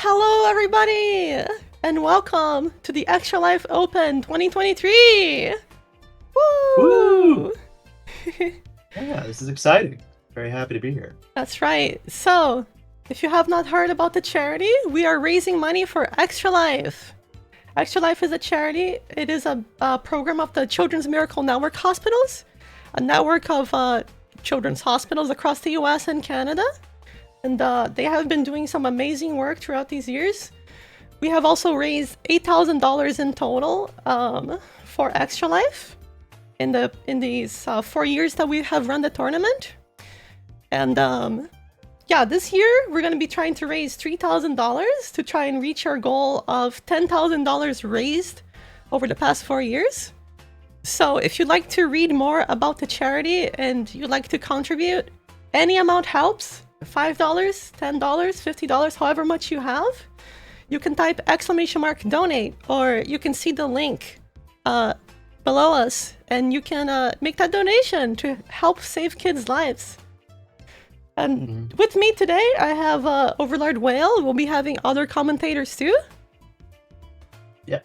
Hello, everybody, and welcome to the Extra Life Open 2023. Woo! Woo! Yeah, this is exciting. Very happy to be here. That's right. So, if you have not heard about the charity, we are raising money for Extra Life. Extra Life is a charity. It is a program of the Children's Miracle Network Hospitals, a network of children's hospitals across the US and Canada. And they have been doing some amazing work throughout these years. We have also raised $8,000 in total for Extra Life in these 4 years that we have run the tournament. And yeah, this year we're going to be trying to raise $3,000 to try and reach our goal of $10,000 raised over the past 4 years. So if you'd like to read more about the charity and you'd like to contribute, any amount helps. $5, $10, $50, however much you have. You can type !donate, or you can see the link below us, and you can make that donation to help save kids' lives. And with me today, I have Overlord Whale. We'll be having other commentators too. Yeah,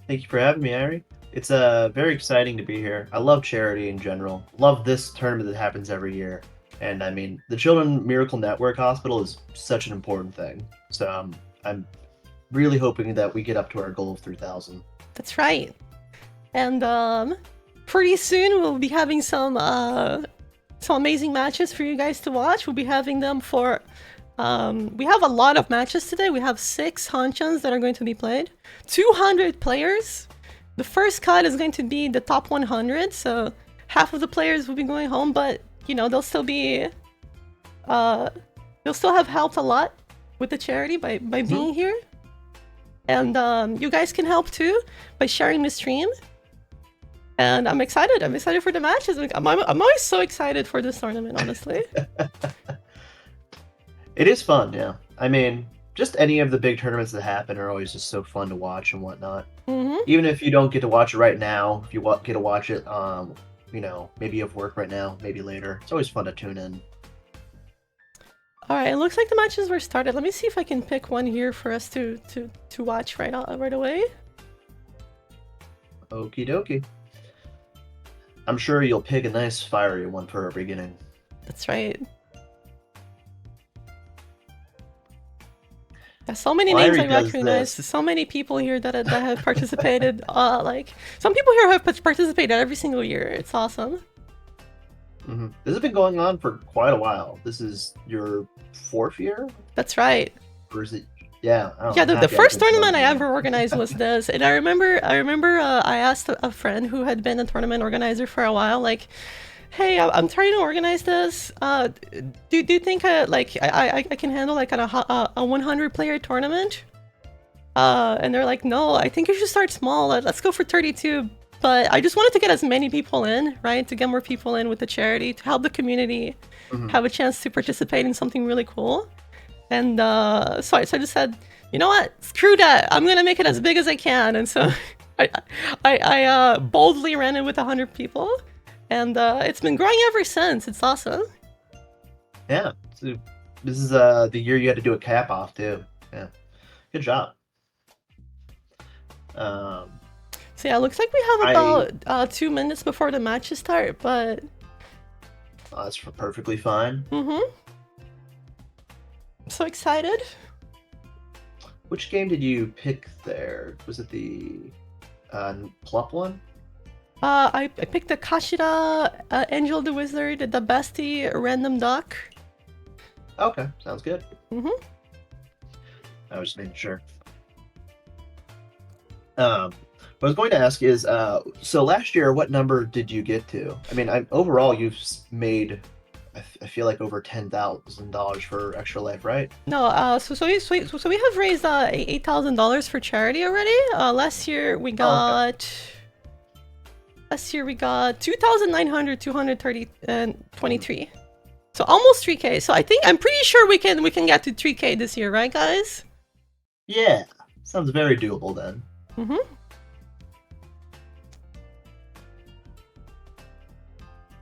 thank you for having me, Ari. It's very exciting to be here. I love charity in general. Love this tournament that happens every year. And I mean, the Children's Miracle Network Hospital is such an important thing. So I'm really hoping that we get up to our goal of 3,000. That's right. And pretty soon we'll be having some amazing matches for you guys to watch. We'll be having them for... we have a lot of matches today. We have 6 Hanchans that are going to be played. 200 players. The first cut is going to be the top 100, so half of the players will be going home, but you know, they'll still be they'll still have helped a lot with the charity by being here. And you guys can help too by sharing the stream. And I'm excited for the matches. I'm always so excited for this tournament, honestly. It is fun, yeah. I mean, just any of the big tournaments that happen are always just so fun to watch and whatnot. Even if you don't get to watch it right now, if you get to watch it you know, maybe you have work right now, maybe later. It's always fun to tune in. Alright, it looks like the matches were started. Let me see if I can pick one here for us to watch right away. Okie dokie. I'm sure you'll pick a nice fiery one for our beginning. That's right. So many names I recognize. So many people here that have participated. Like some people here have participated every single year. It's awesome. This has been going on for quite a while. This is your 4th year? That's right. Or is it? Yeah. Yeah, the first tournament I ever organized was this, and I remember I asked a friend who had been a tournament organizer for a while, like, hey, I'm trying to organize this. Do you think I can handle like a 100 player tournament? And they're like, no, I think you should start small. Let's go for 32. But I just wanted to get as many people in, right? To get more people in with the charity, to help the community have a chance to participate in something really cool. And so I just said, you know what? Screw that. I'm gonna make it as big as I can. And so I boldly ran it with 100 people. And it's been growing ever since. It's awesome. Yeah. So this is the year you had to do a cap off too. Yeah. Good job. So yeah, it looks like we have about 2 minutes before the matches start, but... that's perfectly fine. I'm so excited. Which game did you pick there? Was it the Plup one? I picked the Kashira, Angel the Wizard, the Bestie, Random Duck. Okay, sounds good. I was just making sure. What I was going to ask is, so last year, what number did you get to? I mean, overall, you've made, I feel like over $10,000 for Extra Life, right? No, so we have raised $8,000 for charity already. Last year we got. Last year we got 2,923. So almost 3K. So I'm pretty sure we can get to 3K this year, right, guys? Yeah, sounds very doable then.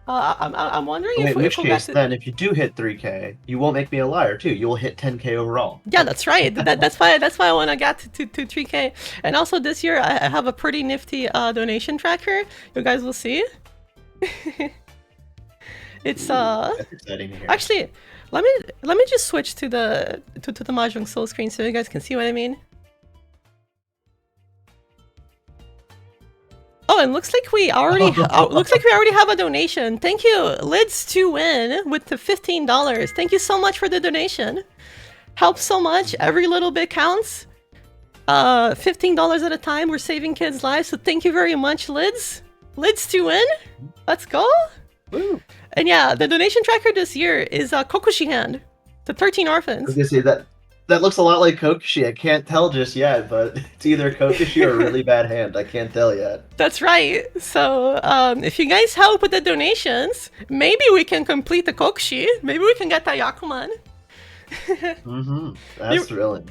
I'm wondering Wait, if in which we'll get case, to. then, if you do hit 3K, you won't make me a liar too. You will hit 10K overall. Yeah, that's right. That's why I want to get to 3K. And also this year I have a pretty nifty donation tracker. You guys will see. It's That's exciting to hear. actually let me just switch to the Mahjong Soul screen so you guys can see what I mean. Oh, and looks like we already have a donation. Thank you, Lids to Win with the $15. Thank you so much for the donation. Helps so much. Every little bit counts. $15 at a time. We're saving kids' lives. So thank you very much, Lids. Lids to Win. Let's go. Woo. And yeah, the donation tracker this year is Kokushi Hand, the 13 I was orphans. gonna say that looks a lot like Kokushi. I can't tell just yet, but it's either Kokushi or a really bad hand. I can't tell yet. That's right. So if you guys help with the donations, maybe we can complete the Kokushi. Maybe we can get that Yakuman. That's thrilling.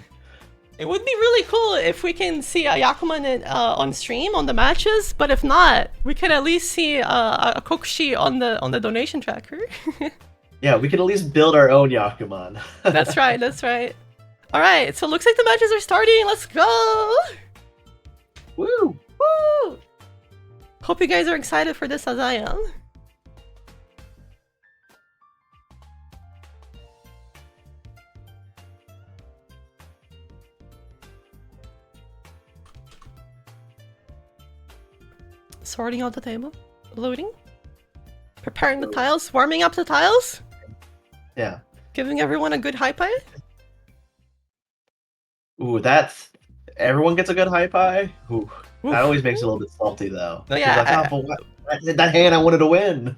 It would be really cool if we can see a Yakuman on stream on the matches, but if not, we can at least see a Kokushi on the donation tracker. Yeah, we can at least build our own Yakuman. That's right. That's right. All right. So it looks like the matches are starting. Let's go. Woo! Woo! Hope you guys are excited for this as I am. Sorting out the table, loading, preparing the tiles, warming up the tiles. Yeah. Giving everyone a good high pie. Ooh, that's everyone gets a good high pie. Ooh, Oof. that always makes it a little bit salty though. Oh, yeah, 'Cause I thought, that hand I wanted to win.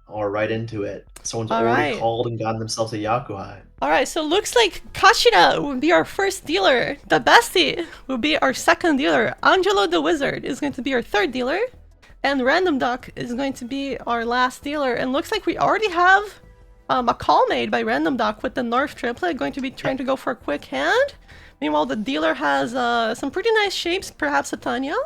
Or right into it. Someone's All already right. called and gotten themselves a Yakuhai. Alright, so looks like Kashira will be our first dealer. The Bestie will be our second dealer. Angelo the Wizard is going to be our third dealer. And Random Duck is going to be our last dealer. And looks like we already have a call made by Random Duck with the North Triplet going to be trying to go for a quick hand. Meanwhile, the dealer has some pretty nice shapes, perhaps a Tanya.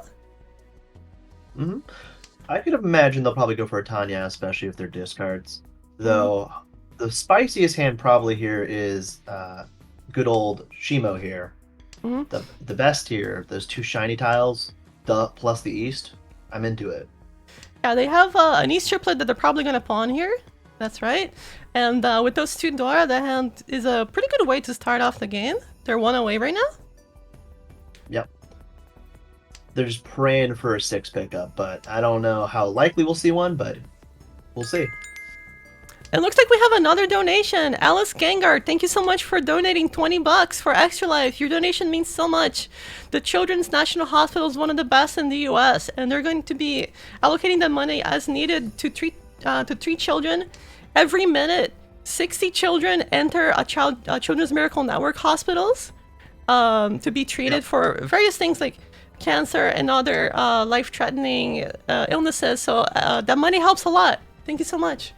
I could imagine they'll probably go for a Tanya, especially if they're discards. Though the spiciest hand probably here is good old Shimo here. The best here, those two shiny tiles, plus the East. I'm into it. Yeah, they have an East Triplet that they're probably going to pawn here. That's right. And with those two Dora, the hand is a pretty good way to start off the game. They're one away right now. Yep. They're just praying for a 6 pickup, but I don't know how likely we'll see one, but we'll see. It looks like we have another donation. Alice Gengar, thank you so much for donating 20 bucks for Extra Life. Your donation means so much. The Children's National Hospital is one of the best in the US, and they're going to be allocating the money as needed to treat children. Every minute, 60 children enter a Children's Miracle Network hospitals to be treated for various things like cancer and other life-threatening illnesses. So that money helps a lot. Thank you so much.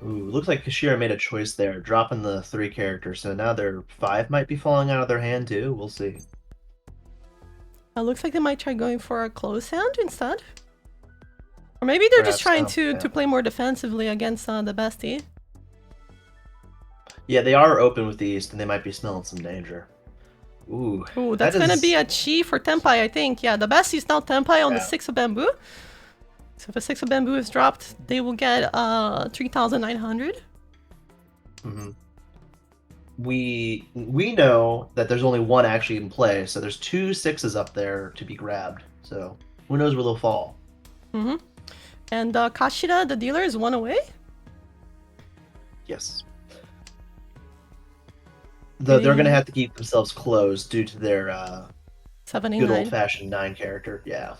Ooh, looks like Kashira made a choice there, dropping the 3 characters, so now their 5 might be falling out of their hand too. We'll see. Looks like they might try going for a close hand instead. Or maybe they're just trying to play more defensively against the Bestie. Yeah, they are open with the East, and they might be smelling some danger. Ooh, that's gonna be a chi for Tenpai, I think. Yeah, the Bestie is now Tenpai on the 6 of Bamboo. So if a 6 of Bamboo is dropped, they will get 3,900. We know that there's only one actually in play, so there's 2 6s up there to be grabbed. So who knows where they'll fall. And Kashira, the dealer, is 1 away. Yes. Though they're gonna have to keep themselves closed due to their 7, 8, good 9. old-fashioned 9 character. Yeah.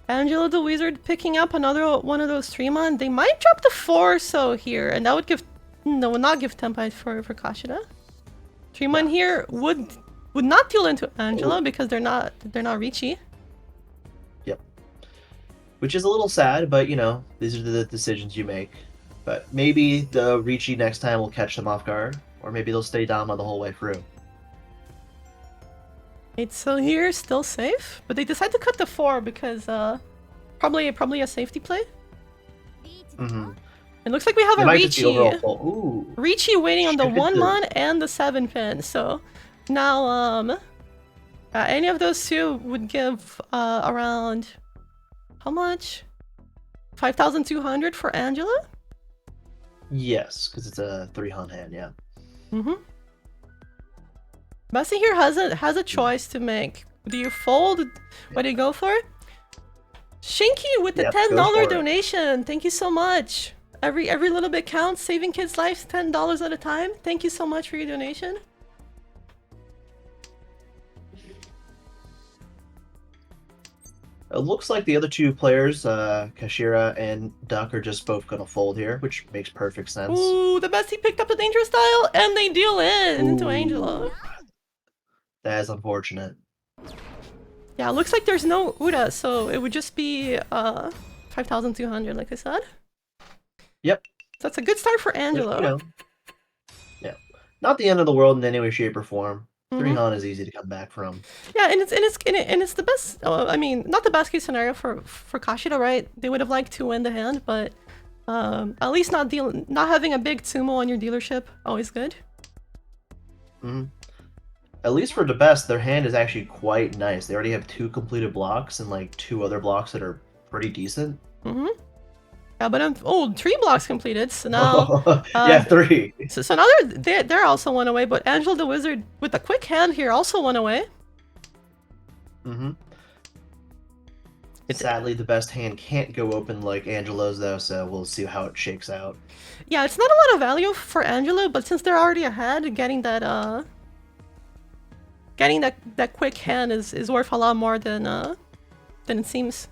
Angelo the Wizard picking up another one of those 3-mon. They might drop the 4 so here, and that would give would not give Tenpai for Kashira. 3-mon here would not deal into Angelo because they're not Ricci. Yep. Which is a little sad, but you know, these are the decisions you make. But maybe the Ricci next time will catch them off guard, or maybe they'll stay Dama the whole way through. It's still here, still safe, but they decide to cut the 4 because probably a safety play. Mm-hmm. It looks like we have They a might just be overall Ricci. full. Ooh. Ricci waiting on the Shifted 1 to- mon and the 7 pin. So now any of those two would give around how much? 5,200 for Angela? Yes, because it's a 3-hunt hand, yeah. Mm-hmm. Bessie here has a choice to make. Do you fold? What do you go for? Shinky with the Yep, $10 go for it. donation. Thank you so much. Every little bit counts. Saving kids' lives $10 at a time. Thank you so much for your donation. It looks like the other two players, Kashira and Duck, are just both gonna fold here, which makes perfect sense. Ooh, the Bestie picked up a dangerous style and they deal in into Ooh. Angela. That is unfortunate. Yeah, looks like there's no Uda, so it would just be 5,200, like I said. Yep. So that's a good start for Which, Angela. you know, yeah, not the end of the world in any way, shape, or form. Mhm. 3-hunt is easy to come back from. Yeah, and it's the best. I mean, not the best case scenario for Kashida, right? They would have liked to win the hand, but at least not having a big Tsumo on your dealership, always good. Mm-hmm. At least for the best, their hand is actually quite nice. They already have 2 completed blocks and like 2 other blocks that are pretty decent. Mm-hmm. Yeah, but 3 blocks completed, so now yeah, 3. so now they're also 1 away, but Angela the Wizard with a quick hand here also 1 away. Mm-hmm. Sadly, the best hand can't go open like Angelo's though, so we'll see how it shakes out. Yeah, it's not a lot of value for Angelo, but since they're already ahead, getting that quick hand is worth a lot more than it seems.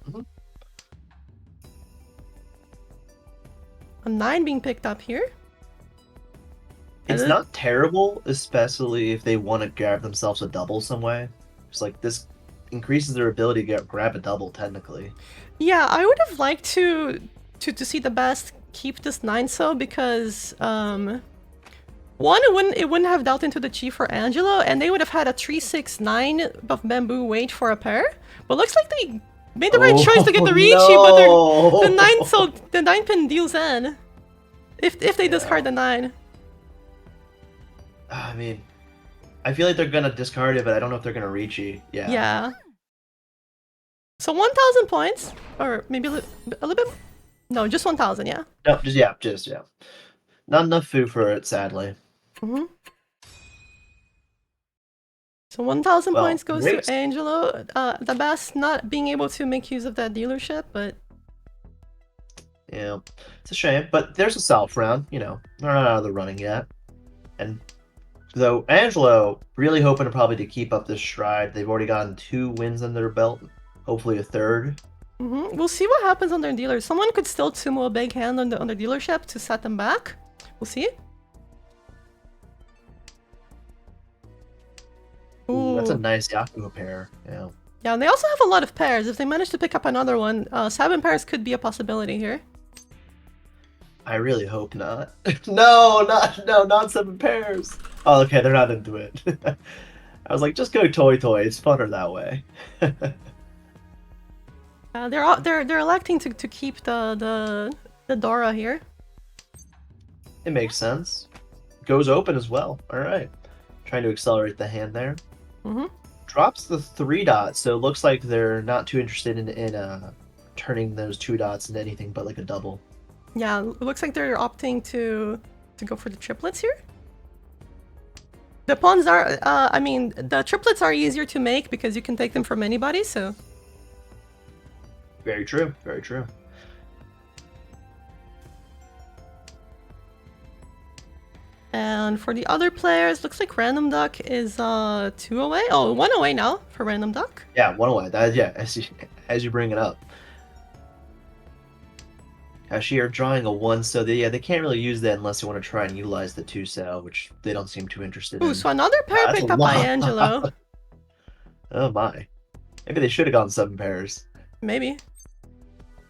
Mm-hmm. A 9 being picked up here. It's not terrible, especially if they want to grab themselves a double some way. It's like this increases their ability to grab a double technically. Yeah, I would have liked to see the best keep this 9 so because one, it wouldn't have dealt into the chi for Angelo, and they would have had a 3-6-9 of bamboo wait for a pair. But looks like they made the right choice to get the Ricci, no! but the 9 pin deals in. If they discard the 9. I mean, I feel like they're gonna discard it, but I don't know if they're gonna reach it. Yeah. Yeah. So 1,000 points, or maybe a little bit. No, just 1,000. Yeah. No, just yeah. Not enough food for it, sadly. Mm-hmm. So 1,000 points goes great. to Angelo. The best not being able to make use of that dealership, but yeah, it's a shame. But there's a self round. You know, they're not out of the running yet, and. Though Angelo really hoping to keep up this stride. They've already gotten 2 wins under their belt, hopefully a 3rd. mm-hmm. We'll see what happens on their dealer. Someone could still Tsumo a big hand on their dealership to set them back. We'll see. Ooh, that's a nice Yakuza pair. Yeah. Yeah, and they also have a lot of pairs. If they manage to pick up another one, 7 pairs could be a possibility here. I really hope not. No, not 7 pairs. Oh, okay, they're not into it. I was like, just go toy. It's funner that way. They're electing to keep the Dora here. It makes sense. Goes open as well. All right, trying to accelerate the hand there. Mm-hmm. Drops the 3 dots, so it looks like they're not too interested in turning those 2 dots into anything but like a double. Yeah, it looks like they're opting to go for the triplets here. The pawns are, I mean, the triplets are easier to make because you can take them from anybody, so. Very true, very true. And for the other players, looks like Random Duck is 2 away. Oh, 1 away now for Random Duck. Yeah, 1 away. That, yeah, as you bring it up. Actually, you're drawing a 1, so they can't really use that unless they want to try and utilize the 2 cell, which they don't seem too interested in. Ooh, so another pair That's picked a up by lot. Angelo. Oh my. Maybe they should have gone 7 pairs. Maybe.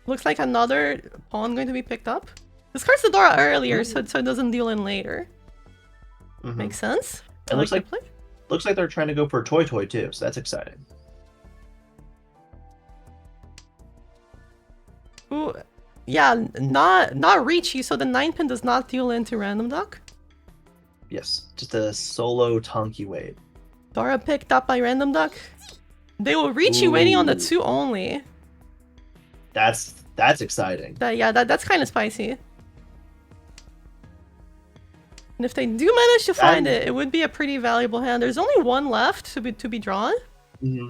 Looks like another pawn going to be picked up. Discards the Dora earlier, so it doesn't deal in later. Mhm. Makes sense. It looks like play. looks like they're trying to go for a Toy Toy too, so that's exciting. Ooh, yeah, not Ricci, so the 9-pin does not deal into random duck. Yes, just a solo Tonky Wade. Dora picked up by random duck. They will Ricci waiting on the Ooh. 2 only. That's exciting. That's kind of spicy. And if they do manage to find it, it would be a pretty valuable hand. There's only 1 left to be drawn. Mm-hmm.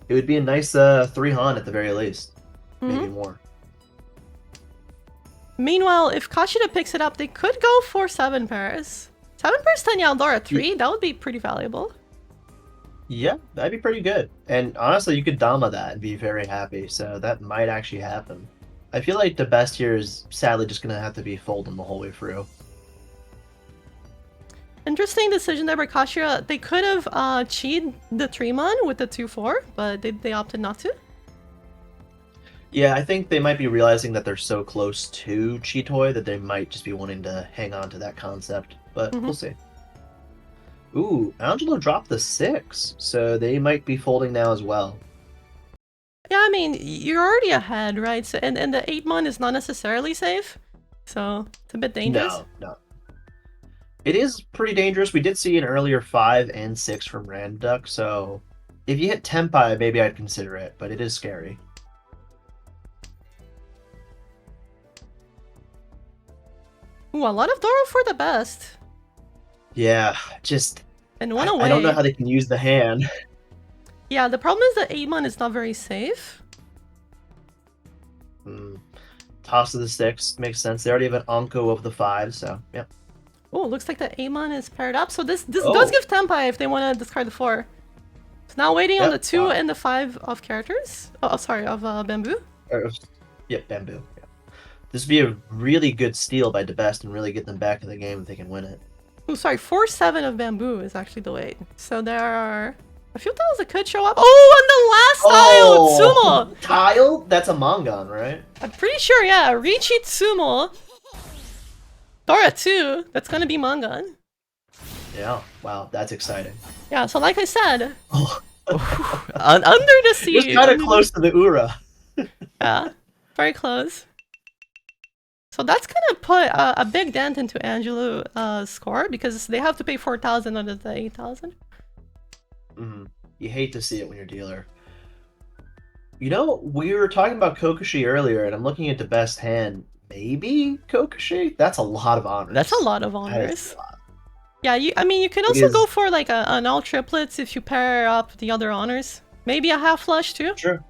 It would be a nice 3-Han at the very least. Maybe more. Meanwhile, if Kashida picks it up, they could go for 7 pairs. 7 pairs Tanya Eldora 3, that would be pretty valuable. Yeah, that'd be pretty good. And honestly, you could Dama that and be very happy, so that might actually happen. I feel like the best here is sadly just going to have to be Folding the whole way through. Interesting decision there by Kashira. They could have cheated the Tremon with the 2-4, but they opted not to. Yeah, I think they might be realizing that they're so close to Chitoy that they might just be wanting to hang on to that concept, but we'll see. Ooh, Angelo dropped the 6, so they might be folding now as well. Yeah, I mean, you're already ahead, right? So, and the 8-mon is not necessarily safe, so it's a bit dangerous. No. It is pretty dangerous. We did see an earlier 5 and 6 from Randuck, so if you hit Tenpai, maybe I'd consider it, but it is scary. Ooh, a lot of Doro for the best. Yeah, just... And 1 away. I don't know how they can use the hand. Yeah, the problem is that 8-mon is not very safe. Toss of the 6 makes sense. They already have an Anko of the 5, so yeah. Oh, looks like the 8-mon is paired up, so this does give Tenpai if they want to discard the 4. So now waiting on the 2 and the 5 of characters. Oh, sorry, of Bamboo. Bamboo. Yeah. This would be a really good steal by DeBest and really get them back in the game if they can win it. Oh, sorry, 4-7 of Bamboo is actually the wait. So there are a few tiles that could show up. Oh, and the last tile, Tsumo! Tile? That's a Mongon, right? I'm pretty sure, yeah. Ricci Tsumo. Dora 2. That's gonna be Mongon. Yeah, wow, that's exciting. Yeah, so like I said, under the sea. Just kind of close to the Ura. Yeah, very close. So that's gonna put a big dent into Angelo's score because they have to pay 4,000 out of the 8,000. You hate to see it when you're dealer. You know, we were talking about Kokoshi earlier, and I'm looking at the best hand. Maybe Kokoshi? That's a lot of honors. That's a lot of honors. Yeah, I mean, you can also go for like an all triplets if you pair up the other honors. Maybe a half flush too. Sure.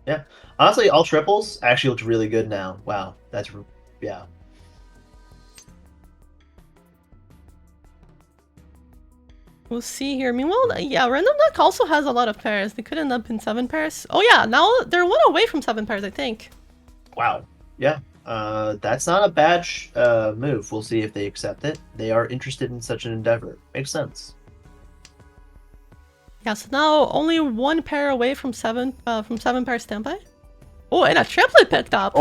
Yeah. Honestly, all triples actually looks really good now. Wow. That's, yeah. We'll see here. Meanwhile, yeah, Random Duck also has a lot of pairs. They could end up in 7 pairs. Oh yeah, now they're 1 away from 7 pairs, I think. Wow. Yeah. That's not a bad move. We'll see if they accept it. They are interested in such an endeavor. Makes sense. Yeah, so now only 1 pair away from 7 pairs standby. Oh, and a triplet picked up.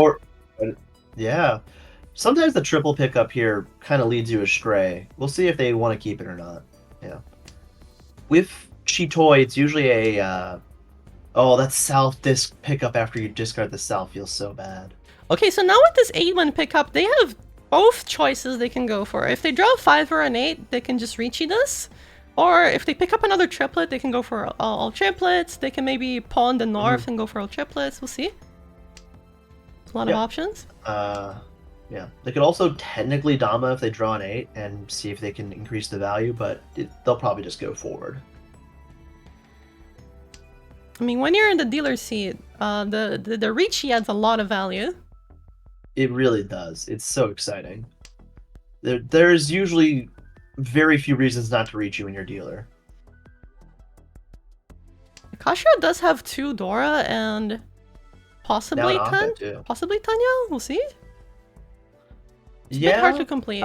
Yeah. Sometimes the triple pickup here kind of leads you astray. We'll see if they want to keep it or not. Yeah. With Chitoy, it's usually a oh, that South disc pickup after you discard the South feels so bad. Okay, so now with this 8-1 pickup, they have both choices they can go for. If they draw a 5 or an 8, they can just Ricci this. Or if they pick up another triplet, they can go for all triplets. They can maybe pawn the north and go for all triplets. We'll see. A lot of options. Yeah. They could also technically Dama if they draw an 8 and see if they can increase the value, but they'll probably just go forward. I mean, when you're in the dealer seat, the Ricci adds a lot of value. It really does. It's so exciting. There's usually very few reasons not to reach you when you're dealer. Kashira does have 2 Dora and possibly possibly Tanya. We'll see. It's a bit hard to complete.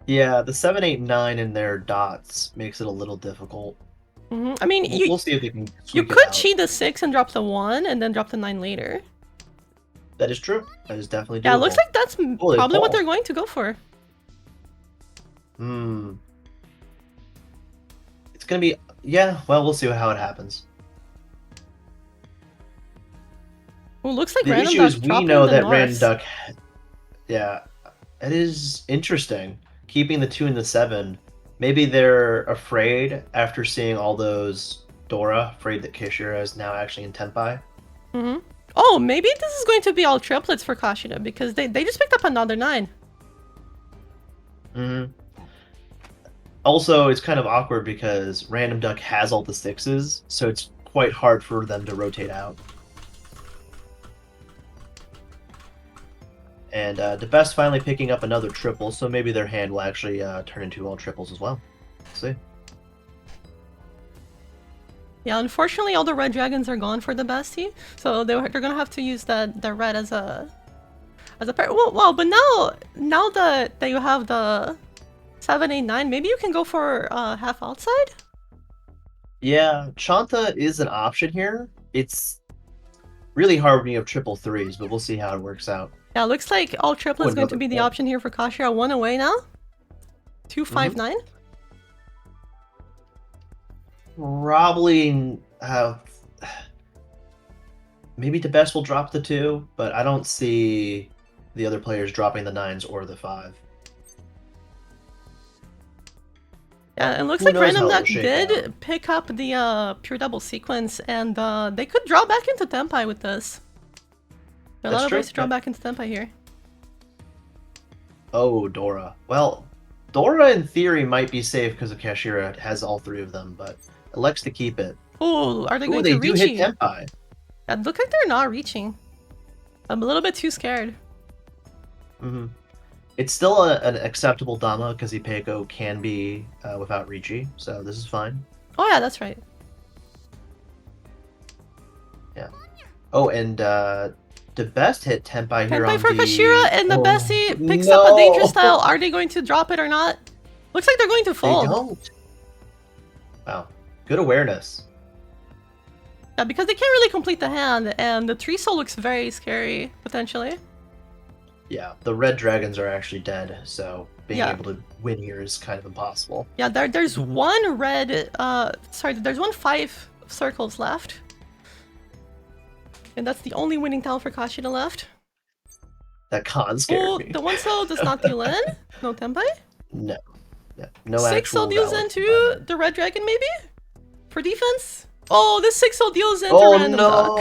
Yeah, the 7, 8, 9 in their dots makes it a little difficult. I mean, we'll see if they can. You could cheat the 6 and drop the 1, and then drop the 9 later. That is true. That is definitely doable. Yeah, it looks like that's probably what they're going to go for. Hmm. It's gonna be, yeah. Well, we'll see how it happens. Well, looks like The Random issue is Duck we dropping know the that Random Norse. Duck. Yeah, it is interesting keeping the 2 and the 7. Maybe they're afraid after seeing all those Dora, afraid that Kishira is now actually in Tenpai. Mm-hmm. Oh, maybe this is going to be all triplets for Kashida because they just picked up another 9. Mm-hmm. Also, it's kind of awkward because Random Duck has all the 6s, so it's quite hard for them to rotate out. And the best finally picking up another triple, so maybe their hand will actually turn into all triples as well. Let's see. Yeah, unfortunately, all the red dragons are gone for the bestie, so they're gonna have to use the red as a pair. Well, but now that you have the 7, 8, 9, maybe you can go for half outside. Yeah, Chanta is an option here. It's really hard when you have triple 3s, but we'll see how it works out. Yeah, looks like all triplet is going to be the option here for Kashira. 1 away now. 2, 5, 9. Probably maybe the best will drop the 2, but I don't see the other players dropping the 9s or the 5. Yeah, it looks like Random Duck did pick up the pure double sequence, and they could draw back into Tenpai with this. There are a lot of ways to draw back into Tenpai here. Oh, Dora. Well, Dora in theory might be safe because of Kashira has all 3 of them, but elects to keep it. Oh, are they going to reach? They do hit Tenpai. Yeah, look like they're not reaching. I'm a little bit too scared. Mm-hmm. It's still an acceptable Dama because Ipeko can be without Richi, so this is fine. Oh yeah, that's right. Yeah. Oh, and the best hit Tenpai here on for the... Kashira, and the bestie picks up a danger style. Are they going to drop it or not? Looks like they're going to fold. They don't. Wow. Good awareness. Yeah, because they can't really complete the hand, and the 3 soul looks very scary, potentially. Yeah, the red dragons are actually dead, so being able to win here is kind of impossible. Yeah, there's one red, there's 5 circles left. And that's the only winning tile for Kashida left. That con scared me. The 1 soul does not deal in. No Tenpai? No. Yeah, no 6 soul deals into the red dragon, maybe? For defense? Oh, this 6 soul deals into Random Duck.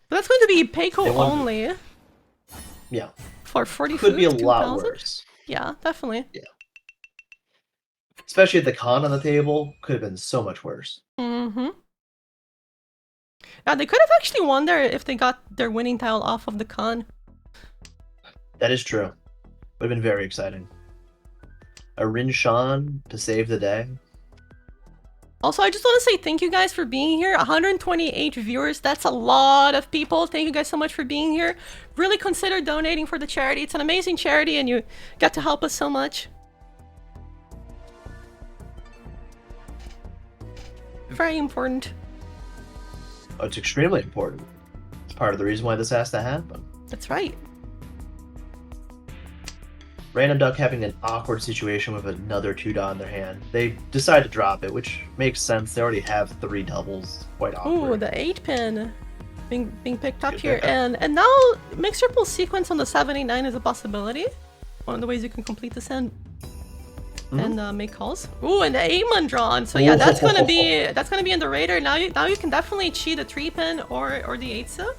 But that's going to be Peiko only. Yeah. For 40 Could be a lot worse. Yeah, definitely. Yeah. Especially at the con on the table, could have been so much worse. Mm-hmm. Yeah, they could have actually won there if they got their winning tile off of the con. That is true. Would have been very exciting. A Rin Shan to save the day. Also, I just want to say thank you guys for being here. 128 viewers. That's a lot of people. Thank you guys so much for being here. Really consider donating for the charity. It's an amazing charity and you get to help us so much. Very important. Oh, it's extremely important. It's part of the reason why this has to happen. That's right. Random Duck having an awkward situation with another 2-dot in their hand. They decide to drop it, which makes sense. They already have 3 doubles. Quite awkward. Ooh, the 8-pin being picked up here. And now mixed triple sequence on the 789 is a possibility. One of the ways you can complete this hand and make calls. Ooh, and the Amon drawn. So yeah, that's gonna be in the radar. Now you can definitely cheat a 3-pin or the 8-sa.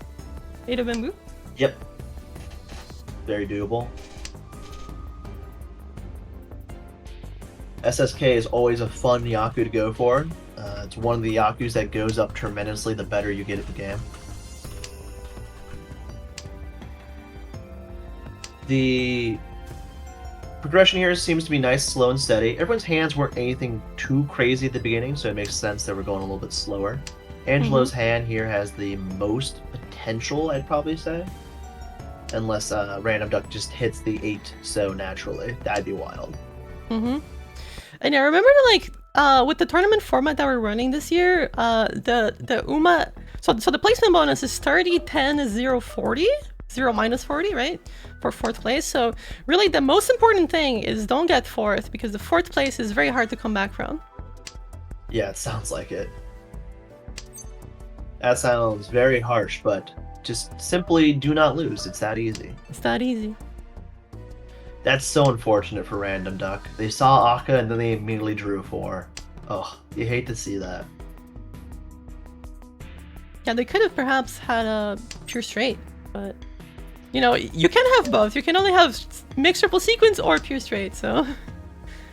8 of Bamboo. Yep. Very doable. SSK is always a fun Yaku to go for. It's one of the Yakus that goes up tremendously the better you get at the game. The progression here seems to be nice, slow, and steady. Everyone's hands weren't anything too crazy at the beginning, so it makes sense that we're going a little bit slower. Angelo's hand here has the most potential, I'd probably say. Unless Random Duck just hits the 8 so naturally. That'd be wild. And I remember, like, with the tournament format that we're running this year, the UMA... So the placement bonus is 30, 10, 0, 40. 0 minus 40, right? For 4th place. So really the most important thing is don't get 4th, because the 4th place is very hard to come back from. Yeah, it sounds like it. That sounds very harsh, but just simply do not lose. It's that easy. It's that easy. That's so unfortunate for Random Duck. They saw Akka and then they immediately drew 4. Oh, you hate to see that. Yeah, they could have perhaps had a pure straight, but you know, you can have both. You can only have mixed triple sequence or pure straight, so.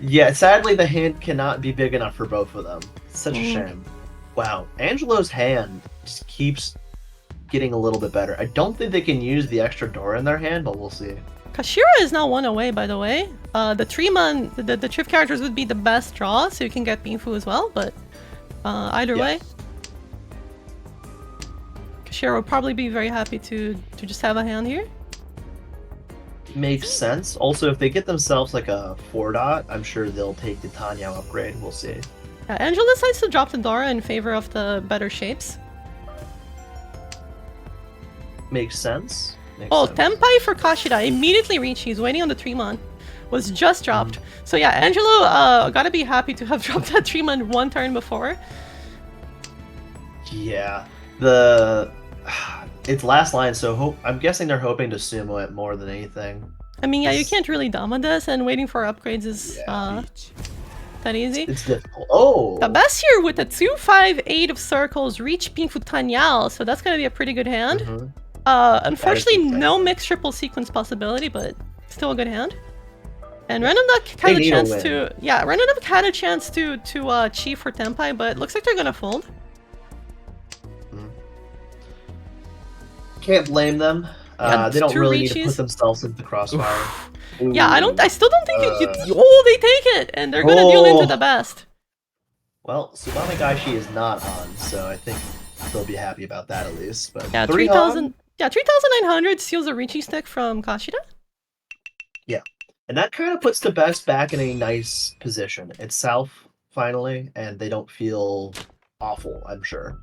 Yeah, sadly the hand cannot be big enough for both of them. It's such a shame. Wow, Angelo's hand just keeps getting a little bit better. I don't think they can use the extra door in their hand, but we'll see. Kashira is now 1 away, by the way. The 3-man, the Trif characters would be the best draw, so you can get Pinfu as well, but either way. Kashira would probably be very happy to just have a hand here. Makes sense. Also, if they get themselves like a 4-dot, I'm sure they'll take the Tanya upgrade. We'll see. Yeah, Angela decides to drop the Dora in favor of the better shapes. Makes sense. Tenpai for Kashida immediately reached. He's waiting on the 3-man. Was just dropped. So yeah, Angelo gotta be happy to have dropped that 3-man 1 turn before. Yeah. It's last line, so I'm guessing they're hoping to sumo it more than anything. I mean, yeah, you can't really dama this, and waiting for upgrades is that easy. It's difficult. Oh! The best here with the 2-5-8 of circles reach Pinfu Tanyao, so that's gonna be a pretty good hand. Unfortunately, no mixed triple sequence possibility, but still a good hand. And Random Duck had a chance to, Random Duck had a chance to chi for Tenpai, but looks like they're gonna fold. Can't blame them. They don't really need to put themselves into the crossfire. Yeah, I still don't think they take it, and they're gonna deal into the best. Well, Tsubame Gaishi is not on, so I think they'll be happy about that at least. But yeah, 3,000. Yeah, 3,900 steals a Ricci stick from Kashida. Yeah, and that kind of puts the best back in a nice position. It's south finally, and they don't feel awful, I'm sure.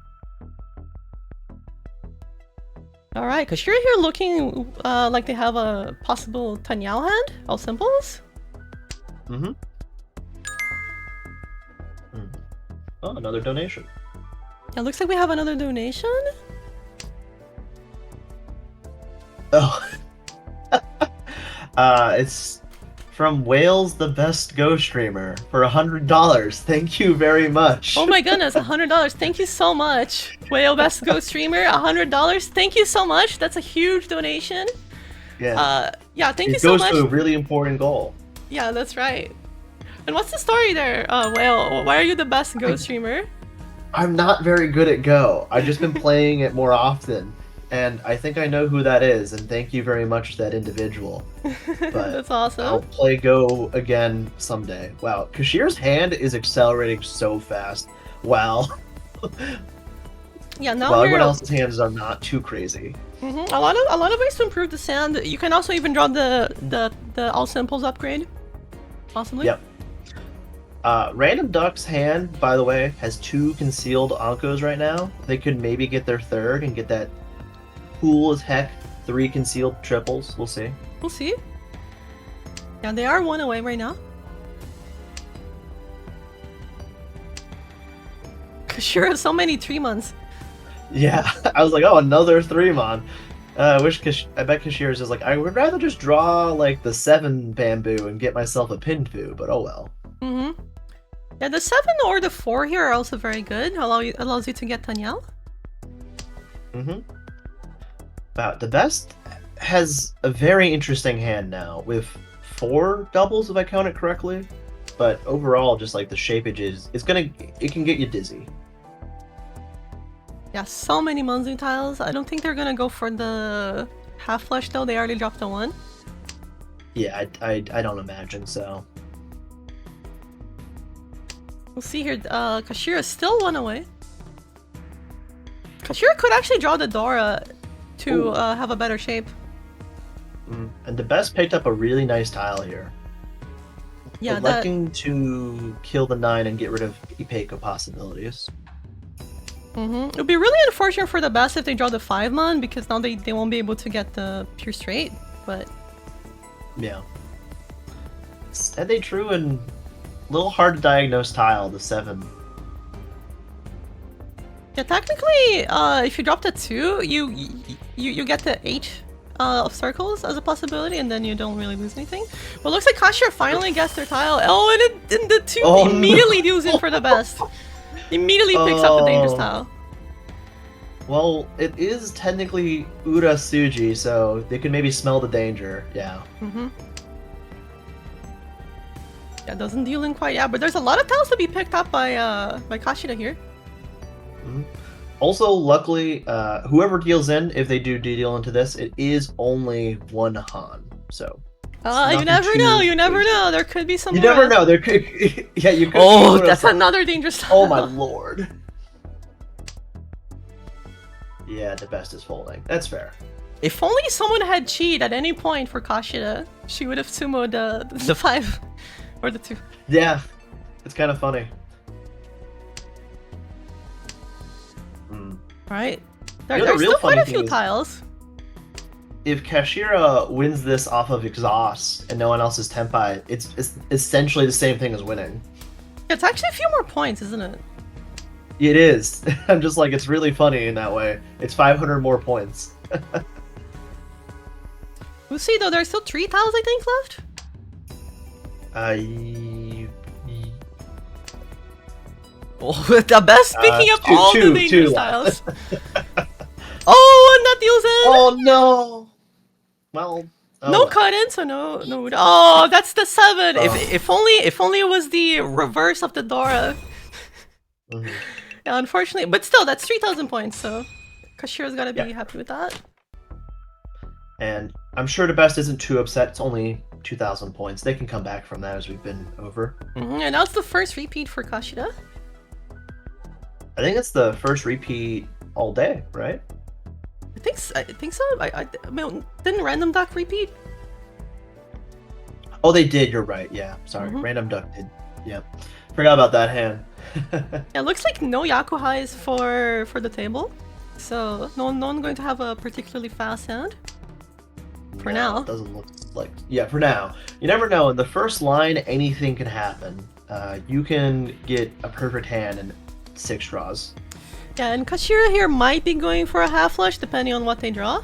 Alright, Kashira here looking like they have a possible Tanyao hand, all simples. Oh, another donation. Yeah, looks like we have another donation. Oh. It's from Wales, the best Go streamer, for $100. Thank you very much. Oh my goodness, $100. Thank you so much. Whale Best Go streamer, $100. Thank you so much. That's a huge donation. Yeah. Thank you so much. It goes to a really important goal. Yeah, that's right. And what's the story there, Whale? Why are you the best Go streamer? I'm not very good at Go. I've just been playing it more often. And I think I know who that is, and thank you very much to that individual. But that's awesome. I'll play Go again someday. Wow, Kashir's hand is accelerating so fast. Wow. Yeah, now well, everyone else's hands are not too crazy. A lot of ways to improve the sand. You can also even draw the all simples upgrade, possibly. Yep. Random Duck's hand, by the way, has 2 concealed Ankos right now. They could maybe get their 3rd and get that cool as heck 3 concealed triples. We'll see. We'll see. Yeah, they are 1 away right now. Sure, so many 3-mans. Yeah, I was like, oh, another 3-mon. I bet Kashira's is like, I would rather just draw like the 7 bamboo and get myself a Pinfu, but oh well. Yeah, the 7 or the 4 here are also very good. Allows you to get Tanyao. Wow, the best has a very interesting hand now with 4 doubles if I count it correctly. But overall, just like the shapeage it can get you dizzy. Yeah, so many Monzu tiles. I don't think they're gonna go for the half flush though. They already dropped the 1. Yeah, I don't imagine so. We'll see here. Kashira is still 1 away. Kashira could actually draw the Dora to have a better shape. And the best picked up a really nice tile here. Yeah, electing to kill the 9 and get rid of Ipeco possibilities. It would be really unfortunate for the best if they draw the 5-mon, because now they won't be able to get the pure straight, but... Yeah. Instead they drew in a little hard to diagnose tile, the 7. Yeah, technically, if you drop the 2, you get the 8 of circles as a possibility, and then you don't really lose anything. But looks like Kasher finally gets their tile. Oh, and the 2 immediately deals in for the best. Immediately picks up the dangerous tile. Well, it is technically Ura Suji, so they can maybe smell the danger. Yeah. Yeah, doesn't deal in quite yet, but there's a lot of tiles to be picked up by Kashida here. Also, luckily, whoever deals in, if they do deal into this, it is only 1 Han. So. You never know. You never know. There could be some. You never know. There could. Yeah, you could. Oh, that's another dangerous tile. Oh my lord. Yeah, the best is folding. That's fair. If only someone had cheat at any point for Kashida, she would have sumoed the 5 or the 2. Yeah, it's kind of funny. Right. You know, There's real still quite funny a thing few is, tiles. If Kashira wins this off of exhaust and no one else is Tenpai, it's essentially the same thing as winning. It's actually a few more points, isn't it? It is. I'm just like, it's really funny in that way. It's 500 more points. We'll see though, there's still 3 tiles I think left. Oh, the best picking up all the dangerous tiles. Oh, and that deals in! Oh no! Well, no cut in, so no. Oh, that's the 7. If only it was the reverse of the Dora. Yeah, unfortunately, but still, that's 3,000 points. So Kashira's gotta be happy with that. And I'm sure the best isn't too upset. It's only 2,000 points. They can come back from that as we've been over. And now it's the first repeat for Kashida. I think it's the first repeat all day, right? I think so. I mean, didn't Random Duck repeat? Oh, they did. You're right. Yeah. Sorry. Random Duck did. Yeah. Forgot about that hand. Yeah, looks like no Yakuhais for the table. So no one going to have a particularly fast hand. For now. It doesn't look like... Yeah, for now. You never know. In the first line, anything can happen. You can get a perfect hand in 6 draws. Yeah, and Kashira here might be going for a half flush depending on what they draw.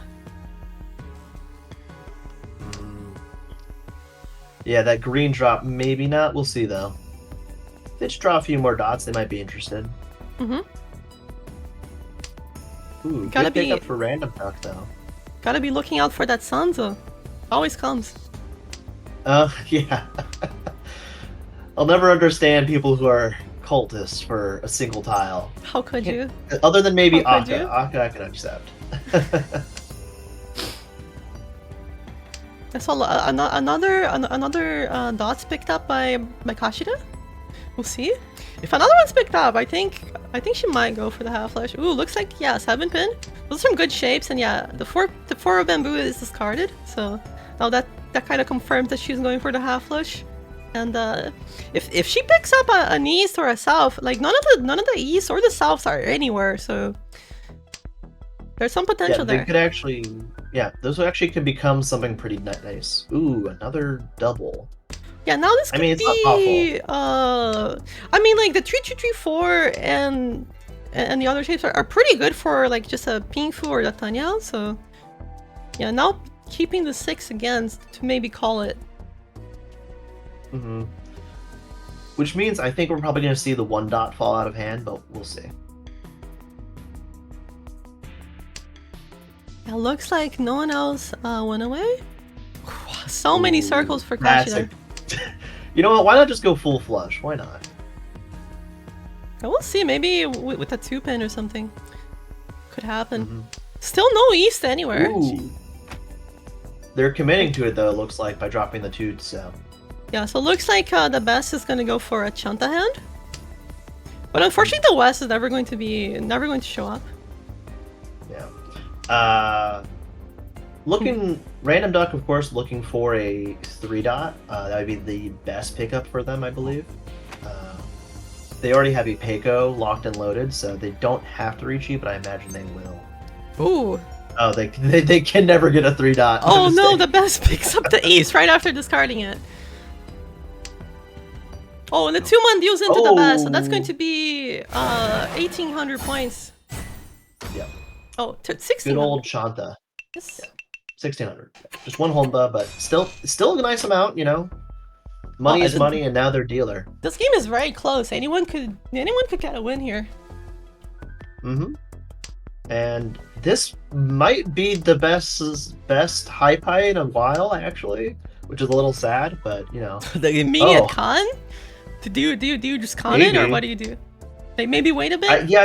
Yeah, that green drop, maybe not. We'll see though. If they just draw a few more dots, they might be interested. Ooh, gotta good pick be up for Random Duck though. Gotta be looking out for that Sanzo. Always comes. Yeah. I'll never understand people who are cultists for a single tile. How could you? Other than maybe How could Akka. you? Akka I can accept. I saw another dots picked up by Kashida. We'll see. If another one's picked up, I think she might go for the half flush. Ooh, looks like 7 pin. Those are some good shapes, and yeah, the four of bamboo is discarded. So now that kind of confirms that she's going for the half flush. And if she picks up an east or a south, like none of the east or the souths are anywhere. So there's some potential there. They could actually, those actually could become something pretty nice. Ooh, another double. Yeah, now this could be. It's not awful. I mean, like the 3-2-3-4 and the other shapes are pretty good for like just a Pingfu or the Tanyao. So yeah, now keeping the 6 again to maybe call it. Which means I think we're probably going to see the 1 dot fall out of hand, but we'll see. It looks like no one else went away. So many circles for Kashida. You know what? Why not just go full flush? Why not? We'll see. Maybe with a 2-pin or something. Could happen. Still no east anywhere. Ooh. They're committing to it though, it looks like, by dropping the 2, so... Yeah, so it looks like the best is going to go for a Chanta hand. But unfortunately the West is never going to show up. Yeah. Random Duck, of course, looking for a 3 dot. That would be the best pickup for them, I believe. they already have Ipeco locked and loaded, so they don't have to reach you, but I imagine they will. Ooh. Oh, they can never get a 3-dot. Oh no, the best picks up the ace right after discarding it. Oh, and the 2-man deals into the best, so that's going to be 1,800 points. Yep. Oh, 1,600. Good old Shanta. Yes. 1,600. Just one Honda, but still a nice amount, you know. Money is money, and now they're dealer. This game is very close. Anyone could get a win here. Mm-hmm. And this might be the best high pie in a while, actually, which is a little sad, but you know. The immediate con? Do you just con it, or what do you do? Like maybe wait a bit? Yeah,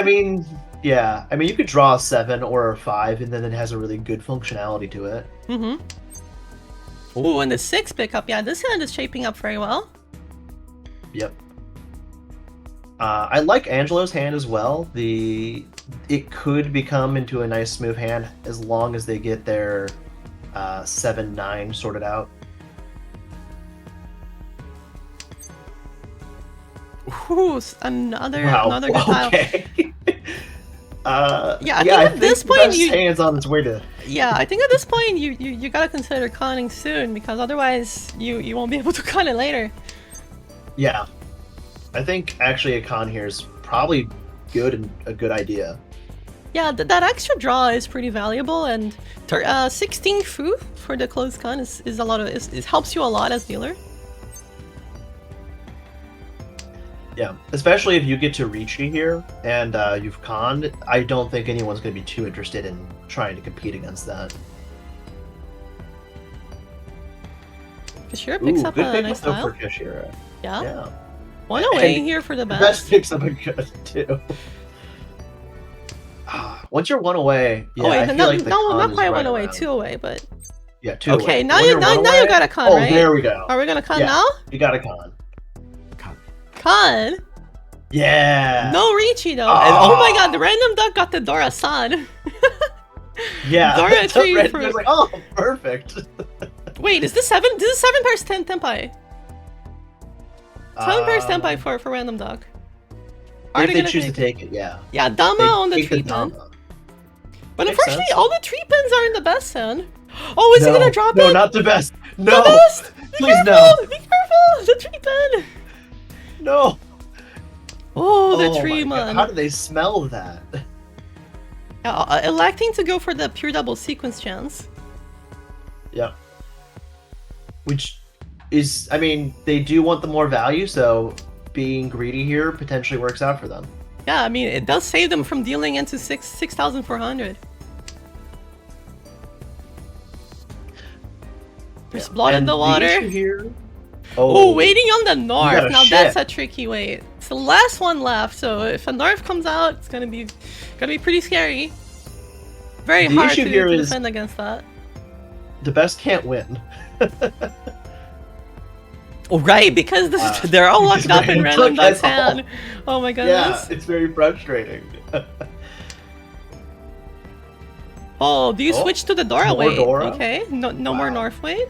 I mean, you could draw a 7 or a 5, and then it has a really good functionality to it. Mm-hmm. Ooh, and the 6 pickup, yeah, this hand is shaping up very well. Yep. I like Angelo's hand as well. It could become into a nice smooth hand as long as they get their 7-9 sorted out. Ooh, another good tile. Okay. Yeah, I think at this point hand's on its way to. Yeah, I think at this point you gotta consider conning soon, because otherwise you won't be able to con it later. Yeah, I think actually a con here is probably good and a good idea. Yeah, that extra draw is pretty valuable, and 16 fu for the closed con is a lot of it helps you a lot as dealer. Yeah, especially if you get to Ricci here and you've conned, I don't think anyone's going to be too interested in trying to compete against that. Kashira picks up a nice tile. For Kashira. Yeah. One away here for the best. Best picks up a good too. Once you're one away, yeah, I feel like the con not is quite right one away, around. 2 away, but yeah, 2 away. Okay, now you got a con, right? Oh, there we go. Are we gonna con now? You got a con. Con? Yeah. No Ricci though. And, oh my god, the random duck got the Dora-san. Yeah. Dora tree for... like, oh, perfect. Wait, is this 7? This is 7 pairs 10 Tenpai. 7 pairs Tenpai for random duck. If they choose to take it, yeah. Yeah, Dama on the tree pen. But unfortunately, all the tree pens are in the best hand. Oh, is he gonna drop it? No, not the best. No. The best! Please no. Be careful! The tree pen! No. Oh, the tree man. How do they smell that? Electing to go for the pure double sequence chance. Yep. Which is, I mean, they do want the more value, so being greedy here potentially works out for them. Yeah, I mean, it does save them from dealing into 6,400. There's blood in the water. Here... Oh, waiting on the North. Now that's a tricky wait. It's the last one left, so if a North comes out, it's gonna be pretty scary. Very hard to defend against that. The best can't win. Oh, right, because they're all locked up in random duck's hand. Oh my goodness. Yeah, it's very frustrating. Oh, do you switch to the Dora wait? Dora? Okay, no more North wait.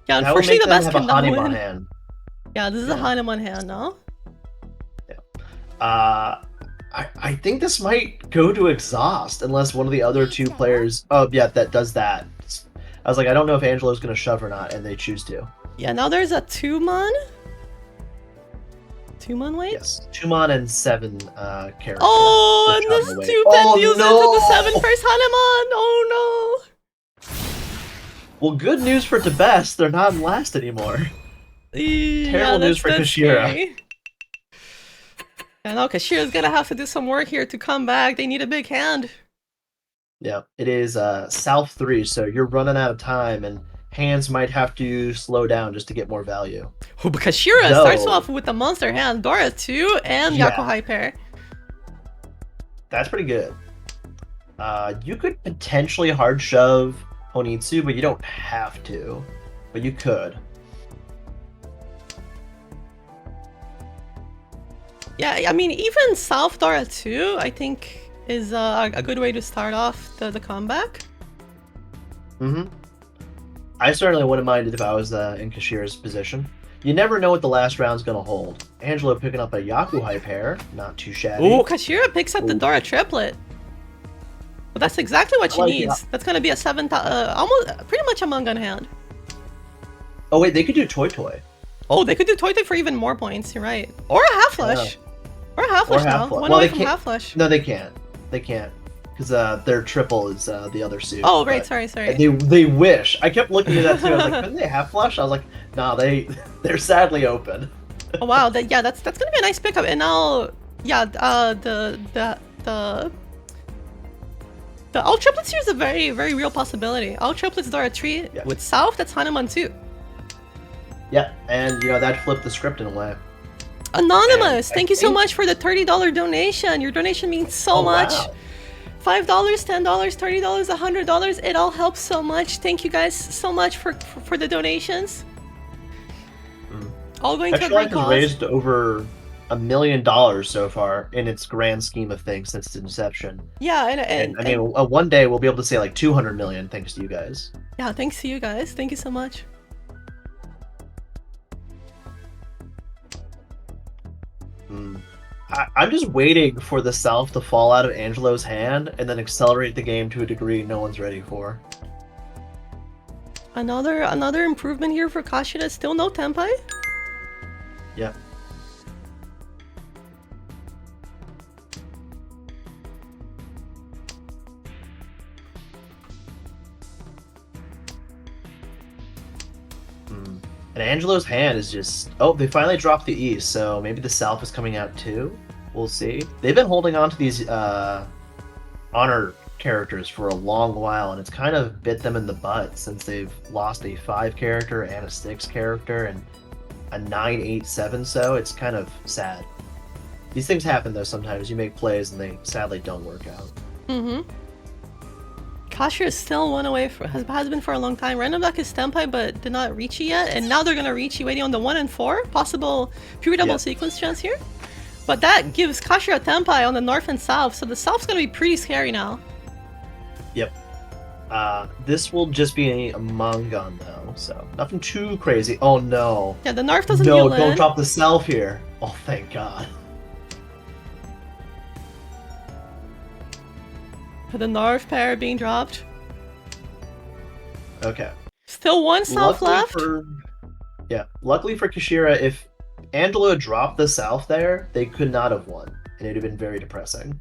Yeah, unfortunately the best cannot win. Hand. Yeah, this is a Hanuman hand now. Yeah. I think this might go to exhaust unless one of the other 2 players. Oh yeah, that does that. I was like, I don't know if Angelo's gonna shove or not, and they choose to. Yeah, now there's a 2-man. 2-man wait. Yes, 2-man and 7 character. Oh, and this 2-pen deals into the 7 first Hanuman. Oh no. Well, good news for Tebest, they're not in last anymore. Terrible news for Kashira. I know, Kashira's gonna have to do some work here to come back. They need a big hand. Yeah, it is South 3, so you're running out of time, and hands might have to slow down just to get more value. Oh, but Kashira starts off with a monster hand, Dora 2, and Yakuhai pair. That's pretty good. You could potentially hard shove Honitsu, but you don't have to. But you could. Yeah, I mean, even South Dora 2, I think, is a good way to start off the comeback. Mm-hmm. I certainly wouldn't mind it if I was in Kashira's position. You never know what the last round's gonna hold. Angelo picking up a Yakuhai pair, not too shabby. Ooh, Kashira picks up the Ooh. Dora triplet. But that's exactly what she I like needs. That's gonna be a almost pretty much a Mangan hand. Oh wait, they could do Toy Toy. Oh, they could do Toy Toy for even more points. You're right. Or a half flush. Or a half flush now. Flush. One Well, away they from can't- half flush. No, they can't. They can't. Because their triple is the other suit. Oh, right. But Sorry. They wish. I kept looking at that too. I was like, couldn't they half flush? I was like, nah, they're sadly open. Oh wow, that's gonna be a nice pickup. And now, yeah, the all triplets here is a very real possibility. All triplets Dora 3 Yeah. with South. That's Hanuman 2. Yeah, and that flipped the script in a way. Anonymous, And I thank you so think- much for the $30 donation. Your donation means so Oh, much. wow. $5, $10, $30, $100. It all helps so much. Thank you guys so much for the donations. Mm. All going to a Extra great Life has cause. raised over $1 million so far in its grand scheme of things since its inception. Yeah, And I mean, one day we'll be able to say like 200 million thanks to you guys. yeah, thanks to you guys. Thank you so much. Mm. I'm just waiting for the South to fall out of Angelo's hand and then accelerate the game to a degree no one's ready for. Another improvement here for Kashira. Still no Tenpai. Yeah. Mm. And Angelo's hand is just... Oh, they finally dropped the E, so maybe the South is coming out too? We'll see. They've been holding on to these honor characters for a long while, and it's kind of bit them in the butt since they've lost a 5 character and a 6 character and a 9, 8, 7, so it's kind of sad. These things happen though sometimes. You make plays and they sadly don't work out. Mm-hmm. Kashira is still one away has been for a long time. Random Duck is Tenpai but did not reach it yet, and now they're gonna reach it waiting on the 1 and 4. Possible pure double sequence chance here. But that gives Kashira Tenpai on the north and south, so the south's gonna be pretty scary now. Yep. This will just be a Mangan though, so nothing too crazy. Oh no. Yeah, the north doesn't No, heal don't in. drop the self here. Oh, thank God. The north pair being dropped. Okay. Still one south left. Luckily for Kashira, if Angelo dropped the south there, they could not have won, and it'd have been very depressing.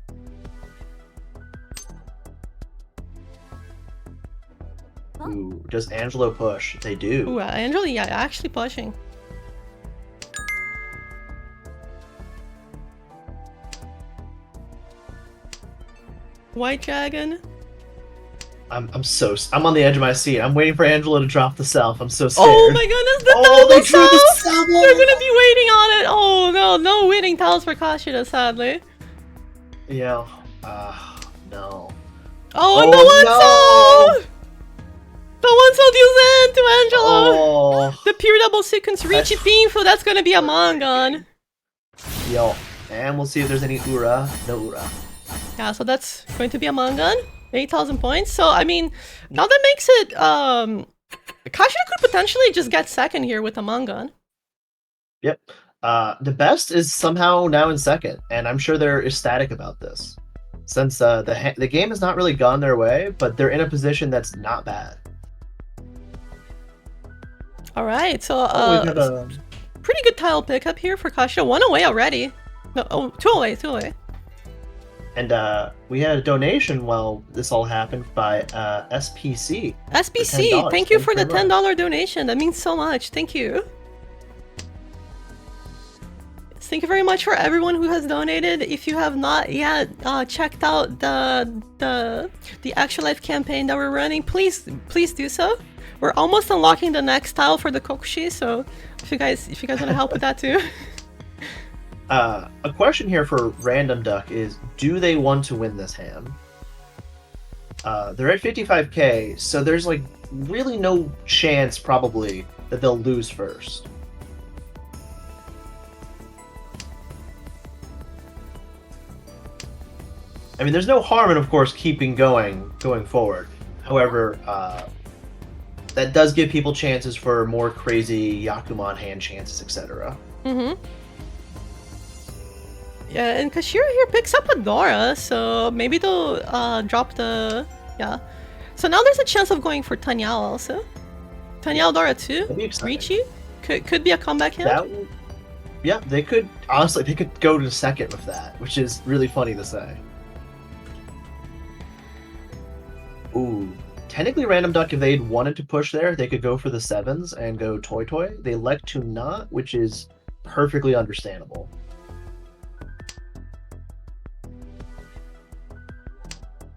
Ooh, does Angelo push? They do. Ooh, Angela, yeah, actually pushing. White Dragon. I'm on the edge of my seat. I'm waiting for Angelo to drop the self. I'm so scared. Oh my goodness, the Oh, they double drew the south! self! They're gonna be waiting on it! Oh no, no winning tiles for Kashira, sadly. Yeah. No. Oh, Oh, the one no! soul! The one soul deals in to Angelo! Oh. The pure double sequence reach it painful, that's gonna be a Mangan. Yo. And we'll see if there's any Ura. No Ura. Yeah, so that's going to be a Mangan. 8,000 points. So, I mean, now that makes it, Kashira could potentially just get second here with a Mangan. Yep. The best is somehow now in second, and I'm sure they're ecstatic about this. Since the game has not really gone their way, but they're in a position that's not bad. Alright, so, We've got a... pretty good tile pickup here for Kashira. 1 away already. No, oh, 2 away, 2 away. And we had a donation while this all happened by SPC. SBC, $10. thank you for the Thank you very $10 donation. That means so much. Thank you. Thank you very much for everyone who has donated. If you have not yet checked out the Actual Life campaign that we're running, please do so. We're almost unlocking the next tile for the Kokushi, so if you guys want to help with that too. A question here for Random Duck is, do they want to win this hand? They're at 55k, so there's like really no chance probably that they'll lose first. I mean, there's no harm in, of course, keeping going forward. However, that does give people chances for more crazy Yakuman hand chances, etc. Mm-hmm. Yeah, and Kashira here picks up a Dora, so maybe they'll drop the... Yeah. So now there's a chance of going for Tanyao also. Tanyao Dora 2, That'd be exciting. Riichi. Could be a comeback hand. Yeah, they could go to second with that, which is really funny to say. Ooh. Technically, Random Duck, if they'd wanted to push there, they could go for the 7s and go Toy Toy. They elect to not, which is perfectly understandable.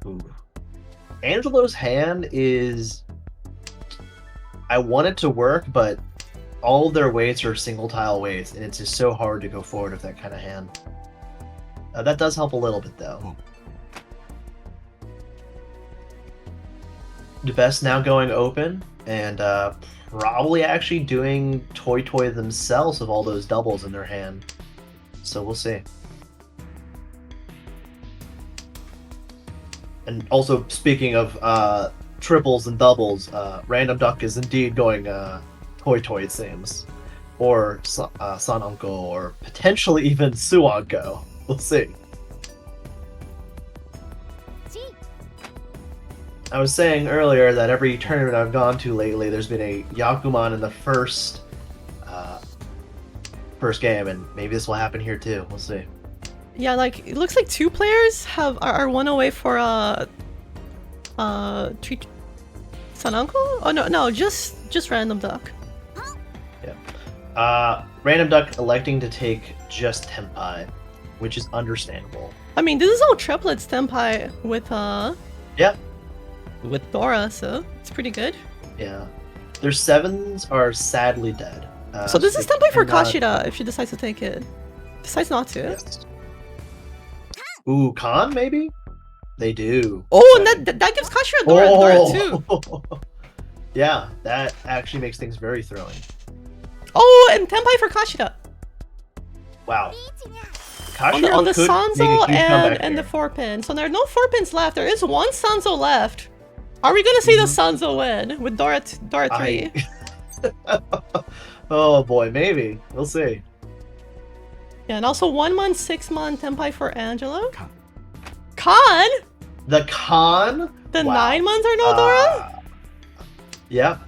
Ooh. Angelo's hand is... I want it to work, but all of their weights are single tile weights, and it's just so hard to go forward with that kind of hand. That does help a little bit, though. The best now going open, and probably actually doing Toy Toy themselves with all those doubles in their hand. So we'll see. And also, speaking of triples and doubles, Random Duck is indeed going Toy Toy, it seems. Or Sanonko, or potentially even Suonko. We'll see. I was saying earlier that every tournament I've gone to lately, there's been a Yakuman in the first game, and maybe this will happen here too. We'll see. Yeah, like it looks like 2 players are 1 away for Sanonko? Oh no, just Random Duck. Yeah. Random Duck electing to take just Tenpai, which is understandable. I mean, this is all triplets Tenpai with Yeah. with Dora, so it's pretty good. Yeah. Their 7s are sadly dead. So this is Tenpai for cannot- Kashida if she decides to take it. Decides not to. Yes. Ooh, Khan maybe? They do. Oh, and that gives Kashira Dora too. Yeah, that actually makes things very thrilling. Oh, and Tenpai for Kashida. Wow. On Kashira the could make a Sanzo huge comeback and the here. 4 pin. So there are no 4 pins left. There is 1 Sanzo left. Are we gonna see the Sanzo win with Dora 3? Oh boy, maybe. We'll see. Yeah, and also 1 month, 6 month Tenpai for Angelo. Khan? The Khan? The Wow. 9 months are no Dora? Yeah.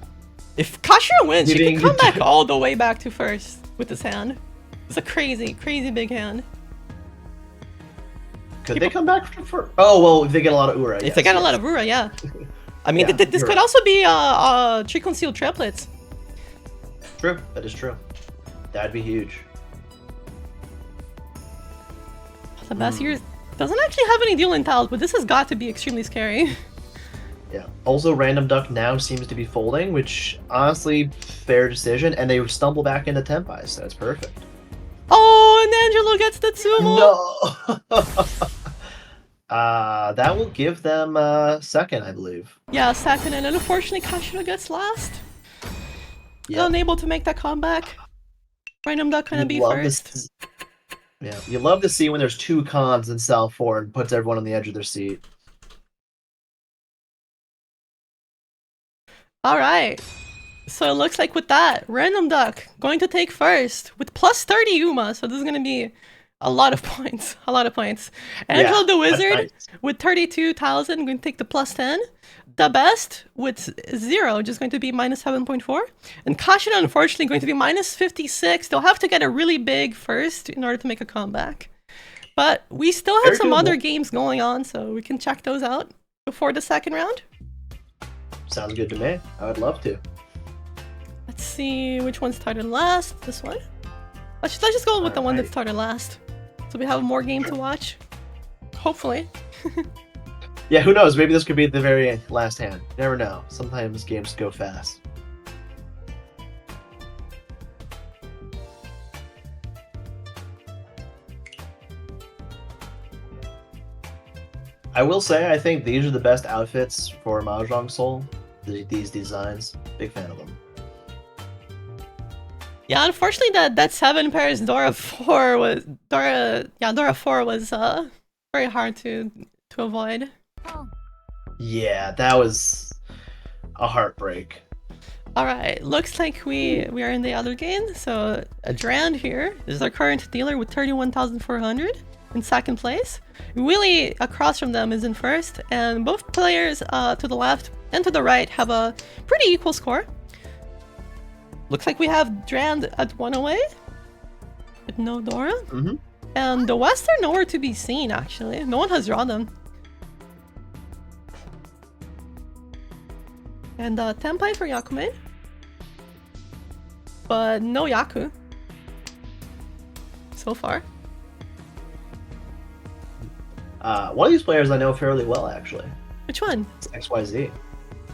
If Kashira wins, she Giving can come it back to- all the way back to first with this hand. It's a crazy, crazy big hand. Could they come back for? Oh well, if they get a lot of Ura. If they get a lot of Ura, yeah. I mean, Yeah, this you're could right. also be Tree Concealed triplets. True, that is true. That'd be huge. The best years doesn't actually have any dueling tiles, but this has got to be extremely scary. Yeah. Also, Random Duck now seems to be folding, which honestly, fair decision, and they stumble back into Tenpai, so that's perfect. Oh, and Angelo gets the Tsumo! No. That will give them second, I believe. Yeah, second, and unfortunately Kashira gets last. Yeah. Unable to make that comeback. Random Duck gonna be first. Yeah, you love to see when there's 2 cons in Cell 4 and puts everyone on the edge of their seat. Alright. So it looks like with that, Random Duck going to take first with plus 30 Yuma, so this is gonna be a lot of points. A lot of points. Angelo the that's Wizard nice. with 32,000 going to take the plus 10. The Best with 0 just going to be minus 7.4. And Kashina unfortunately going to be minus 56. They'll have to get a really big first in order to make a comeback. But we still have Very some doable. other games going on, so we can check those out before the second round. Sounds good to me. I would love to. Let's see which one started last. This one? Let's just go with the one that Alright. started last. So we have more game to watch. Hopefully. Yeah, who knows? Maybe this could be the very last hand. You never know. Sometimes games go fast. I will say, I think these are the best outfits for Mahjong Soul. These designs. Big fan of them. Yeah, unfortunately that 7 pairs Dora 4 was Dora 4 was very hard to avoid. Yeah, that was a heartbreak. All right, looks like we are in the other game. So Drand here is our current dealer with 31,400 in second place. Willie across from them is in first, and both players to the left and to the right have a pretty equal score. Looks like we have Drand at 1 away with no Dora. Mm-hmm. And the West are nowhere to be seen, actually. No one has drawn them. And Tenpai for Yakume. But no Yaku. So far. One of these players I know fairly well, actually. Which one? It's XYZ.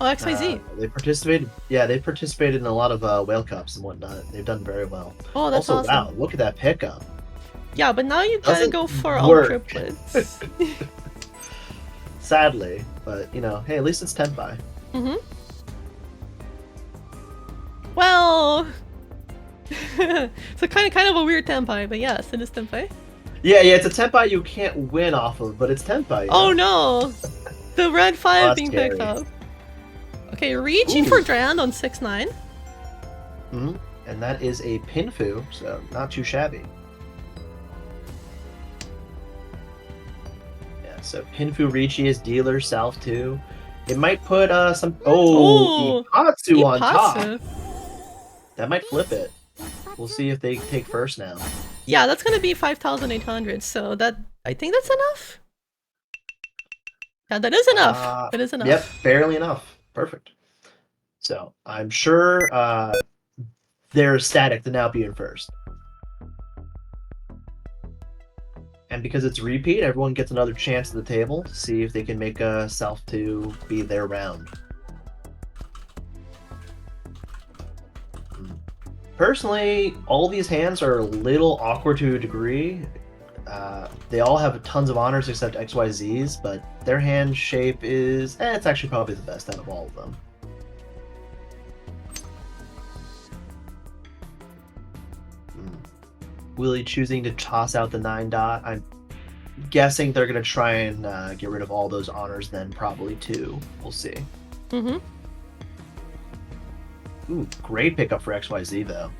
Oh, XYZ. They participated. Yeah, they participated in a lot of Whale Cups and whatnot. They've done very well. Oh, that's also, awesome. wow, look at that pickup. Yeah, but now you gotta Doesn't go for all work. triplets. Sadly, but you know, hey, at least it's Tenpai. Mm-hmm. Well, it's a kind of a weird Tenpai, but yes, it is Tenpai. Yeah, it's a Tenpai you can't win off of, but it's Tenpai. You Oh know? no! The red 5 that's being picked scary. up. Okay, reaching Ooh. for Drand on 6-9. Mm-hmm. And that is a Pinfu, so not too shabby. Yeah, so Pinfu Ricci is dealer south too. It might put some Ooh, Ipatsu on top. Ipatsu. That might flip it. We'll see if they take first now. Yeah, that's gonna be 5,800, so that I think that's enough. Yeah, that is enough. That is enough. Yep, barely enough. Perfect. So I'm sure they're ecstatic to now be in first. And because it's repeat, everyone gets another chance at the table to see if they can make a South 2 be their round. Personally, all these hands are a little awkward to a degree. They all have tons of honors except XYZ's, but their hand shape is... it's actually probably the best out of all of them. Willie choosing to toss out the 9 dot. I'm guessing they're going to try and get rid of all those honors then, probably too. We'll see. Mm-hmm. Ooh, great pickup for XYZ though.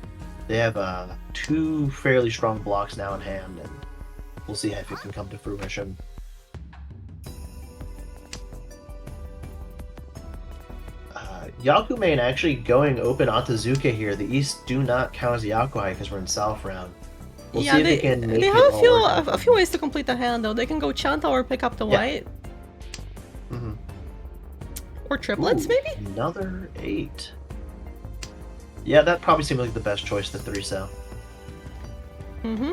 They have 2 fairly strong blocks now in hand, and we'll see if it can come to fruition. Yakumain actually going open Atazuka here. The East do not count as Yakuhai because we're in South round. We'll Yeah, see if they can make they it have all work out. a few ways to complete the hand though. They can go Chanta or pick up the Yeah. white. Mm-hmm. Or triplets, Ooh, maybe? Another 8. Yeah, that probably seemed like the best choice, the 3 cell. Mm-hmm.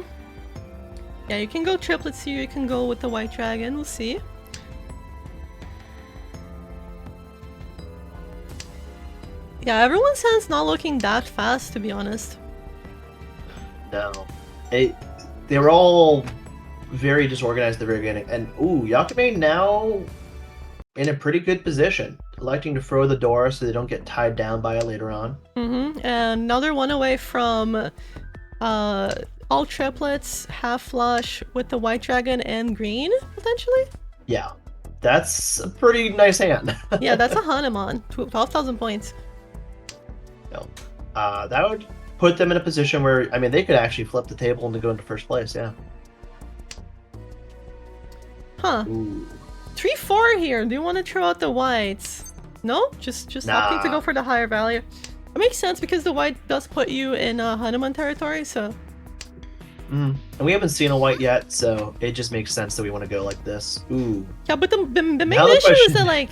Yeah, you can go triplets here, you can go with the white dragon, we'll see. Yeah, everyone's hand's not looking that fast, to be honest. No. They were all very disorganized at the very beginning. And, ooh, Yakume now in a pretty good position. Electing to throw the door so they don't get tied down by it later on. Mm-hmm. And another one away from all triplets, half flush with the white dragon and green, potentially? Yeah. That's a pretty nice hand. Yeah, that's a Hanuman. 12,000 points. No. That would put them in a position where, I mean, they could actually flip the table and go into first place, yeah. Huh. Ooh. 3-4 here. Do you want to throw out the whites? No? Just opting to Nah. go for the higher value. It makes sense because the white does put you in Hanuman territory, so... And we haven't seen a white yet, so it just makes sense that we want to go like this. Ooh. Yeah, but the main Now the issue is question- that, like,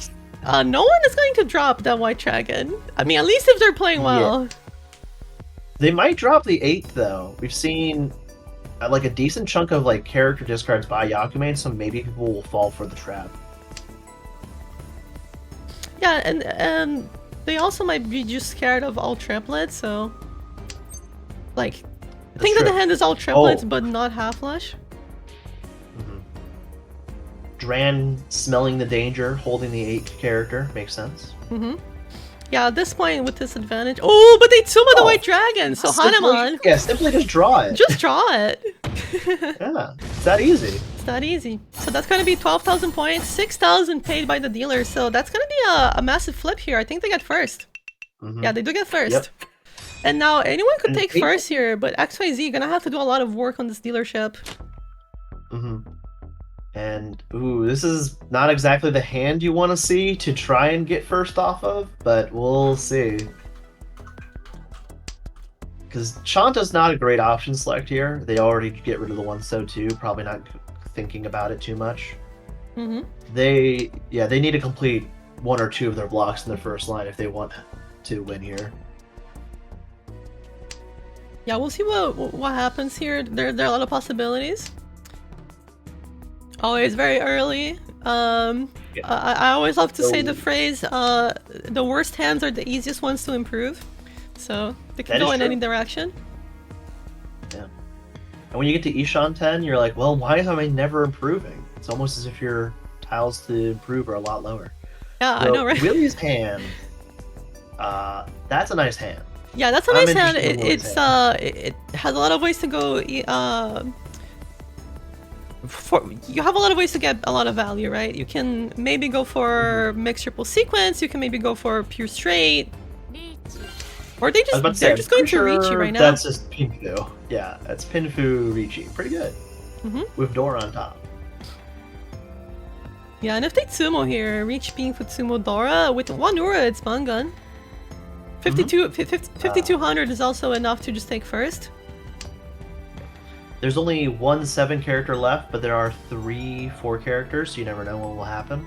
no one is going to drop that white dragon. I mean, at least if they're playing well. They might drop the 8th, though. We've seen like a decent chunk of like character discards by Yakumain, so maybe people will fall for the trap. Yeah, and they also might be just scared of all triplets, so... Like, I think that the hand is all triplets, Oh. but not half flush. Dran smelling the danger, holding the 8 character, makes sense. Mm-hmm. Yeah, at this point with disadvantage. Oh, but they summon the Oh. white dragon, so Hanuman. Simply just draw it. Just draw it. Yeah, it's that easy. It's that easy. So that's gonna be 12,000 points, 6,000 paid by the dealer. So that's gonna be a massive flip here. I think they get first. Yeah, they do get first. Yep. And now anyone could And take people- first here, but XYZ gonna have to do a lot of work on this dealership. And ooh, this is not exactly the hand you want to see to try and get first off of, but we'll see. Because Shanta's not a great option select here. They already get rid of the 1-2, probably not thinking about it too much. They need to complete 1 or 2 of their blocks in their first line if they want to win here. Yeah, we'll see what happens here. There are a lot of possibilities. Always very early. I always love to say the phrase, the worst hands are the easiest ones to improve. So they can go in any direction. Yeah. And when you get to Ishan 10, you're like, well, why am I never improving? It's almost as if your tiles to improve are a lot lower. Yeah, I know, right? Willie's hand, that's a nice hand. Yeah, that's a nice hand. It has a lot of ways to go. You have a lot of ways to get a lot of value, right? You can maybe go for mixed triple sequence. You can maybe go for pure straight. Or they're just going to Ricci right now. That's just Pinfu. Yeah, that's Pinfu Ricci. Pretty good. With Dora on top. Yeah, and if they Tsumo here, Ricci being Futsumo Dora, with 1 Ura, it's Bangun. 5200 is also enough to just take first. There's only 1 7 character left, but there are 3 4 characters, so you never know what will happen.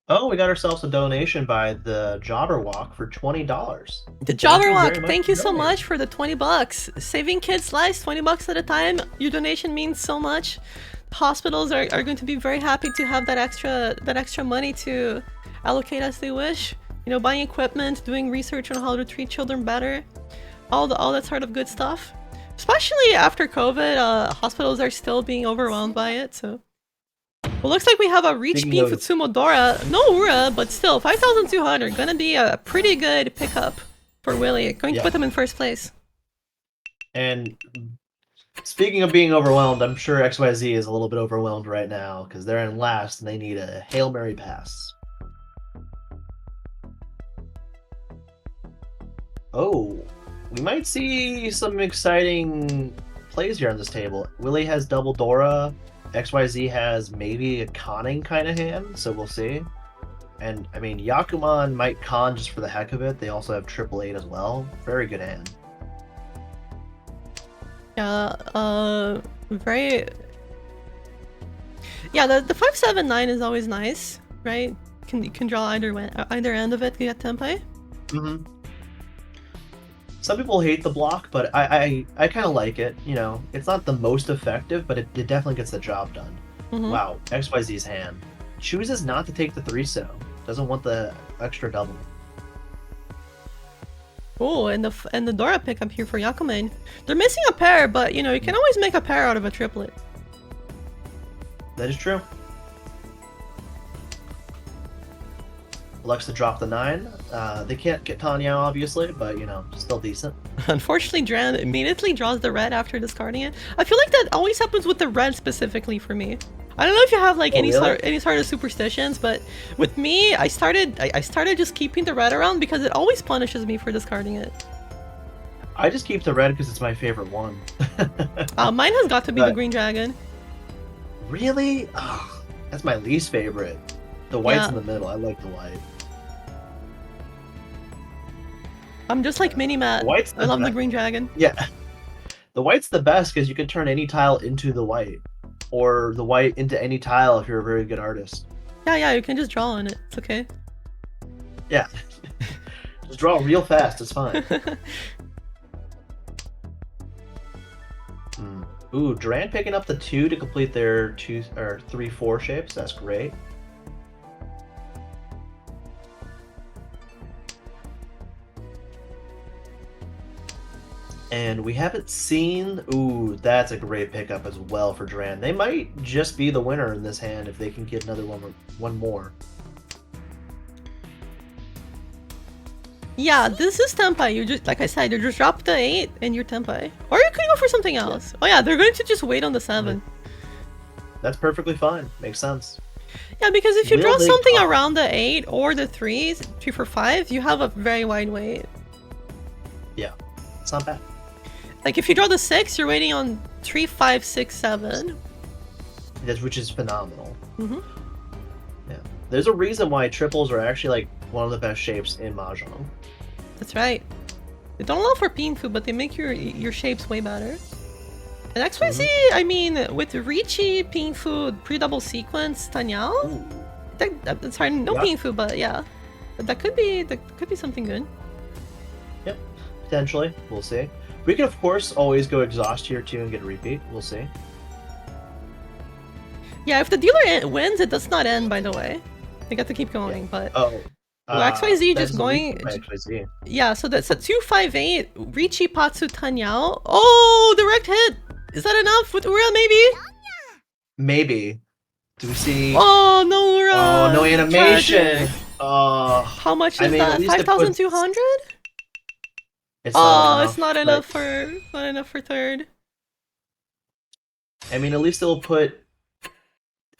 Oh, we got ourselves a donation by the Jobberwock for $20. The Jobberwock, thank you so much for the 20 bucks. Saving kids' lives, 20 bucks at a time. Your donation means so much. Hospitals are going to be very happy to have that extra money to allocate as they wish. You know, buying equipment, doing research on how to treat children better, all that sort of good stuff. Especially after COVID, hospitals are still being overwhelmed by it. So, well, looks like we have a Reach Beam Futsumo Dora, no Ura, but still 5,200. Gonna be a pretty good pickup for Willie. Going to put him in first place. And speaking of being overwhelmed, I'm sure XYZ is a little bit overwhelmed right now because they're in last and they need a Hail Mary pass. Oh, we might see some exciting plays here on this table. Willie has double Dora. XYZ has maybe a conning kind of hand, so we'll see. And, I mean, Yakuman might con just for the heck of it. They also have 888 as well. Very good hand. Yeah, very... Yeah, the 579 is always nice, right? You can draw either end of it to get Tenpai. Some people hate the block, but I kind of like it. You know, it's not the most effective, but it definitely gets the job done. Wow, XYZ's hand chooses not to take the 3-so. Doesn't want the extra double. Oh, and the Dora pickup here for Yakuman. They're missing a pair, but you know, you can always make a pair out of a triplet. That is true. Lux to drop the 9. They can't get Tanya, obviously, but, you know, still decent. Unfortunately, Dran immediately draws the red after discarding it. I feel like that always happens with the red specifically for me. I don't know if you have like any sort of superstitions, but with me, I started just keeping the red around because it always punishes me for discarding it. I just keep the red because it's my favorite one. Mine has got to be the green dragon. Really? Oh, that's my least favorite. The white's in the middle. I like the white. I'm just like Mini-Matt. I love the green dragon. Yeah. The white's the best because you can turn any tile into the white. Or the white into any tile if you're a very good artist. Yeah, you can just draw on it. It's okay. Yeah. Just draw real fast. It's fine. Ooh, Duran picking up the 2 to complete their 3-4 shapes. That's great. And we haven't seen... Ooh, that's a great pickup as well for Duran. They might just be the winner in this hand if they can get another one more. Yeah, this is Tenpai. You just, like I said, you just drop the 8 and you're Tenpai. Or you could go for something else. Oh yeah, they're going to just wait on the 7. That's perfectly fine. Makes sense. Yeah, because if you Will draw they something come? around the 8 or the 3s, 3 for 5, you have a very wide wait. Yeah, it's not bad. Like if you draw the 6, you're waiting on 3, 5, 6, 7. Which is phenomenal. Mm-hmm. Yeah, there's a reason why triples are actually like one of the best shapes in Mahjong. That's right. They don't allow for Pinfu, but they make your shapes way better. And XYZ, I mean, with Ricci, Pinfu, pre-double sequence, Tanyao, sorry, no Yeah. Pinfu, but yeah, that could be something good. Yep, potentially. We'll see. We can of course always go exhaust here too and get a repeat. We'll see. Yeah, if the dealer wins, it does not end, by the way. They got to keep going, but Oh. well, XYZ that's just the going. reason for XYZ. Yeah, so that's a 258 Ricci, Patsu, Tanyao. Oh, direct hit. Is that enough with Ura? Maybe. Maybe. Do we see? Oh no, Ura. Oh, no animation. Tragic. Oh, How much I is mean, at that? least it puts- 5,200? it's Oh, not enough. it's not but- enough for third. I mean, at least it'll put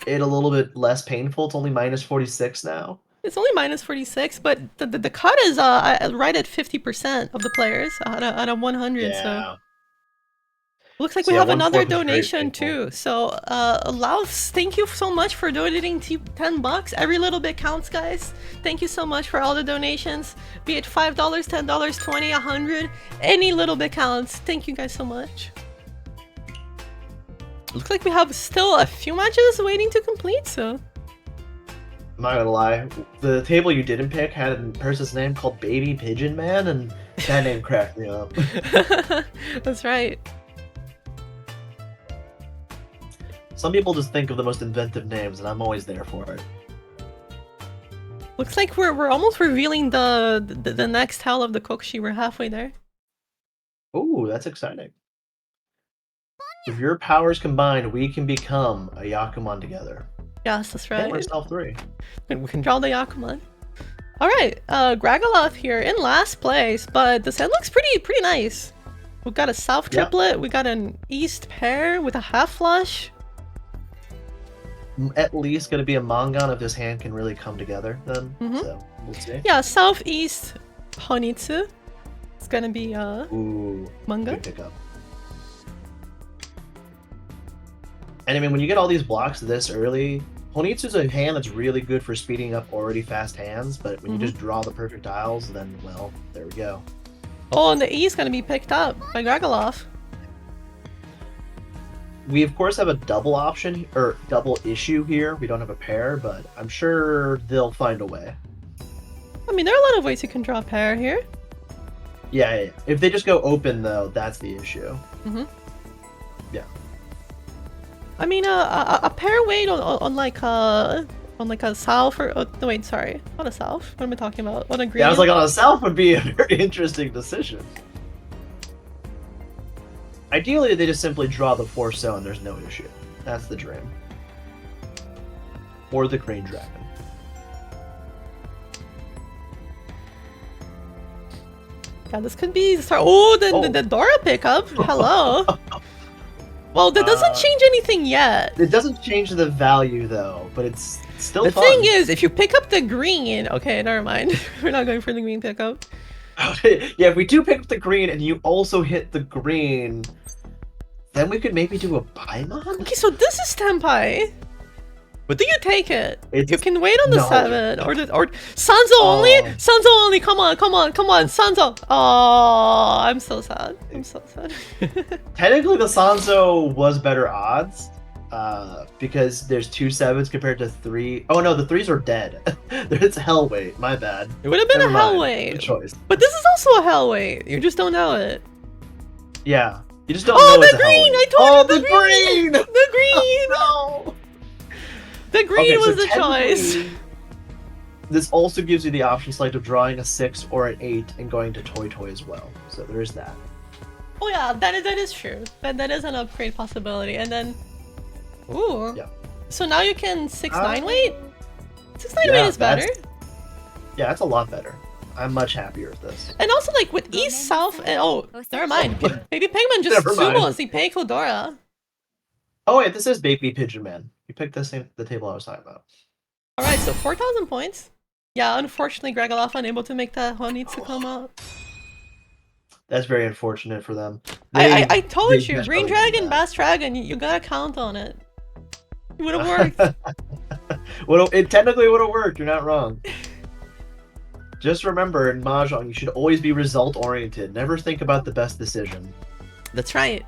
it a little bit less painful. It's only minus 46 now. It's only minus 46, but the cut is right at 50% of the players out of 100. So Yeah. looks like So we yeah, have another 1/4 is very donation painful. too. So Laos, thank you so much for donating $10. Every little bit counts, guys. Thank you so much for all the donations. Be it $5, $10, 20, 100. Any little bit counts. Thank you guys so much. Looks like we have still a few matches waiting to complete, so I'm not gonna lie. The table you didn't pick had a person's name called Baby Pigeon Man, and that name cracked me up. that's right. Some people just think of the most inventive names, and I'm always there for it. Looks like we're almost revealing the next tell of the Kokushi. We're halfway there. Ooh, that's exciting. If your powers combined, we can become a Yakuman together. Yes, that's And right. myself 3. We can draw the Yakuman. Alright, Gragaloth here in last place, but the set looks pretty nice. We've got a south Yeah. triplet, we got an east pair with a half flush. At least going to be a Mangan if his hand can really come together then. Mhm. So, we'll see. Yeah, southeast Honitsu. It's gonna be Ooh, manga. good pickup. And I mean, when you get all these blocks this early, Honitsu's a hand that's really good for speeding up already fast hands, but when you just draw the perfect tiles, then, well, there we go. Oh, and the E is gonna be picked up by Gragaloth. We, of course, have a double option, or double issue here. We don't have a pair, but I'm sure they'll find a way. I mean, there are a lot of ways you can draw a pair here. Yeah. If they just go open, though, that's the issue. I mean, a pair weight on like a south or no wait, sorry, not a south. What am I talking about? On a green. Yeah, I was like, on a south would be a very interesting decision. Ideally, they just simply draw the 4 zone. There's no issue. That's the dream. Or the Green Dragon. Yeah, this could be start. Oh, the Dora pickup. Hello. Well, that doesn't change anything yet. It doesn't change the value though, but it's still The fun. thing is, if you pick up the green, okay, never mind. We're not going for the green pickup. Yeah, if we do pick up the green and you also hit the green, then we could maybe do a Paimon? Okay, so this is Tenpai. But do you take it? It's- You can wait on the no. 7 or Sanzo only. Oh. Sanzo only. Come on, Sanzo. Oh, I'm so sad. I'm so sad. Technically, the Sanzo was better odds, because there's 2 7s compared to 3. Oh no, the 3s are dead. It's hell weight. My bad. It would have been Never a hell mind. weight. Good choice. But this is also a hell weight. You just don't know it. Yeah, you just don't Oh, know it's the a hell green! weight. I told Oh, you the green! green! The green! No. The green Okay, so was the choice. technically, This also gives you the option select of drawing a 6 or an 8 and going to Toy Toy as well. So there's that. Oh yeah, that is true. That is an upgrade possibility. And then, ooh. Yeah. So now you can 6-9 weight. 6-9 weight Yeah, is better. Yeah, that's a lot better. I'm much happier with this. And also like with east, south, and oh, never mind. Baby Penguin just Never mind. sumos the Pei Kodora. Oh wait, this is Baby Pigeon Man. You picked the table I was talking about. Alright, so 4,000 points. Yeah, unfortunately, Gregaloff unable to make that one needs to come up. That's very unfortunate for them. I told you, catch Green up again, Dragon, Bass Dragon, you gotta count on it. It would have worked. Well, it technically would have worked. You're not wrong. Just remember, in Mahjong, you should always be result-oriented. Never think about the best decision. That's right.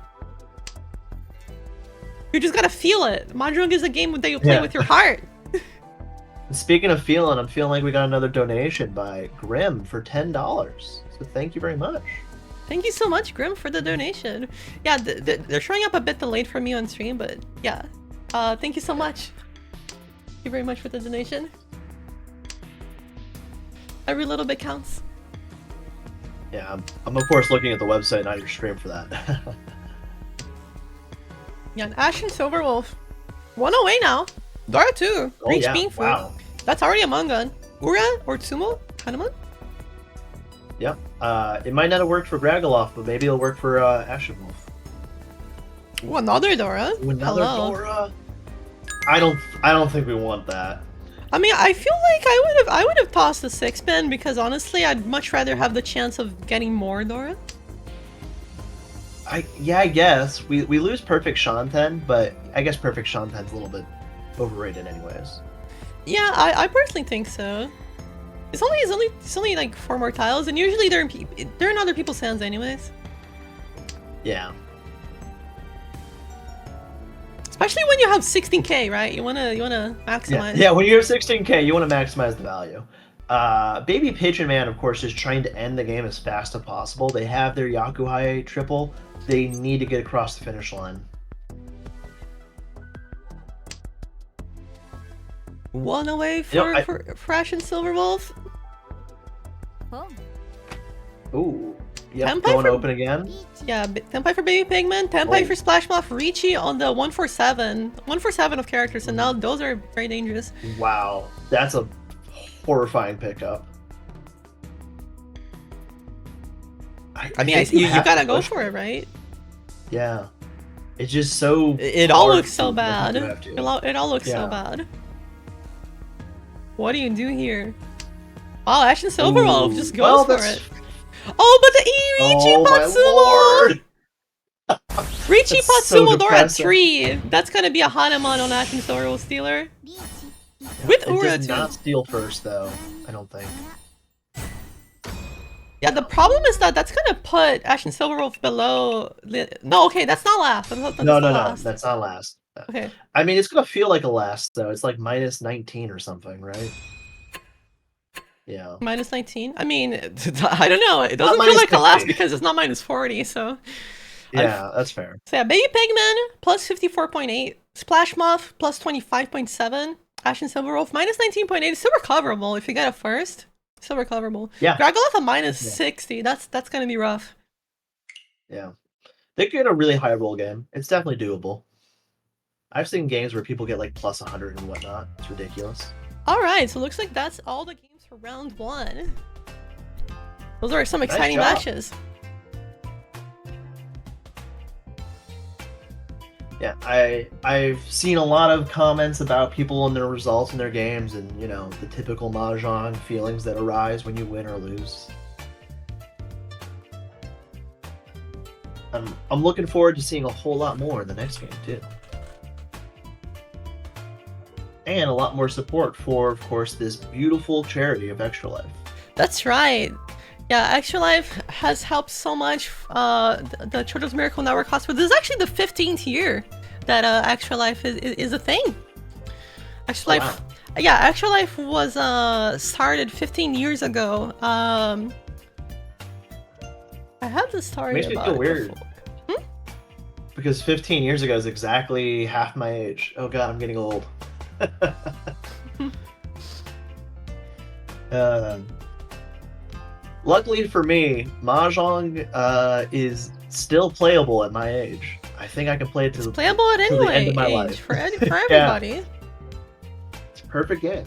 You just gotta feel it. Mahjong is a game that you play with your heart. Speaking of feeling, I'm feeling like we got another donation by Grim for $10. So thank you very much. Thank you so much, Grim, for the donation. Yeah, they're showing up a bit delayed for me on stream, but yeah. Thank you so much. Thank you very much for the donation. Every little bit counts. Yeah, I'm of course looking at the website, not your stream for that. Yeah, and Ashen Silverwolf. 108 now. Dora 2. Oh, Reach yeah. Bean Food. Wow. That's already a Mangan. Ura or Tsumo? Hanamon? Yep. It might not have worked for Gragaloff, but maybe it'll work for Ashen Wolf. Ooh, another Dora. Another Hello. Dora. I don't think we want that. I mean, I feel like I would have tossed the 6-pin because honestly, I'd much rather have the chance of getting more Dora. I guess we lose Perfect Shanten, but I guess Perfect Shanten's a little bit overrated, anyways. Yeah, I personally think so. It's only like 4 more tiles, and usually they're in other people's hands, anyways. Yeah. Especially when you have 16k, right? You wanna maximize. Yeah, when you have 16k, you want to maximize the value. Baby Pigeon Man, of course, is trying to end the game as fast as possible. They have their Yakuhai triple. They need to get across the finish line. One away for Ashen Silverwolf. Oh. Ooh. Yep, Tenpai going for- open again. Yeah, Tenpai for Baby Pigman, Tenpai for Splash Moth, Ricci on the 147. 147 of characters, and now those are very dangerous. Wow, that's a horrifying pickup. I mean, you gotta go for it, right? Yeah. It's just so... It all looks so hard to- bad. you have to. It all looks so Yeah. bad. What do you do here? Oh, Ashen Silverwolf just goes for it. Oh, but the Ricci Oh my Patsumo! lord! Ricci That's so Patsumo Dora depressing. 3! That's gonna be a Hanamon on Ashen Silverwolf Stealer. With It Ura does too. not steal first, though. I don't think. Yeah, the problem is that that's gonna put Ashen Silverwolf below... No, okay, that's not last. That's No, not no, last. that's not last. Okay. I mean, it's gonna feel like a last, though. It's like minus 19 or something, right? Yeah. Minus 19? I mean, I don't know. It doesn't feel minus like a last 50. because it's not minus 40, so... Yeah, that's fair. So yeah, Baby Pigman, plus 54.8. Splash Moth, plus 25.7. Ashen Silverwolf, minus 19.8. Still recoverable if you get it first. Still recoverable. Yeah. Dragoloff a minus Yeah. 60. That's gonna be rough. Yeah. They could get a really high roll game. It's definitely doable. I've seen games where people get like plus 100 and whatnot. It's ridiculous. Alright, so looks like that's all the games for round 1. Those are some exciting job. matches. Yeah, I've seen a lot of comments about people and their results in their games, and you know the typical mahjong feelings that arise when you win or lose. I'm looking forward to seeing a whole lot more in the next game too, and a lot more support for, of course, this beautiful charity of Extra Life. That's right. Yeah, Extra Life has helped so much the Children's Miracle Network Hospital. This is actually the 15th year that Extra Life is a thing. Extra Life, yeah, Extra Life was started 15 years ago. I had this story Makes me about feel it weird. before. Because 15 years ago is exactly half my age. Oh god, I'm getting old. Luckily for me, Mahjong is still playable at my age. I think I can play it to It's playable at till any the end of my age life. for everybody. It's a perfect game.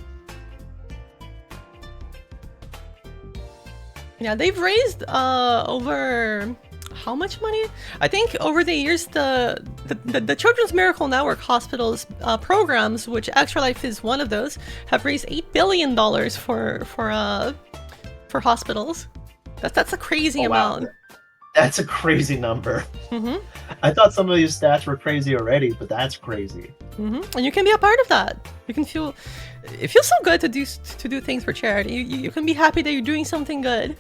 Yeah, they've raised over how much money. I think over the years, the Children's Miracle Network hospitals programs, which Extra Life is one of those, have raised $8 billion for hospitals. That's a crazy amount. That's a crazy number. I thought some of these stats were crazy already, but that's crazy. And you can be a part of that. You can feel, it feels so good to do things for charity. You can be happy that you're doing something good.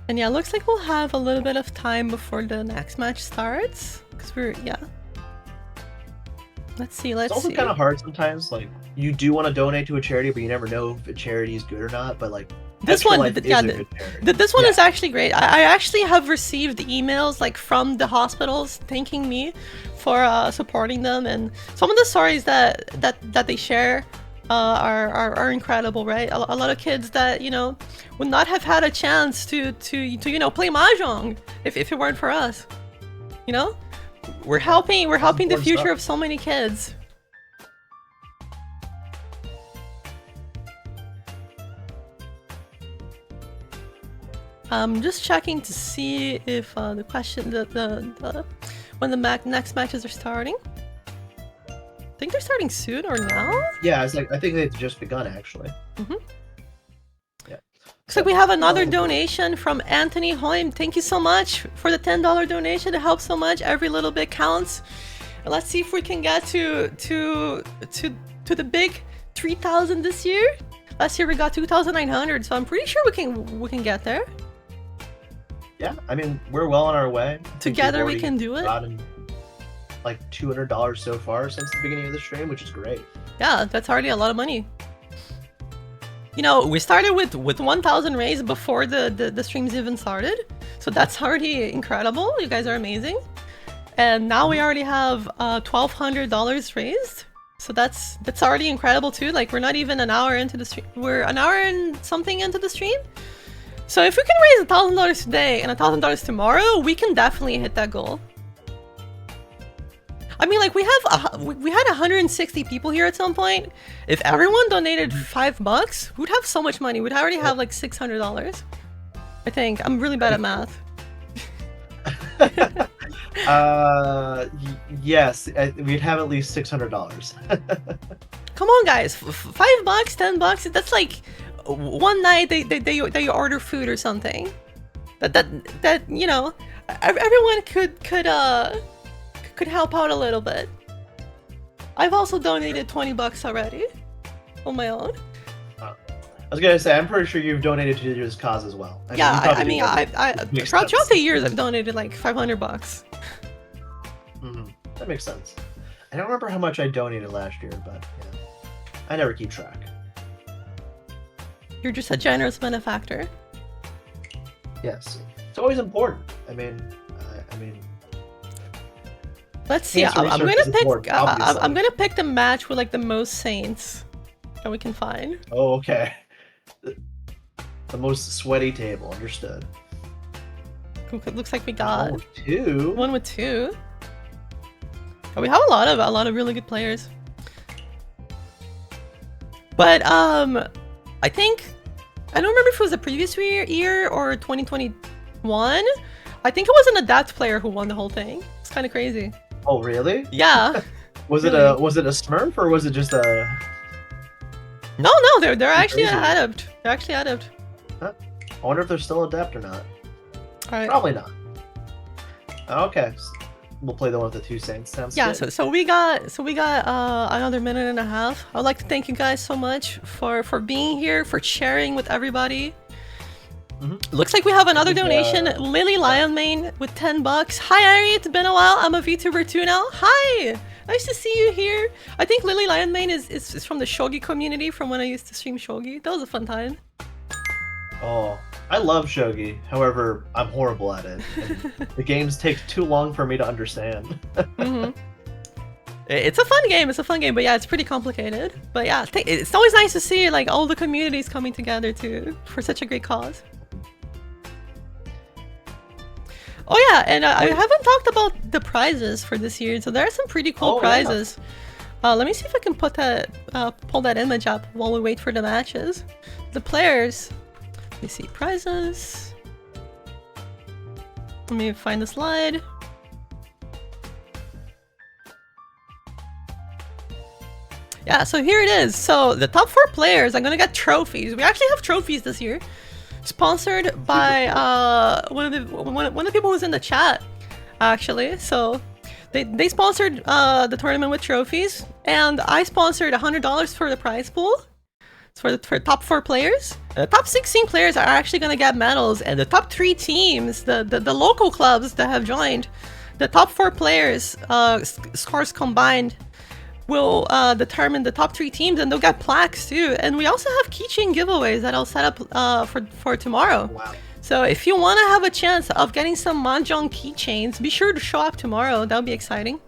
And yeah, looks like we'll have a little bit of time before the next match starts. Because let's see. It's also kind of hard sometimes. Like, you do want to donate to a charity, but you never know if a charity is good or not. But like, this one, this one is actually great. I actually have received emails like from the hospitals thanking me for supporting them, and some of the stories that they share are incredible, right? A lot of kids that would not have had a chance to play mahjong if it weren't for us. We're helping the future of so many kids. I'm just checking to see if the question when the next matches are starting. I think they're starting soon or now. Yeah, I think they've just begun actually. Yeah. Looks like we have another donation from Anthony Hoym. Thank you so much for the $10 donation. It helps so much. Every little bit counts. Let's see if we can get to the big 3,000 this year. Last year we got 2,900, so I'm pretty sure we can get there. Yeah, I mean, we're well on our way. Together we can do it. Gotten like $200 so far since the beginning of the stream, which is great. Yeah, that's already a lot of money. We started with 1,000 raised before the streams even started, so that's already incredible. You guys are amazing. And now we already have $1,200 raised, so that's already incredible too. Like, we're not even an hour into the stream. We're an hour and something into the stream. So if we can raise $1,000 today and $1,000 tomorrow, we can definitely hit that goal. I mean, like, we had 160 people here at some point. If everyone donated $5, we'd have so much money. We'd already have like $600. I think. I'm really bad at math. Yes, we'd have at least $600. Come on, guys. $5, $10. That's like one night they order food or something. That everyone could help out a little bit. I've also donated $20 already on my own. I was gonna say, I'm pretty sure you've donated to this cause as well. I mean, throughout the years I've donated like $500. That makes sense. I don't remember how much I donated last year, but yeah, I never keep track. You're just a generous benefactor. Yes, it's always important. I mean. Let's see. I'm gonna pick the match with like the most saints that we can find. Oh, okay. The most sweaty table. Understood. It looks like we got one with two. Oh, we have a lot of really good players. But I think I don't remember if it was the previous year or 2021. I think it was an Adapt player who won the whole thing. It's kind of crazy. Oh, really? Yeah. Was it a Smurf or was it just a? No, they're actually Adept. They're actually Adept. Huh? I wonder if they're still Adept or not. All right. Probably not. Okay, we'll play the one with the two saints. Sounds good. So we got another minute and a half. I'd like to thank you guys so much for being here, for sharing with everybody. Looks like we have another donation. Lily Lionmane with $10. Hi, Ari. It's been a while. I'm a VTuber too now. Hi. Nice to see you here. I think Lily Lionmane is from the Shogi community, from when I used to stream Shogi. That was a fun time. Oh, I love Shogi. However, I'm horrible at it. The games take too long for me to understand. It's a fun game. But yeah, it's pretty complicated. But yeah, it's always nice to see like all the communities coming together for such a great cause. Oh yeah, and I haven't talked about the prizes for this year, so there are some pretty cool prizes. Let me see if I can put that, pull that image up while we wait for the matches. The players. Let me see prizes. Let me find the slide. Yeah, so here it is. So the top 4 players are gonna get trophies. We actually have trophies this year, sponsored by one of the people who's in the chat, actually. So they sponsored the tournament with trophies, and I sponsored $100 for the prize pool. It's for the top 4 players. The top 16 players are actually gonna get medals, and the top 3 teams, the local clubs that have joined, the top 4 players scores combined will determine the top 3 teams, and they'll get plaques too. And we also have keychain giveaways that I'll set up for tomorrow. Wow. So if you want to have a chance of getting some Mahjong keychains, be sure to show up tomorrow. That'll be exciting.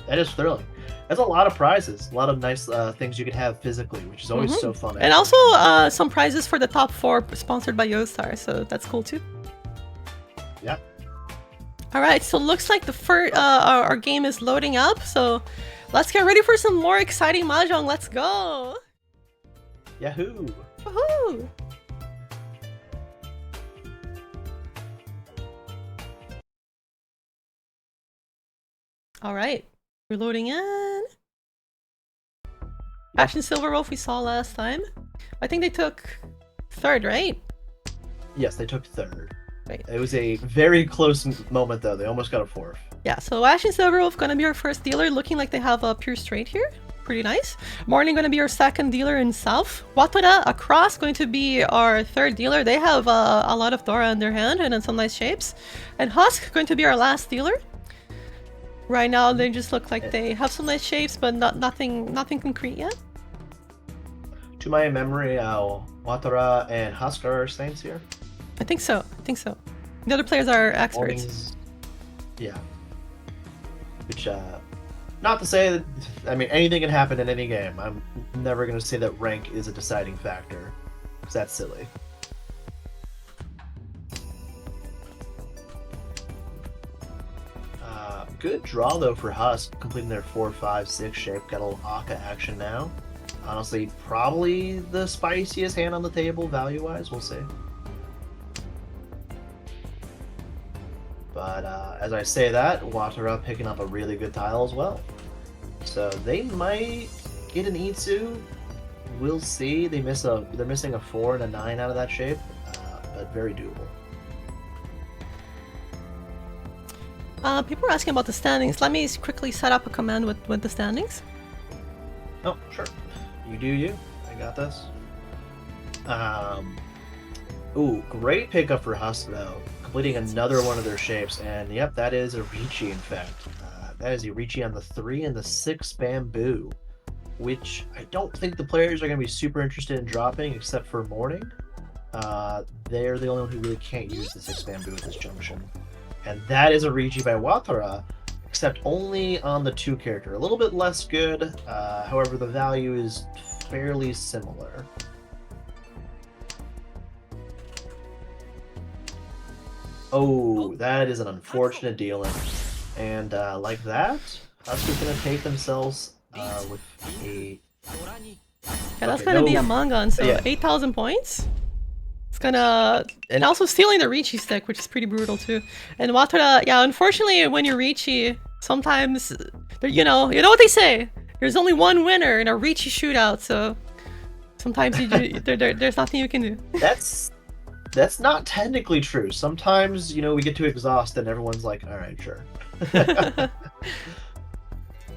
That is thrilling. That's a lot of prizes, a lot of nice things you can have physically, which is always so fun. And also some prizes for the top 4 sponsored by Yostar, so that's cool too. Yeah. All right, so looks like the first our game is loading up. So let's get ready for some more exciting Mahjong. Let's go! Yahoo! Woohoo! All right, we're loading in. Ash and Silver Wolf we saw last time. I think they took 3rd, right? Yes, they took 3rd. Right. It was a very close moment, though. They almost got a 4th. Yeah, so Ash and Silver Wolf gonna be our first dealer, looking like they have a pure straight here. Pretty nice. Morning gonna be our 2nd dealer in South. Watora across going to be our 3rd dealer. They have a lot of Dora in their hand and in some nice shapes. And Husk going to be our last dealer. Right now they just look like they have some nice shapes, but nothing concrete yet. To my memory, Watora and Husk are saints here. I think so. The other players are experts. Mornings, yeah. Which, not to say that, I mean, anything can happen in any game. I'm never going to say that rank is a deciding factor, because that's silly. Good draw, though, for Husk, completing their 4, 5, 6 shape. Got a little Akka action now. Honestly, probably the spiciest hand on the table, value-wise. We'll see. But as I say that, Watora picking up a really good tile as well. So they might get an Itsu. We'll see. They're missing a 4 and a 9 out of that shape, but very doable. People are asking about the standings. Let me quickly set up a command with the standings. Oh, sure. You do you. I got this. Ooh, great pickup for Husk, though. Completing another one of their shapes, and yep, that is a Ricci, in fact. That is a Ricci on the 3 and the 6 bamboo, which I don't think the players are going to be super interested in dropping, except for Morning. They're the only one who really can't use the 6 bamboo at this junction. And that is a Ricci by Watora, except only on the 2 character. A little bit less good, however the value is fairly similar. Oh, that is an unfortunate dealing. And like that, Husk is going to take themselves with a... Yeah, that's gonna be a Mangan, so Yeah. 8,000 points. It's gonna... And also stealing the Ricci stick, which is pretty brutal too. And Watora, yeah, unfortunately when you're Ricci, sometimes, you know what they say. There's only one winner in a Ricci shootout, so sometimes there's nothing you can do. That's not technically true. Sometimes, we get too exhausted and everyone's like, alright, sure. Alright,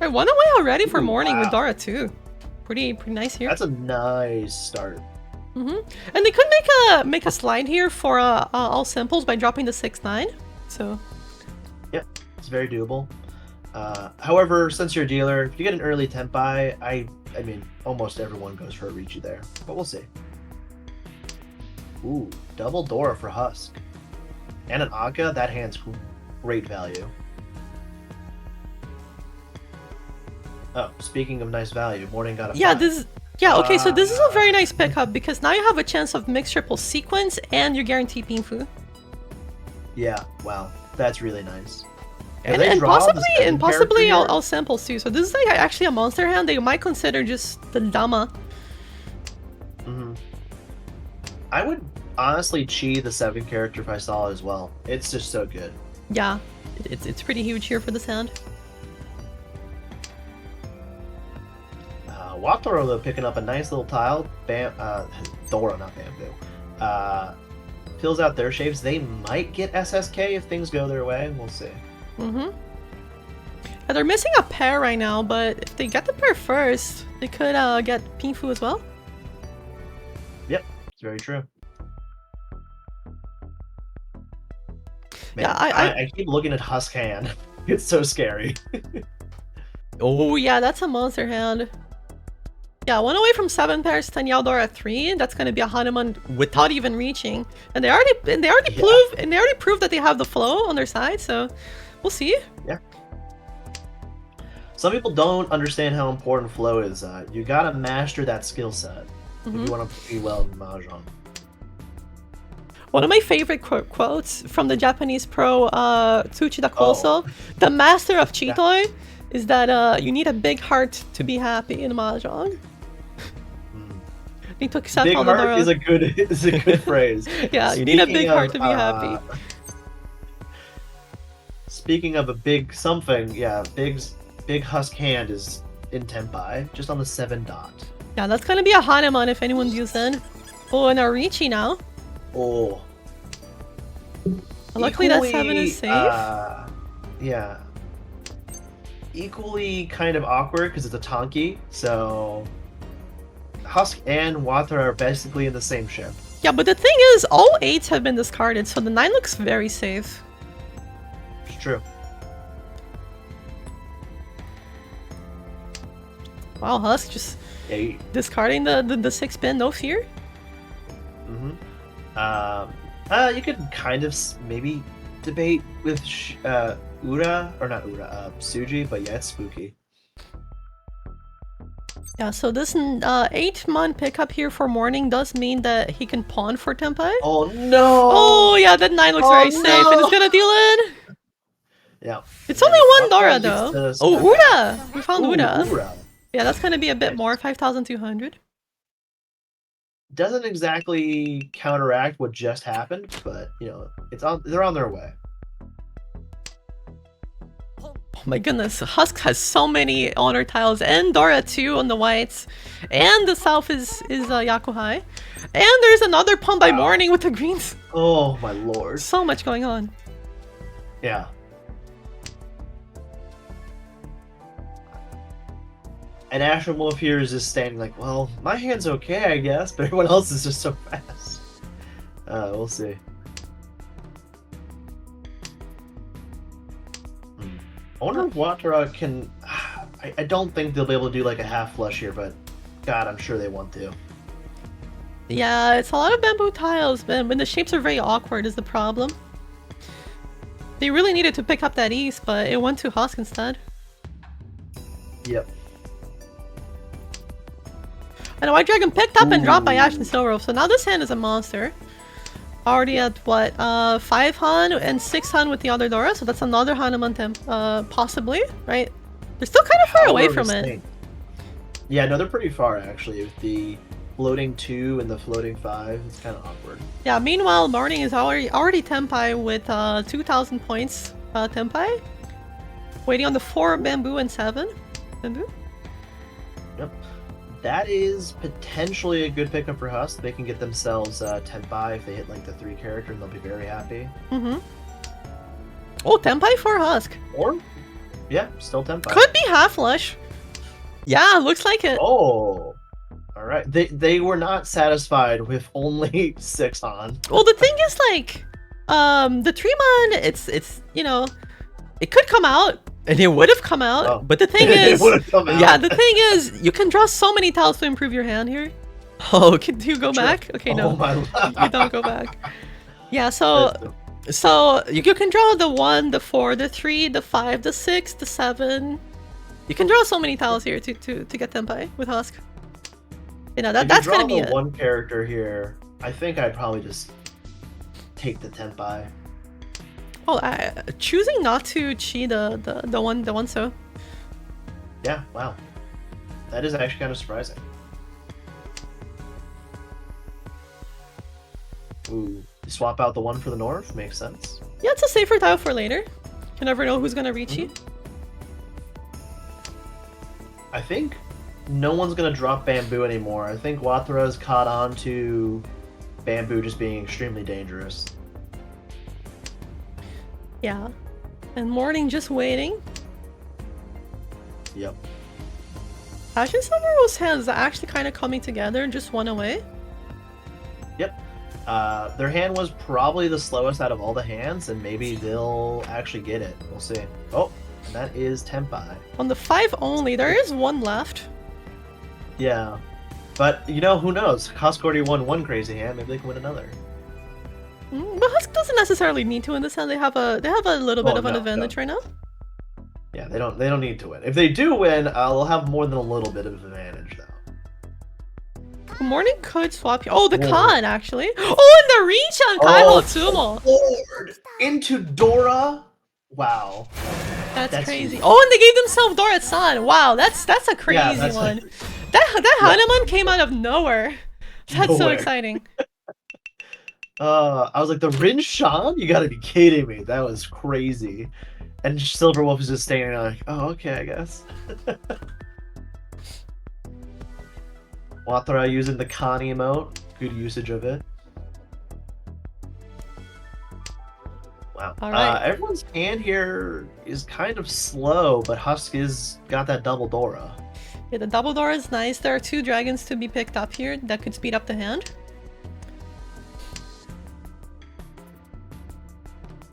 1 away already for Ooh, Morning with wow. Dora too. Pretty nice here. That's a nice start. And they could make a slide here for all simples by dropping the 6-9. So Yep, it's very doable. However, since you're a dealer, if you get an early Tempai, I mean, almost everyone goes for a Ricci there. But we'll see. Ooh, double Dora for Husk. And an Akka, that hand's great value. Oh, speaking of nice value, Morning got a 5. okay, so this is a very nice pickup because now you have a chance of mixed triple sequence and you're guaranteed Pinfu. Yeah, wow, that's really nice. If And, they and draw the possibly, second and possibly character I'll sample too. So this is like actually a monster hand. They might consider just the Dama. here- Mhm. I would honestly chi the 7 character if I saw it as well. It's just so good. Yeah, it's pretty huge here for this hand. Watoro though picking up a nice little tile. Dora, not Bamboo. Fills out their shapes. They might get SSK if things go their way. We'll see. Mm-hmm. Yeah, they're missing a pair right now, but if they get the pair first, they could get Pinfu as well. Yep, it's very true. Man, Yeah, I keep looking at Husk hand. It's so scary. Oh yeah, that's a monster hand. Yeah, 1 away from 7 pairs, Tanyao Dora 3. That's gonna be a Hanuman without even reaching. And they already proved that they have the flow on their side, so we'll see. Some people don't understand how important flow is. You gotta master that skill set if Mhm. you want to be well in Mahjong. One of my favorite quotes from the Japanese pro Tsuchida Koso, the master of Chitoi, is that you need a big heart to be happy in Mahjong. Need to accept Big all the heart is a good phrase. Yeah, you need a big Speaking heart of, to be happy. Speaking of a big something, yeah, big Husk hand is in Tenpai, just on the 7 dot. Yeah, that's gonna be a Hanuman if anyone deals in. Oh, and a Richi now. Oh. Luckily that 7 is safe. Yeah. Equally kind of awkward because it's a Tonki, so Husk and Watara are basically in the same ship. Yeah, but the thing is, all 8s have been discarded, so the 9 looks very safe. It's true. Wow, Husk just Yeah. discarding the 6 pin, no fear. You could kind of maybe debate with Ura, or not Ura, Suji, but yeah, it's spooky. Yeah, so this 8-mon pickup here for morning does mean that he can pawn for Tenpai. Oh no! Oh yeah, that 9 looks very safe, and it's gonna deal in. Yeah. It's only 1 Dora though. Oh, Ura! We found Ura. Ura. Yeah, that's gonna be a bit more, 5,200. Doesn't exactly counteract what just happened, but you know, they're on their way. Oh my goodness, Husk has so many honor tiles, and Dora too on the whites, and the south is Yakuhai, and there's another pawn by morning with the greens. Oh my lord. So much going on. Yeah. And Ashen Wolf here is just standing like, well, my hand's okay, I guess, but everyone else is just so fast. We'll see. I wonder if Watara can... I don't think they'll be able to do like a half flush here, but God, I'm sure they want to. Yeah, it's a lot of bamboo tiles, but when the shapes are very awkward is the problem. They really needed to pick up that east, but it went to Husk instead. Yep. And White Dragon picked up and dropped by Ash and Snowrope, so now this hand is a monster. Already at what, 5 Han and 6 Han with the other Dora, so that's another Hanuman possibly, right? They're still kind of far away from it. Yeah, no, they're pretty far actually. With the floating 2 and the floating 5, it's kind of awkward. Yeah, meanwhile, Morning is already Tenpai with 2,000 points Tenpai. Waiting on the 4 Bamboo and 7 Bamboo. Yep. That is potentially a good pickup for Husk. They can get themselves 10-5 if they hit like the 3 character and they'll be very happy. Mm-hmm. Oh, Tenpai for Husk. Or, yeah, still 10-5. Could be half flush. Yeah, looks like it. Oh, all right. They were not satisfied with only 6 on. Well, the thing is like, the Tremon, it's you know, it could come out. And it would have come out, but the thing is, yeah, the thing is, you can draw so many tiles to improve your hand here. Oh, do you go back? Okay, no, you don't go back. Yeah, so you can draw the 1, the 4, the 3, the 5, the 6, the 7. You can draw so many tiles here to get Tenpai with Husk. You know that's gonna be it. One character here. I think I'd probably just take the Tenpai. Oh, choosing not to chi the one so. Yeah, wow. That is actually kind of surprising. Ooh, swap out the one for the north, makes sense. Yeah, it's a safer tile for later. You never know who's gonna reach you. I think no one's gonna drop bamboo anymore. I think Wathra's caught on to bamboo just being extremely dangerous. Yeah. And morning just waiting. Yep. Ashen Silverwolf's hands are actually kind of coming together and just one away. Yep. Their hand was probably the slowest out of all the hands, and maybe they'll actually get it. We'll see. Oh, and that is Tempai. On the 5 only, there is one left. Yeah. But, you know, who knows? Husk already won one crazy hand, maybe they can win another. But Husk doesn't necessarily need to in this hand. They have a little bit of an advantage right now. Yeah, they don't need to win. If they do win, they'll have more than a little bit of advantage, though. Morning could swap you. Oh, the Khan, actually. Oh, and the reach on Kaiho Tsumo. Lord! Into Dora? Wow. That's crazy. Oh, and they gave themselves Dora's son. Wow, that's a crazy one. That Hanuman came out of nowhere. That's so exciting. I was like, the Rin Shan? You gotta be kidding me. That was crazy. And Silverwolf is just standing there like, oh, okay, I guess. Wathra using the Khan emote. Good usage of it. Wow. Everyone's hand here is kind of slow, but Husk is got that double Dora. Yeah, the double Dora is nice. There are 2 dragons to be picked up here that could speed up the hand.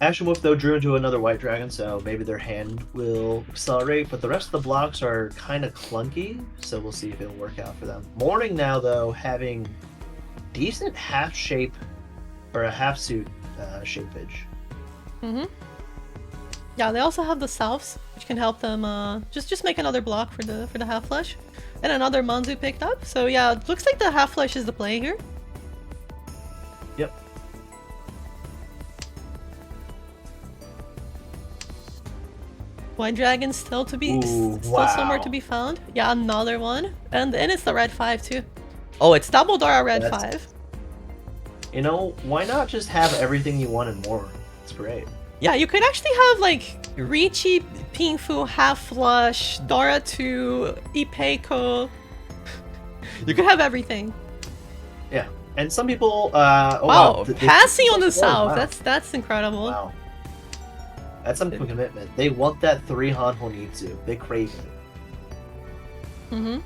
Ashen Wolf, though, drew into another white dragon, so maybe their hand will accelerate, but the rest of the blocks are kind of clunky, so we'll see if it'll work out for them. Morning now, though, having decent half shape, or a half suit shapage. Yeah, they also have the Selves, which can help them just make another block for the half flesh. And another Manzu picked up, so yeah, it looks like the half flesh is the play here. Yep. White dragon still to be somewhere to be found. Yeah, another one. And it's the red 5 too. Oh, it's double Dora red 5. You know, why not just have everything you want and more? It's great. Yeah, you could actually have like Ricci, Pinfu, half flush, Dora 2, Ipeiko. You could have everything. Yeah, and some people. Wow, passing on the south. Wow. That's incredible. Wow. That's some commitment. They want that 3 Han Honitsu. They crave it.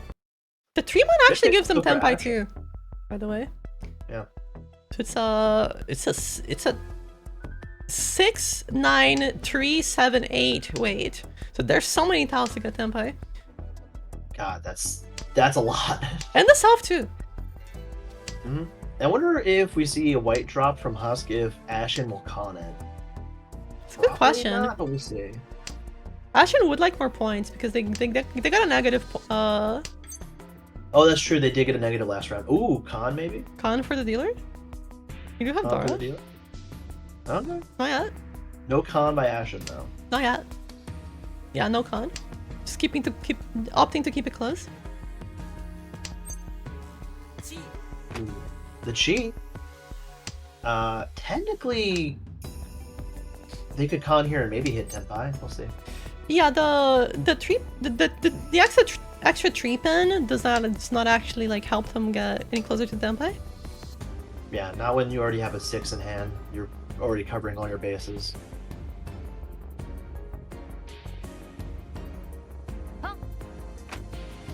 The 3-1 actually gives them Tenpai too, by the way. Yeah. So it's a 6, 9, 3, 7, 8. Wait. So there's so many tiles to get Tenpai. God, that's a lot. And the Self too. I wonder if we see a white drop from Husk if Ashen will con it. It's a good question. Not, but we'll see. Ashen would like more points because they got a negative. Oh, that's true. They did get a negative last round. Ooh, con maybe. Con for the dealer. You do have Dora. Okay. Not yet. No con by Ashen though. Not yet. Yeah, no con. Just opting to keep it close. Ooh. The Chi. Technically, they could con here and maybe hit Tenpai. We'll see. Yeah, the extra tree pin does not actually like help them get any closer to Tenpai. Yeah, not when you already have a 6 in hand. You're already covering all your bases.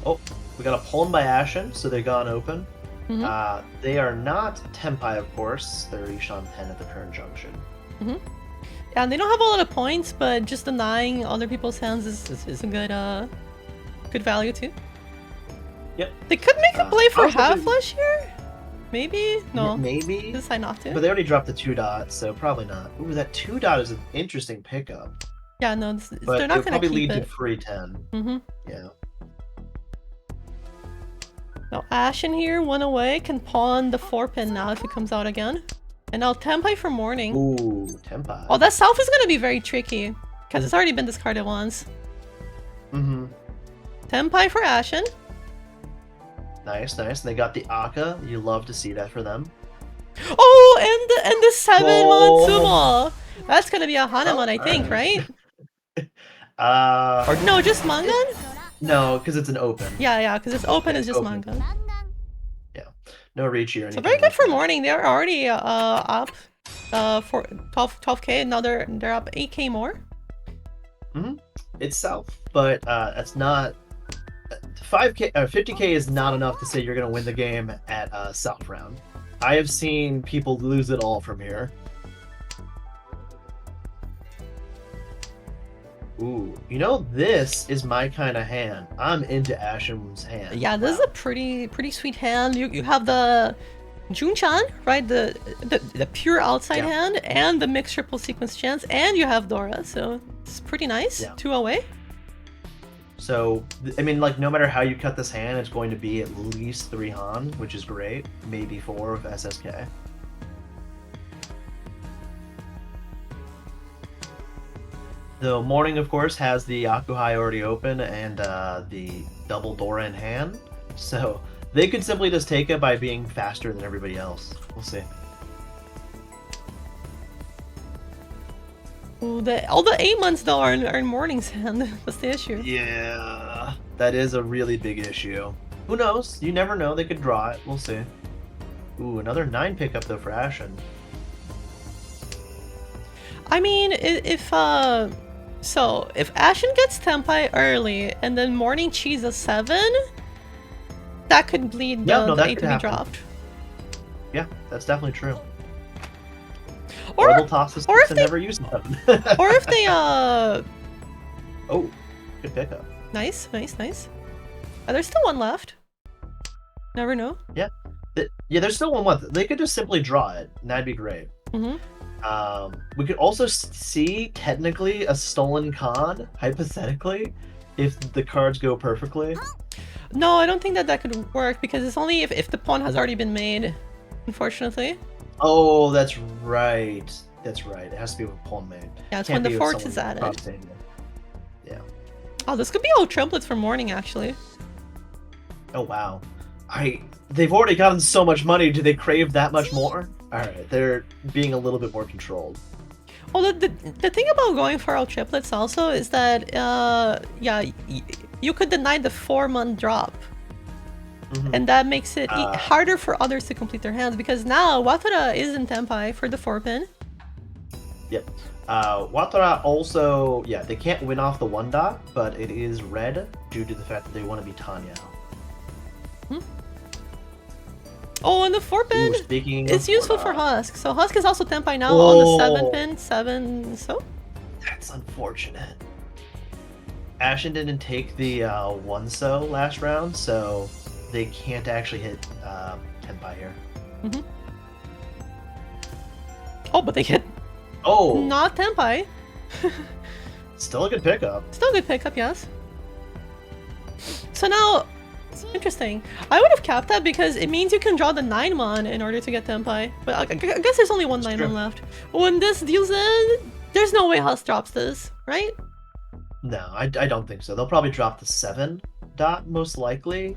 Oh, we got a Pullen by Ashen, so they've gone open. They are not Tenpai, of course. They're Ishan Pen at the current junction. Yeah, and they don't have a lot of points, but just denying other people's hands is a good value too. Yep. They could make a play for half flesh here. Maybe? No. Maybe. Decide not to. But they already dropped the 2 dots, so probably not. Ooh, that 2 dot is an interesting pickup. Yeah, no, but they're not going to keep lead it. To free 10. Yeah. Now Ashen here, one away, can pawn the 4 pin now if it comes out again. And now Tenpai for morning. Ooh, Tenpai. Oh, that South is gonna be very tricky. Because it's already been discarded once. Mm-hmm. Tenpai for Ashen. Nice, nice. They got the Aka. You love to see that for them. Oh, and the 7 Oh. Monsumo. That's gonna be a Hanemon, I think, right? Or Or no, just Mangan? no, because it's an open. Yeah, because it's open, it's just open. Mangan. No Ricci or anything. So very good like for that. morning. They're already up for 12k. Now they're up 8k more. It's South, but it's not 5k or 50k is not enough to say you're gonna win the game at South round. I have seen people lose it all from here. Ooh, you know, this is my kind of hand. I'm into Ashen's hand. Yeah, this is a pretty sweet hand. You have the Junchan, right? The pure outside Yeah. hand and the mixed triple sequence chance, and you have Dora, so it's pretty nice. Yeah. 2 away. So, I mean, like, no matter how you cut this hand, it's going to be at least 3 Han, which is great. Maybe 4 with SSK. The morning, of course, has the Yakuhai already open and the double Dora in hand. So, they could simply just take it by being faster than everybody else. We'll see. Ooh, all the 8 months though are in morning's hand. That's the issue. Yeah, that is a really big issue. Who knows? You never know. They could draw it. We'll see. Ooh, another 9 pickup though for Ashen. I mean, if Ashen gets Tenpai early and then morning cheese a 7, that could bleed Yeah, no, the that 8 could to be happen. dropped. Yeah, that's definitely true. Or Orbital toss the or 6 if and they- never use them. or if they Oh, good pickup. nice. There's still one left. Never know. Yeah, there's still one left. They could just simply draw it, and that'd be great. Mm-hmm. We could also see technically a stolen con, hypothetically, if the cards go perfectly. No, I don't think that could work because it's only if the pawn has already been made. Unfortunately. Oh, that's right. That's right. It has to be with pawn made. Yeah, it's Can't when the be with fort someone is added. prompting it. Yeah. Oh, this could be all triplets for morning actually. Oh wow. They've already gotten so much money. Do they crave that much more? All right, they're being a little bit more controlled. Well, the thing about going for all triplets also is that you could deny the 4-month drop. Mhm. And that makes it Uh, harder for others to complete their hands because now Watora is in Tenpai for the 4-pin. Yep. Watara also, yeah, they can't win off the 1 dot, but it is red due to the fact that they want to be Tanya. Oh, and the 4-pin Ooh, speaking is of useful for Watara, Husk. So Husk is also Tenpai now on the Oh. 7-pin. 7, so? That's unfortunate. Ashen didn't take the 1-so last round, so they can't actually hit Tenpai here. Oh, but they hit Oh, not Tenpai. still a good pickup. Still a good pickup, yes. So now, interesting. I would have capped that because it means you can draw the 9-mon in order to get Tenpai. But I guess there's only one That's 9-mon true. left. When this deals in, there's no way Husk drops this, right? No, I don't think so. They'll probably drop the 7 dot most likely.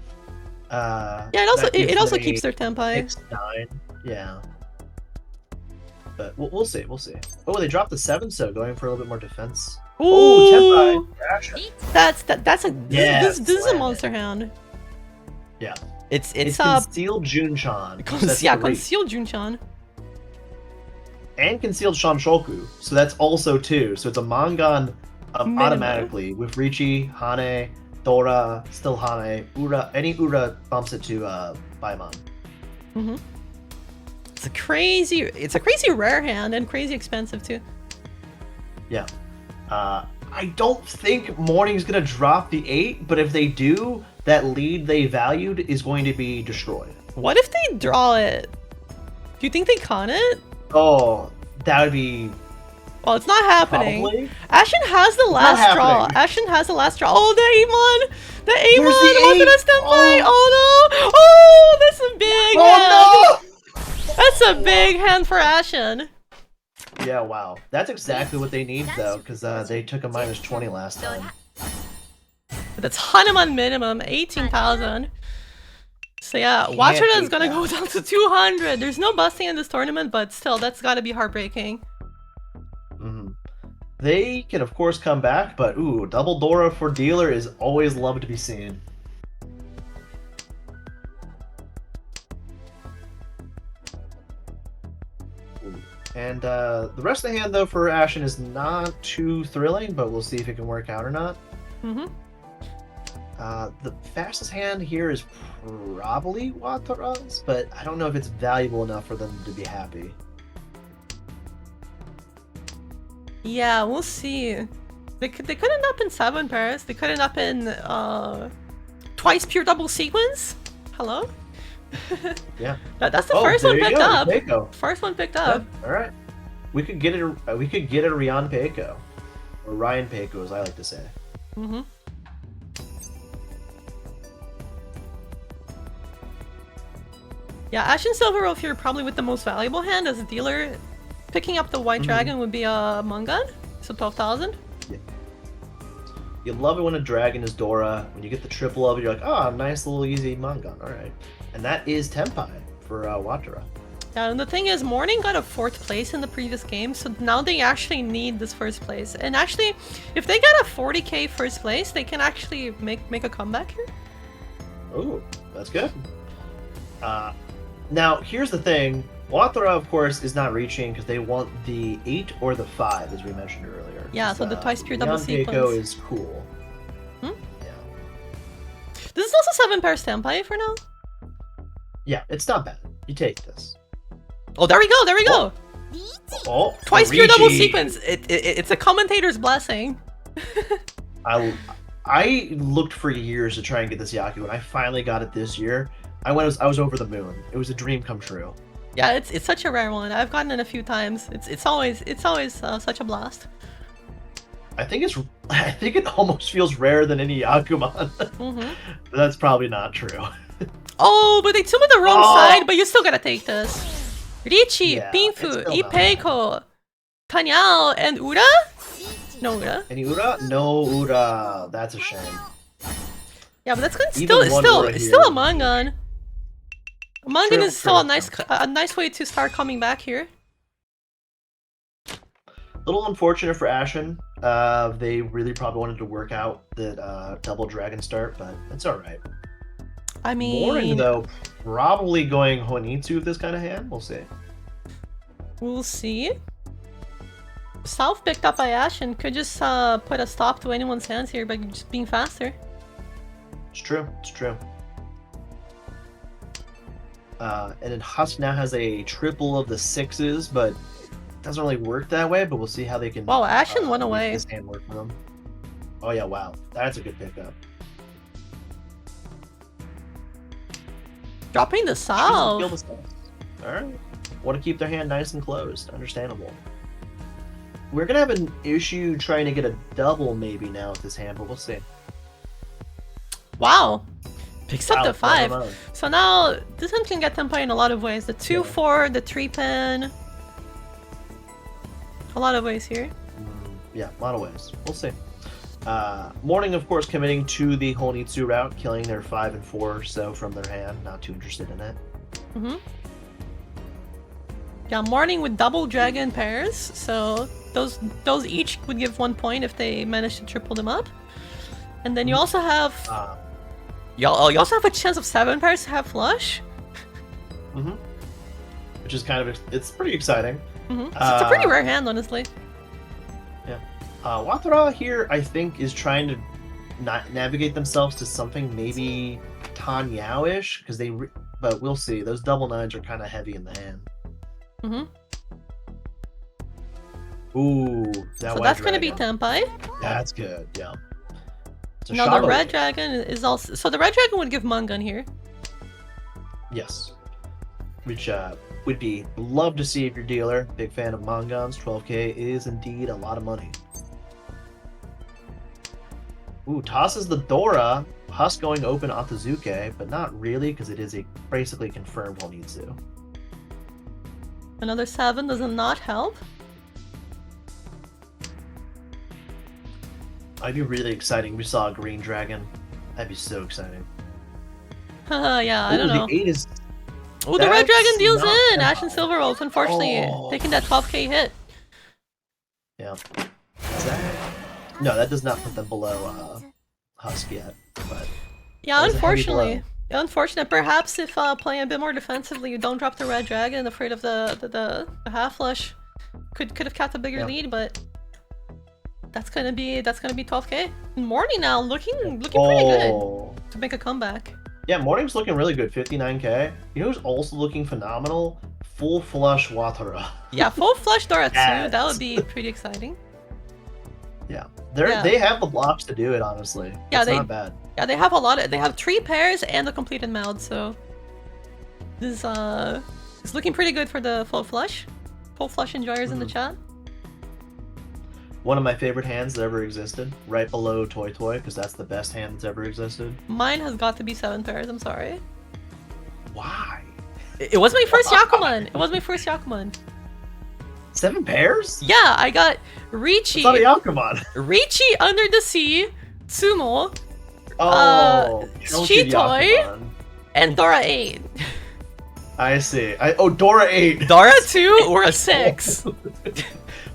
Yeah, it also keeps their Tenpai. 6-9. Yeah. But we'll see. We'll see. Oh, they dropped the 7-so, going for a little bit more defense. Oh, Ooh, Tenpai. Ashen. that's a Yes, this is a slam it. monster hand. Yeah. It's It's a concealed Junchan. so that's 3. concealed Junchan. And concealed Shanshoku. So that's also 2. So it's a Mangan Minimum. automatically with Ricci, Hane, Dora, still Hane, Ura. Any Ura bumps it to Baimon. It's a crazy rare hand and crazy expensive too. Yeah. I don't think Morning's gonna drop the 8, but if they do, that lead they valued is going to be destroyed. What if they draw it? Do you think they con it? Oh, that would be Well, it's not happening. probably. Ashen has the not last draw. happening. Ashen has the last draw. Oh, the Amon! The Amon! Where's the Wasn't eight? a step by! Oh. Oh no! Oh, that's a big hand! Oh That's a big big hand for Ashen. Yeah, wow. That's exactly what they need, though, because they took a -20 last time. That's Hanuman minimum, 18,000. So yeah, Can't Watcher is beat gonna that. go down to 200. There's no busting in this tournament, but still, that's gotta be heartbreaking. Hmm. They can, of course, come back, but ooh, double Dora for dealer is always loved to be seen. Ooh. And the rest of the hand, though, for Ashen is not too thrilling, but we'll see if it can work out or not. Mm-hmm. The fastest hand here is probably Watara's, but I don't know if it's valuable enough for them to be happy. Yeah, we'll see. They could end up in 7 pairs. They could end up in twice pure double sequence. Hello? Yeah. That's the Oh, first there one you picked go, up. Peiko. First one picked Yeah, up. all right. We could get it. We could get a Ryan Peiko, or Ryan Peiko, as I like to say. Mm-hmm. Yeah, Ashen Silver Wolf here probably with the most valuable hand as a dealer. Picking up the White Dragon would be a Mungan, so 12,000. You love it when a dragon is Dora. When you get the triple of it, you're like, oh, nice little easy Mungan. All right. And that is Tempai for Watara. Yeah, and the thing is, Morning got a 4th place in the previous game, so now they actually need this 1st place. And actually, if they get a 40k 1st place, they can actually make a comeback here. Oh, that's good. Now, here's the thing. Watara, of course, is not reaching because they want the 8 or the 5, as we mentioned earlier. Yeah, so the twice pure double Ryan sequence. Peiko is cool. Hmm? Yeah. This is also 7 pair Senpai for now. Yeah, it's not bad. You take this. Oh, there we go, there we go! Oh, Twice pure double Horichi. sequence! It's a commentator's blessing. I looked for years to try and get this Yaku, and I finally got it this year. I was over the moon. It was a dream come true. Yeah, it's such a rare one. I've gotten it a few times. It's always such a blast. I think it almost feels rarer than any Yakuman. Mm-hmm. That's probably not true. Oh, but they took me the wrong Oh. side, but you still gotta take this. Richi, Yeah, Pinfu, it's still not Ipeiko, Tanyao, and Ura? No Ura. Any Ura? No Ura. That's a shame. Yeah, but that's good. Even one Ura It's here still a would be- Mangan. A Mangan True, is still true, a nice way to start coming back here. Little unfortunate for Ashen. They really probably wanted to work out that double dragon start, but it's all right. I mean, Morning though, probably going Honitsu with this kind of hand. We'll see. we'll see. South picked up by Ashen could just put a stop to anyone's hands here by just being faster. It's true. It's true. And then Husk now has a triple of the 6s, but it doesn't really work that way. But we'll see how they can. Wow, Ashen went make away. This hand work for them. Oh yeah! Wow, that's a good pickup. Dropping the Chooses to kill South. the South. All right. Want to keep their hand nice and closed. Understandable. We're gonna have an issue trying to get a double maybe now with this hand, but we'll see. Wow. Picks up Wow, the 5. well done. So now this one can get Tempai in a lot of ways. The 2-4, the 3-pin. A lot of ways here. Yeah, a lot of ways. We'll see. Morning, of course, committing to the Honitsu route, killing their 5 and 4 so from their hand. Not too interested in it. Mm-hmm. Yeah, Morning with double dragon pairs. So those each would give 1 point if they manage to triple them up. And then you also have you also have a chance of 7 pairs to have flush. Which is kind of it's pretty exciting. Mm-hmm. So it's a pretty rare hand, honestly. Watara here, I think, is trying to navigate themselves to something maybe Tanyao-ish, because but we'll see. Those double 9s are kind of heavy in the hand. Mm-hmm. Ooh, that So white that's gonna be dragon. Tempai. That's good. Yeah. It's a Now the Shabo. red dragon is also so the red dragon would give Mungan here. Yes. Which would be love to see if your dealer. Big fan of Mangans. 12k is indeed a lot of money. Ooh, tosses the Dora. Husk going open Atazuke, but not really because it is a basically confirmed Honitsu. Another 7 does not help. That'd be really exciting. We saw a green dragon. That'd be so exciting. Haha, yeah, I don't know. The 8 is. Oh, the red dragon That's deals not in! bad. Ash and Silver Wolf, unfortunately, Oh. taking that 12k hit. Yeah. Is that... No, that does not put them below Husk yet. But Yeah, That was a heavy unfortunately. Unfortunate. Perhaps if playing a bit more defensively, you don't drop the red dragon, afraid of the half flush, could have kept a bigger Yeah. lead, but that's gonna be 12k. Morning now, looking pretty good oh. to make a comeback. Yeah, Morning's looking really good. 59k. You know who's also looking phenomenal? Full flush Watara. Yeah, full flush Dora too. That Yes. would be pretty exciting. Yeah. Yeah. They have the blocks to do it, honestly. Yeah, it's they- not bad. Yeah, they have a lot of. They have 3 pairs and the completed meld, so this is looking pretty good for the full flush. Full flush enjoyers in the chat. One of my favorite hands that ever existed, right below Toy Toy, because that's the best hand that's ever existed. Mine has got to be 7 pairs. I'm sorry. Why? It was my first Yakuman. It was my first Yakuman. 7 pairs? Yeah, I got It's not a Richi, Yakuman. Under the Sea, Tsumo, Oh, Chunky Chitoy? Yakuman. and Dora 8. I see. Dora 8. Dora 2 or a 6.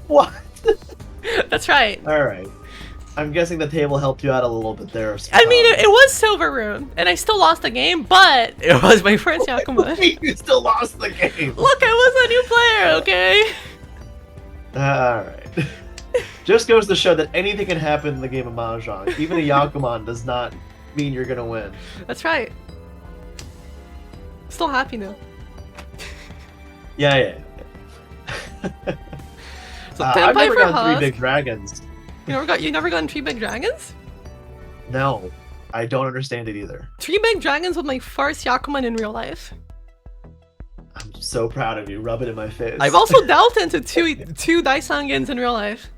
What? That's right. Alright. I'm guessing the table helped you out a little bit there. I mean, it was Silver Rune, and I still lost the game, but it was my first Yakuman. You still lost the game. Look, I was a new player, okay? Alright. Just goes to show that anything can happen in the game of Mahjong. Even a Yakuman does not mean you're gonna win. That's right. Still happy though. Yeah. So I've Tenpai never for gotten Husk. 3 big dragons. You never gotten 3 big dragons? No, I don't understand it either. 3 big dragons was my first Yakuman in real life. I'm so proud of you. Rub it in my face. I've also delved into two Daisangins in real life.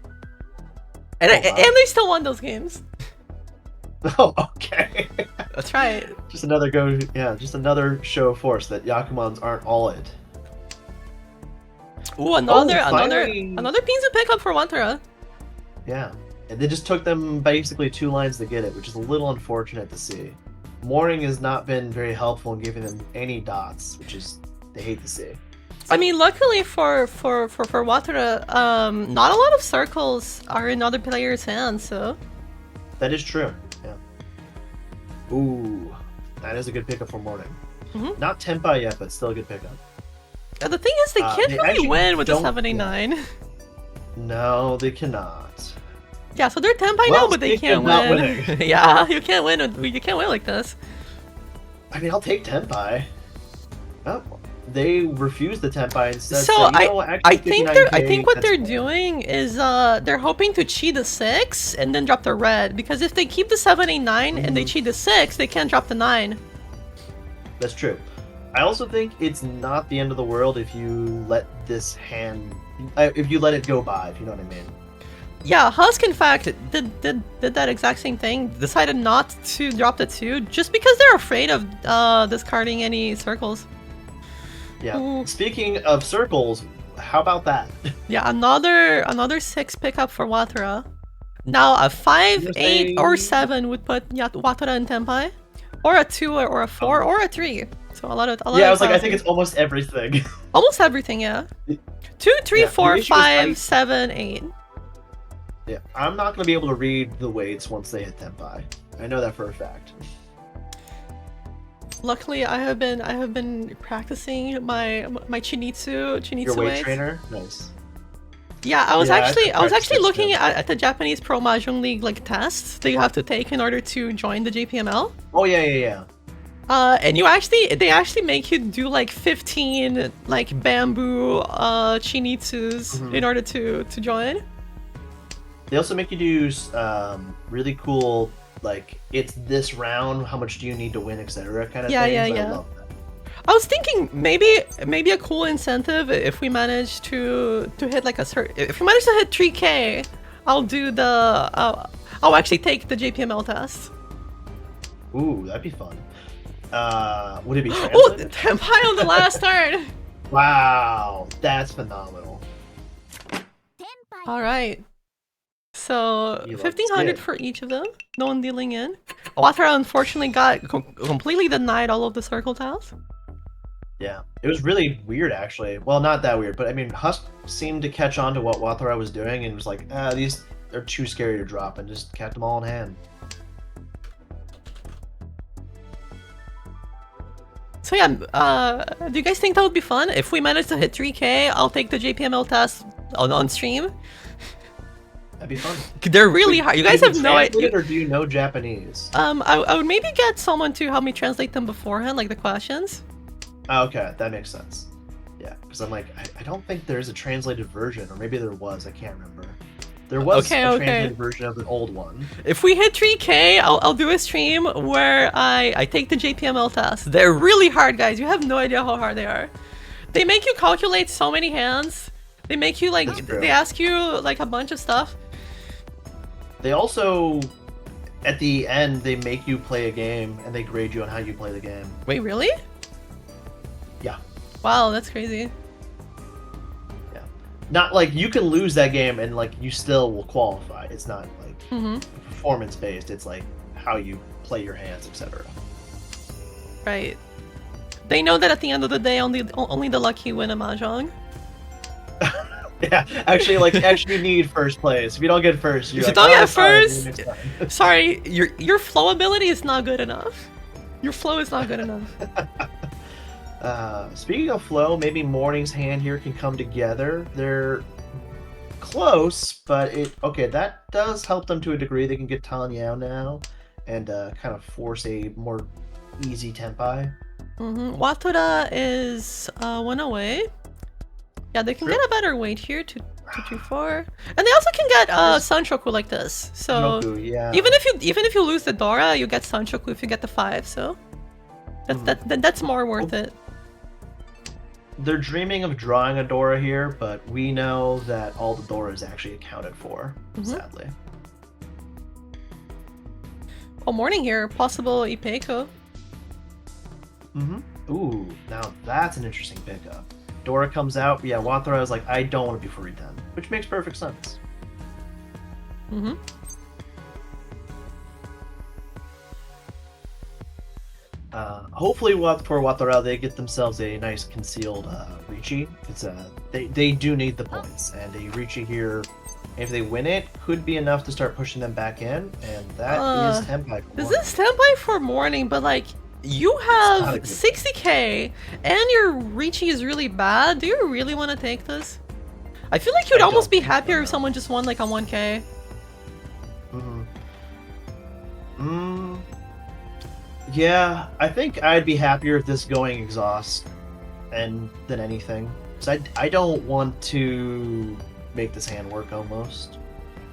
And Oh, I wow. and I still won those games. Oh, okay. That's right. Just another show of force that Yakumans aren't all it. Ooh, another finally. Pinzu pickup for Wantara. Yeah. And they just took them basically 2 lines to get it, which is a little unfortunate to see. Morning has not been very helpful in giving them any dots, which is they hate to see. I mean, luckily for Wantara, not a lot of circles are in other players' hands, so That is true. Yeah. Ooh, that is a good pickup for Morning. Mhm. Not Tenpai yet, but still a good pickup. the thing is they can't they really actually win with the don't- 79. No, they cannot. Yeah, so they're Tenpai Well, now, but they speaking can't of not win. winning. Yeah, you can't win. You can't win like this. I mean, I'll take Tenpai. Oh, they refused the Tenpai instead. So said, actually, I think 59K, what that's they're fine. doing is they're hoping to cheat the 6 and then drop the red, because if they keep the 789 and they cheat the 6, they can't drop the 9. That's true. I also think it's not the end of the world if you let this hand, if you let it go by, if you know what I mean. Yeah, Husk in fact did that exact same thing. Decided not to drop the 2 just because they're afraid of discarding any circles. Yeah. Ooh. Speaking of circles, how about that? Yeah, another 6 pickup for Wataru. Now a 5, You're 8, saying- or 7 would put Wataru in Tenpai, or a 2 or a 4 or a 3. So a lot of Yeah, I was like, I classes. think it's almost everything. Almost everything, yeah. 2, 3, Yeah, 4, the issue is 5, 7, 8. Yeah, I'm not going to be able to read the weights once they hit Tenpai. I know that for a fact. Luckily, I have been practicing my Chinitsu Your weight weights. trainer? Nice. Yeah, I was Yeah, I actually practiced looking too. at the Japanese Pro Mahjong League like tests that you have to take in order to join the JPML. Oh, yeah. And they actually make you do like 15 like bamboo Chinitsus Mhm. in order to join. They also make you do really cool, like, it's this round, how much do you need to win, etc. kind of Yeah, things. yeah, I yeah. love that. I was thinking maybe a cool incentive if we manage to hit like a certain, if we manage to hit 3K, I'll do the I'll actually take the JPML test. Ooh, that'd be fun. Would it be Oh, translated? Tenpai on the last turn. Wow, that's phenomenal. All right. So You love to see 1,500 it. for each of them. No one dealing in. Wathra unfortunately got completely denied all of the circle tiles. Yeah, it was really weird actually. Well, not that weird, but I mean, Husk seemed to catch on to what Wathra was doing and was like, these are too scary to drop, and just kept them all in hand. So yeah, do you guys think that would be fun? If we manage to hit 3K, I'll take the JPML test on stream. That'd be fun. They're really hard. You guys Do have no translate idea. it, or do you know Japanese? I would maybe get someone to help me translate them beforehand, like the questions. Oh, okay, that makes sense. Yeah, because I'm like, I don't think there's a translated version, or maybe there was. I can't remember. There was Okay, a okay. translated version of the old one. If we hit 3K, I'll do a stream where I take the JPML test. They're really hard, guys. You have no idea how hard they are. They make you calculate so many hands. They make you That's true. they ask you like a bunch of stuff. They also, at the end, they make you play a game, and they grade you on how you play the game. Wait, really? Yeah. Wow, that's crazy. Not like you can lose that game and like you still will qualify. It's not like performance based. It's like how you play your hands, etc. Right. They know that at the end of the day, only the lucky win a mahjong. Yeah, actually, you need first place. If you don't get first, you're If you like, don't get sorry, first- maybe next time." Sorry, your flow ability is not good enough. Your flow is not good enough. Speaking of flow, maybe Morning's hand here can come together. They're close, but that does help them to a degree. They can get Tanyao now and kind of force a more easy tempai. Watura is one away. Yeah, they can Sure. get a better weight here, 2, 3, 4, and they also can get Sanshoku like this. So Goku, yeah. even if you lose the Dora, you get Sanshoku if you get the 5. So that's more worth it. They're dreaming of drawing a Dora here, but we know that all the Dora is actually accounted for, sadly. Oh, morning here, possible Ipeiko. Ooh, now that's an interesting pickup. Dora comes out, yeah, Wathra is like, I don't want to be Furitan, which makes perfect sense. Hopefully for Wathra, they get themselves a nice concealed Riichi. They do need the points, and a Riichi here, if they win it, could be enough to start pushing them back in, and that is Tenpai for This Morning. is Tenpai for morning, but like you have not a good 60k and your Riichi is really bad. Do you really want to take this? I feel like you'd I almost don't be think so, happier if no. someone just won like on 1k. Yeah, I think I'd be happier if this going exhaust than anything. Because I don't want to make this hand work almost.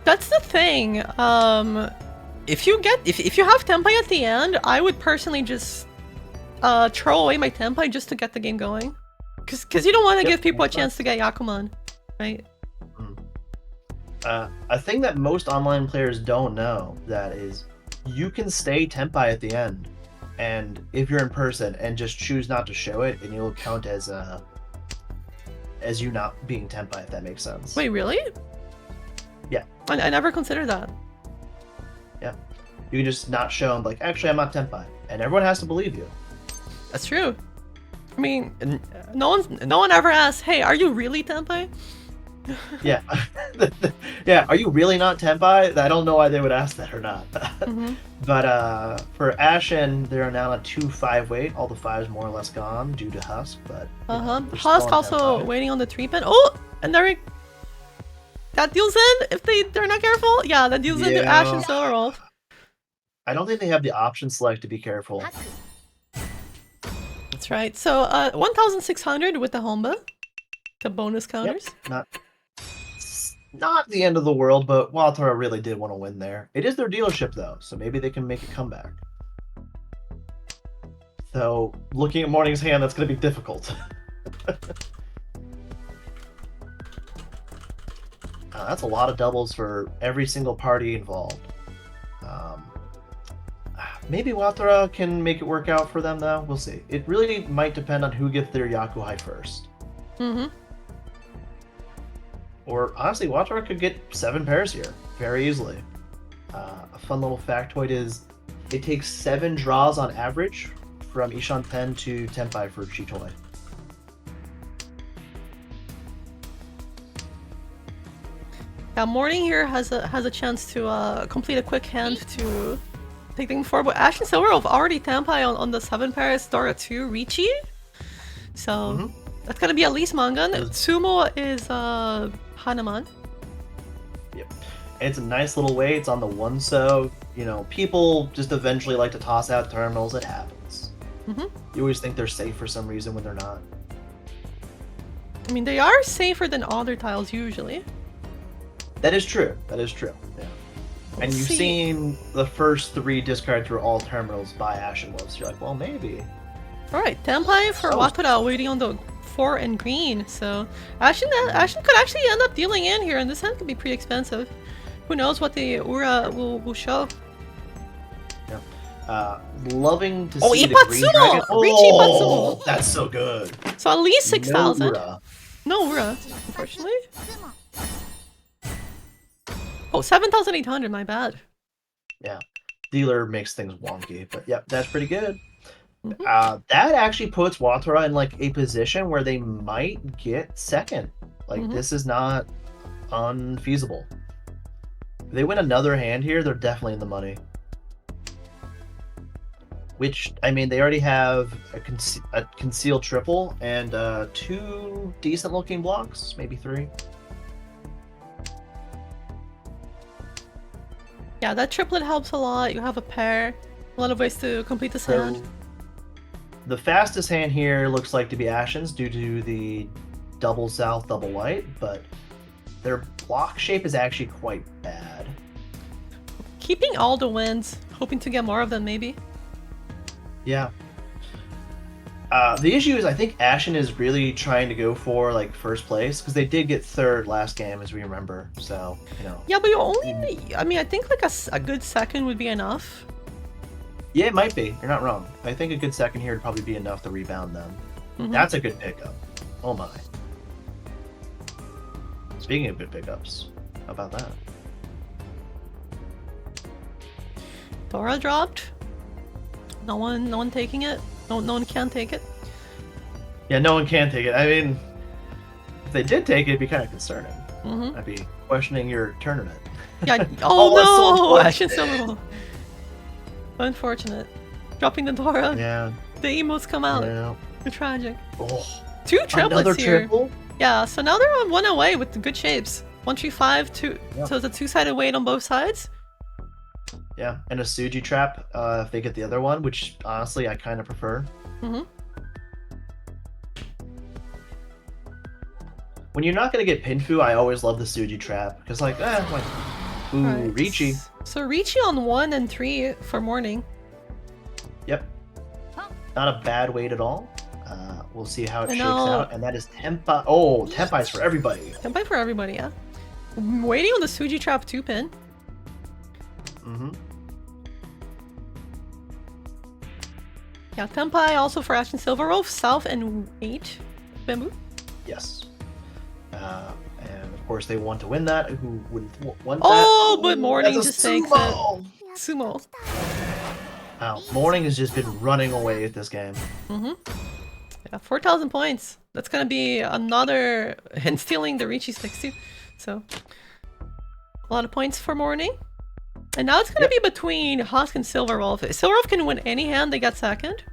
That's the thing. If you have Tenpai at the end, I would personally just throw away my Tenpai just to get the game going. Because you don't want to Yep, give people a that's chance to get Yakuman, right? A thing that most online players don't know that is you can stay Tenpai at the end, and if you're in person and just choose not to show it, and you'll count as you not being Tenpai, if that makes sense. Wait, really? Yeah. I never considered that. Yeah. You can just not show them, like, actually, I'm not Tenpai, and everyone has to believe you. That's true. I mean, no one ever asks, "Hey, are you really Tenpai?" Yeah. Yeah, are you really not Tenpai? I don't know why they would ask that or not. But for Ashen, they're now a 2-5 weight. All the 5s more or less gone due to Husk, but they're still Husk on also Tenpai. waiting on the 3-pin. Oh, and that deals in if they're not careful. Yeah, that deals into Yeah. Ashen Silver Wolf. I don't think they have the option select to be careful. That's right. So 1,600 with the Homba. The bonus counters. Not the end of the world, but Wathra really did want to win there. It is their dealership, though, so maybe they can make a comeback. So, looking at Morning's hand, that's going to be difficult. That's a lot of doubles for every single party involved. Maybe Wathra can make it work out for them, though. We'll see. It really might depend on who gets their Yakuhai first. Mm-hmm. Or honestly, Watara could get 7 pairs here very easily. A fun little factoid is it takes 7 draws on average from Ishan Pen to Tenpai for Chitoy. Yeah, Morning here has a chance to complete a quick hand to take things forward. But Ash and Silver have already Tenpai on the 7 pairs, Dora 2, Richi. So that's gonna be at least Mangan. Sumo is Hanuman. Yep. And it's a nice little way. It's on the 1 so, you know, people just eventually like to toss out terminals. It happens. You always think they're safe for some reason when they're not. I mean, they are safer than other tiles usually. That is true. That is true. Yeah. And you've seen the first 3 discard through all terminals by Ashen Wolves. You're like, well, maybe. Alright, Tenpai for Watora waiting on the 4 and green. So Ashen could actually end up dealing in here, and this hand could be pretty expensive. Who knows what the Ura will show. Yeah. Loving to Oh, see the green Ipatsumo! dragon. Richi Oh, Ipatsumo! that's so good. So at least 6,000. No Ura. No Ura, unfortunately. Oh, 7,800, my bad. Yeah. Dealer makes things wonky, but yep, that's pretty good. That actually puts Watora in like a position where they might get second. Like this is not unfeasible. If they win another hand here, they're definitely in the money. Which, I mean, they already have a concealed triple and 2 decent looking blocks, maybe 3. Yeah, that triplet helps a lot. You have a pair. A lot of ways to complete this hand. The fastest hand here looks like to be Ashen's due to the double south, double white, but their block shape is actually quite bad. Keeping all the wins, hoping to get more of them maybe. Yeah. The issue is I think Ashen is really trying to go for like first place because they did get 3rd last game, as we remember. So, you know. Yeah, but you only. I mean, I think like a good second would be enough. Yeah, it might be. You're not wrong. I think a good second here would probably be enough to rebound them. That's a good pickup. Oh my. Speaking of good pickups, how about that? Dora dropped. No one taking it. No one can take it. Yeah, no one can take it. I mean, if they did take it, it'd be kind of concerning. I'd be questioning your tournament. Yeah. Oh, no! Ashen Silver. Unfortunate. Dropping the Dora. Yeah. The emotes come out. Yeah. They're tragic. Oh, 2 triplets another here. triple? Yeah, so now they're on 1 away with the good shapes. 135, 2. Yeah. So it's a 2-sided weight on both sides. Yeah, and a Suji trap if they get the other one, which honestly I kind of prefer. When you're not going to get Pinfu, I always love the Suji trap. Because like, ooh, Right. Richi. So Richi on 1 and 3 for morning. Yep. Not a bad weight at all. We'll see how it shakes out. And that is Tenpai. Oh, Tenpai's for everybody. Tenpai for everybody, yeah. I'm waiting on the Suji trap 2-pin. Yeah, Tenpai also for Ashen Silver Wolf, South and 8. Bamboo. Yes. And of course they want to win that. Who wouldn't want Oh, that? but Morning That's a just takes sumo! it. Sumo. Wow, Morning has just been running away at this game. Yeah, 4,000 points. That's gonna be another and stealing the Richi sticks too. So a lot of points for Morning. And now it's gonna be between Husk and Silver Wolf. If Silver Wolf can win any hand, they got second.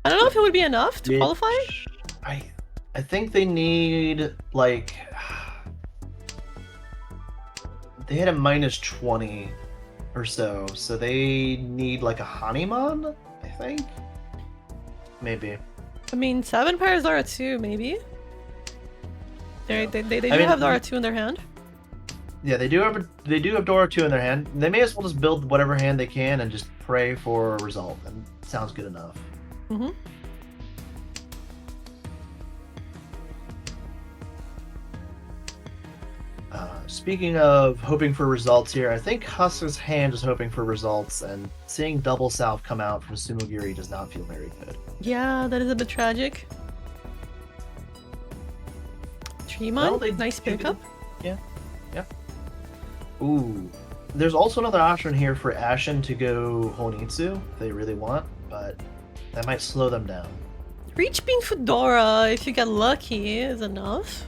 I don't know if it would be enough to qualify. I think they need like they had a -20 or so they need like a Hanuman, I think. Maybe. I mean, 7 pairs Dora 2, maybe. They do mean, have Dora 2 in their hand. Yeah, they do have Dora 2 in their hand. They may as well just build whatever hand they can and just pray for a result. And it sounds good enough. Speaking of hoping for results here, I think Husk's hand is hoping for results, and seeing double south come out from Sumogiri does not feel very good. Yeah, that is a bit tragic. 3 No, month. they Nice do pickup. Yeah. Ooh. There's also another option here for Ashen to go Honitsu if they really want, but that might slow them down. Reach being Fedora, if you get lucky, is enough.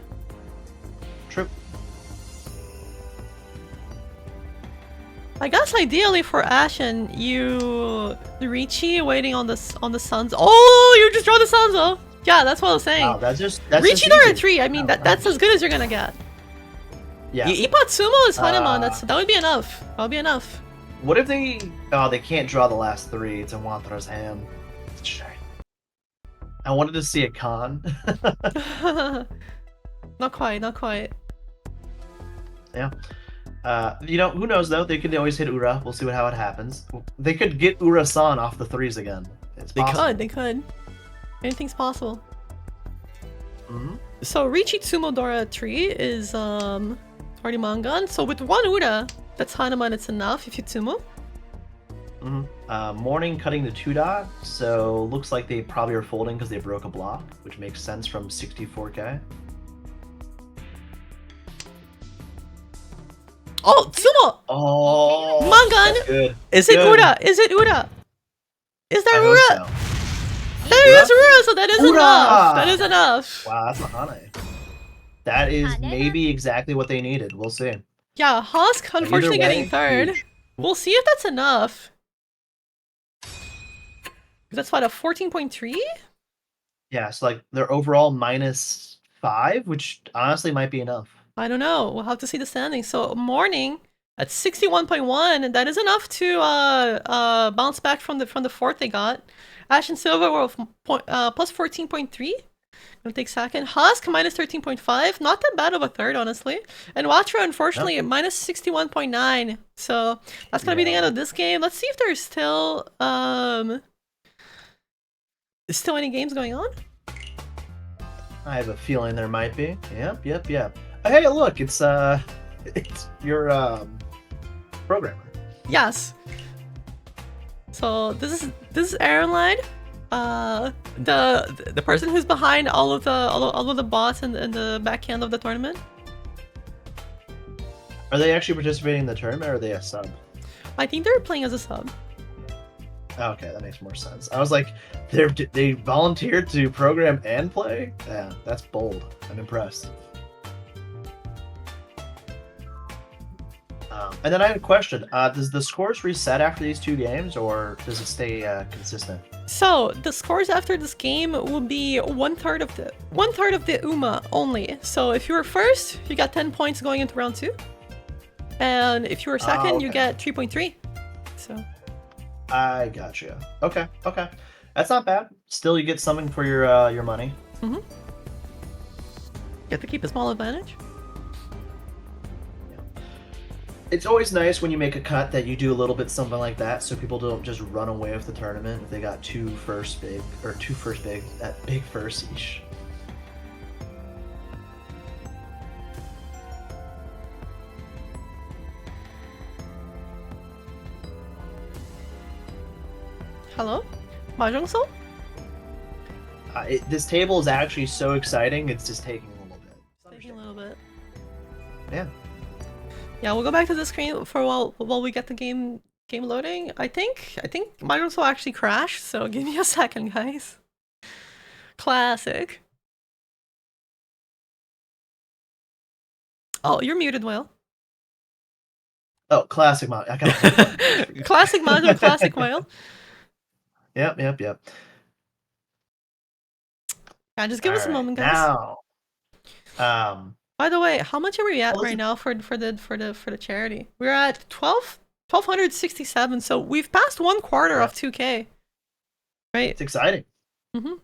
True. I guess ideally for Ashen, you Ricci waiting on the Suns. Oh, you just draw the Suns, oh! Yeah, that's what I was saying. Wow, that's just Ricci Dora easy. 3, I mean, Wow, that's as good as you're gonna get. Yeah. Ipatsumo is Hanuman, Uh, that would be enough. That would be enough. What if they... Oh, they can't draw the last 3. It's a Wanthra's hand. It's a shame. I wanted to see a con. Not quite, not quite. Yeah. Who knows though? They could always hit Ura. We'll see how it happens. They could get Ura-san off the 3s again. It's possible. They could. Anything's possible. Mm-hmm. So Ricci Tsumodora 3 is already Mangan. So with 1 Ura, that's Hanuman, it's enough if you Tsumo. Mm-hmm. Morning cutting the 2 dot, so looks like they probably are folding because they broke a block, which makes sense from 64k. Oh, Tsumo! Oh, Mangan! that's good. Is it Good. Ura? Is it Ura? Is I there hope Ura? so. There is Ura, so that is Ura! enough. That is enough. Wow, that's Mahane. That is maybe exactly what they needed. We'll see. Yeah, Husk Either unfortunately way, getting third. huge. We'll see if that's enough. That's what, a 14.3? Yeah, so like they're overall -5, which honestly might be enough. I don't know. We'll have to see the standings. So morning at 61.1, and that is enough to bounce back from the 4th they got. Ash and Silver were plus 14.3. Gonna take second. Husk minus 13.5. Not that bad of a third, honestly. And Watra, unfortunately, at minus 61.9. So that's gonna be the end of this game. Let's see if there's still any games going on. I have a feeling there might be. Yep. Hey, look, it's your programmer. Yes. So this is Aaron Light, the person who's behind all of the bots and the back end of the tournament. Are they actually participating in the tournament, or are they a sub? I think they're playing as a sub. Okay, that makes more sense. I was like, they volunteered to program and play? Yeah, that's bold. I'm impressed. And then I had a question. Does the scores reset after these 2 games, or does it stay consistent? So the scores after this game will be one third of the UMA only. So if you were first, you got 10 points going into round 2, and if you were second, you get 3.3. So. I gotcha. Okay. That's not bad. Still, you get something for your money. Mm-hmm. You have to keep a small advantage. It's always nice when you make a cut that you do a little bit something like that, so people don't just run away with the tournament if they got two first big at big first each. Hello? Mahjong Soul? This table is actually so exciting, it's just taking a little bit. Taking a little bit. Yeah. Yeah, we'll go back to the screen for while we get the game loading. I think Mahjong Soul actually crashed, so give me a second, guys. Classic. Oh, you're muted, Whale. Oh, classic mod. I gotta Classic Mahjong, classic Whale. Yep. Yeah, just give us a moment, guys. Now, by the way, how much are we at right now for the charity? We're at 1267, so we've passed 1/4 of 2K. Right? it's exciting. Mm-hmm.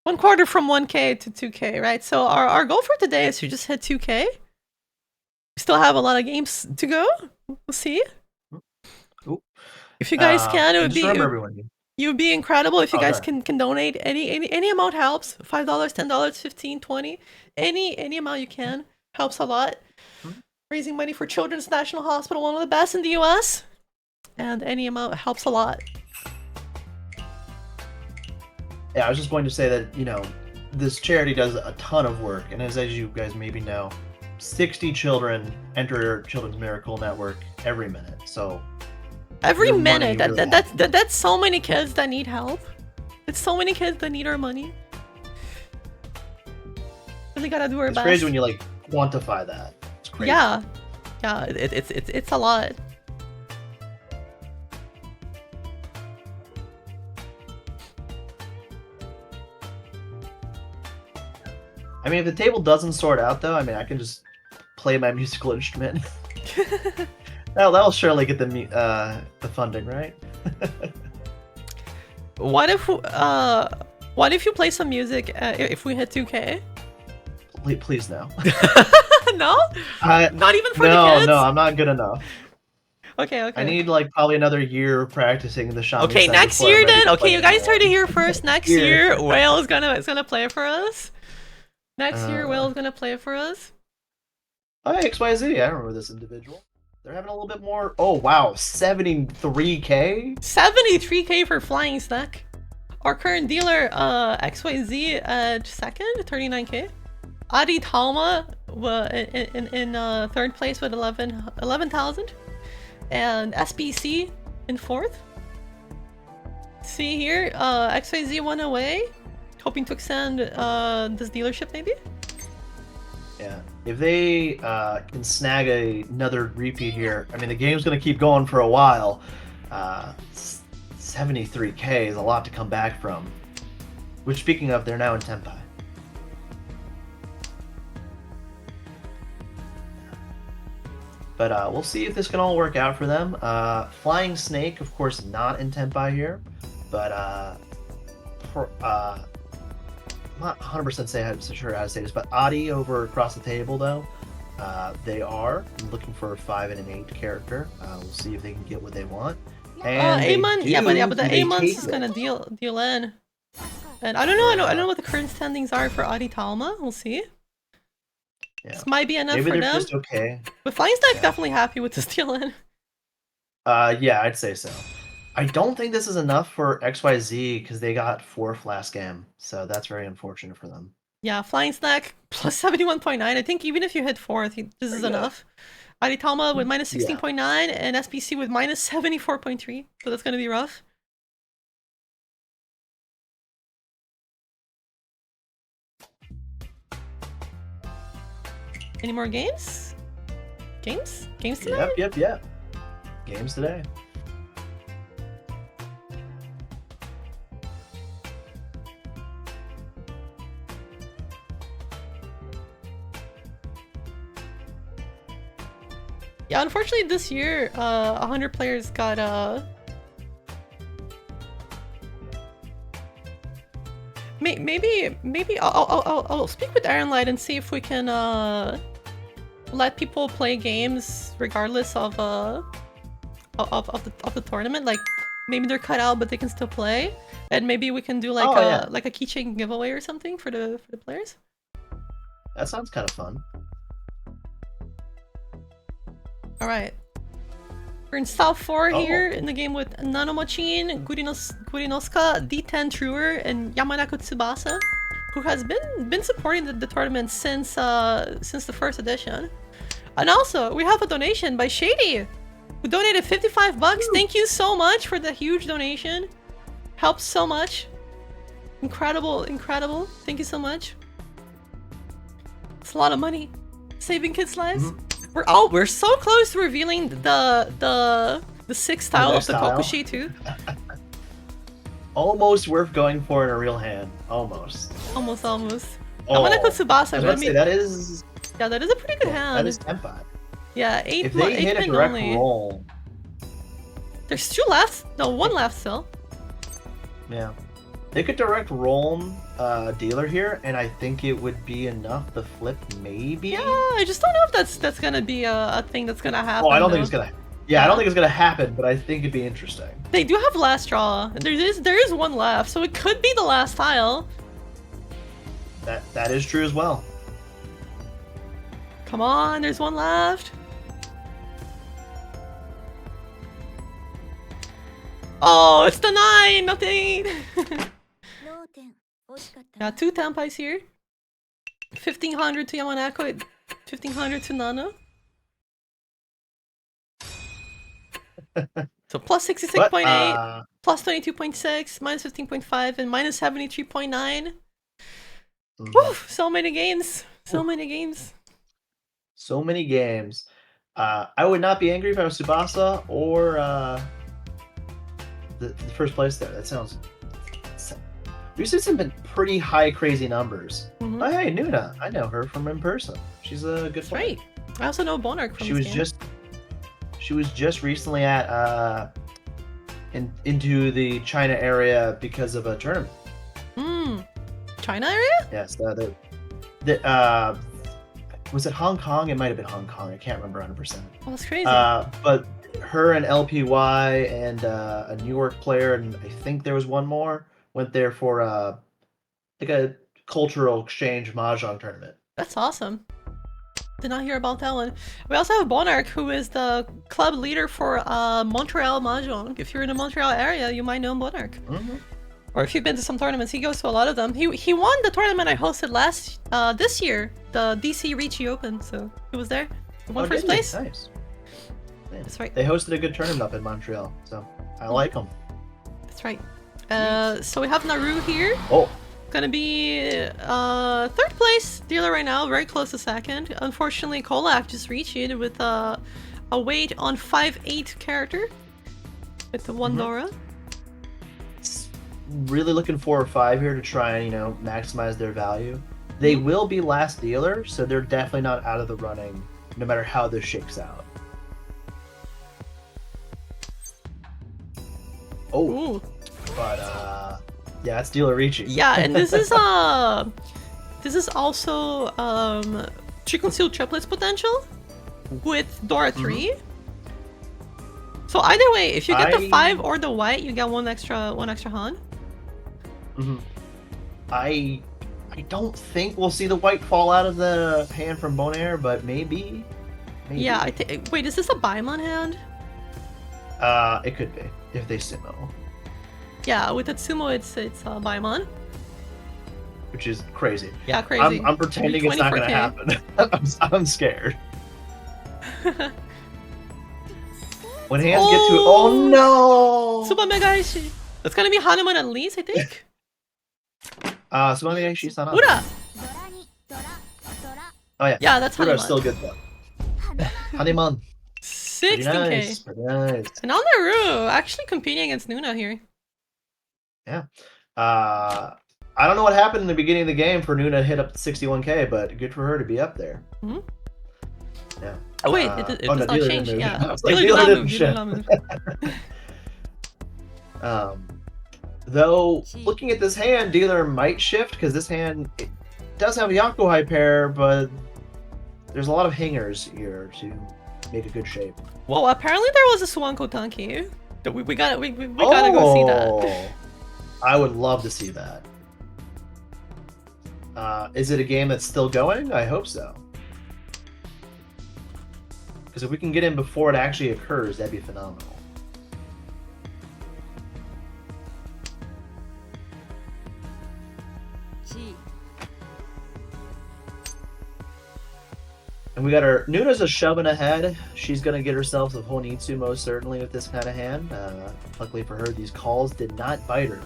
1/4 from 1K to 2K, right? So our goal for today is to just hit 2K. We still have a lot of games to go. We'll see. Ooh. If you guys can, it would be incredible if you guys can donate. Any amount helps. $5, $10, $15, $20. Any amount you can helps a lot. Raising money for Children's National Hospital, one of the best in the US. And any amount helps a lot. Yeah, I was just going to say that, this charity does a ton of work, and as you guys maybe know, 60 children enter Children's Miracle Network every minute. So Every your money minute, really that's so many kids that need help. It's so many kids that need our money. Really gotta do our it's best. crazy when you like quantify that. It's crazy. Yeah, yeah, it's a lot. I mean, if the table doesn't sort out, though, I mean, I can just play my musical instrument. That'll surely get the funding, right? What if you play some music if we hit 2K? Please no. No? Not even for the No, kids? no, I'm not good enough. Okay. I need like probably another year of practicing the Shaman. Okay, Song next before I'm year ready then. to Okay, play you guys anymore. heard it here first. Next Year. year, Whale is gonna play it for us. Next year, Uh. Whale's gonna play it for us. Oh, hey, XYZ. I remember this individual. They're having a little bit more. Oh wow, 73K. 73K for Flying Snack. Our current dealer, XYZ at second, 39K. Adi Talma in third place with 11,000. And SBC in fourth. See here, XYZ won away. Hoping to extend this dealership maybe? Yeah. If they can snag another repeat here, I mean, the game's going to keep going for a while. 73K is a lot to come back from. Which, speaking of, they're now in Tenpai. But we'll see if this can all work out for them. Flying Snake, of course, not in Tenpai here. But, I'm not 100% sure how to say this, but Adi over across the table, though, they are looking for a 5 and an 8 character. We'll see if they can get what they want. And they Amon, do, yeah, but the they Amon take is it. gonna deal in. And I don't know, I don't know what the current standings are for Adi Talma. We'll see. Yeah. This might be enough Maybe for they're them. just okay. But Flying Snack's Yeah. definitely happy with this deal in. Yeah, I'd say so. I don't think this is enough for XYZ because they got 4th last game, so that's very unfortunate for them. Yeah, Flying Snack plus 71.9. I think even if you hit fourth, this is Yeah. enough. Adi Talma with minus Yeah. 16.9 and SPC with minus 74.3. So that's gonna be rough. Any more games? Games tonight? Yep. Games today. Yeah, unfortunately this year, 100 players got maybe I'll speak with Iron Light and see if we can let people play games regardless of the tournament. Like maybe they're cut out but they can still play, and maybe we can do like a keychain giveaway or something for the players. That sounds kind of fun. All right. We're in South 4 Oh. here in the game with Nanomochin, Kurinosuka, D10 Truer, and Yamanako Tsubasa, who has been supporting the tournament since the first edition. And also, we have a donation by Shady, who donated 55 bucks. Thank you so much for the huge donation. Helps so much. Incredible. Thank you so much. It's a lot of money. Saving kids' lives. We're so close to revealing the 6th style new of the style? Kokushi too. Almost worth going for in a real hand. Almost. Almost. Oh, Yamanako Tsubasa. I was about to say, that is Yeah, that is a pretty good hand. that is Tenpai. Yeah, 8 If they hit a pin direct only. roll, There's 2 left. No, 1 left still. yeah, they could direct roll dealer here, and I think it would be enough to flip. Maybe. Yeah, I just don't know if that's gonna be a thing that's gonna happen. Oh, I don't think though. it's gonna. Yeah, I don't think it's gonna happen, but I think it'd be interesting. They do have last draw. There is 1 left, so it could be the last tile. That is true as well. Come on, there's 1 left. Oh, it's the 9, not the 8. Yeah, 2 Tampais here. 1500 to Yamanako, 1500 to Nana. So plus But 66.8, plus 22.6, minus 15.5, and minus 73.9. Woo! So many games. So many games. so many games. I would not be angry if I was Tsubasa or the first place there. That sounds. We've seen some pretty high, crazy numbers. Mhm. Oh, hey, Nuna. I know her from in person. She's a good That's player. right. I also know Bonark from She this was game. she was just recently at into the China area because of a tournament. China area? Yes, was it Hong Kong? It might have been Hong Kong. I can't remember 100%. Oh, that's crazy. But her and LPY and a New York player, and I think there was one more, went there for like a cultural exchange mahjong tournament. That's awesome. Did not hear about that one. We also have Bonark, who is the club leader for Montreal Mahjong. If you're in the Montreal area, you might know Bonark. Mm-hmm. Or if you've been to some tournaments, he goes to a lot of them. He won the tournament I hosted this year, the DC Ricci Open. So he was there. He won first place. Nice. Yeah. That's right. They hosted a good tournament up in Montreal, so I like them. That's right. So we have Naru here. Oh, Gonna be third place dealer right now, very close to second. Unfortunately, Kolak just reached it with a weight on 5'8" character with the one Dora. really looking for a 5 here to try and maximize their value. They will be last dealer, so they're definitely not out of the running, no matter how this shakes out. Oh, Ooh. but yeah, it's dealer Ricci. Yeah, and this is also Chicken Seal triplets potential with Dora 3. So either way, if you get the 5 or the white, you get one extra Han. I don't think we'll see the white fall out of the hand from Bonaire, but maybe. Yeah, I think. Wait, is this a Baimon hand? It could be if they sumo, Yeah, with the sumo, it's Baimon. which is crazy. Yeah, crazy. I'm pretending it's not gonna happen. I'm scared. When hands get to oh no! Super Mega Aishi. That's gonna be Hanuman at least, I think. Super Mega Aishi's not on. Ura! Oh yeah. Yeah, that's Ura's Hanuman. still good though. Hanuman. 16k. Pretty nice. And on Naru, actually competing against Nuna here. Yeah. I don't know what happened in the beginning of the game for Nuna to hit up 61k, but good for her to be up there. Yeah. Oh wait, it does not dealer change. didn't move. Yeah. I was like, Dealer dealer did didn't not move. Though looking at this hand, dealer might shift because this hand it does have a Yakuhai pair, but there's a lot of hangers here to make a good shape. Well, apparently there was a Swanko Tanki. We gotta go see that. I would love to see that. Is it a game that's still going? I hope so. Because if we can get in before it actually occurs, that'd be phenomenal. And we got our Nuna's a shoving ahead. She's gonna get herself a Honitsu most certainly with this kind of hand. Luckily for her, these calls did not bite her.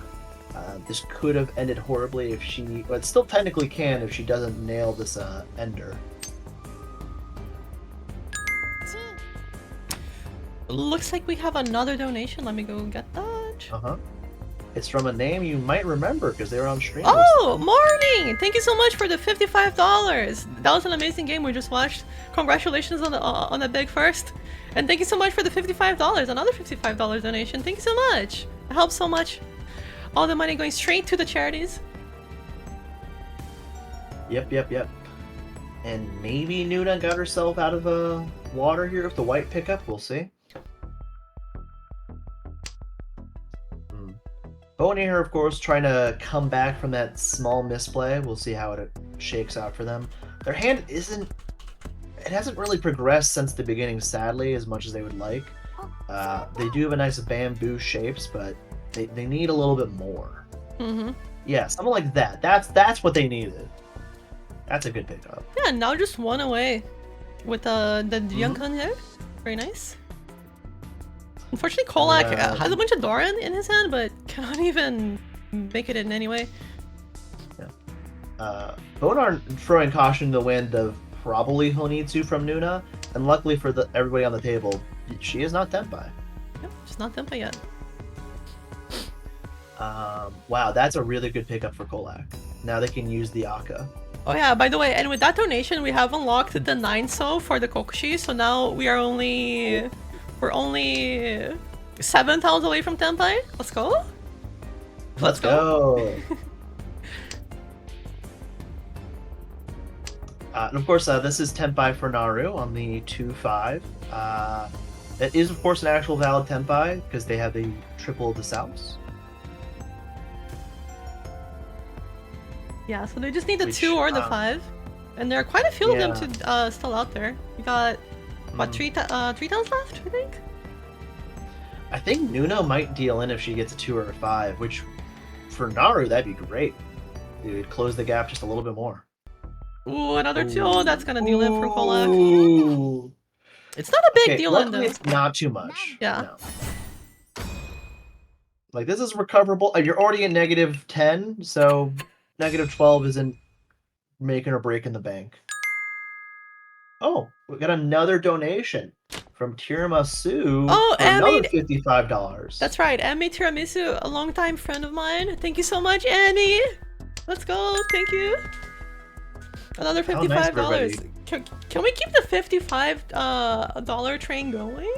This could have ended horribly if she, but it still technically can if she doesn't nail this ender. Looks like we have another donation. Let me go get that. It's from a name you might remember because they were on stream. Oh, morning! Thank you so much for the $55. That was an amazing game we just watched. Congratulations on the big first. And thank you so much for the $55. Another $55 donation. Thank you so much. It helps so much. All the money going straight to the charities. Yep. And maybe Nuna got herself out of the water here with the white pickup. We'll see. Bonaire, of course, trying to come back from that small misplay. We'll see how it shakes out for them. Their hand hasn't really progressed since the beginning, sadly, as much as they would like. They do have a nice bamboo shapes, but they need a little bit more. Yeah, something like that. That's what they needed. That's a good pickup. Yeah, now just one away with the young Mhm. Kun here. Very nice. Unfortunately, Kolak has a bunch of Doran in his hand, but cannot even make it in anyway. Bonar throwing caution to the wind of probably Honitsu from Nuna, and luckily for everybody on the table, she is not Tenpai. Yep, just not Tempa yet. Wow, that's a really good pickup for Kolak. Now they can use the Aka. Oh yeah, by the way, and with that donation, we have unlocked the 9 for the Kokushi, so now we're only 7 tiles away from Tenpai. Let's go. Let's go. And of course, this is Tenpai for Naru on the 2-5. That is, of course, an actual valid Tenpai because they have the triple of the Souths. Yeah, so they just need the Which, 2 or the 5, and there are quite a few of them still out there. We got what 3 tiles left, I think. I think Nuna might deal in if she gets a 2 or a 5, which for Naru that'd be great. It would close the gap just a little bit more. Ooh, another 2. Oh, that's gonna deal in for Kolak. Ooh. It's not a big Okay, deal in luckily though. it's not too much. Yeah. No. Like, this is recoverable. You're already at -10, so -12 isn't making or breaking the bank. Oh, we got another donation from Tiramisu. Oh, for Annie! another $55. That's right, Annie Tiramisu, a longtime friend of mine. Thank you so much, Annie! Let's go, thank you! Another $55. Oh, nice, everybody. Can we keep the $55 train going?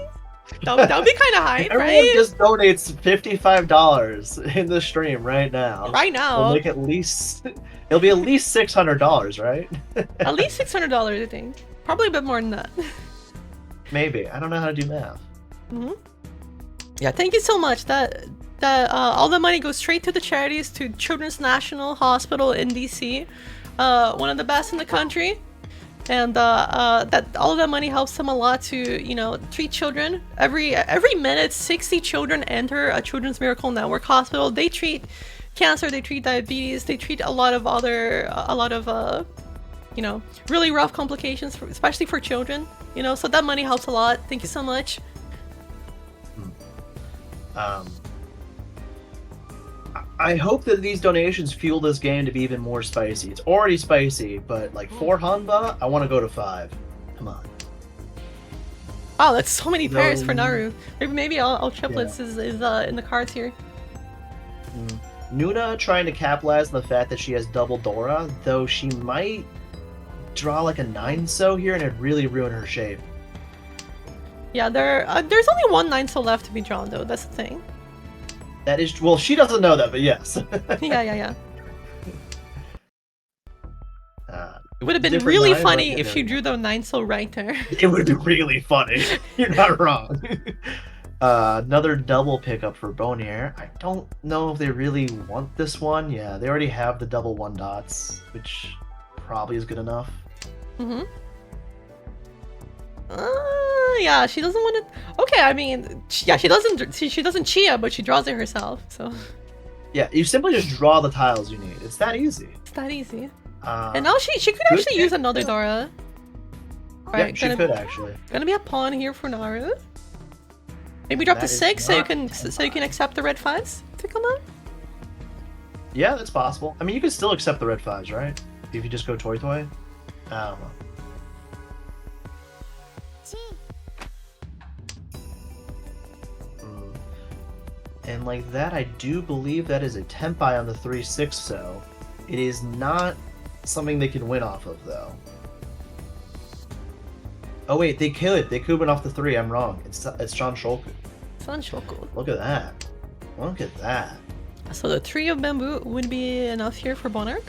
That would be kind of hype, Everyone right? just donates $55 in the stream right now. Right now. We'll make it'll be at least $600, right? At least $600, I think. Probably a bit more than that. Maybe. I don't know how to do math. Yeah, thank you so much. That all the money goes straight to the charities, to Children's National Hospital in DC, one of the best in the country, and that all of that money helps them a lot to treat children. Every minute, 60 children enter a Children's Miracle Network hospital. They treat cancer, they treat diabetes, they treat a lot of really rough complications, especially for children. So that money helps a lot. Thank you so much. I hope that these donations fuel this game to be even more spicy. It's already spicy, but like 4 Hanba, I want to go to 5. Come on. Wow, that's so many pairs for Naru. Maybe all triplets is in the cards here. Nuna trying to capitalize on the fact that she has double Dora, though she might draw like a 9-so here and it'd really ruin her shape. Yeah, there's only one 9-so left to be drawn though. That's the thing. That is, well, she doesn't know that, but yes. Yeah. It would have been different really line, funny but, if she drew the 9-so right there. It would be really funny. You're not wrong. Another double pickup for Bonier. I don't know if they really want this one. Yeah, they already have the double 1 dots, which probably is good enough. Yeah, she doesn't want it. Okay, I mean, yeah, she doesn't Chia, but she draws it herself. So Yeah, you simply just draw the tiles you need. It's that easy. it's that easy. And And now she could actually use another Dora. Yeah, she could actually. Gonna be a pawn here for Naru. Maybe drop That to is 6 so you not can accept the red 5s to come out. Yeah, that's possible. I mean, you can still accept the red 5s, right? If you just go Toy Toy. I don't know. And like that, I do believe that is a Tenpai on the 3-6, so it is not something they can win off of, though. Oh wait, they could win off the 3. I'm wrong. It's Shan Shoku. Sanshoku. Look at that. Look at that. So the 3 of bamboo would be enough here for Bonark.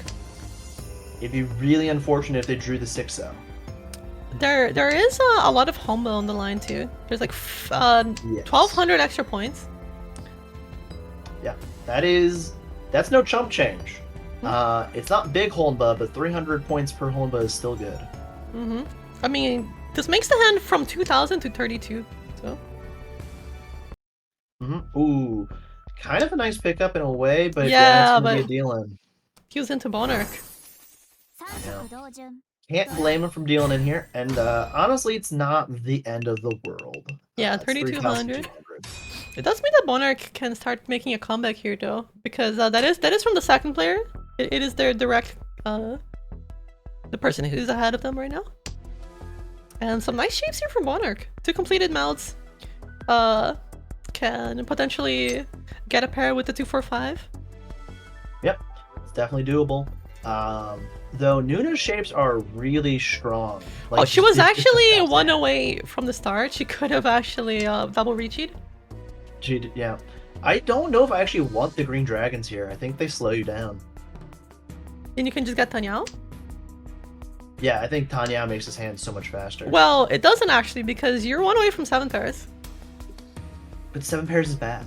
It'd be really unfortunate if they drew the 6-0. There is a lot of home on the line too. There's like 1,200 extra points. Yeah, that's no chump change. It's not big Honba, but 300 points per Honba is still good. I mean, this makes the hand from 2,000 to 32. So. Ooh, kind of a nice pickup in a way, but Yeah, it's gonna be a but deal-in. he was into Monarch. 三色同順 Can't blame him from dealing in here, and honestly, it's not the end of the world. Yeah, It's 3,200. 3,200. It does mean that Monarch can start making a comeback here, though, because that is from the second player. It is their direct, the person who's ahead of them right now. And some nice shapes here from Monarch. 2 completed mounts. Can potentially get a pair with the 245. Yep, it's definitely doable. Though Nuna's shapes are really strong. Oh, she just was the actually different one styles. away from the start. She could have actually double reached. Yeah. I don't know if I actually want the green dragons here. I think they slow you down. Then you can just get Tanyao. Yeah, I think Tanya makes his hand so much faster. Well, it doesn't actually, because you're one away from 7 pairs. But 7 pairs is bad.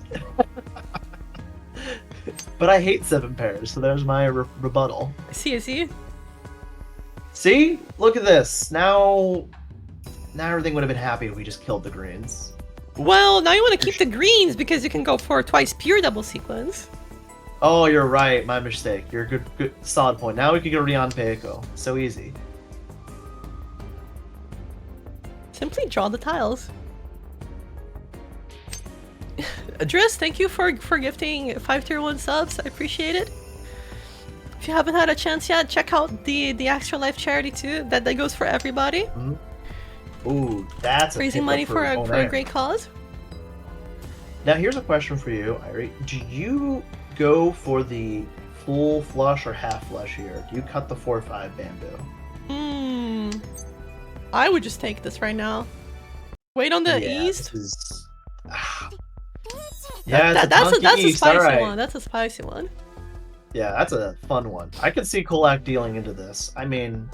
But I hate 7 pairs, so there's my rebuttal. I see. See? Look at this. Now everything would have been happy if we just killed the greens. Well, now you want to keep the greens because you can go for twice pure double sequence. Oh, you're right. My mistake. You're a good, solid point. Now we can get Rion Peiko. So easy. Simply draw the tiles. Adris, thank you for gifting 5 tier 1 subs. I appreciate it. If you haven't had a chance yet, check out the Extra Life charity too. That goes for everybody. Ooh, that's a Raising pickup money for Onair. a great cause. Now here's a question for you, Irie. Do you go for the full flush or half flush here? Do you cut the 4-5 bamboo? I would just take this right now. Wait on the Yeah, east. this is... Yeah, That's a chunky east, spicy alright. one. That's a spicy one. Yeah, that's a fun one. I could see Kolak dealing into this. I mean,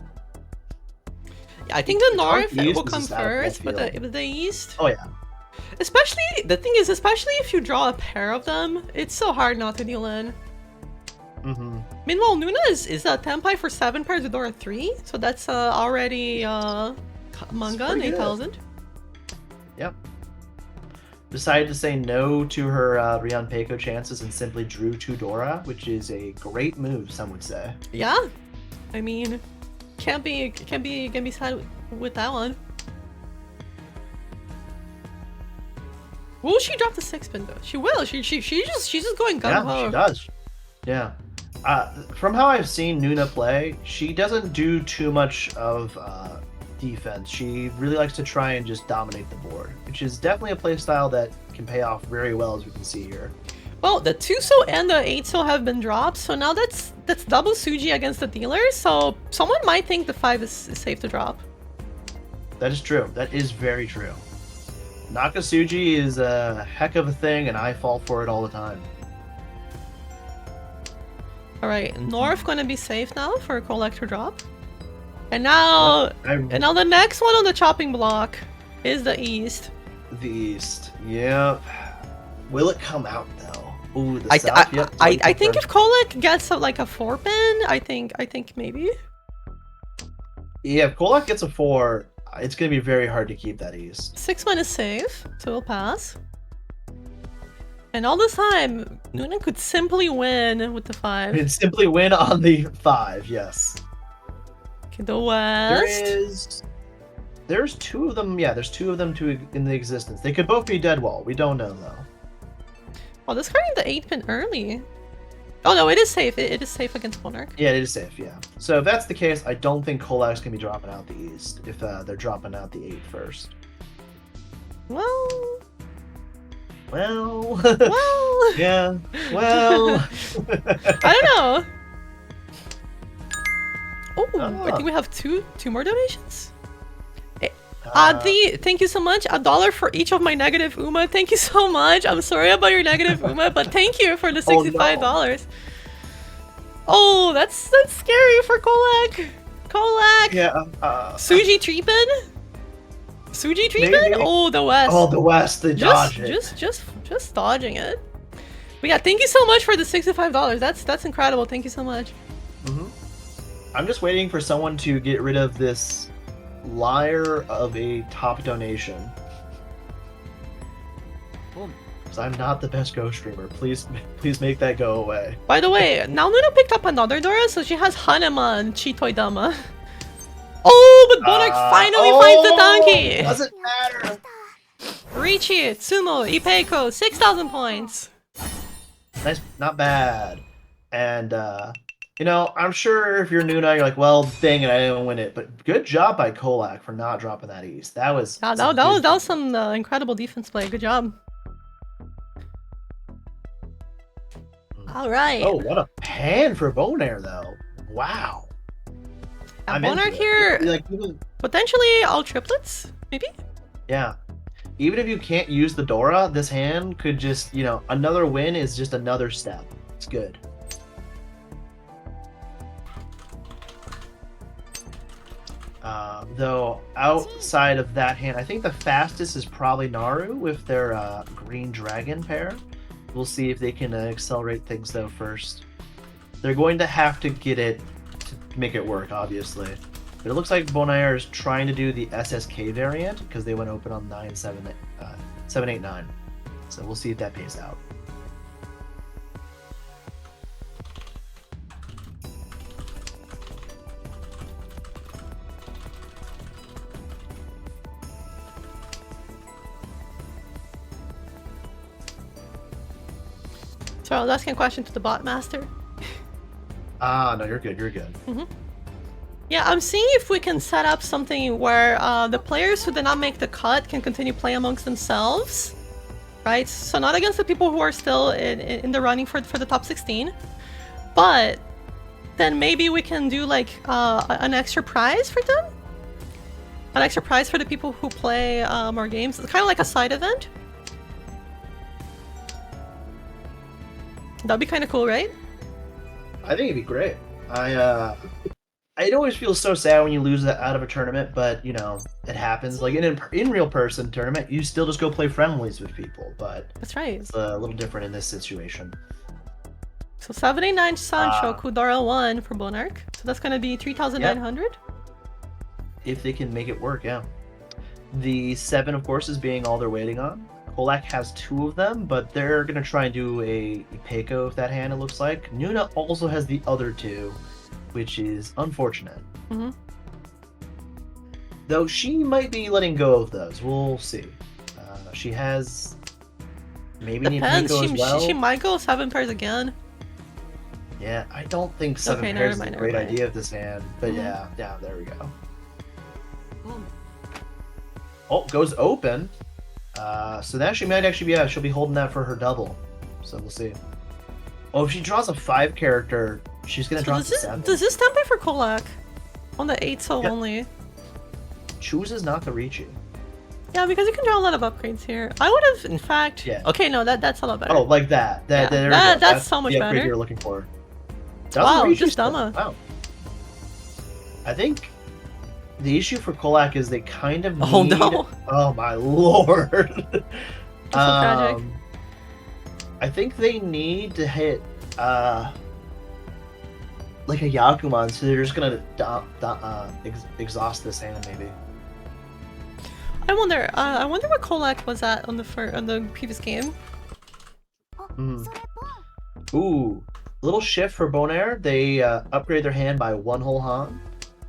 I think the The north northeast will is come just out of left first, but the east. oh yeah. Especially the thing is, especially if you draw a pair of them, it's so hard not to deal in. Meanwhile, Nuna is a Tenpai for 7 pairs with Dora 3, so that's already manga and pretty good. 8,000. Yep. Decided to say no to her Rion Peiko chances and simply drew 2 Dora, which is a great move, some would say. Yeah, I mean, can't be sad with that one. Will she drop the 6-pin though? She will. She's just going gung ho. Yeah, she does. Yeah. From how I've seen Nuna play, she doesn't do too much of defense. She really likes to try and just dominate the board, which is definitely a playstyle that can pay off very well, as we can see here. Well, the 2-so and the 8-so have been dropped, so now that's double Suji against the dealer, so someone might think the 5 is safe to drop. That is true. That is very true. Nakasuji is a heck of a thing, and I fall for it all the time. Alright, North gonna be safe now for a collector drop. And now the next one on the chopping block is the East. The East. Yep. Will it come out though? Ooh, the I South. Yep. think if Kolek gets like a 4-pin, I think maybe. Yeah, if Kolak gets a 4, it's gonna be very hard to keep that East. 6-man is safe, so it'll pass. And all this time, Noonan could simply win with the 5. And simply win on the 5. Yes. Okay, the West. There's 2 of them. Yeah, there's 2 of them in the existence. They could both be dead wall. We don't know though. Oh, discarding the 8-pin early. Oh no, it is safe. It is safe against Monarch. Yeah, it is safe. Yeah. So if that's the case, I don't think Kolak's gonna be dropping out the East if they're dropping out the 8 first. Well. Yeah. Well. I don't know. Oh, I Ah. think we have two more donations. Thank you so much. $1 for each of my negative UMA. Thank you so much. I'm sorry about your negative UMA, but thank you for the $65. Oh, that's scary for Kolak. Kolak. Yeah. Suji Treepin? Suji Treepin? Maybe. Oh, the West. Oh, the West. They dodge it. Just dodging it. But yeah, thank you so much for the $65. That's incredible. Thank you so much. I'm just waiting for someone to get rid of this liar of a top donation. because I'm not the best Go streamer. Please make that go away. By the way, now Luna picked up another Dora, so she has Hanema and Chitoi Dama. Oh, but Bonark finally finds the donkey! Doesn't matter. Richie, Tsumo, Ipeiko, 6,000 points. Nice, not bad. And you know, I'm sure if you're Nuna, you're like, well, dang it, I didn't win it. But good job by Kolak for not dropping that East. That was Yeah, that was some incredible defense play. Good job. All right. Oh, what a pan for Bonaire though! Wow. I'm into Bonark it. here, Like, even, potentially all triplets, maybe? yeah. Even if you can't use the Dora, this hand could just, you know, another win is just another step. It's good. Though outside of that hand, I think the fastest is probably Naru with their green dragon pair. We'll see if they can accelerate things though first. They're going to have to get it to make it work, obviously. But it looks like Bonaire is trying to do the SSK variant because they went open on 789. So we'll see if that pays out. So I was asking a question to the bot master. Ah, no, you're good. You're good. Yeah, I'm seeing if we can set up something where the players who did not make the cut can continue playing amongst themselves, right? So not against the people who are still in the running for the top 16, but then maybe we can do like an extra prize for them, an extra prize for the people who play more games. It's kind of like a side event. That'd be kind of cool, right? I think it'd be great. It always feels so sad when you lose that out of a tournament, but you know it happens. Like in real person tournament, you still just go play friendlies with people, but That's right. it's a little different in this situation. So 789 Sancho, Kudara 1 for Bonark. So that's gonna be 3,900. If they can make it work, yeah. The 7, of course, is being all they're waiting on. Kolak has 2 of them, but they're gonna try and do a Ipeiko with that hand. It looks like Nuna also has the other 2. Which is unfortunate. Though she might be letting go of those. We'll see. She has maybe Depends. Ipeiko as well. She might go 7 pairs again. Yeah, I don't think 7 Okay, pairs is a never great mind. idea of this hand. But yeah, there we go. Oh, goes open. So that she might actually be, she'll be holding that for her double. So we'll see. Oh, if she draws a 5 character, she's gonna draw to 7. Does this template for Kolak? On the 8 so Yep. only. Chooses not to reach you. Yeah, because you can draw a lot of upgrades here. I would have, in fact. Yeah. Okay, no, that's a lot better. Oh, like that. Yeah, There we go. that's so much the upgrade better. you're looking for. Wow, reach you just still. Dama. Wow. I think the issue for Kolak is they kind of need... Oh, no. Oh my lord. So tragic. I think they need to hit like a Yakuman, so they're just gonna exhaust this hand maybe. I wonder what Kolak was at on the previous game. お Mhm. それポン Ooh, little shift for Bonaire. They upgrade their hand by 1 whole Han.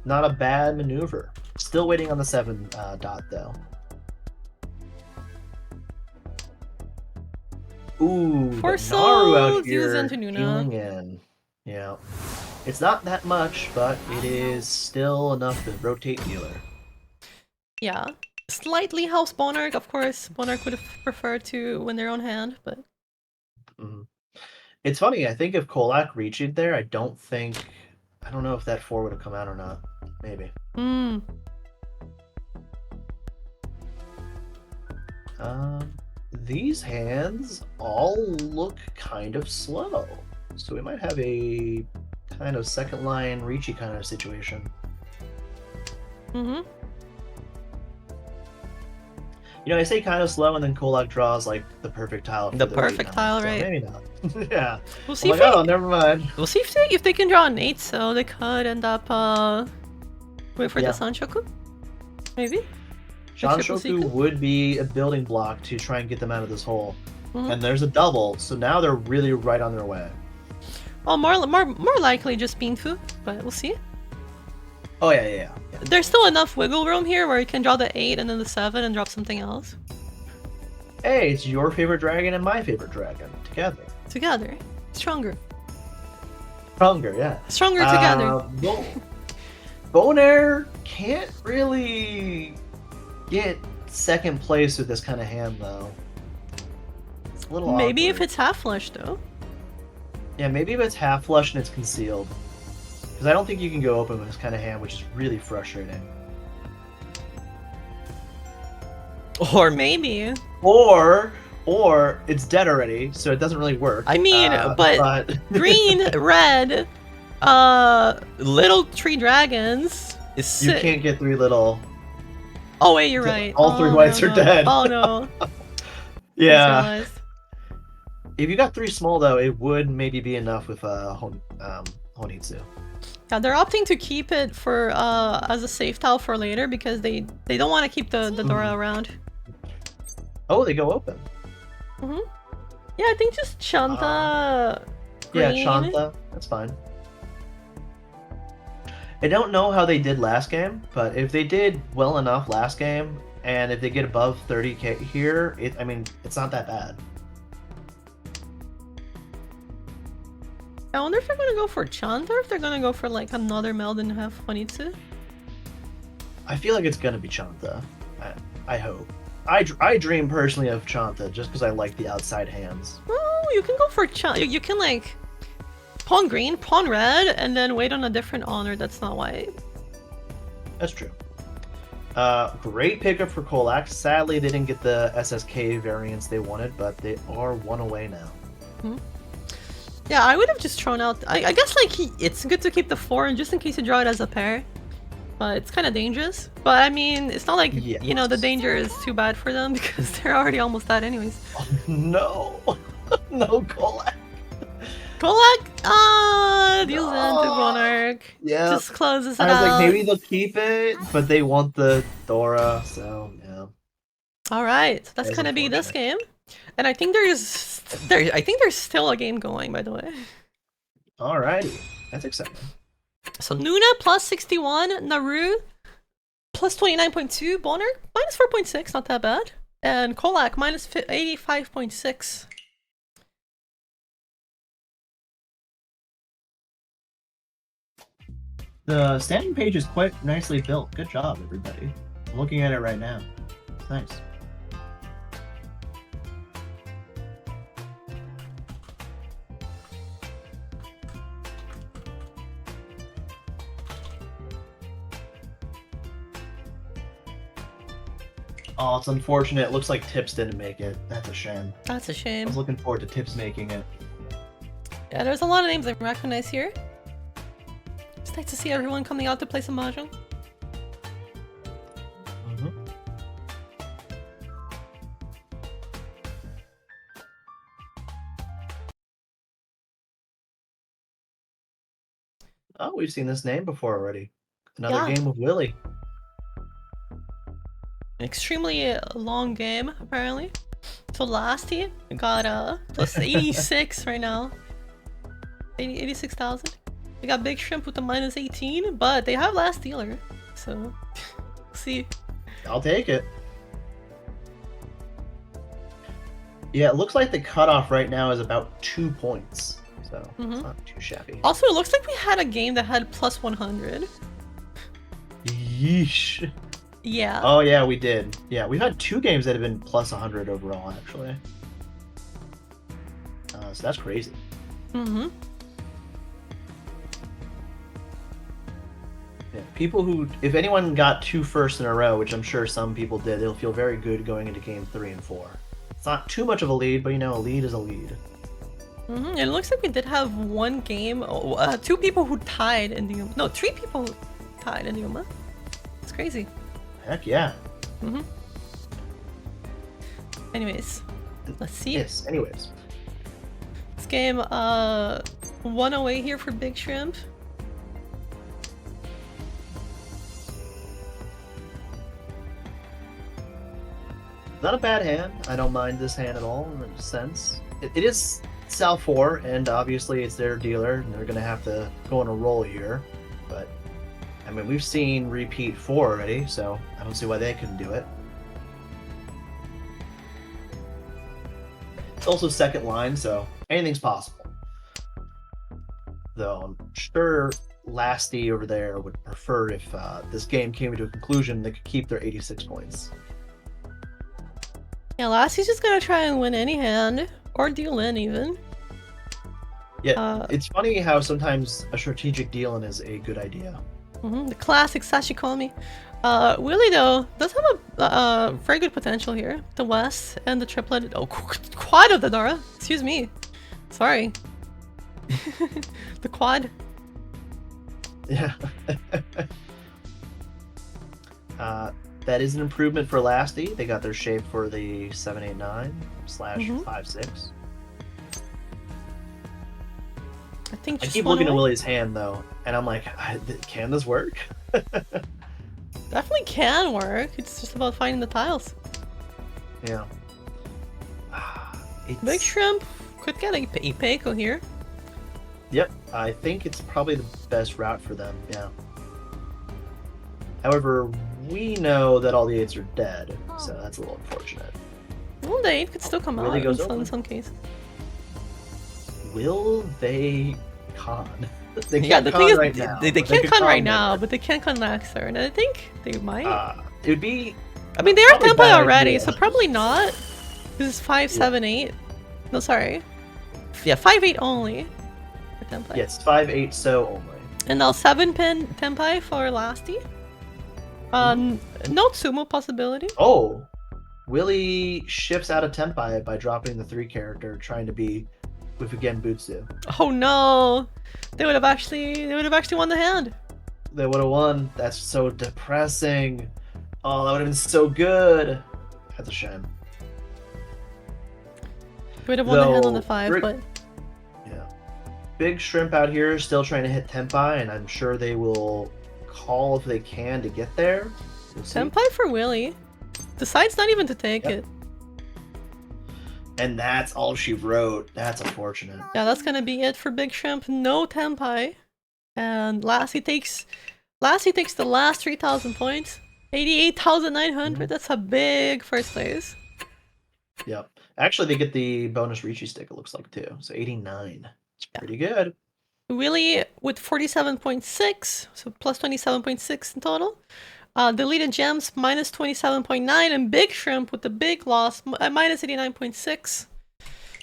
Not a bad maneuver. Still waiting on the 7 dot though. Ooh, For but Naru out souls, use here into Nuna. healing in. Yeah, it's not that much, but it is still enough to rotate healer. Yeah. Slightly helps Bonark, of course. Bonark would have preferred to win their own hand, but Mhm. It's funny. I think if Kolak reached it there, I don't know if that 4 would have come out or not. Maybe. These hands all look kind of slow. So we might have a kind of second line Ricci kind of situation. mm-hmm. You know, I say kind of slow, and then Kolak draws like the perfect tile. For The the perfect rate tile, so right. Maybe not. Yeah. We'll I'm see like, if oh, never mind. we'll see if they can draw an 8, so they could end up wait for Yeah. the Sanshoku. Maybe. Shanshoku Secret? would be a building block to try and get them out of this hole. Mhm. and there's a double, so now they're really right on their way. Well, more likely just Bean Fu, but we'll see. Oh yeah. There's still enough wiggle room here where you can draw the 8 and then the 7 and drop something else. Hey, it's your favorite dragon and my favorite dragon together. Together. Stronger. Stronger, yeah. Stronger together. Bonaire can't really get second place with this kind of hand, though. It's a little Maybe if awkward. it's half flush, though. Yeah, maybe if it's half flush and it's concealed. Because I don't think you can go open with this kind of hand, which is really frustrating. Or maybe. Or it's dead already, so it doesn't really work. I mean, but green, red, little tree dragons is you can't get 3 little. Oh wait, you're right. All 3 Oh, whites no, are no. dead. Oh no. Yeah. Realized. If you got 3 small though, it would maybe be enough with Honitsu. Yeah, they're opting to keep it for as a safe tile for later because they don't want to keep the Dora around. Oh, they go open. Yeah, I think just Chanta. Yeah, green. Chanta. That's fine. I don't know how they did last game, but if they did well enough last game, and if they get above 30k here, I mean, it's not that bad. I wonder if they're gonna go for Chanta or if they're gonna go for like another meld and have Honitsu. I feel like it's gonna be Chanta. I hope. I dream personally of Chanta just because I like the outside hands. Oh, you can go for Chanta. You can like pawn green, pawn red, and then wait on a different honor that's not white. That's true. Great pickup for Kolak. Sadly, they didn't get the SSK variants they wanted, but they are 1 away now. Yeah, I would have just thrown out. I guess like it's good to keep the 4 and just in case you draw it as a pair. But it's kind of dangerous. But I mean, it's not like you know the danger is too bad for them because they're already almost dead anyways. Oh, no, no Kolak. Kolak, deals into Monarch. Yeah. Just closes it I was out. like, maybe they'll keep it, but they want the Dora, so yeah. All right, so that's That is gonna be this unfortunate. game, and I think I think there's still a game going, by the way. Alrighty, that's exciting. So Nuna plus 61, Naru plus 29.2, Bonner minus 4.6, not that bad, and Kolak minus 85.6. The standing page is quite nicely built. Good job, everybody. I'm looking at it right now. It's nice. Oh, it's unfortunate. It looks like Tips didn't make it. That's a shame. That's a I shame. was looking forward to Tips making it. Yeah, there's a lot of names I recognize here. It's nice to see everyone coming out to play some Mahjong. Oh, we've seen this name before already. Another Yeah. game with Willie. Extremely long game, apparently. So Lasty got plus 86 right now. 86,000. We got Big Shrimp with the minus 18, but they have last dealer. So, see. I'll take it. Yeah, it looks like the cutoff right now is about 2 points. So, it's not too shabby. Also, it looks like we had a game that had plus 100. Yeesh. Yeah. Oh, yeah, we did. Yeah, we've had 2 games that have been plus 100 overall, actually. So that's crazy. Mm-hmm. Yeah, people who, if anyone got 2 firsts in a row, which I'm sure some people did, they'll feel very good going into game 3 and 4. It's not too much of a lead, but you know, a lead is a lead. Mm-hmm. It looks like we did have one game, 2 people who tied in the no, 3 people who tied in the Uma. It's crazy. Heck yeah. Mm-hmm. Anyways, let's see. Yes, anyways. This game, 1 away here for Big Shrimp. not a bad hand. I don't mind this hand at all in a sense. It is Sal 4, and obviously it's their dealer, and they're going to have to go on a roll here. But, I mean, we've seen repeat 4 already, so I don't see why they couldn't do it. It's also second line, so anything's possible. Though I'm sure Lasty over there would prefer if this game came to a conclusion they could keep their 86 points. Yeah, Lassie's just gonna try and win any hand, or deal in even. Yeah, it's funny how sometimes a strategic deal-in is a good idea. The classic Sashikomi. Willie though does have a very good potential here. The West and the triplet. Oh, quad of the Dara. Excuse me. Sorry. The quad. Yeah. That is an improvement for Lasty. They got their shape for the 789/56. I think I just keep one looking at away. Willie's hand though, and I'm like, can this work? Definitely can work. It's just about finding the tiles. Yeah. Big Shrimp could get a Peiko here. Yep, I think it's probably the best route for them, yeah. However, we know that all the 8s are dead, so that's a little unfortunate. Well, the 8 could still come Really out goes in over. some cases. Will they con? They Yeah, can't the con thing is, right now. they but can't could con right later. now, but they can con next turn. And I think they might. It would be... I mean, they are probably tempo bad already, idea. so probably not. This is 5, 7, 8. No, sorry. Yeah, 5, 8 only for tempai. Yes, 5/8 so only. And now 7 pin tempai for Lasty. No sumo possibility. Oh! Willie shifts out of Tempai by dropping the 3 character, trying to be with again Butsu. Oh no! They would have actually won the hand. They would have won. That's so depressing. Oh, that would have been so good. That's a shame. They would have won the hand on the Though, 5, Rick- but Yeah. Big Shrimp out here still trying to hit Tempai, and I'm sure they will call if they can to get there. We'll see. tempai for Willie. Decides not even to take Yep. it. And that's all she wrote. That's unfortunate. Yeah, that's gonna be it for Big Shrimp. No tempai. And Lassie takes the last 3,000 points. 88,900. That's a big first place. Yep. Actually, they get the bonus Ricci stick, it looks like, too. So 89. It's pretty good. Willie with 47.6, so plus 27.6 in total. Deleted gems minus 27.9, and Big Shrimp with the big loss minus 89.6.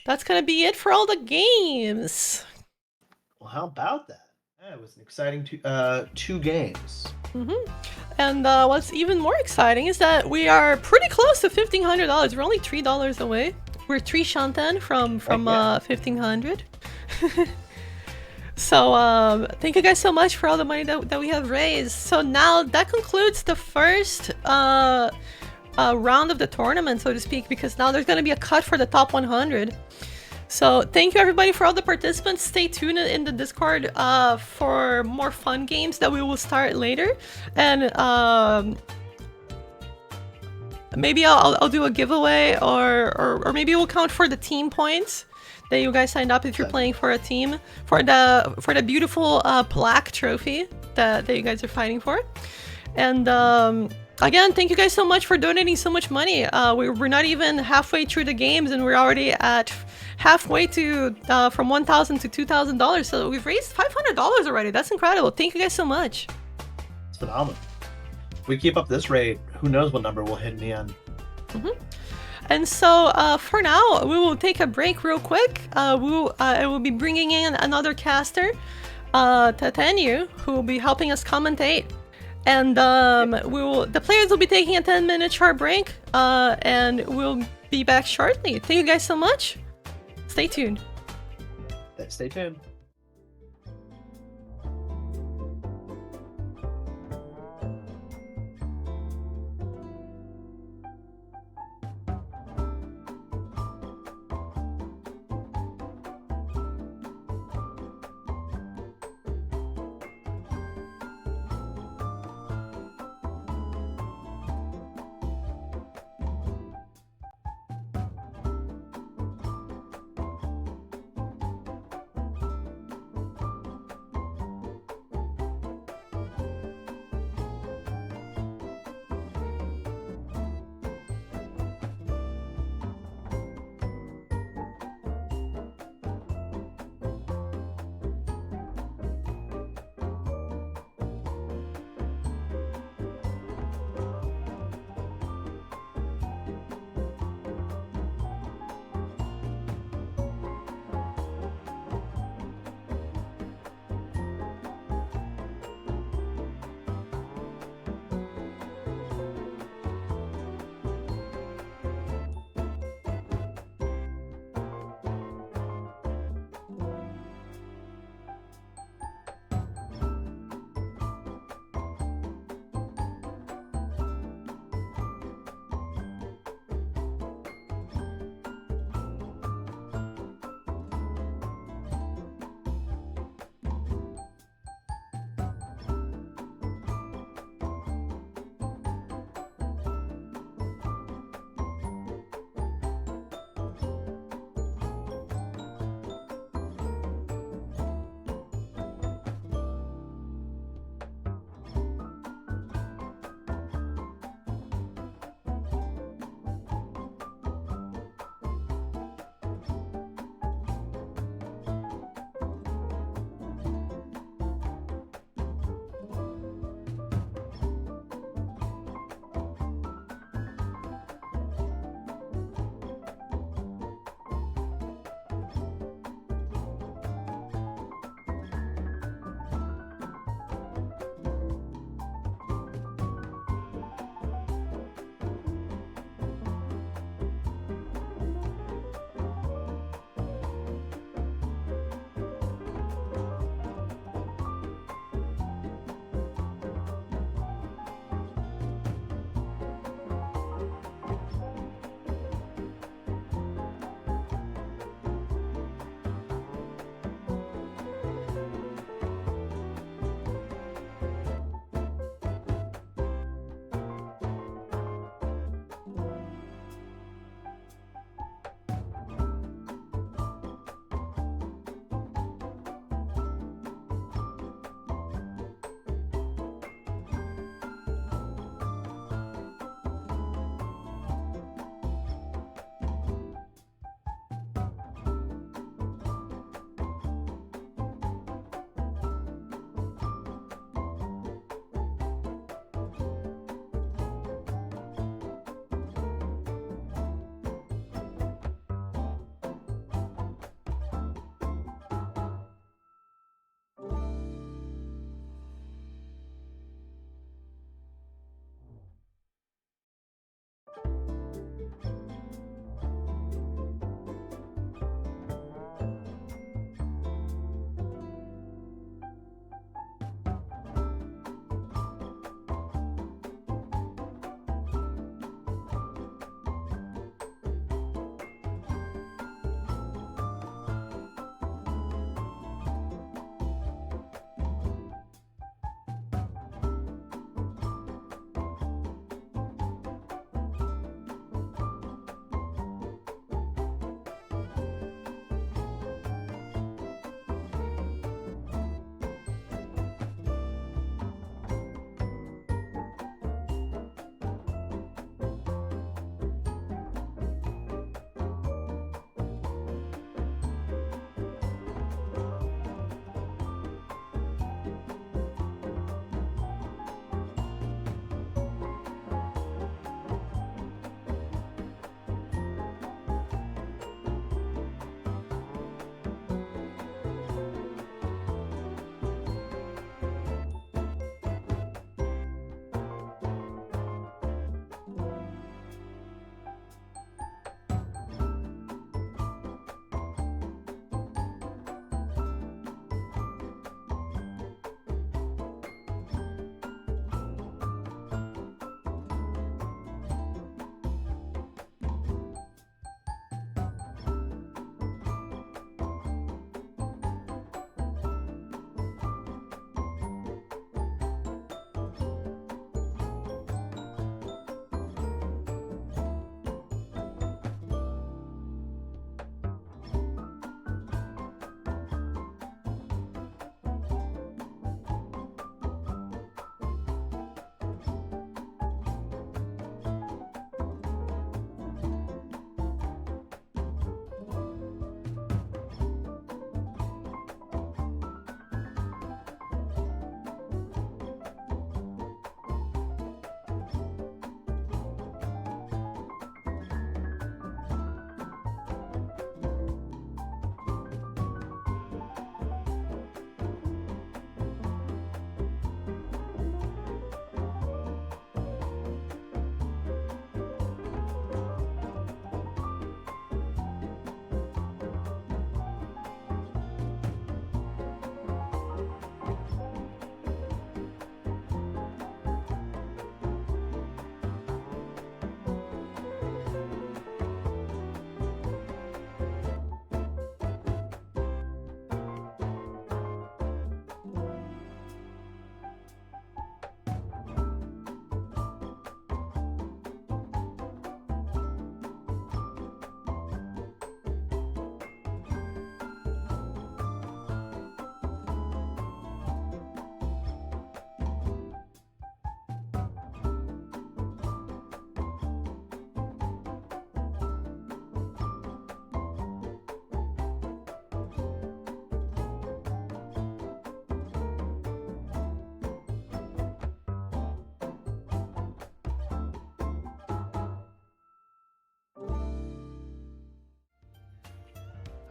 That's gonna be it for all the games. Well, how about that? Yeah, it was an exciting two games. And what's even more exciting is that we are pretty close to $1,500. We're only $3 away. We're 3 shanten from yeah. 1,500. So thank you guys so much for all the money that we have raised. So now that concludes the first round of the tournament, so to speak, because now there's going to be a cut for the top 100. So thank you everybody for all the participants. Stay tuned in the Discord for more fun games that we will start later. And maybe I'll do a giveaway, or maybe we'll count for the team points that you guys signed up if you're playing for a team for the beautiful plaque trophy that you guys are fighting for. And again, thank you guys so much for donating so much money. We're not even halfway through the games, and we're already at halfway to from $1,000 to $2,000. So we've raised $500 already. That's incredible. Thank you guys so much. It's phenomenal. If we keep up this rate, who knows what number we'll hit in the end. And so for now, we will take a break real quick. I will be bringing in another caster, Tatenu, who will be helping us commentate. And the players will be taking a 10-minute short break, and we'll be back shortly. Thank you guys so much. Stay tuned. Stay tuned.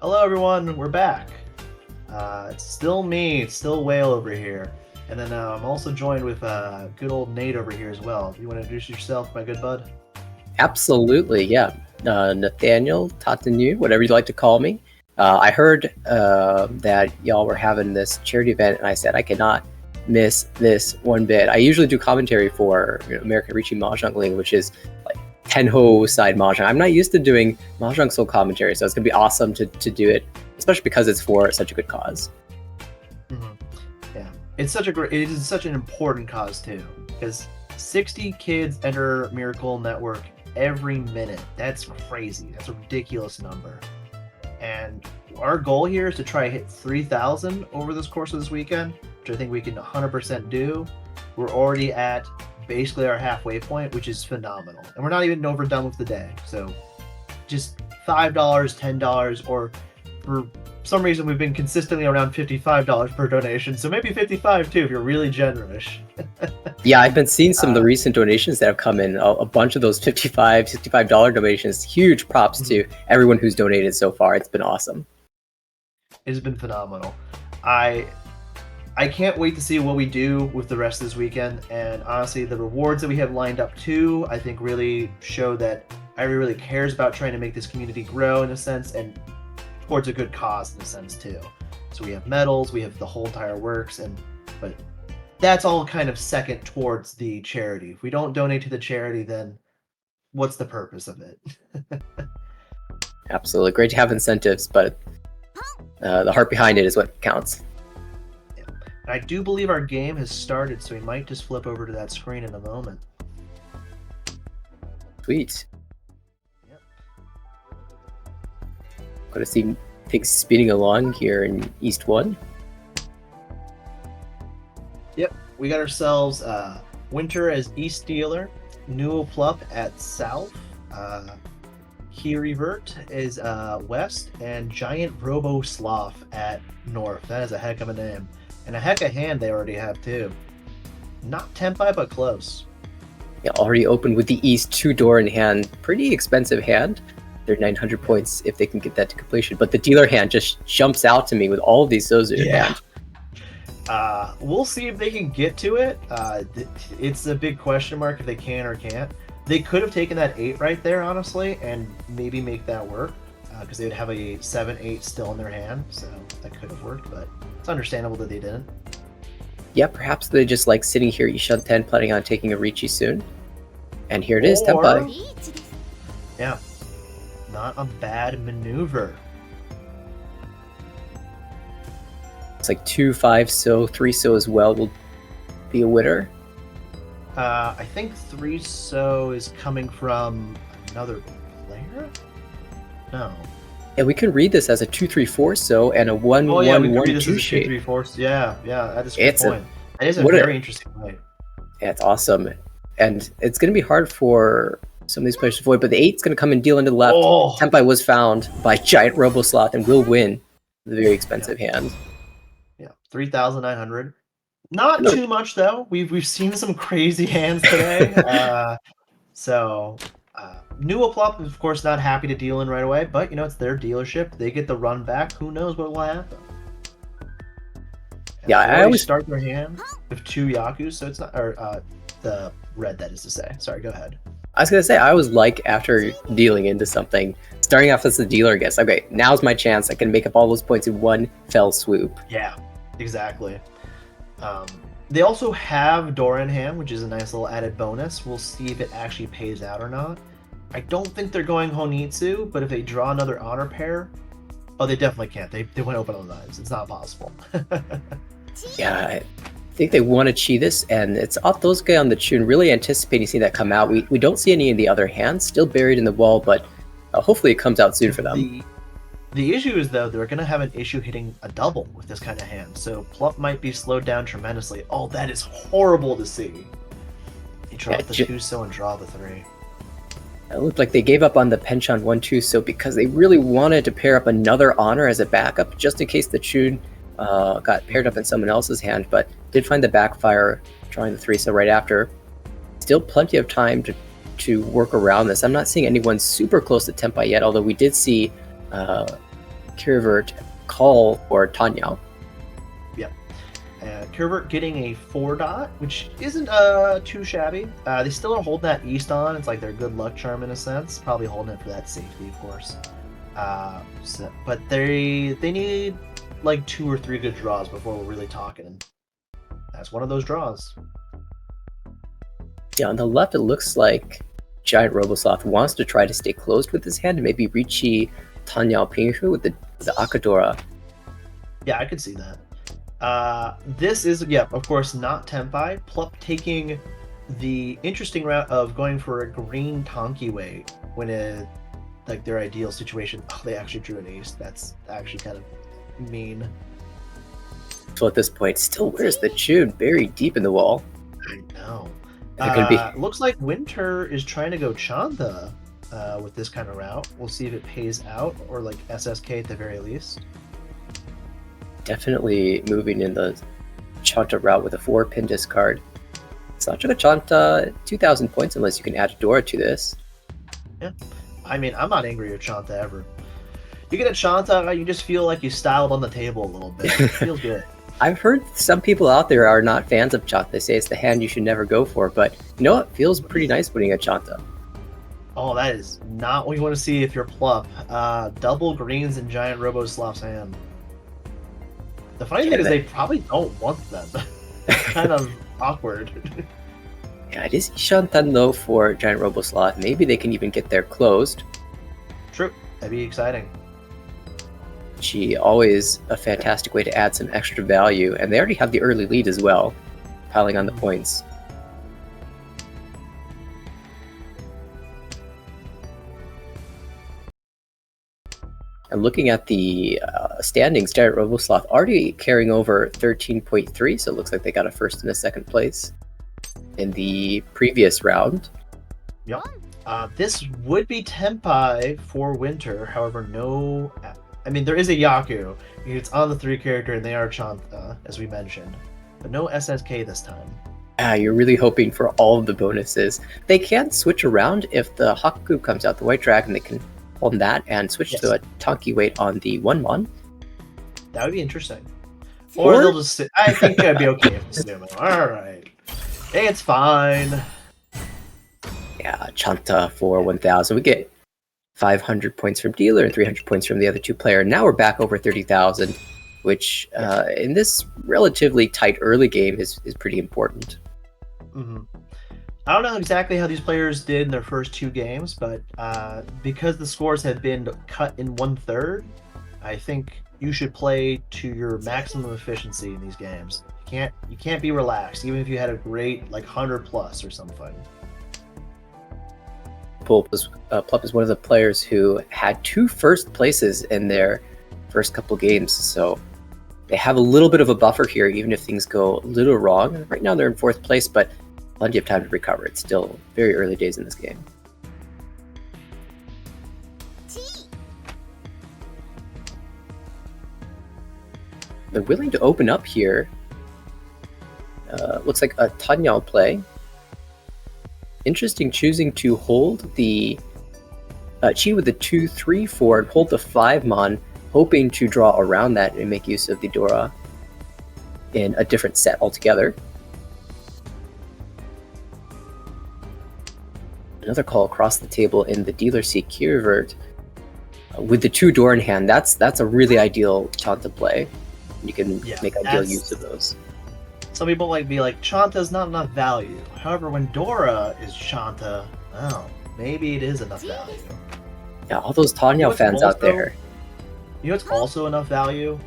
Hello, everyone. We're back. It's still me. It's still Whale over here. And then I'm also joined with good old Nate over here as well. You want to introduce yourself, my good bud? Absolutely, yeah. Nathaniel, Tatanu, whatever you'd like to call me. I heard that y'all were having this charity event, and I said I cannot miss this one bit. I usually do commentary for American Riichi Mahjong League, which is like Tenho side Mahjong. I'm not used to doing Mahjong Soul commentary, so it's going to be awesome to do it, especially because it's for such a good cause. Mm-hmm. Yeah, it is such an important cause too, because 60 kids enter Miracle Network every minute. That's crazy. That's a ridiculous number. And our goal here is to try to hit 3,000 over this course of this weekend, which I think we can 100% do. We're already at basically our halfway point, which is phenomenal. And we're not even overdone with the day. So just $5, $10, or for some reason we've been consistently around $55 per donation. So maybe 55 too if you're really generous. Yeah, I've been seeing some of the recent donations that have come in. A bunch of those $65 donations. Huge props to everyone who's donated so far. It's been awesome. It has been phenomenal. I can't wait to see what we do with the rest of this weekend. And honestly, the rewards that we have lined up too, I think really show that Irie really cares about trying to make this community grow in a sense, and towards a good cause in a sense too. So we have medals, we have the whole entire works, but that's all kind of second towards the charity. If we don't donate to the charity, then what's the purpose of it? Absolutely. Great to have incentives, but the heart behind it is what counts. Yeah. And I do believe our game has started, so we might just flip over to that screen in a moment. Sweet. Yep. Got to see things speeding along here in East 1. Yep, we got ourselves Winter as East Dealer, Nuoplup at South, Kirivert is West, and Giant Robo Sloth at North. That is a heck of a name. And a heck of a hand they already have too. Not Tenpai, but close. Yeah, already opened with the East 2-door in hand. Pretty expensive hand. They're 900 points if they can get that to completion. But the dealer hand just jumps out to me with all of these Sozu in hand. We'll see if they can get to it. It's a big question mark if they can or can't. They could have taken that 8 right there, honestly, and maybe make that work, because they would have a 7-8 still in their hand, so that could have worked, but it's understandable that they didn't. Yeah, perhaps they just like sitting here Ishan 10 planning on taking a Riichi soon. And here it is, Or- Tenpai. Yeah, not a bad maneuver. It's like 2-5 so, 3 so as well will be a winner. I think 3 so is coming from another player? No. Yeah, we can read this as a 2-3-4 so and a 1-1-1-2 Oh yeah, we can read this as a shape. 2-3-4. Yeah, that is a good It's a- point. That is a what a- very interesting way. Yeah, it's awesome. And it's going to be hard for some of these players to avoid, but the 8's going to come and deal into the left. Oh. Tenpai was found by Giant Robo Sloth and will win the very expensive hand. Yeah, 3,900. Not No. too much though. We've seen some crazy hands today. Nuoplup is of course not happy to deal in right away, but it's their dealership. They get the run back. Who knows what will happen? And Yeah, they I already always- start their hand with 2 Yakus, so it's not the red, that is to say. Sorry, go ahead. I was going to say, I always like after dealing into something, starting off as the dealer, I guess, okay, now's my chance. I can make up all those points in one fell swoop. Yeah, exactly. They also have Dora in hand, which is a nice little added bonus. We'll see if it actually pays out or not. I don't think they're going Honitsu, but if they draw another honor pair, they definitely can't. They went open on the knives. It's not possible. Yeah, I think they want to cheat this, and it's off those guy on the tune, really anticipating seeing that come out. We don't see any of the other hands, still buried in the wall, but hopefully it comes out soon for them. The issue is, though, they're going to have an issue hitting a double with this kind of hand, so Plup might be slowed down tremendously. Oh, that is horrible to see. You draw Yeah, the 2 so and draw the 3. It looked like they gave up on the penchant 1-2 so because they really wanted to pair up another honor as a backup, just in case the tune got paired up in someone else's hand, but did find the backfire drawing the 3 so right after. Still plenty of time to work around this. I'm not seeing anyone super close to Tenpai yet, although we did see Kirvert call for Tanyao. Kirvert getting a 4-dot, which isn't too shabby. They still don't hold that East on. It's like their good luck charm in a sense. Probably holding it for that safety, of course. But they need like 2 or 3 good draws before we're really talking. And that's one of those draws. Yeah, on the left, it looks like Giant Robosoft wants to try to stay closed with his hand and maybe Richi Tanyao Pingshu with the Akadora. Yeah, I could see that. This is, of course, not Tenpai. Plup taking the interesting route of going for a green Tonki weight when like their ideal situation. Oh, they actually drew an ace. That's actually kind of mean. So at this point, still wears the tune buried deep in the wall. I know. Is it gonna be... Looks like Winter is trying to go Chanta with this kind of route. We'll see if it pays out, or like SSK at the very least. Definitely moving in the Chanta route with a 4-pin discard. Sachaka Chanta, 2,000 points unless you can add a Dora to this. Yeah. I mean, I'm not angry at Chanta ever. You get a Chanta, you just feel like you styled on the table a little bit. It feels good. I've heard some people out there are not fans of Chanta. They say it's the hand you should never go for, but you know what? Feels pretty nice putting a Chanta. Oh, that is not what you want to see if you're Plup. Double greens in Giant Robosloth's hand. The funny thing is they probably don't want them. It's kind of awkward. Yeah, it is Ishantan though for Giant Robosloth. Maybe they can even get there closed. True. That'd be exciting. She always a fantastic way to add some extra value, and they already have the early lead as well, piling on the points. And looking at the standings, Giant Robosloth already carrying over 13.3, so it looks like they got a first and a second place in the previous round. Yep. This would be Tenpai for Winter, however, no... I mean, there is a Yaku. It's on the 3 character, and they are Chanta, as we mentioned. But no SSK this time. You're really hoping for all of the bonuses. They can switch around if the Haku comes out, the White Dragon, they can hold that and switch to a Tonki weight on the 1-mon. That would be interesting. Or they'll just sit. I think I'd be okay with Sumo. Alright. Hey, it's fine. Yeah, Chanta for 1,000. We get 500 points from dealer and 300 points from the other 2 player. Now we're back over 30,000, which in this relatively tight early game is pretty important. Mm-hmm. I don't know exactly how these players did in their first 2 games, but because the scores have been cut in 1/3, I think you should play to your maximum efficiency in these games. You can't be relaxed, even if you had a great like 100+ or something. Plup is one of the players who had 2 first places in their first couple games, so they have a little bit of a buffer here, even if things go a little wrong. Right now they're in 4th place, but plenty of time to recover. It's still very early days in this game. They're willing to open up here. Looks like a Tanyao play. Interesting choosing to hold the Chi with the 2-3-4 and hold the 5-mon, hoping to draw around that and make use of the Dora in a different set altogether. Another call across the table in the dealer seat Kirvert with the 2 Dora in hand. That's a really ideal Chanta play. You can make ideal use of those. Some people might be like, Chanta's not enough value. However, when Dora is Chanta, well, maybe it is enough value. Yeah, all those Tanyao fans out there. You know what's also enough value?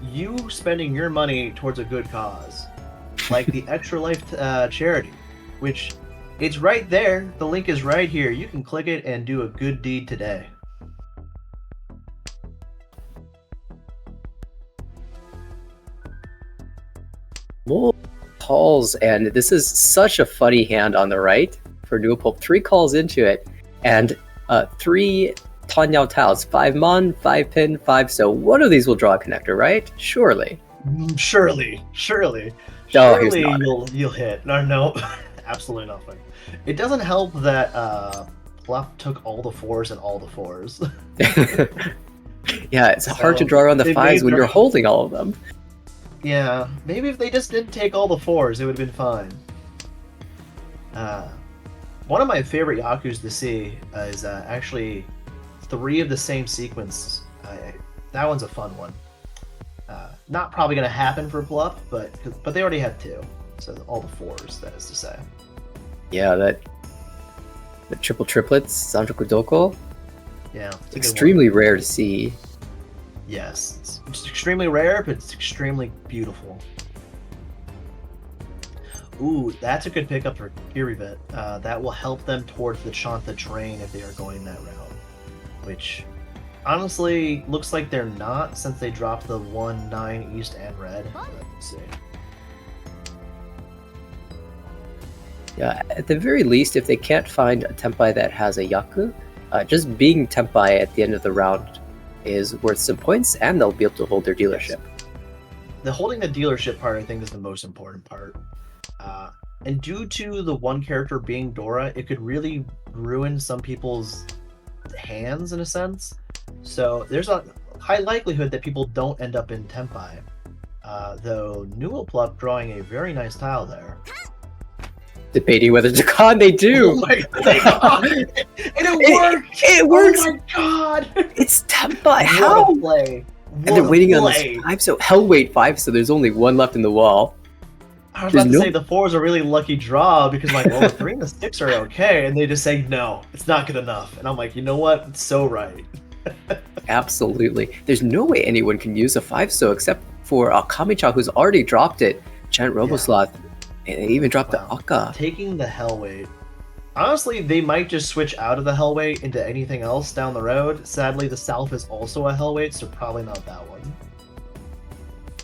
You spending your money towards a good cause. Like the Extra Life charity, which it's right there. The link is right here. You can click it and do a good deed today. More calls, and this is such a funny hand on the right for Nuapulp. 3 calls into it, and 3 Tanyao tiles. 5-mon, 5-pin, 5. So one of these will draw a connector, right? Surely. Surely. No, he's not. You'll hit. No, absolutely nothing. It doesn't help that Plup took all the 4s and all the 4s. Yeah, it's hard to So, draw around the they fives made when their- you're holding all of them. Yeah, maybe if they just didn't take all the fours, it would have been fine. One of my favorite Yakus to see is actually 3 of the same sequence. That one's a fun one. Not probably going to happen for Bluff, but they already have 2. So all the 4s, that is to say. Yeah, the triple triplets, Sanjoku Doko, Yeah, it's a good one. extremely rare to see. Yes, it's extremely rare, but it's extremely beautiful. Ooh, that's a good pickup for Kiribet. That will help them towards the Chanta train if they are going that route. Which, honestly, looks like they're not since they dropped the 1-9 East and Red. But let's see. Yeah, at the very least, if they can't find a Tempai that has a Yaku, just being Tempai at the end of the round is worth some points, and they'll be able to hold their dealership. The holding the dealership part, I think, is the most important part. And due to the one character being Dora, it could really ruin some people's hands in a sense. So there's a high likelihood that people don't end up in Tempai. Though Nuoplup drawing a very nice tile there. Debating whether to con, they do! Oh my god! And it worked! It works! Oh my god! It's Tempai! What How? a play! And they're What a waiting on play. this 5, so hell wait 5, so there's only 1 left in the wall. I was There's about to no- say the 4 is a really lucky draw because like, well, the 3 and the 6 are okay, and they just say no, it's not good enough. And I'm like, you know what? It's so right. Absolutely. There's no way anyone can use a 5 so except for Kamicha, who's already dropped it. Giant Robosloth. And they even dropped Wow. the Akka. Taking the Hellweight. Honestly, they might just switch out of the Hellweight into anything else down the road. Sadly, the South is also a Hellweight, so probably not that one.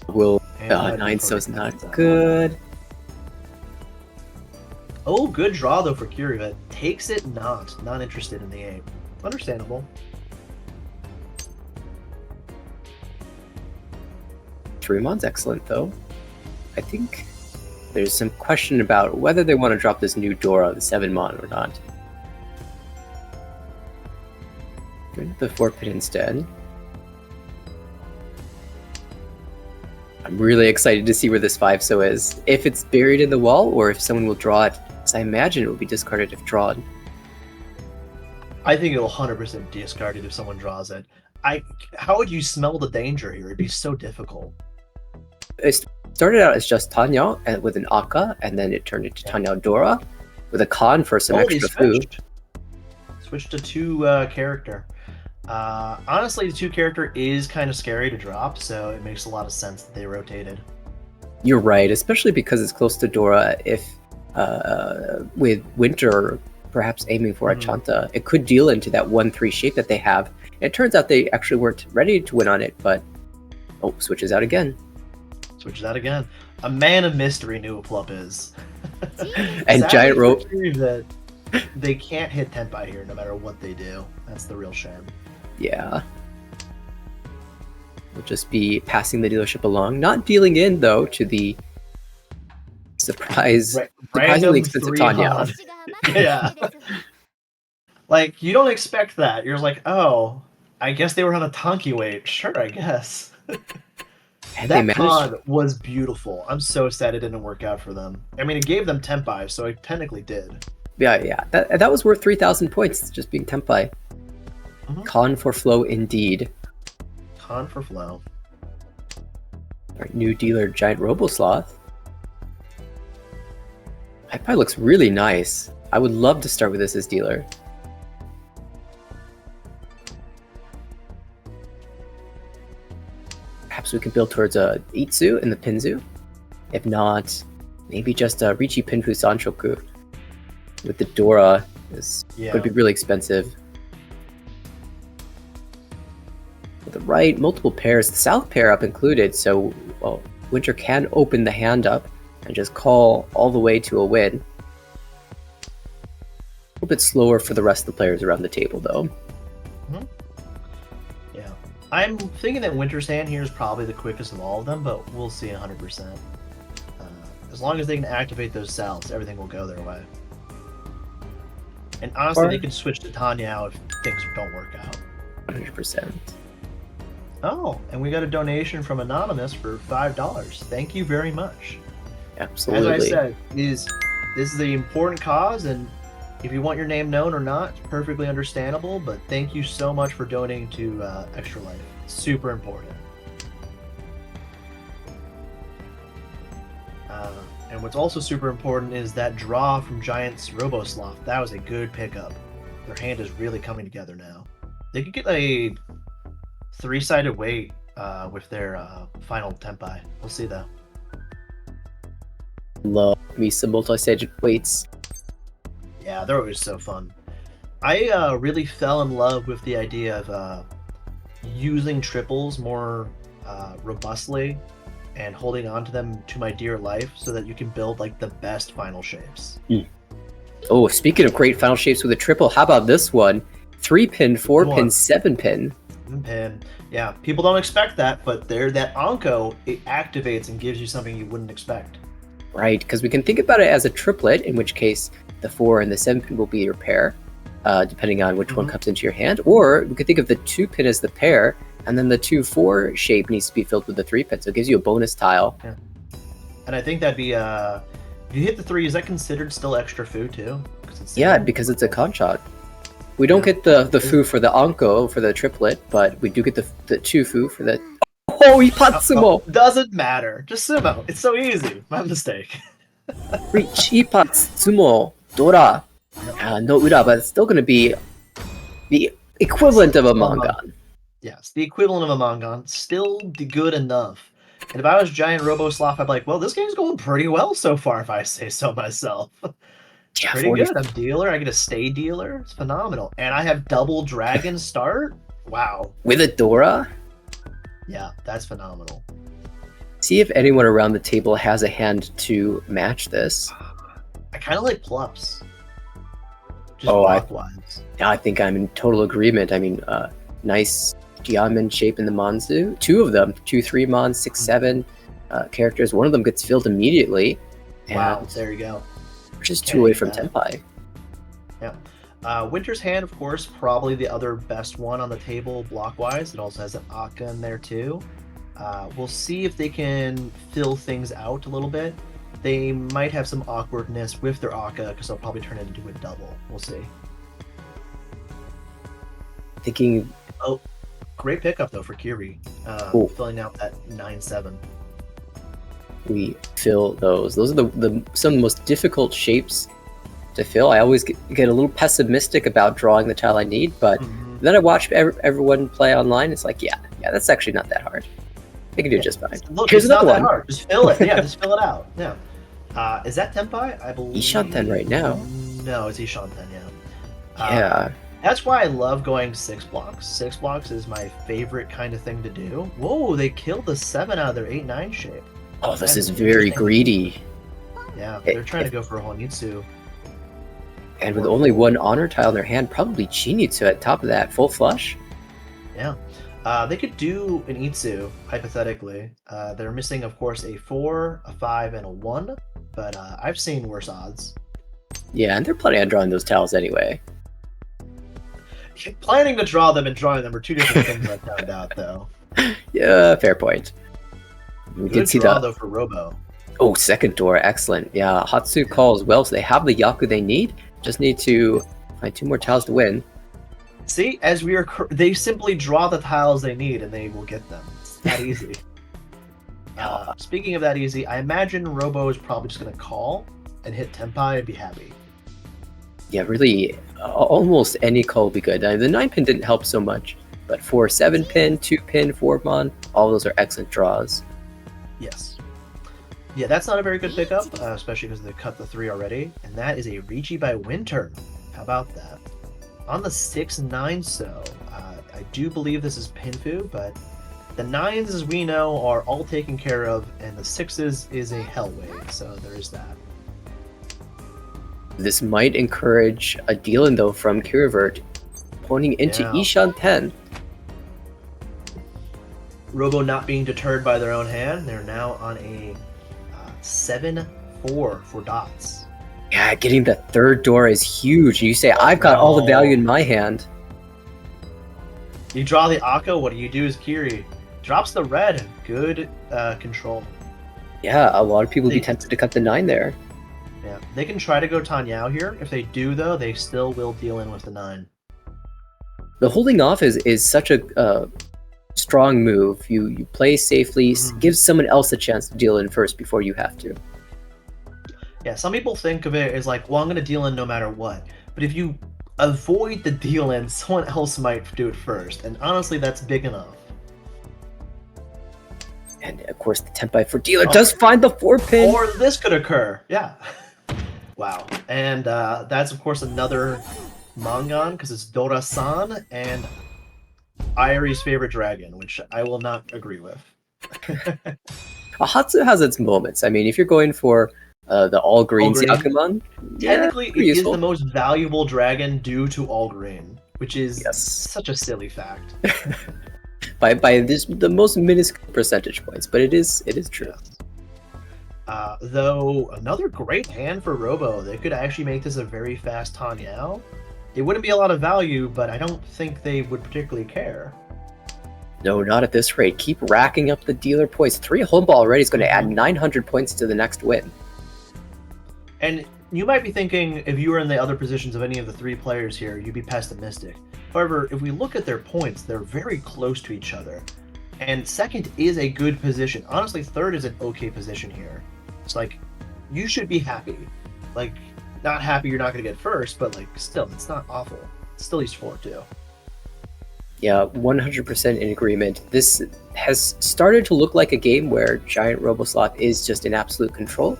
Will And 9 so is that not one. good. Oh, good draw though for Kiribet. Takes it not interested in the 8. Understandable. 3mon's excellent though. I think there's some question about whether they want to drop this new Dora, the 7mon, or not. Bring the 4-pit instead. I'm really excited to see where this 5 so is. If it's buried in the wall, or if someone will draw it. Because I imagine it will be discarded if drawn. I think it'll 100% discard it if someone draws it. How would you smell the danger here? It'd be so difficult. It started out as just Tanya and with an Akka, and then it turned into Tanya Dora with a con for some Oh, they extra food. Switched to 2 character. Honestly, the 2 character is kind of scary to drop, so it makes a lot of sense that they rotated. You're right, especially because it's close to Dora. If with Winter perhaps aiming for a Chanta, it could deal into that 1-3 shape that they have. It turns out they actually weren't ready to win on it, but switches out again. Switch that again. A man of mystery, Nuoplup is. And Sadly Giant for Rope. Kiribet, they can't hit Tempai here no matter what they do. That's the real shame. Yeah. We'll just be passing the dealership along, not dealing in though to the surprise, surprisingly expensive 3 Tanya. Han. Yeah. Like, you don't expect that. You're like, oh, I guess they were on a Tonki weight. Sure, I guess. And they That managed. con was beautiful. I'm so sad it didn't work out for them. I mean, it gave them Tempai, so it technically did. Yeah. That was worth 3,000 points, just being Tempai. Mhm. Con for flow indeed. Con for flow. Our new dealer, Giant Robosloth. Hypai looks really nice. I would love to start with this as dealer. Perhaps we can build towards a Itsu in the Pinzu. If not, maybe just a Richi Pinfu Sanshoku. With the Dora is Yeah. going to be really expensive. With the right, multiple pairs, the South pair up included, so well, Winter can open the hand up and just call all the way to a win. A little bit slower for the rest of the players around the table, though. Yeah. I'm thinking that Winter's hand here is probably the quickest of all of them, but we'll see 100%. As long as they can activate those cells, everything will go their way. And honestly, Or- they can switch to Tanya if things don't work out. 100%. Oh, and we got a donation from Anonymous for $5. Thank you very much. Absolutely. As I said, this is an important cause, and if you want your name known or not, it's perfectly understandable. But thank you so much for donating to Extra Life. It's super important. And what's also super important is that draw from Giants Robosloth. That was a good pickup. Their hand is really coming together now. They could get a 3-sided weight with their final Tempai. We'll see though. Love me some multi-sided weights. Yeah, they're always so fun. I really fell in love with the idea of using triples more robustly and holding on to them to my dear life so that you can build like the best final shapes. Oh, speaking of great final shapes with a triple, how about this one? 3-pin, 4-pin, 7-pin. Pin. Yeah, people don't expect that, but that Anko, it activates and gives you something you wouldn't expect. Right, because we can think about it as a triplet, in which case the 4 and the 7-pin will be your pair, depending on which one comes into your hand. Or we could think of the 2-pin as the pair, and then the 2-4 shape needs to be filled with the 3-pin, so it gives you a bonus tile. Yeah. And I think that'd be, if you hit the 3, is that considered still extra food too? Because it's a Conchot. We don't get the foo for the Anko, for the triplet, but we do get the 2 foo for the... Oh, Ipatsumo! Doesn't matter. Just sumo. It's so easy. My mistake. Reach Ipatsumo Dora no Ura, but it's still going to be the equivalent of a Mangan. Yes, the equivalent of a Mangan. Still good enough. And if I was Giant Robosloth, I'd be like, well, this game's going pretty well so far, if I say so myself. Yeah, pretty good. I'm dealer. I get a stay dealer. It's phenomenal. And I have double dragon start. Wow. With a Dora? Yeah, that's phenomenal. See if anyone around the table has a hand to match this. I kind of like Plups. Just clockwise. I think I'm in total agreement. I mean, nice diamond shape in the Manzu. 2 of them, 2-3 Mon, 6-7 characters. One of them gets filled immediately. Wow, there you go. Just 2 away from Tempai. Yeah. Winter's Hand, of course, probably the other best one on the table block-wise. It also has an Akka in there too. We'll see if they can fill things out a little bit. They might have some awkwardness with their Akka because they'll probably turn it into a double. We'll see. Thinking... Oh, great pickup though for Kiri. Filling out that 9-7. We fill those. Those are some of the most difficult shapes to fill. I always get a little pessimistic about drawing the tile I need, but then I watch everyone play online. It's like, yeah, that's actually not that hard. They can do just fine. Look, here's it's another not one. That hard. Just fill it. Yeah, just fill it out. Yeah. Is that Tempai? I believe. Ishanten right now. No, it's Ishanten. Yeah. Yeah. That's why I love going 6 blocks. 6 blocks is my favorite kind of thing to do. Whoa, they killed the 7 out of their 8-9 shape. Oh, this is very greedy. Yeah, they're trying to go for a Honitsu. And with only 1 honor tile in their hand, probably Chinitsu at top of that, full flush. Yeah. They could do an Itsu, hypothetically. They're missing, of course, a 4, a 5, and a 1, but I've seen worse odds. Yeah, and they're planning on drawing those tiles anyway. Planning to draw them and drawing them are 2 different things I found out, though. Yeah, fair point. We Good can see draw, that. though, for Robo. Oh, second door, excellent. Yeah, Hatsu call as well, so they have the Yaku they need. Just need to find 2 more tiles to win. See, as we are, they simply draw the tiles they need, and they will get them. It's that easy. Speaking of that easy, I imagine Robo is probably just going to call and hit Tempai and be happy. Yeah, really, almost any call will be good. The 9-pin didn't help so much, but 4 7-pin, 2-pin, 4-mon, all those are excellent draws. Yes. Yeah, that's not a very good pickup, especially because they cut the 3 already, and that is a Ricci by Winter. How about that? On the 6-9, so I do believe this is Pinfu, but the 9s, as we know, are all taken care of, and the 6s is a Hellwave, so there is that. This might encourage a deal-in, though, from Kirivert, pointing into Ishanten. Robo not being deterred by their own hand, they're now on a 7-4 for dots. Yeah, getting the 3rd door is huge. You say, I've got all the value in my hand. You draw the Akka, what do you do as Kiri? Drops the red. Good control. Yeah, a lot of people would be They- tempted to cut the 9 there. Yeah, they can try to go Tanyao here. If they do, though, they still will deal in with the 9. The holding off is such a strong move. You play safely, give someone else a chance to deal in first before you have to. Yeah, some people think of it as like, well, I'm going to deal in no matter what. But if you avoid the deal in, someone else might do it first. And honestly, that's big enough. And of course, the Tenpai for dealer does find the 4-pin. Or this could occur. Yeah. Wow. And that's, of course, another Mangan, because it's Dora-san and Airi's favorite dragon, which I will not agree with. Ahatsu has its moments. I mean, if you're going for the all green All green. Yakuman, Technically, it pretty is useful. the most valuable dragon due to all green, which is Yes. such a silly fact. by the most minuscule percentage points, but it is true. Though another great hand for Robo, they could actually make this a very fast Tanyao. It wouldn't be a lot of value, but I don't think they would particularly care. No, not at this rate. Keep racking up the dealer points. 3 home ball already is going to add 900 points to the next win. And you might be thinking, if you were in the other positions of any of the 3 players here, you'd be pessimistic. However, if we look at their points, they're very close to each other. And second is a good position. Honestly, third is an okay position here. It's like, you should be happy. Like, not happy you're not going to get first, but like, still, it's not awful. It's still East 4 too. Yeah, 100% in agreement. This has started to look like a game where Giant RoboSloth is just in absolute control.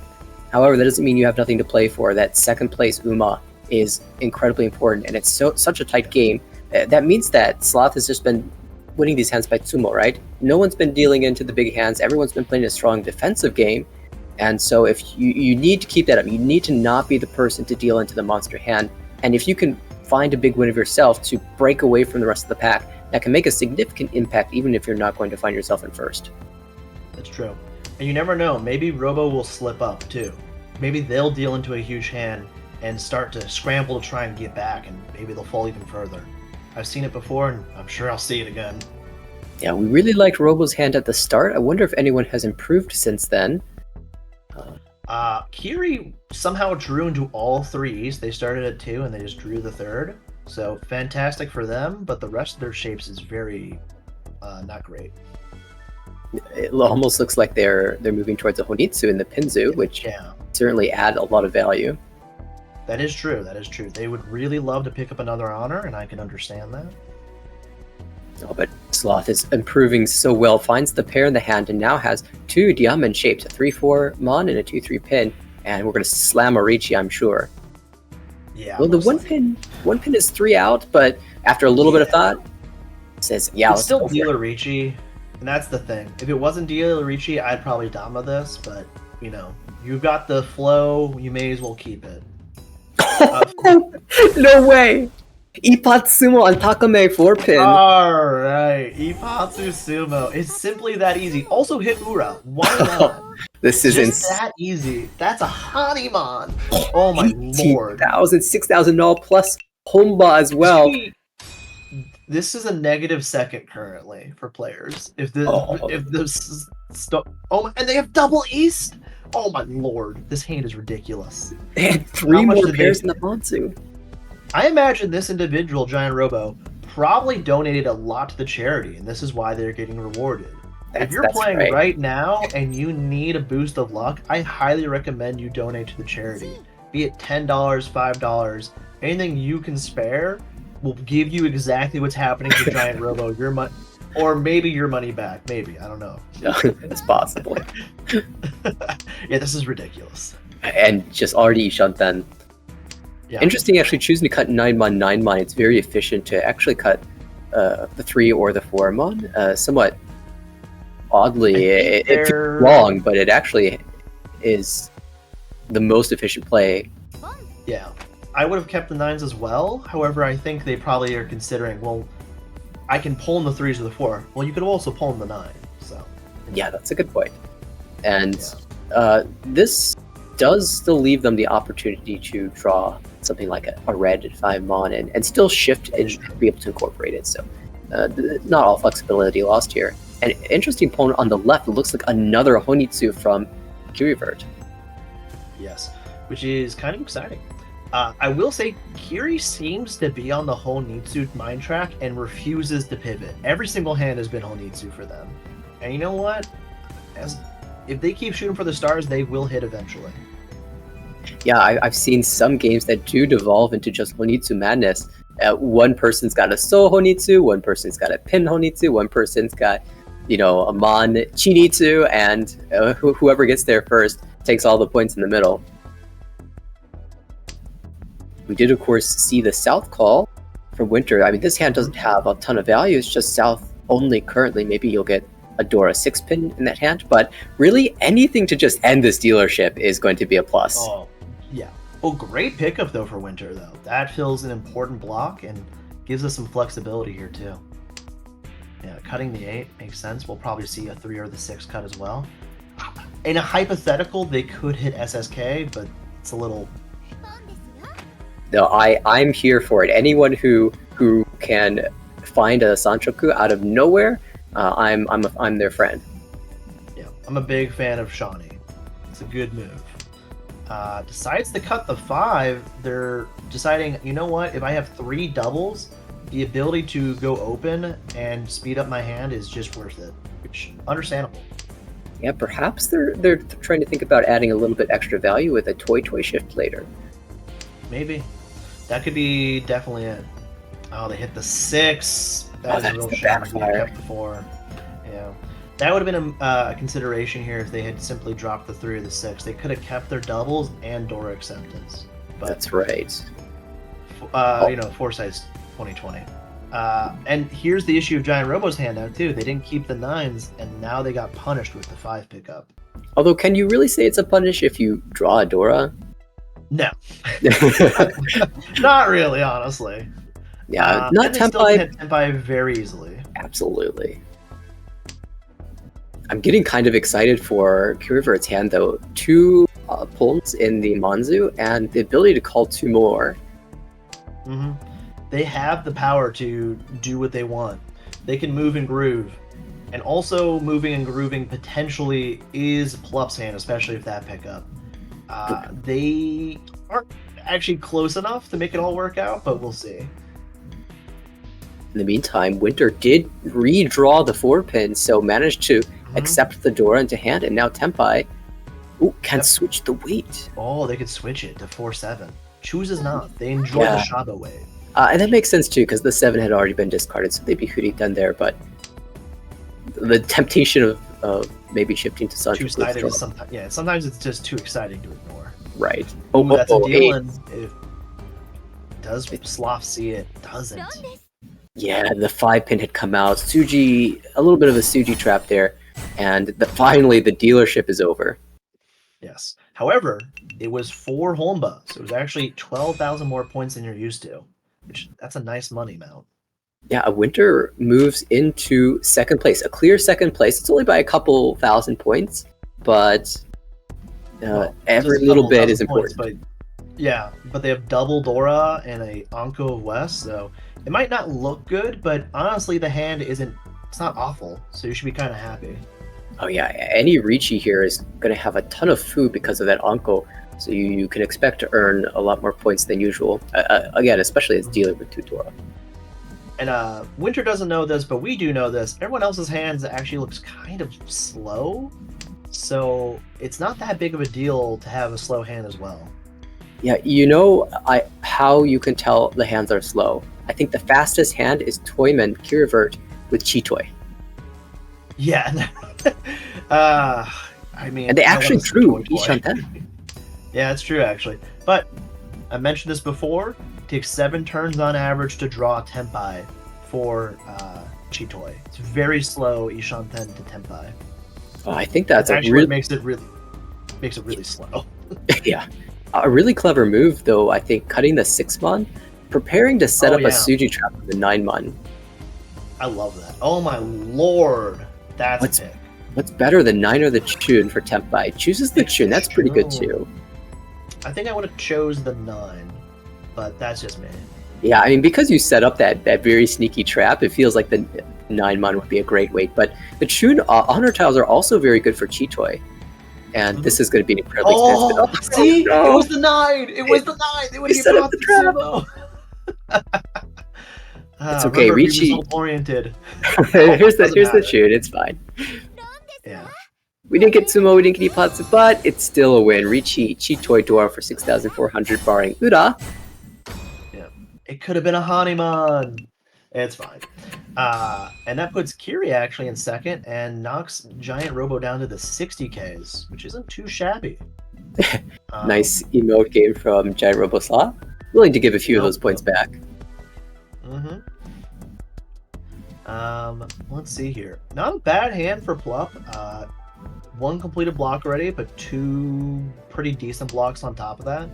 However, that doesn't mean you have nothing to play for. That second place Uma is incredibly important, and it's such a tight game. That means that Sloth has just been winning these hands by Tsumo, right? No one's been dealing into the big hands. Everyone's been playing a strong defensive game. And so if you need to keep that up, you need to not be the person to deal into the monster hand. And if you can find a big win of yourself to break away from the rest of the pack, that can make a significant impact even if you're not going to find yourself in first. That's true. And you never know, maybe Robo will slip up too. Maybe they'll deal into a huge hand and start to scramble to try and get back, and maybe they'll fall even further. I've seen it before, and I'm sure I'll see it again. Yeah, we really liked Robo's hand at the start. I wonder if anyone has improved since then. Kiri somehow drew into all 3s. They started at 2 and they just drew the 3rd. So fantastic for them, but the rest of their shapes is very not great. It almost looks like they're moving towards a Honitsu and the Pinzu, which Yeah, certainly add a lot of value. that is true. That is true. They would really love to pick up another honor, and I can understand that. Oh, but Sloth is improving so well, finds the pair in the hand, and now has 2 diamond shapes, a 3-4 Mon and a 2-3 pin, and we're going to slam Orichi, I'm sure. Yeah. Well, the most one likely. pin is 3 out, but after a little bit of thought, says, yeah, It's let's still go for it. Dealer Ricci, and that's the thing. If it wasn't Dealer Ricci, I'd probably Dama this, but you know, you've got the flow, you may as well keep it. No way! Ipatsumo on Takame 4-pin. Alright, Ipatsu Sumo. It's simply that easy. Also hit Ura. Why not? This is Just that easy. That's a Hanimon. Oh my lord. 18,000, 6,000 all plus Homba as well. See, this is a negative second currently for players. If the and they have double East. Oh my lord, this hand is ridiculous. They had 3 How much more did they- pairs in the Monsoon. I imagine this individual, Giant Robo, probably donated a lot to the charity, and this is why they're getting rewarded. If you're That's playing right. right now and you need a boost of luck, I highly recommend you donate to the charity. Be it $10, $5, anything you can spare will give you exactly what's happening to Giant Robo, your money, or maybe your money back. Maybe, I don't know. It's possible. Yeah, this is ridiculous. And just already Shantan. Yeah. Interesting, actually choosing to cut 9 mon. It's very efficient to actually cut the 3 or the 4 mon. Somewhat oddly, it feels they're- wrong, but it actually is the most efficient play. Yeah. I would have kept the 9s as well. However, I think they probably are considering, well, I can pull in the 3s or the 4. Well, you could also pull in the 9. So, Yeah, that's a good point. And this does still leave them the opportunity to draw something like a red 5 mon and still shift and be able to incorporate it. So not all flexibility lost here. an interesting opponent on the left. It looks like another Honitsu from Kirivert. Yes, which is kind of exciting. I will say Kiri seems to be on the Honitsu mind track and refuses to pivot. Every single hand has been Honitsu for them. And you know what? If they keep shooting for the stars, they will hit eventually. Yeah, I've seen some games that do devolve into just Honitsu madness. One person's got a Soul Honitsu, one person's got a Pin Honitsu, one person's got, a Mon Chinitsu, and whoever gets there first takes all the points in the middle. We did, of course, see the South call from Winter. I mean, this hand doesn't have a ton of value. It's just South only currently. Maybe you'll get a Dora 6-pin in that hand, but really anything to just end this dealership is going to be a plus. Oh, yeah. Oh, great pickup, though, for Winter, though. That fills an important block and gives us some flexibility here, too. Yeah, cutting the 8 makes sense. We'll probably see a 3 or the 6 cut as well. In a hypothetical, they could hit SSK, but it's a little... No, I'm here for it. Anyone who can find a Sanchoku out of nowhere, I'm their friend. Yeah, I'm a big fan of Shawnee. It's a good move. Decides to cut the 5. They're deciding, you know what? If I have 3 doubles, the ability to go open and speed up my hand is just worth it. Which understandable. Yeah, perhaps they're trying to think about adding a little bit extra value with a toy shift later. Maybe. That could be definitely it. Oh, they hit the 6. That's a real shame. They kept the 4. Yeah. That would have been a consideration here if they had simply dropped the 3 or the 6. They could have kept their doubles and Dora acceptance. But, that's right. Foresight's 2020. And here's the issue of Giant Robo's handout too. They didn't keep the 9s, and now they got punished with the 5 pickup. Although, can you really say it's a punish if you draw a Dora? No. Not really, honestly. Yeah, not not Tenpai. Hit Tenpai very easily. Absolutely. I'm getting kind of excited for Kirivert's hand, though. 2 pulls in the Manzu and the ability to call 2 more. Mm-hmm. They have the power to do what they want. They can move and groove. And also, moving and grooving potentially is Pluff's hand, especially if that pickup. They aren't actually close enough to make it all work out, but we'll see. In the meantime, Winter did redraw the 4-pin, so managed to accept the Dora into hand, and now Tenpai can switch the weight. Oh, they could switch it to 4-7. Chooses not. They enjoy the Shadow Wave. And that makes sense too, because the 7 had already been discarded, so they'd be done there, but the temptation of maybe shifting to Sancho. Two-sided is sometimes it's just too exciting to ignore. Right. That's a deal, 8. and does Sloth see it? Doesn't. Yeah, the 5-pin had come out. Suji, a little bit of a Suji trap there, and finally the dealership is over. Yes. However, it was 4 Holmba, so it was actually 12,000 more points than you're used to, which that's a nice money amount. Yeah, Winter moves into 2nd place, a clear 2nd place. It's only by a couple thousand points, but every little bit is important. But they have double Dora and a Anko of West, so it might not look good, but honestly, the hand it's not awful, so you should be kind of happy. Oh yeah, any Ricci here is going to have a ton of food because of that Anko, so you can expect to earn a lot more points than usual. Again, especially as dealing with 2 Dora. And Winter doesn't know this, but we do know this. Everyone else's hands actually looks kind of slow, so it's not that big of a deal to have a slow hand as well. Yeah, how you can tell the hands are slow. I think the fastest hand is Toyman Kirivert with Chitoy. Yeah. And they actually drew Ishanten. Yeah, it's true, actually. But I mentioned this before. It takes 7 turns on average to draw a Tenpai for Chitoy. It's very slow, Ishanten to Tenpai. Oh, I think that's what makes it really slow. Yeah. A really clever move, though, I think, cutting the 6-mon, preparing to set up a Suji trap with the 9-mon. I love that. Oh my lord. That's a pick. What's better, the 9 or the Chun for Tenpai? Chooses the Chun. That's pretty good, too. I think I would have chose the 9, but that's just me. Yeah, I mean, because you set up that very sneaky trap, it feels like the 9-mon would be a great weight. But the Chun honor tiles are also very good for Chitoy. And this is going to be incredibly expensive. Oh, see? no. It was the 9! It was the 9! They would They have set up brought the the trap. sumo. It's okay, Remember, be Ricci- result-oriented. here's the Doesn't matter. Chun. It's fine. Yeah. We didn't get Sumo, we didn't get Ipatsu, but it's still a win. Ricci Chitoy Dora for 6,400 barring Ura. It could have been a Hanuman. It's fine. And that puts Kiri actually in second and knocks Giant Robo down to the 60Ks, which isn't too shabby. Nice emote game from Giant Roboslaw. Willing to give a few of those points back. Mm-hmm. Let's see here. Not a bad hand for Plup. One completed block already, but 2 pretty decent blocks on top of that.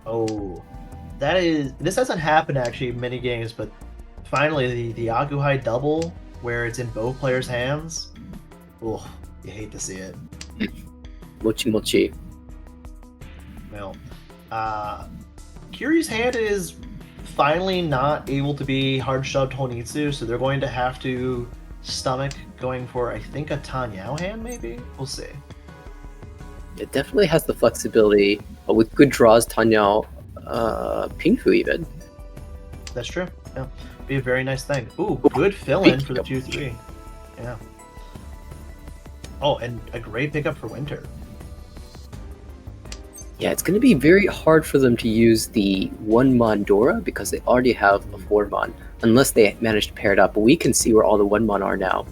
Oh, this hasn't happened actually in many games, but finally the Aguhai double where it's in both players' hands. Oh, you hate to see it. Mochi Mochi. Well, Kiri's hand is finally not able to be hard shoved Honitsu, so they're going to have to stomach going for, I think, a Tanyao hand, maybe? We'll see. It definitely has the flexibility, but with good draws, Tanyao, Pingfu even. That's true. Yeah. Be a very nice thing. Ooh, good fill-in for the 2-3. Yeah. Oh, and a great pickup for Winter. Yeah, it's going to be very hard for them to use the 1-mon Dora because they already have a 4-mon, unless they manage to pair it up. But we can see where all the 1-mon are now.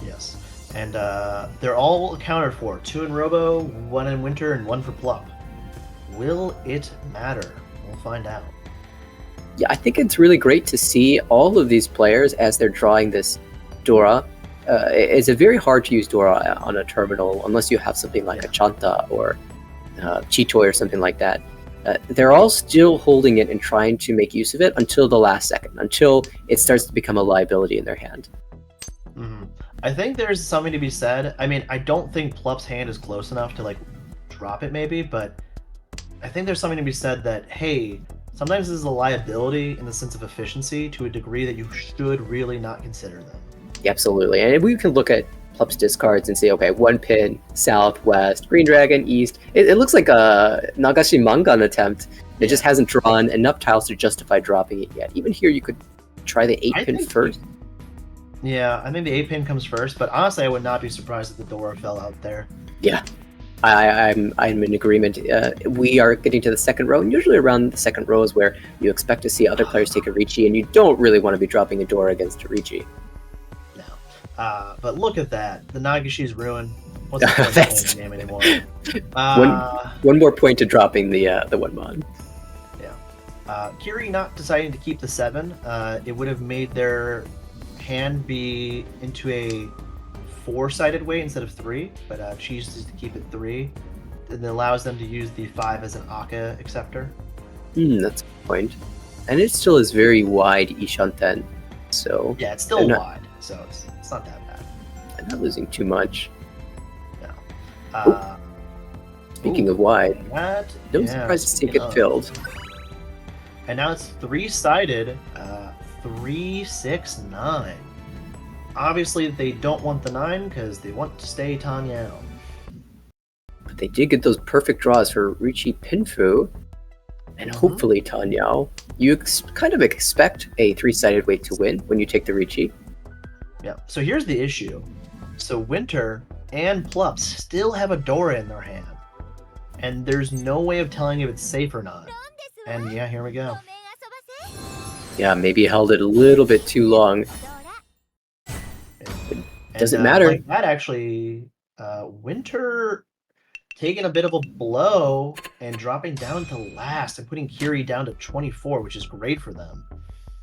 Yes. And they're all accounted for. 2 in Robo, 1 in Winter, and 1 for Plup. Will it matter? We'll find out. Yeah, I think it's really great to see all of these players as they're drawing this Dora. It's a very hard to use Dora on a terminal unless you have something like a Chanta or Chitoy or something like that. They're all still holding it and trying to make use of it until the last second, until it starts to become a liability in their hand. Mm-hmm. I think there's something to be said. I mean, I don't think Plup's hand is close enough to like drop it maybe, but I think there's something to be said that, hey, sometimes this is a liability in the sense of efficiency to a degree that you should really not consider them. Yeah, absolutely. And we can look at Plup's discards and say, okay, 1 pin, south, west, green dragon, east. It looks like a Nagashi Mangan attempt. It just hasn't drawn enough tiles to justify dropping it yet. Even here, you could try the 8-pin first. Yeah, I think the 8-pin comes first, but honestly, I would not be surprised if the Dora fell out there. Yeah, I'm in agreement. We are getting to the second row, and usually around the second row is where you expect to see other players take a Ricci, and you don't really want to be dropping a Dora against a Ricci. No. But look at that. The Nagashi's ruined. What's the point of playing the game anymore? One more point to dropping the 1-mon. Kiri not deciding to keep the 7, it would have made their hand be into a 4-sided way instead of 3, but chooses to keep it 3. It allows them to use the 5 as an Aka acceptor. That's a point. And it still is very wide Ishanten, so... Yeah, it's still wide, so it's not that bad. I'm not losing too much. No. Speaking of wide, no yeah, surprise to see it get filled. And now it's 3-sided, 3, 6, 9. Obviously, they don't want the 9 because they want to stay Tanyao. But they did get those perfect draws for Ricci Pinfu, and hopefully Tanyao. You kind of expect a 3-sided way to win when you take the Ricci. Yeah, so here's the issue. So Winter and Plup still have a Dora in their hand. And there's no way of telling if it's safe or not. And yeah, here we go. Yeah, maybe held it a little bit too long. Doesn't matter. Like that actually, Winter taking a bit of a blow and dropping down to last and putting Kiri down to 24, which is great for them.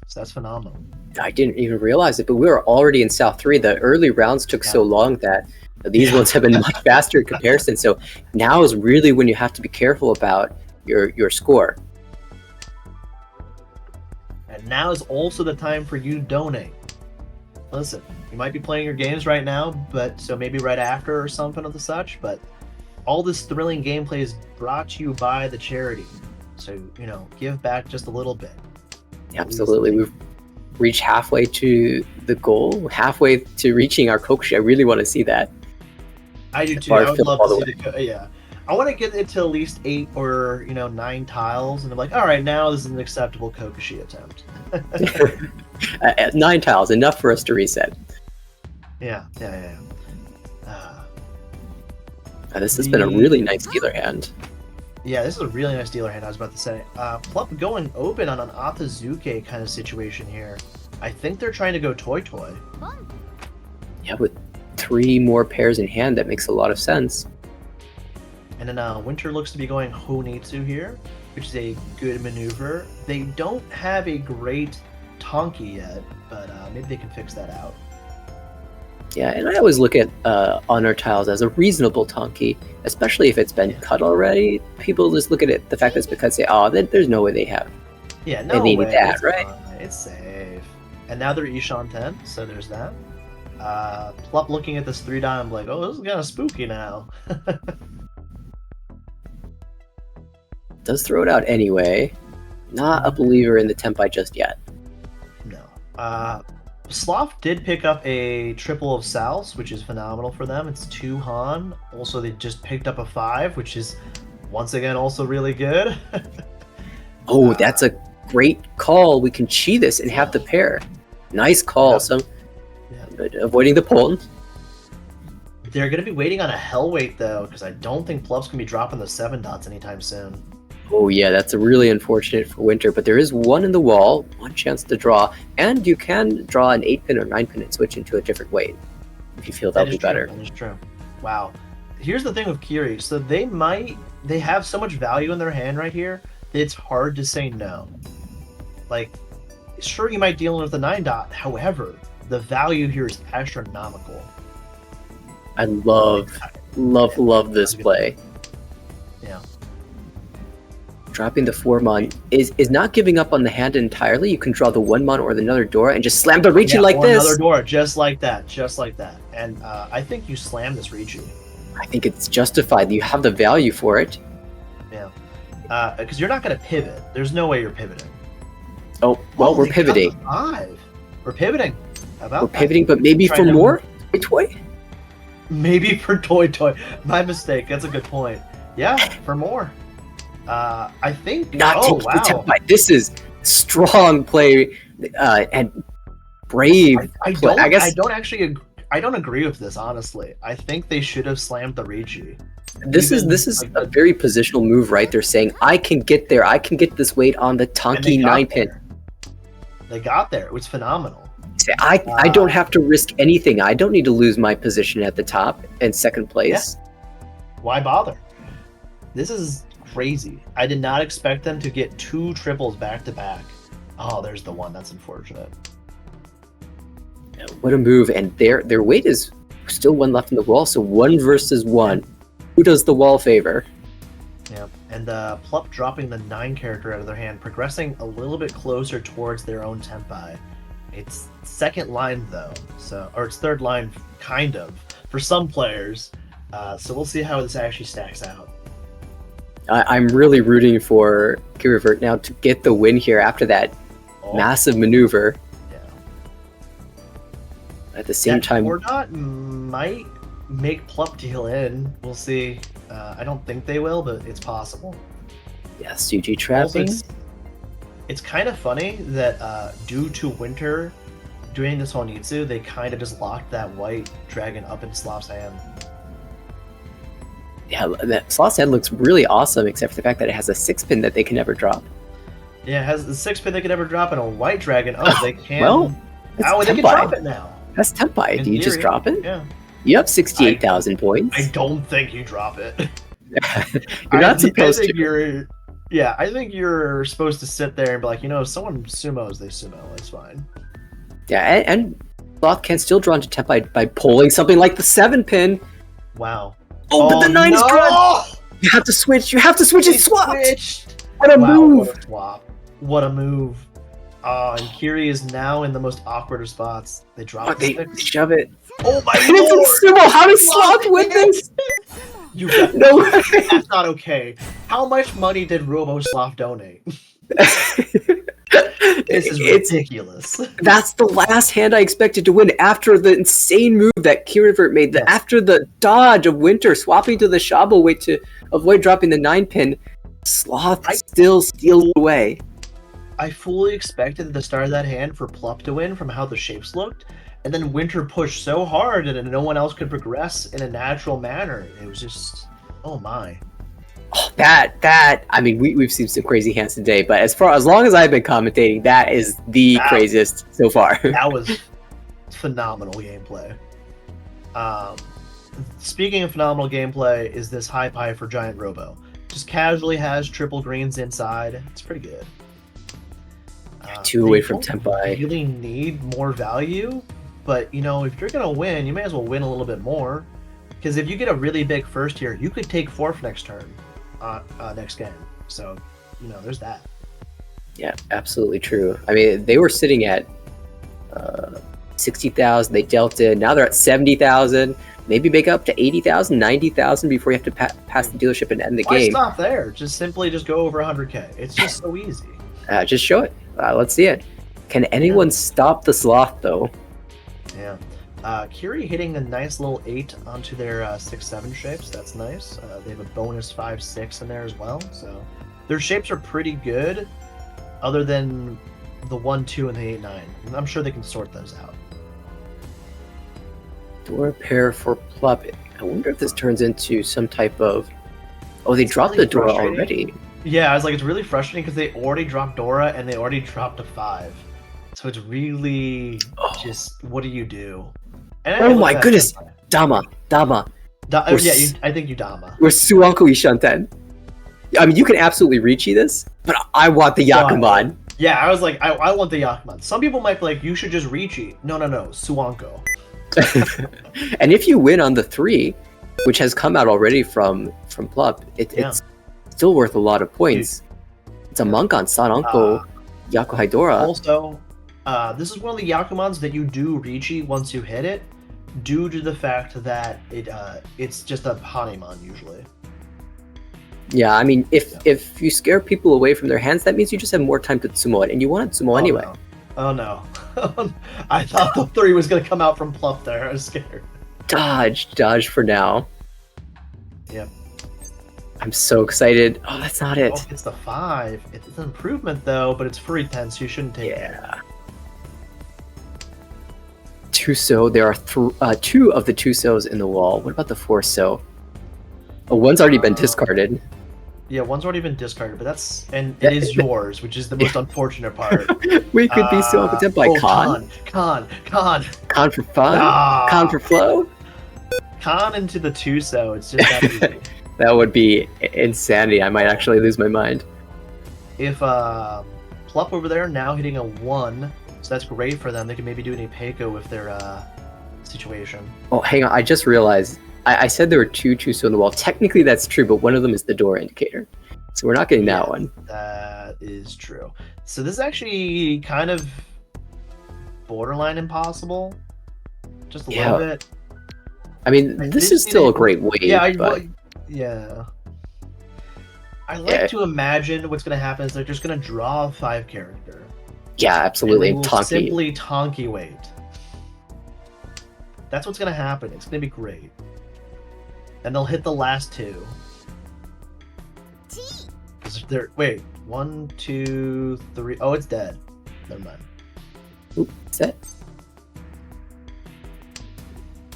So that's phenomenal. I didn't even realize it, but we were already in South 3. The early rounds took so long that these ones have been much faster in comparison. So now is really when you have to be careful about your score. And now is also the time for you to donate. Listen, you might be playing your games right now, but so maybe right after or something of the such, but all this thrilling gameplay is brought to you by the charity. So, give back just a little bit. Absolutely. We've reached halfway to the goal, halfway to reaching our Kokushi. I really want to see that. I do too. Bar I would filled love all to the see the yeah. I want to get it to at least 8 or 9 tiles, and I'm like, all right, now this is an acceptable Kokushi attempt. 9 tiles, enough for us to reset. Yeah. This has been a really nice dealer hand. Yeah, this is a really nice dealer hand, I was about to say. Plup going open on an Atazuke kind of situation here. I think they're trying to go Toy Toy. Yeah, with 3 more pairs in hand, that makes a lot of sense. And then Winter looks to be going Honitsu here, which is a good maneuver. They don't have a great Tonki yet, but maybe they can fix that out. Yeah, and I always look at honor tiles as a reasonable Tonki, especially if it's been cut already. People just look at it, the fact that it's because there's no way they have. Yeah, They no needed way. that, It's right? fine. It's safe. And now they're Ishan 10, so there's that. Plup looking at this 3 dot, I'm like, oh, this is kind of spooky now. Does throw it out anyway. Not a believer in the Tempai just yet. No. Sloth did pick up a triple of Sal's, which is phenomenal for them. It's 2 Han. Also, they just picked up a 5, which is, once again, also really good. Oh, that's a great call. We can chi this and have the pair. Nice call. Yep. But avoiding the Polton. They're going to be waiting on a Hellweight, though, because I don't think Plup's going to be dropping the 7 dots anytime soon. Oh yeah, that's really unfortunate for Winter, but there is 1 in the wall, 1 chance to draw, and you can draw an 8-pin or 9-pin and switch into a different weight if you feel that'll be better. That is true. Wow. Here's the thing with Kiri. So they have so much value in their hand right here that it's hard to say no. Like, sure, you might deal with the 9 dot. However, the value here is astronomical. I love this play. Yeah. Dropping the 4-mon is not giving up on the hand entirely. You can draw the 1-mon or another Dora and just slam the Riichi like or this. Another Dora, just like that. And I think you slam this Riichi. I think it's justified. You have the value for it. Yeah. Because you're not going to pivot. There's no way you're pivoting. Oh, well, we're they got pivoting. the 5. We're pivoting. How about We're that? pivoting, but maybe Try for to- more? Toy? Maybe for Toy Toy. My mistake. That's a good point. Yeah, for more. I think. Not oh take wow! the Tempai. This is strong play and brave. I play. don't. I guess I don't actually. I don't agree with this honestly. I think they should have slammed the Riichi. this even, is like, a very positional move, right? They're saying I can get there. I can get this weight on the And they Tonki got 9-pin. there. They got there. It was phenomenal. Say, I don't have to risk anything. I don't need to lose my position at the top and second place. Why bother? This is crazy. I did not expect them to get 2 triples back to back. Oh, there's the 1. That's unfortunate. What a move! And their weight is still 1 left in the wall, so 1 versus 1. Who does the wall favor? Yeah, and Plup dropping the 9 character out of their hand, progressing a little bit closer towards their own Tempai. It's 2nd line though, or it's 3rd line, kind of, for some players. So we'll see how this actually stacks out. I'm really rooting for Kirivert now to get the win here after that Oh, massive maneuver. yeah. At the same That time, 4 dot might make Plup deal in. We'll see. I don't think they will, but it's possible. yeah, Suji Also, trapping. it's kind of funny that due to Winter doing this Honitsu, they kind of just locked that white dragon up in Sloth's hand. Yeah, that Sloth's head looks really awesome, except for the fact that it has a 6-pin that they can never drop. Yeah, it has the 6-pin they can never drop in a white dragon. Oh, they can. Well, it's oh, they can Tempai. drop it now. That's Tempai. In Do you just theory, drop it? Yeah. You have 68,000 points. I don't think you drop it. You're not supposed I think to. I think you're supposed to sit there and be like, if someone sumos, they sumo. It's fine. Yeah, and Sloth can still draw into Tempai by pulling something like the 7-pin. Wow. Oh, but the 9 is no! drawn! You have to switch. You have to switch. They It's swapped. switched. What a Wow, move! what a swap. What a move. And Kiri is now in the most awkward of spots. They drop Oh, the they 6. shove it. Oh my And lord! it's in sumo. How does Sloth win this? You got, No way. that's not okay. How much money did RoboSloth donate? This is It's ridiculous. That's the last hand I expected to win after the insane move that Kirivert made. Yes. After the dodge of Winter swapping to the Shabo Weight to avoid dropping the 9-pin, Sloth still steals away. I fully expected at the start of that hand for Plup to win from how the shapes looked, and then Winter pushed so hard that no one else could progress in a natural manner. It was just, oh my. Oh, I mean, we've seen some crazy hands today, but as long as I've been commentating, that is the craziest so far. That was phenomenal gameplay. Speaking of phenomenal gameplay, is this high pie for Giant Robo. Just casually has triple greens inside. It's pretty good. 2 away from They Tempai. don't really need more value, but if you're gonna win, you may as well win a little bit more. Because if you get a really big first here, you could take 4th next turn, next game. So, there's that. Yeah, absolutely true. I mean, they were sitting at 60,000. They dealt in. Now they're at 70,000. Maybe make up to 80,000, 90,000 before you have to pass the dealership and end the Why game. stop there? Just go over 100K. It's just so easy. Just show it. Let's see it. Can anyone stop the Sloth, though? Yeah. Kiri hitting a nice little 8 onto their 6-7 shapes. That's nice. They have a bonus 5-6 in there as well. So their shapes are pretty good, other than the 1-2 and the 8-9. I'm sure they can sort those out. Dora pair for Plup. I wonder if this turns into some type of... Oh, they dropped really the Dora frustrating. already. Yeah, I was like, it's really frustrating because they already dropped Dora and they already dropped a 5. So it's really just, what do you do? And I Oh look my at goodness! Senpai. Dama. We're I think you Dama. We're Suanko Ishanten. I mean, you can absolutely Riichi this, but I want the Yakuman. Yeah, I was like, I want the Yakuman. Some people might be like, you should just Riichi. No, Suanko. And if you win on the 3, which has come out already from Plup, it's still worth a lot of points. It's a monk on Sananko Yakuhai Dora. Also, this is one of the Yakumans that you do Riichi once you hit it, due to the fact that it's just a Haneman usually. Yeah, I mean, if you scare people away from their hands, that means you just have more time to Tsumo it, and you want to Tsumo anyway. No. Oh no. I thought the 3 was going to come out from Plup there. I was scared. Dodge for now. Yep. I'm so excited. Oh, that's not it. Oh, it's the 5. It's an improvement though, but it's free 10, so you shouldn't take it. Yeah. Tuso, there are 2 of the Tusos in the wall. What about the 4-so? Oh, one's already been discarded. Yeah, one's already been discarded, but it is yours, which is the most unfortunate part. We could be so upset by Khan. Khan For fun? Ah. Khan for flow? Khan into the Tuso. It's just that easy. That would be insanity. I might actually lose my mind. If Plup over there now hitting a 1, so that's great for them. They can maybe do an Ipeco with their situation. Oh, hang on. I just realized. I said there were 2 Tuso in the wall. Technically, that's true, but one of them is the door indicator. So we're not getting that one. That is true. So this is actually kind of borderline impossible. Just a little bit. I mean, this is still a great wave. Yeah, but... yeah. I like to imagine what's going to happen is they're just going to draw a 5 character. Yeah, absolutely. And Tonki. simply Tonki wait. That's what's going to happen. It's going to be great. And they'll hit the last 2. They're, wait, 1, 2, 3. Oh, it's dead. Never mind. Oop, set.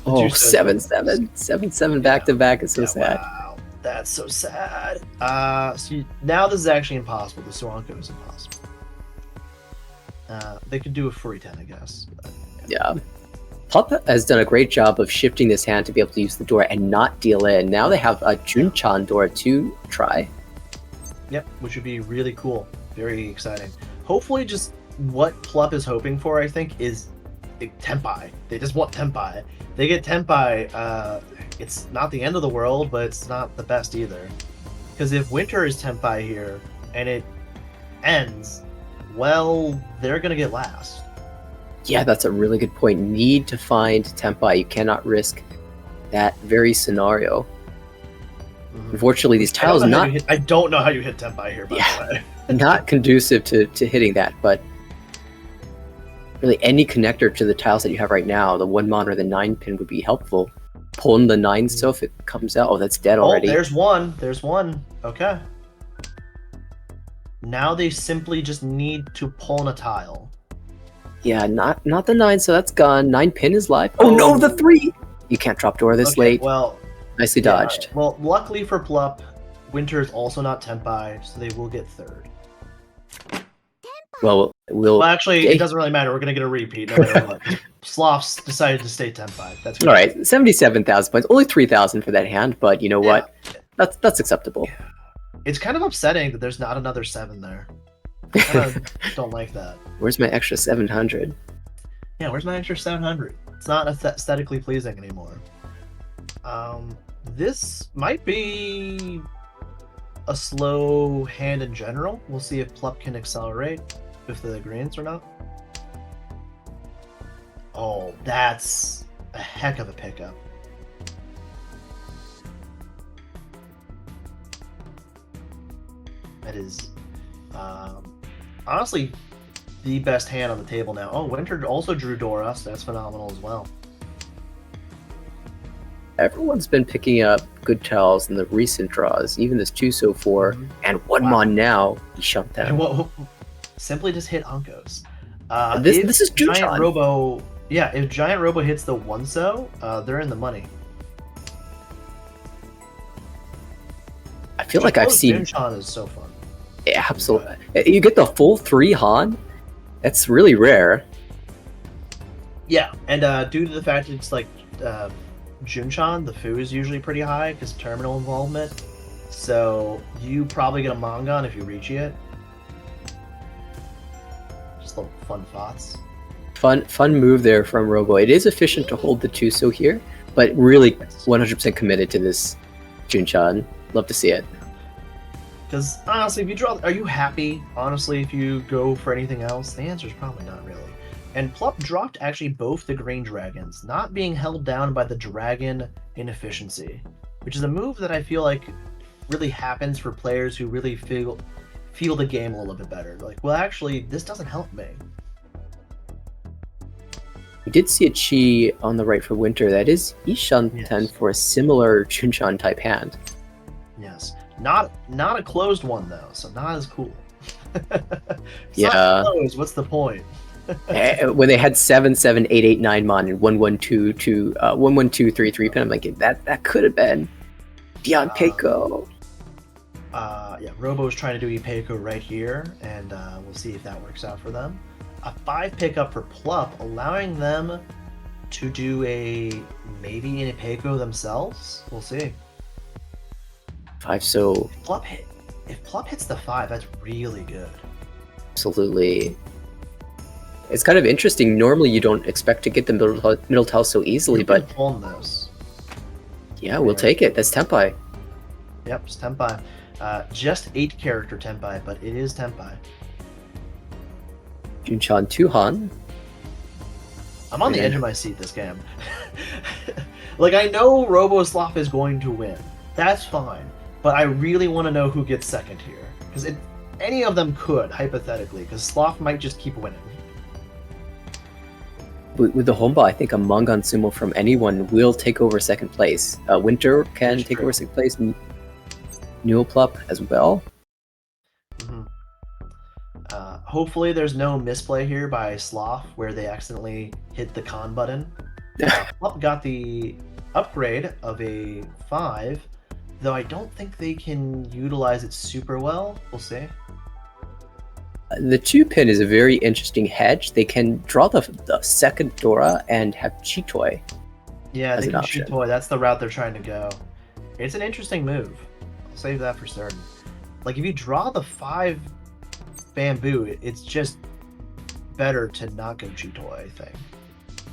Oh, 7-7 back to back is so sad. Wow, that's so sad. Now this is actually impossible. The Suanko is impossible. They could do a free 10, I guess. But, yeah. Plup has done a great job of shifting this hand to be able to use the door and not deal in. Now they have a Junchan door to try. Yep, which would be really cool. Very exciting. Hopefully just what Plup is hoping for, I think, is Tempai. They just want Tempai. They get Tempai, it's not the end of the world, but it's not the best either. Because if Winter is Tempai here, and it ends, well, they're going to get last. Yeah, that's a really good point. Need to find Tempai. You cannot risk that very scenario. Mm-hmm. Unfortunately, these I don't tiles know how not you hit- I don't know how you hit Tenpai here, by Yeah. the way. not conducive to hitting that, but really any connector to the tiles that you have right now, the 1 mon or the 9 pin would be helpful. Pulling the 9 so if it comes out, oh, that's dead Oh, already. there's one. There's one. Okay. Now they simply just need to pull in a tile. Yeah, not the 9, so that's gone. 9 pin is live. Oh no, the 3! You can't drop door this Okay, late. well, Nicely yeah, dodged. well, luckily for Plup, Winter is also not Tenpai, so they will get third. Well, Well, actually, Okay. it doesn't really matter. We're gonna get a repeat no matter what. Sloths decided to stay Tenpai. That's good. all right, 77,000 points. Only 3,000 for that hand, but you know what? That's acceptable. It's kind of upsetting that there's not another 7 there. I kind of don't like that. Where's my extra 700? Yeah, where's my extra 700? It's not aesthetically pleasing anymore. This might be a slow hand in general. We'll see if Plup can accelerate with the greens or not. Oh, that's a heck of a pickup. That is, honestly, the best hand on the table now. Oh, Winter also drew Dora, so that's phenomenal as well. Everyone's been picking up good tiles in the recent draws, even this 2 so 4, and 1 Wow. mon now. He shumped And them. what, simply just hit Uncos. This is Giant Junchan. Robo. Yeah, if Giant Robo hits the 1-so, they're in the money. I feel like I've seen. Junchan is so fun. Yeah, absolutely. You get the full 3 Han. That's really rare. Yeah, and due to the fact that it's like Junchan, the foo is usually pretty high because terminal involvement. So you probably get a Mongon if you reach it. Just little fun thoughts. Fun move there from Robo. It is efficient to hold the 2 so here, but really 100% committed to this Junchan. Love to see it. Because honestly, if you draw, are you happy? Honestly, if you go for anything else, the answer is probably not really. And Plup dropped actually both the Green Dragons, not being held down by the Dragon inefficiency, which is a move that I feel like really happens for players who really feel the game a little bit better. Like, well, actually, this doesn't help me. We did see a Chi on the right for Winter. That is Ishanten Yes. for a similar Junchan type hand. Yes, not a closed one though, so not as cool. It's Yeah. not closed. What's the point? When they had 7, 7, 8, 8, 9 mon and 1, 1, 2, 2, 1, 1, 2, 3, 3 pin, I'm like, that could have been Dion Peiko. Yeah, Robo's trying to do Ipeco right here, and we'll see if that works out for them. A 5 pickup for Plup, allowing them to do a maybe an Ipeco themselves. We'll see. 5 so If Plup hits the 5, that's really good. absolutely. It's kind of interesting. Normally, you don't expect to get the middle tile so easily, but on this. yeah, we'll take it. That's Tenpai. Yep, it's Tenpai. Just 8 character Tenpai, but it is Tenpai. Junchan 2 Han. I'm on the edge of my seat this game. Like, I know RoboSloth is going to win. That's fine. But I really want to know who gets second here. Because any of them could, hypothetically, because Sloth might just keep winning. With the Homba, I think a Mongon Sumo from anyone will take over second place. Winter can That's take true. over second place. Neoplup as well. Mhm. Hopefully there's no misplay here by Sloth where they accidentally hit the con button. Plup got the upgrade of a 5, though I don't think they can utilize it super well. We'll see. The 2 pin is a very interesting hedge. They can draw the second Dora and have Chitoy. Yeah, As they an can option. shoot toy. That's the route they're trying to go. It's an interesting move. I'll save that for certain. Like, if you draw the 5 bamboo, it's just better to not go Chitoy, I think.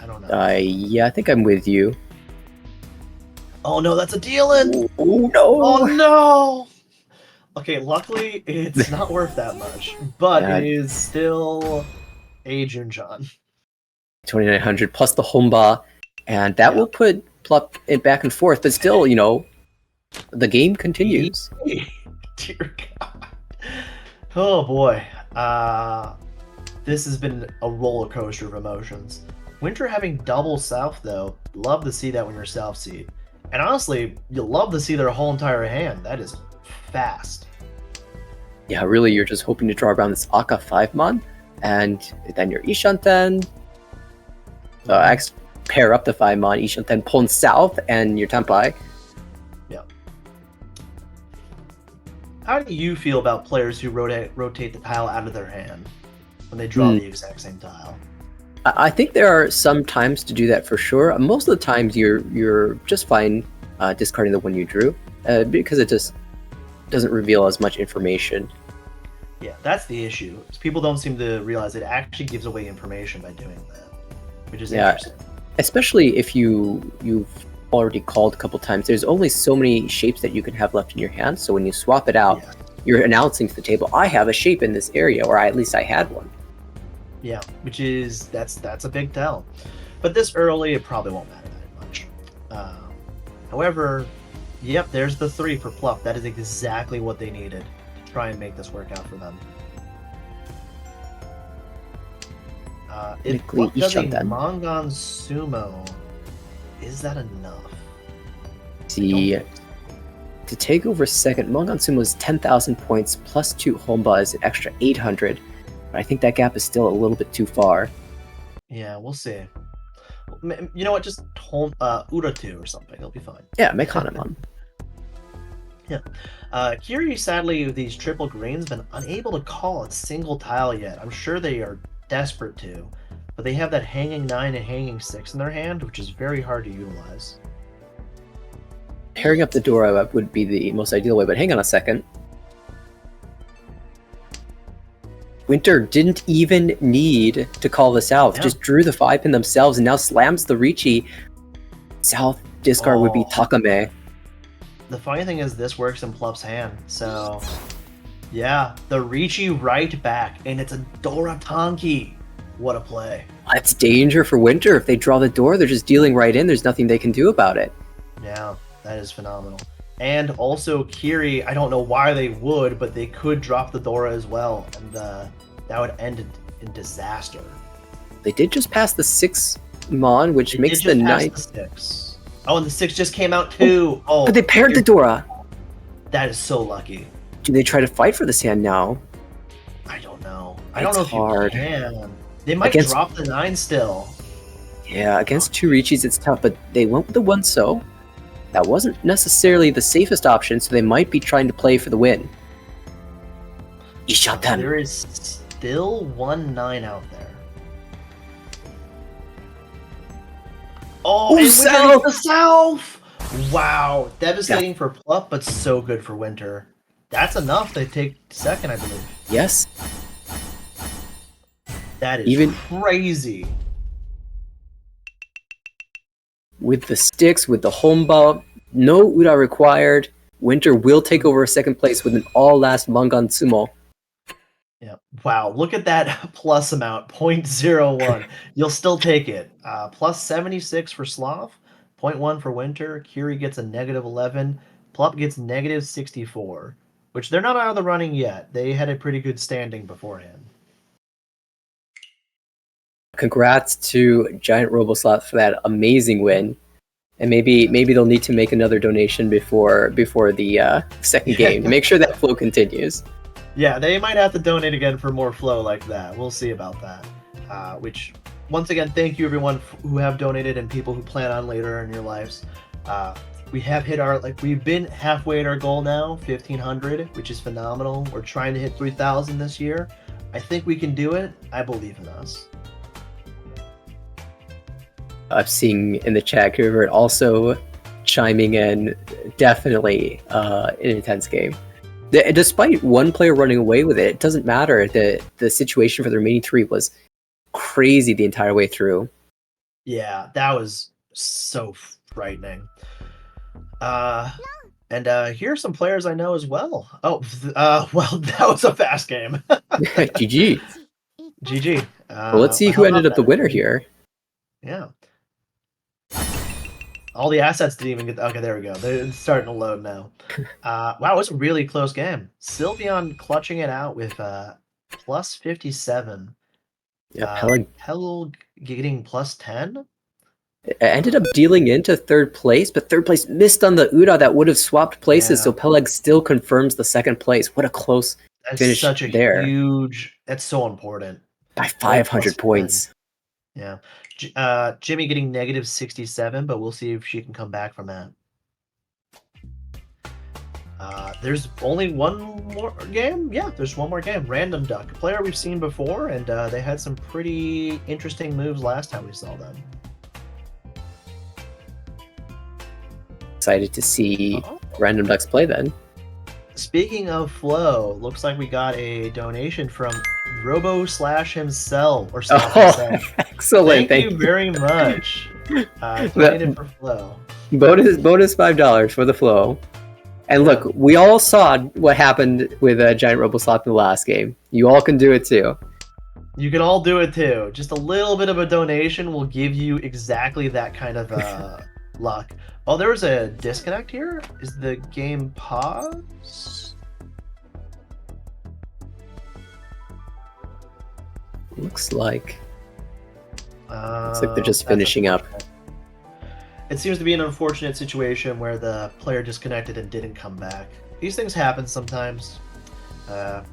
I don't know. Yeah, I think I'm with you. Oh no, that's a deal-in! Oh no! Oh no! Okay, luckily it's not worth that much, but Yeah. it is still a Junchan. 2900 plus the Homba, and that Yeah. will put Plup it back and forth. But still, the game continues. Dear God. Oh boy. This has been a roller coaster of emotions. Winter having double South though, love to see that when you're South seed. And honestly, you'll love to see their whole entire hand. That is fast. Yeah, really, you're just hoping to draw around this Aka 5-mon, and then your Ishanten. Pair up the 5-mon, Ishanten Pon South, and your Tenpai. Yeah. How do you feel about players who rotate the tile out of their hand when they draw the exact same tile? I think there are some times to do that for sure. Most of the times you're just fine discarding the one you drew because it just doesn't reveal as much information. Yeah, that's the issue. People don't seem to realize it actually gives away information by doing that, which is interesting. Especially if you've already called a couple times. There's only so many shapes that you can have left in your hand. So when you swap it out, you're announcing to the table, I have a shape in this area, or at least I had one. Yeah, which is that's a big tell. But this early, it probably won't matter that much. However, yep, there's the 3 for Pluff. That is exactly what they needed to try and make this work out for them. If Pluff does a Mongon Sumo, is that enough? See, to take over second, Mongon Sumo is 10,000 points plus 2 Homba is an extra 800. But I think that gap is still a little bit too far. Yeah, we'll see. You know what? Just Uratu or something. It'll be fine. Yeah, make Hanuman. Yeah. Kiri, sadly, with these triple greens, been unable to call a single tile yet. I'm sure they are desperate to, but they have that hanging 9 and hanging 6 in their hand, which is very hard to utilize. Pairing up the Dora would be the most ideal way, but hang on a second. Winter didn't even need to call the South, just drew the 5-pin themselves and now slams the Ricci. South discard would be Takame. The funny thing is this works in Pluff's hand, so yeah, the Ricci right back, and it's a Dora Tonki. What a play. That's danger for Winter. If they draw the door, they're just dealing right in. There's nothing they can do about it. Yeah, that is phenomenal. And also Kiri, I don't know why they would, but they could drop the Dora as well, and that would end in disaster. They did just pass the 6-mon, which makes the 9. The 6. Oh, and the 6 just came out too. Oh, but they paired the Dora. That is so lucky. Do they try to fight for this hand now? I don't know. I don't know if hard. you can. They might drop the 9 still. Yeah, against 2 Riccis it's tough, but they went with the 1-so. That wasn't necessarily the safest option, so they might be trying to play for the win. Ishanten. There is still 1-9 out there. Oh, and South! the South! Wow, devastating for Pluff, but so good for Winter. That's enough to take second, I believe. Yes. That is crazy. With the sticks, with the Homba, no Ura required. Winter will take over second place with an all-last Mongon Sumo. Yeah. Wow. Look at that plus amount, 0.01. You'll still take it. Plus 76 for Slav, 0.1 for Winter. Kiri gets a -11. Plup gets -64, which they're not out of the running yet. They had a pretty good standing beforehand. Congrats to Giant Roboslot for that amazing win. And maybe they'll need to make another donation before the second game to make sure that flow continues. Yeah, they might have to donate again for more flow like that. We'll see about that. Which, once again, thank you everyone who have donated and people who plan on later in your lives. We have hit we've been halfway at our goal now, 1,500, which is phenomenal. We're trying to hit 3,000 this year. I think we can do it. I believe in us. I'm seeing in the chat, River also chiming in. Definitely an intense game. Despite one player running away with it, it doesn't matter. The situation for the remaining 3 was crazy the entire way through. Yeah, that was so frightening. And here's some players I know as well. Oh, well, that was a fast game. GG. GG. Well, let's see who ended up the winner here. Yeah. All the assets didn't even get. Okay, there we go. They're starting to load now. Wow, it was a really close game. Sylveon clutching it out with plus 57. Yeah, Peleg Peleg getting plus 10. ended up dealing into third place, but third place missed on the Uda that would have swapped places, Yeah. so Peleg still confirms the second place. What a close That's finish such a there. huge. That's so important. By 500 10. points. Yeah. Jimmy getting negative 67, but we'll see if she can come back from that. There's only one more game? Yeah, there's one more game. Random Duck. A player we've seen before, and they had some pretty interesting moves last time we saw them. Excited to see Oh. Random Ducks play then. Speaking of Flo, looks like we got a donation from Robo/ himself, or Oh, himself. excellent. Thank you very much. Donated for Flo. Bonus $5 for the flow. And look, we all saw what happened with Giant Roboslop in the last game. You all can do it too. You can all do it too. Just a little bit of a donation will give you exactly that kind of luck. Oh, there was a disconnect here. Is the game paused? Looks like they're just That's finishing up. unfortunate. It seems to be an unfortunate situation where the player disconnected and didn't come back. These things happen sometimes. And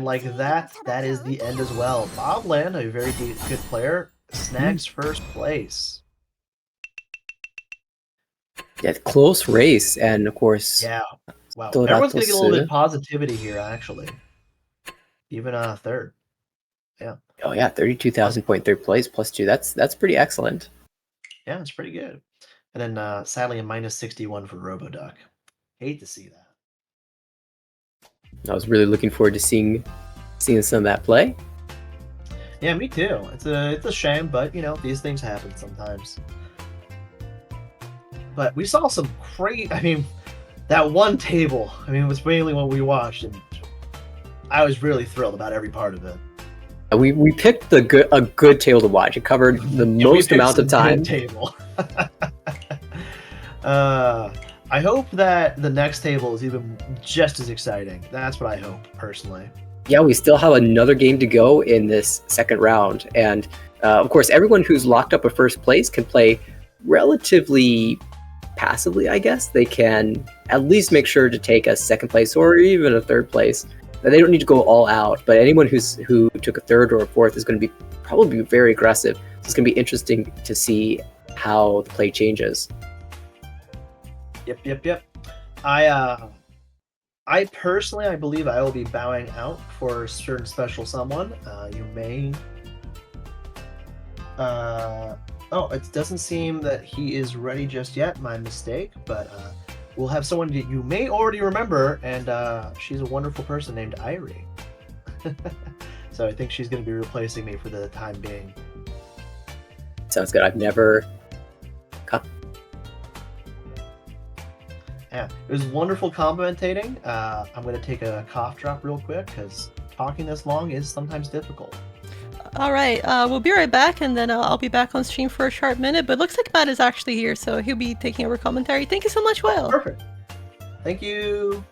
like that is the end as well. Bob Land, a very good player, snags first place. Yeah, close race, and of course, Yeah. Wow. Dorato Everyone's gonna get a little bit Su. of positivity here, actually. Even third. oh yeah, 32,000 point third place plus 2. That's pretty excellent. Yeah, it's pretty good. And then sadly a minus 61 for Roboduck. Hate to see that. I was really looking forward to seeing some of that play. Yeah, me too. It's a shame, but you know, these things happen sometimes. But we saw some that one table, was mainly what we watched, and I was really thrilled about every part of it. We picked a good table to watch. It covered the Yeah, we most picked amount of some time. good table. I hope that the next table is even just as exciting. That's what I hope, personally. Yeah, we still have another game to go in this second round, and of course, everyone who's locked up a first place can play relatively passively. I guess they can at least make sure to take a second place or even a third place. They don't need to go all out, but anyone who took a third or a fourth is going to probably be very aggressive. So it's going to be interesting to see how the play changes. Yep. I personally, I believe I will be bowing out for a certain special someone. You may. It doesn't seem that he is ready just yet. My mistake, but we'll have someone that you may already remember, and she's a wonderful person named Irie. So I think she's going to be replacing me for the time being. Sounds good. I've never. Yeah, it was wonderful commentating. I'm going to take a cough drop real quick because talking this long is sometimes difficult. All right, we'll be right back, and then I'll be back on stream for a sharp minute. But looks like Matt is actually here, so he'll be taking over commentary. Thank you so much, Will. Perfect. Thank you.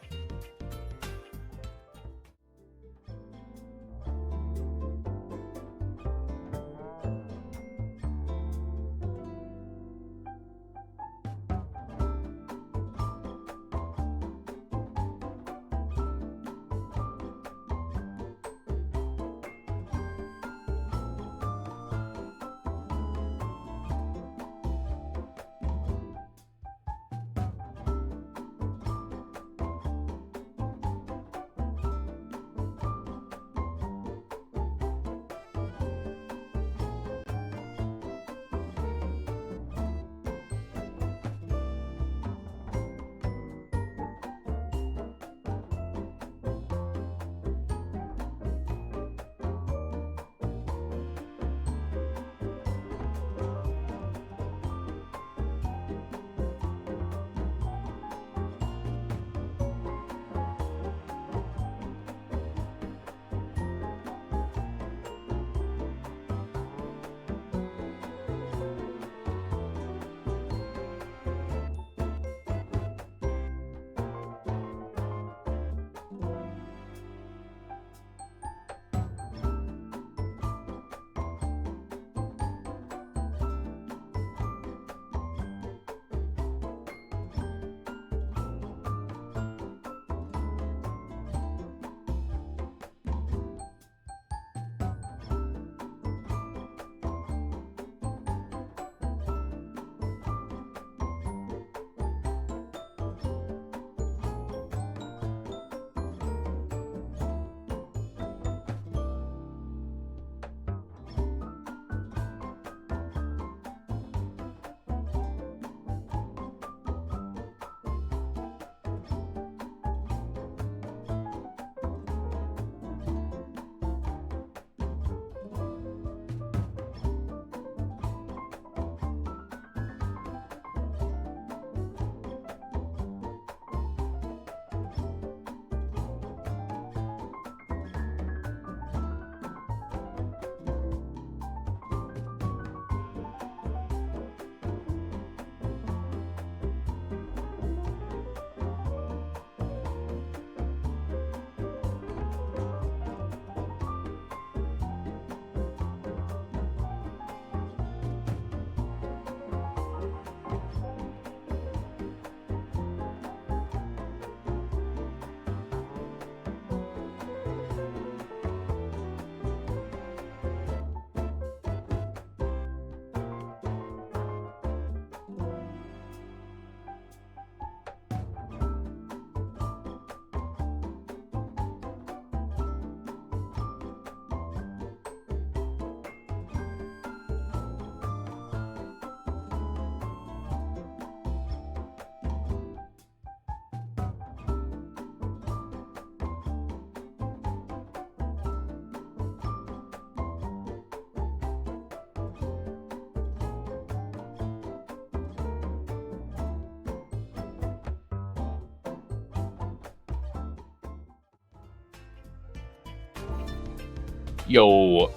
Yo,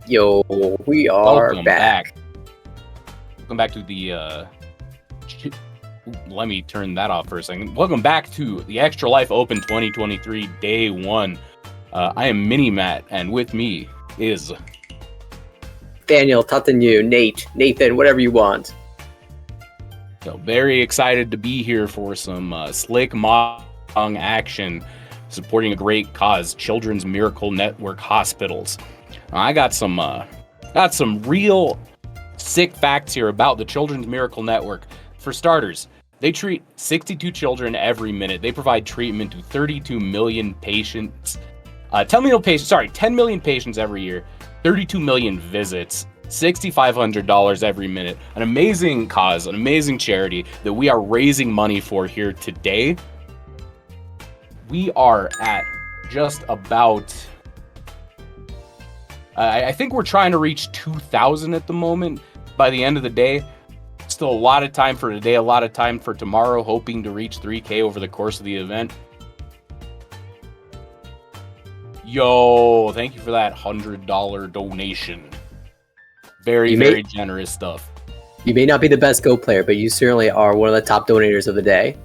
Yo, we are welcome back. back. Welcome back to the let me turn that off for a second. Welcome back to the Extra Life Open 2023 Day 1. I am Mini Matt, and with me is Daniel, Tatanu, Nate, Nathan, whatever you want. very excited to be here for some slick Mahjong action supporting a great cause, Children's Miracle Network Hospitals. I got some real sick facts here about the Children's Miracle Network. For starters, they treat 62 children every minute. They provide treatment to 32 million patients. 10 million patients every year, 32 million visits, $6,500 every minute. An amazing cause, an amazing charity that we are raising money for here today. We are at just about... I think we're trying to reach 2,000 at the moment by the end of the day. Still a lot of time for today, a lot of time for tomorrow, hoping to reach 3K over the course of the event. Yo, thank you for that $100 donation. Very generous stuff. You may not be the best Go player, but you certainly are one of the top donators of the day.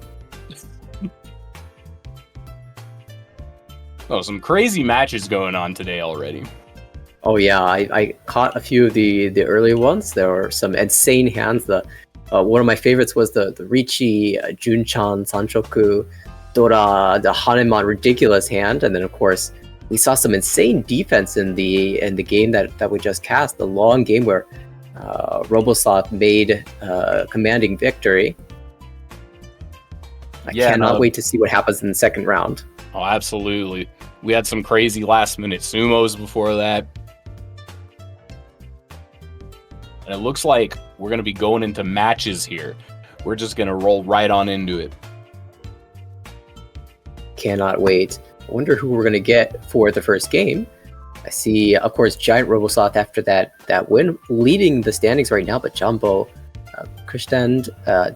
Oh, some crazy matches going on today already. Oh yeah, I caught a few of the early ones. There were some insane hands. One of my favorites was the Richi, Junchan, Sanchoku, Dora, the Hanuman ridiculous hand, and then of course we saw some insane defense in the game that we just cast. The long game where Robosoft made commanding victory. I cannot wait to see what happens in the second round. Oh, absolutely. We had some crazy last-minute sumos before that. And it looks like we're going to be going into matches here. We're just going to roll right on into it. Cannot wait. I wonder who we're going to get for the first game. I see, of course, Giant Robosoft after that win, leading the standings right now, but Jumbo, Krishnan,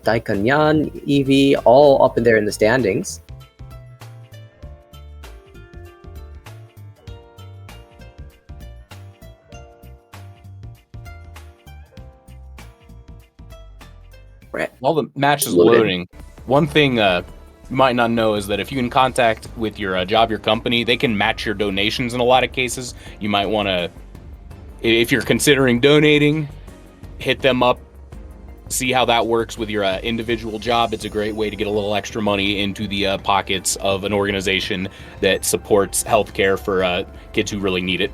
Daikanyan, Eevee, all up in there in the standings. While the match is loading, one thing you might not know is that if you in contact with your job, your company, they can match your donations in a lot of cases. You might want to, if you're considering donating, hit them up, see how that works with your individual job. It's a great way to get a little extra money into the pockets of an organization that supports healthcare for kids who really need it.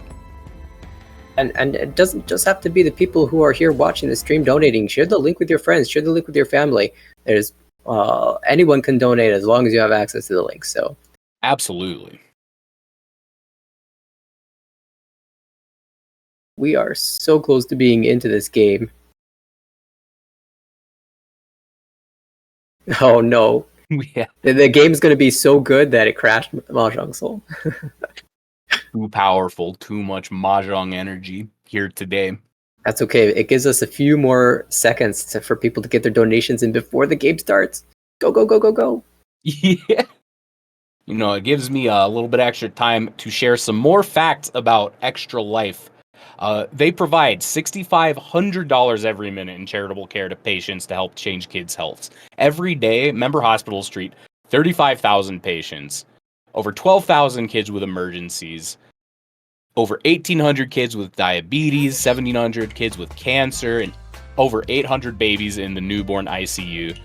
And it doesn't just have to be the people who are here watching the stream donating. Share the link with your friends. Share the link with your family. There's anyone can donate as long as you have access to the link. So absolutely, we are so close to being into this game. Oh no! Yeah, the game's going to be so good that it crashed Mahjong Soul. Too powerful, too much Mahjong energy here today. That's okay. It gives us a few more seconds for people to get their donations in before the game starts. Go, go, go, go, go. Yeah. It gives me a little bit extra time to share some more facts about Extra Life. They provide $6,500 every minute in charitable care to patients to help change kids' health. Every day, Member Hospitals treat 35,000 patients. Over 12,000 kids with emergencies, over 1,800 kids with diabetes, 1,700 kids with cancer, and over 800 babies in the newborn ICU.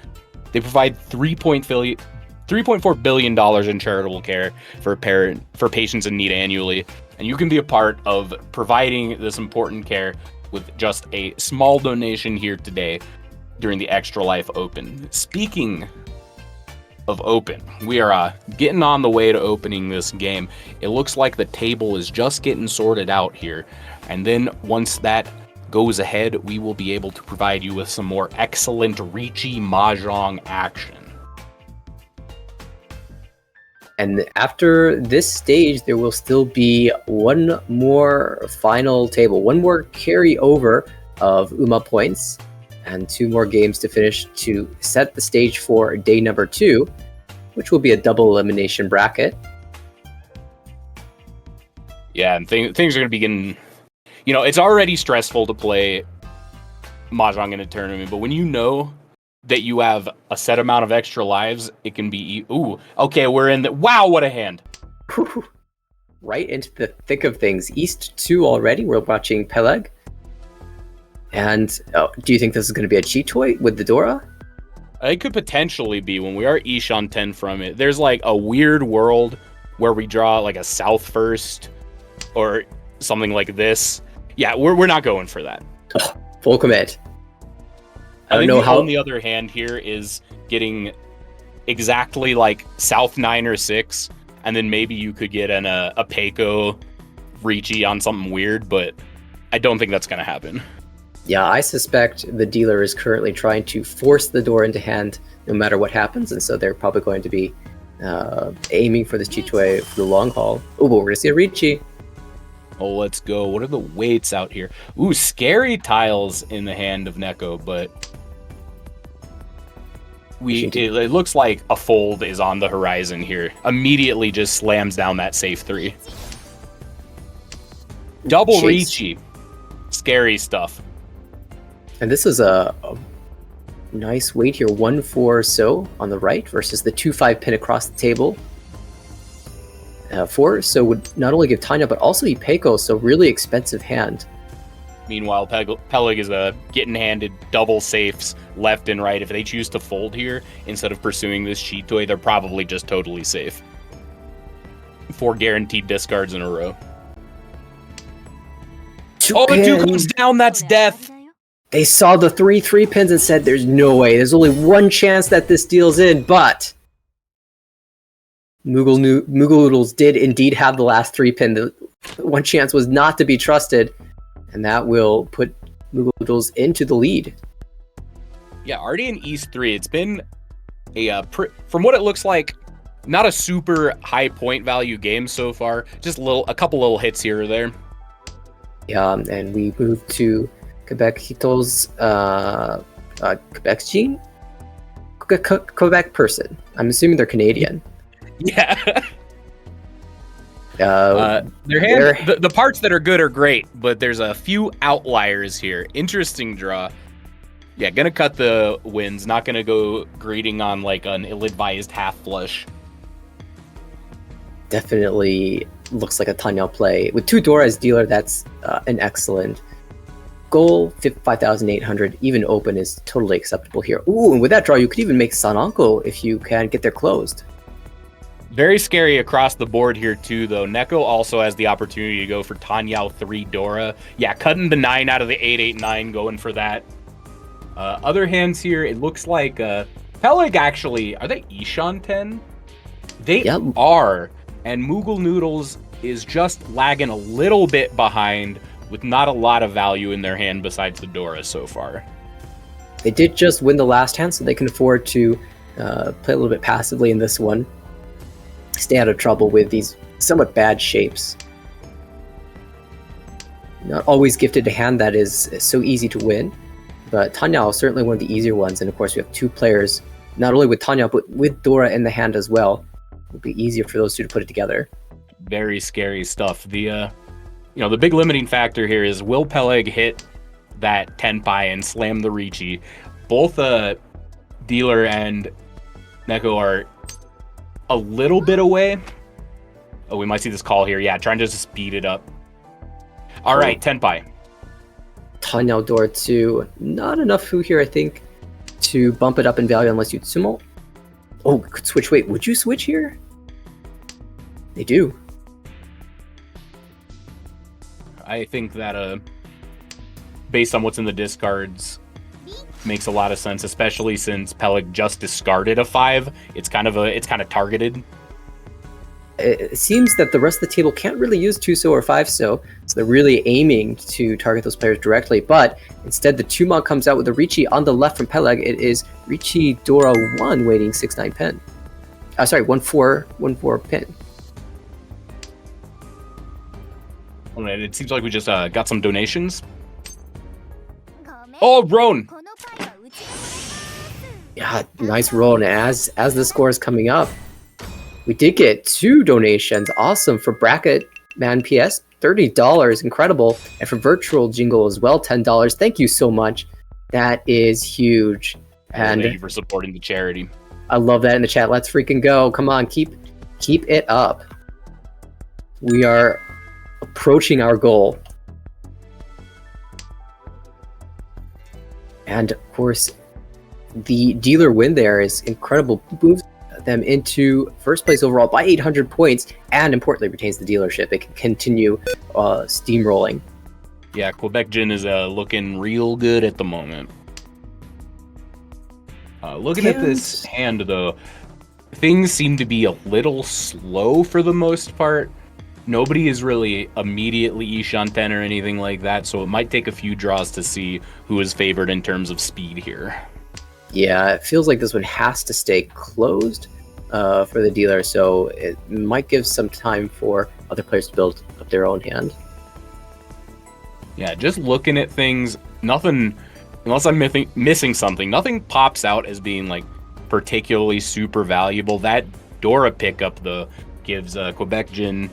They provide $3.4 billion in charitable care for patients in need annually, and you can be a part of providing this important care with just a small donation here today during the Extra Life Open. Speaking of open, we are getting on the way to opening this game. It looks like the table is just getting sorted out here, and then once that goes ahead, we will be able to provide you with some more excellent Richi Mahjong action. And after this stage, there will still be one more final table, one more carryover of UMA points, and 2 more games to finish to set the stage for day number 2, which will be a double elimination bracket. Yeah, and things are going to be getting... You know, it's already stressful to play Mahjong in a tournament, but when you know that you have a set amount of extra lives, it can be... Ooh, okay, we're in the... Wow, what a hand! Whew. Right into the thick of things. East 2 already. We're watching Peleg. And do you think this is going to be a cheat toy with the Dora? It could potentially be when we are Ish on 10 from it. There's like a weird world where we draw like a south first or something like this. Yeah, we're not going for that. Full commit. I don't think know the how. only other hand here is getting exactly like south 9 or 6, and then maybe you could get a Peiko Ricci on something weird, but I don't think that's going to happen. Yeah, I suspect the dealer is currently trying to force the door into hand no matter what happens, and so they're probably going to be aiming for this Chichue for the long haul. Oh, but we're going to see a Ricci. Oh, let's go. What are the weights out here? Ooh, scary tiles in the hand of Neko, but it looks like a fold is on the horizon here. Immediately just slams down that safe 3. Double Jeez. Ricci. Scary stuff. And this is a nice weight here, 1-4 so on the right versus the 2-5 pin across the table. 4 so would not only give Tanya but also Ipeco, so really expensive hand. Meanwhile, Peleg is getting handed double safes left and right. If they choose to fold here instead of pursuing this cheat toy, they're probably just totally safe. 4 guaranteed discards in a row. Oh, the 2 comes down, that's death! They saw the 3 pins and said, there's no way, there's only one chance that this deal's in, but Moogle Noodles did indeed have the last 3 pin. The one chance was not to be trusted, and that will put Moogle Noodles into the lead. Yeah, already in East 3, it's been from what it looks like, not a super high point value game so far. Just a couple little hits here or there. Yeah, and we move to Quebec Hito's Quebec Gene? Quebec person. I'm assuming they're Canadian. Yeah. The parts that are good are great, but there's a few outliers here. Interesting draw. Yeah, gonna cut the wins, not gonna go greeting on like an ill-advised half flush. Definitely looks like a Tanya play. With 2 Dora as dealer, that's an excellent goal. 5,800, even open is totally acceptable here. Ooh, and with that draw, you could even make Sananko if you can get there closed. Very scary across the board here too, though. Neko also has the opportunity to go for Tanyao 3 Dora. Yeah, cutting the 9 out of the 889, going for that. Other hands here, it looks like Peleg actually, are they Ishan 10? They are, and Moogle Noodles is just lagging a little bit behind with not a lot of value in their hand besides the Dora so far. They did just win the last hand, so they can afford to play a little bit passively in this one. Stay out of trouble with these somewhat bad shapes. Not always gifted a hand that is so easy to win, but Tanya is certainly one of the easier ones. And of course, we have 2 players, not only with Tanya, but with Dora in the hand as well. It'll be easier for those 2 to put it together. Very scary stuff. The the big limiting factor here is, will Peleg hit that Tenpai and slam the Ricci? Both Dealer and Neko are a little bit away. Oh, we might see this call here. Yeah, trying to just speed it up. All right, Tenpai. Tanya Dora 2. Not enough Fu here, I think, to bump it up in value unless you Tsumo. Oh, could switch. Wait, would you switch here? They do. I think that based on what's in the discards, makes a lot of sense, especially since Peleg just discarded a 5. It's kind of targeted. It seems that the rest of the table can't really use 2-so or 5-so, so they're really aiming to target those players directly, but instead the 2-mod comes out with a Ricci on the left from Peleg. It is Ricci Dora 1 waiting 6-9 pin. 1-4 pin. Alright, it seems like we just got some donations. Oh, Roan! Yeah, nice roll, and as the score is coming up, we did get 2 donations. Awesome for bracket Man PS, $30, incredible. And for Virtual Jingle as well, $10. Thank you so much. That is huge. Thank you And for supporting the charity. I love that in the chat. Let's freaking go. Come on, keep it up. We are approaching our goal. And of course, the dealer win there is incredible. Moves them into first place overall by 800 points, and importantly retains the dealership. It can continue steamrolling. Yeah, Quebec Gin is looking real good at the moment. Looking at this hand, though, things seem to be a little slow for the most part. Nobody is really immediately Ishanten or anything like that, so it might take a few draws to see who is favored in terms of speed here. Yeah, it feels like this one has to stay closed for the dealer, so it might give some time for other players to build up their own hand. Yeah, just looking at things, nothing, unless I'm missing something, nothing pops out as being like particularly super valuable. That Dora pickup, though, gives Quebec Gin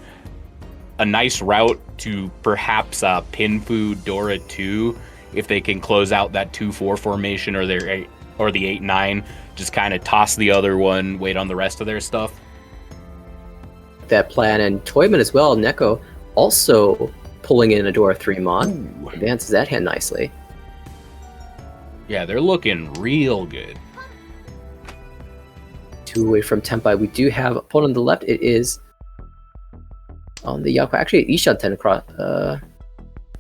a nice route to perhaps pin food Dora 2 if they can close out that 2-4 formation or the 8-9. Just kind of toss the other one, wait on the rest of their stuff. That plan, and Toyman as well, Neko also pulling in a Dora 3 Mon. Advances that hand nicely. Yeah, they're looking real good. 2 away from Tenpai. We do have a opponent on the left. It is on the Yaku. Actually, Ishanten across.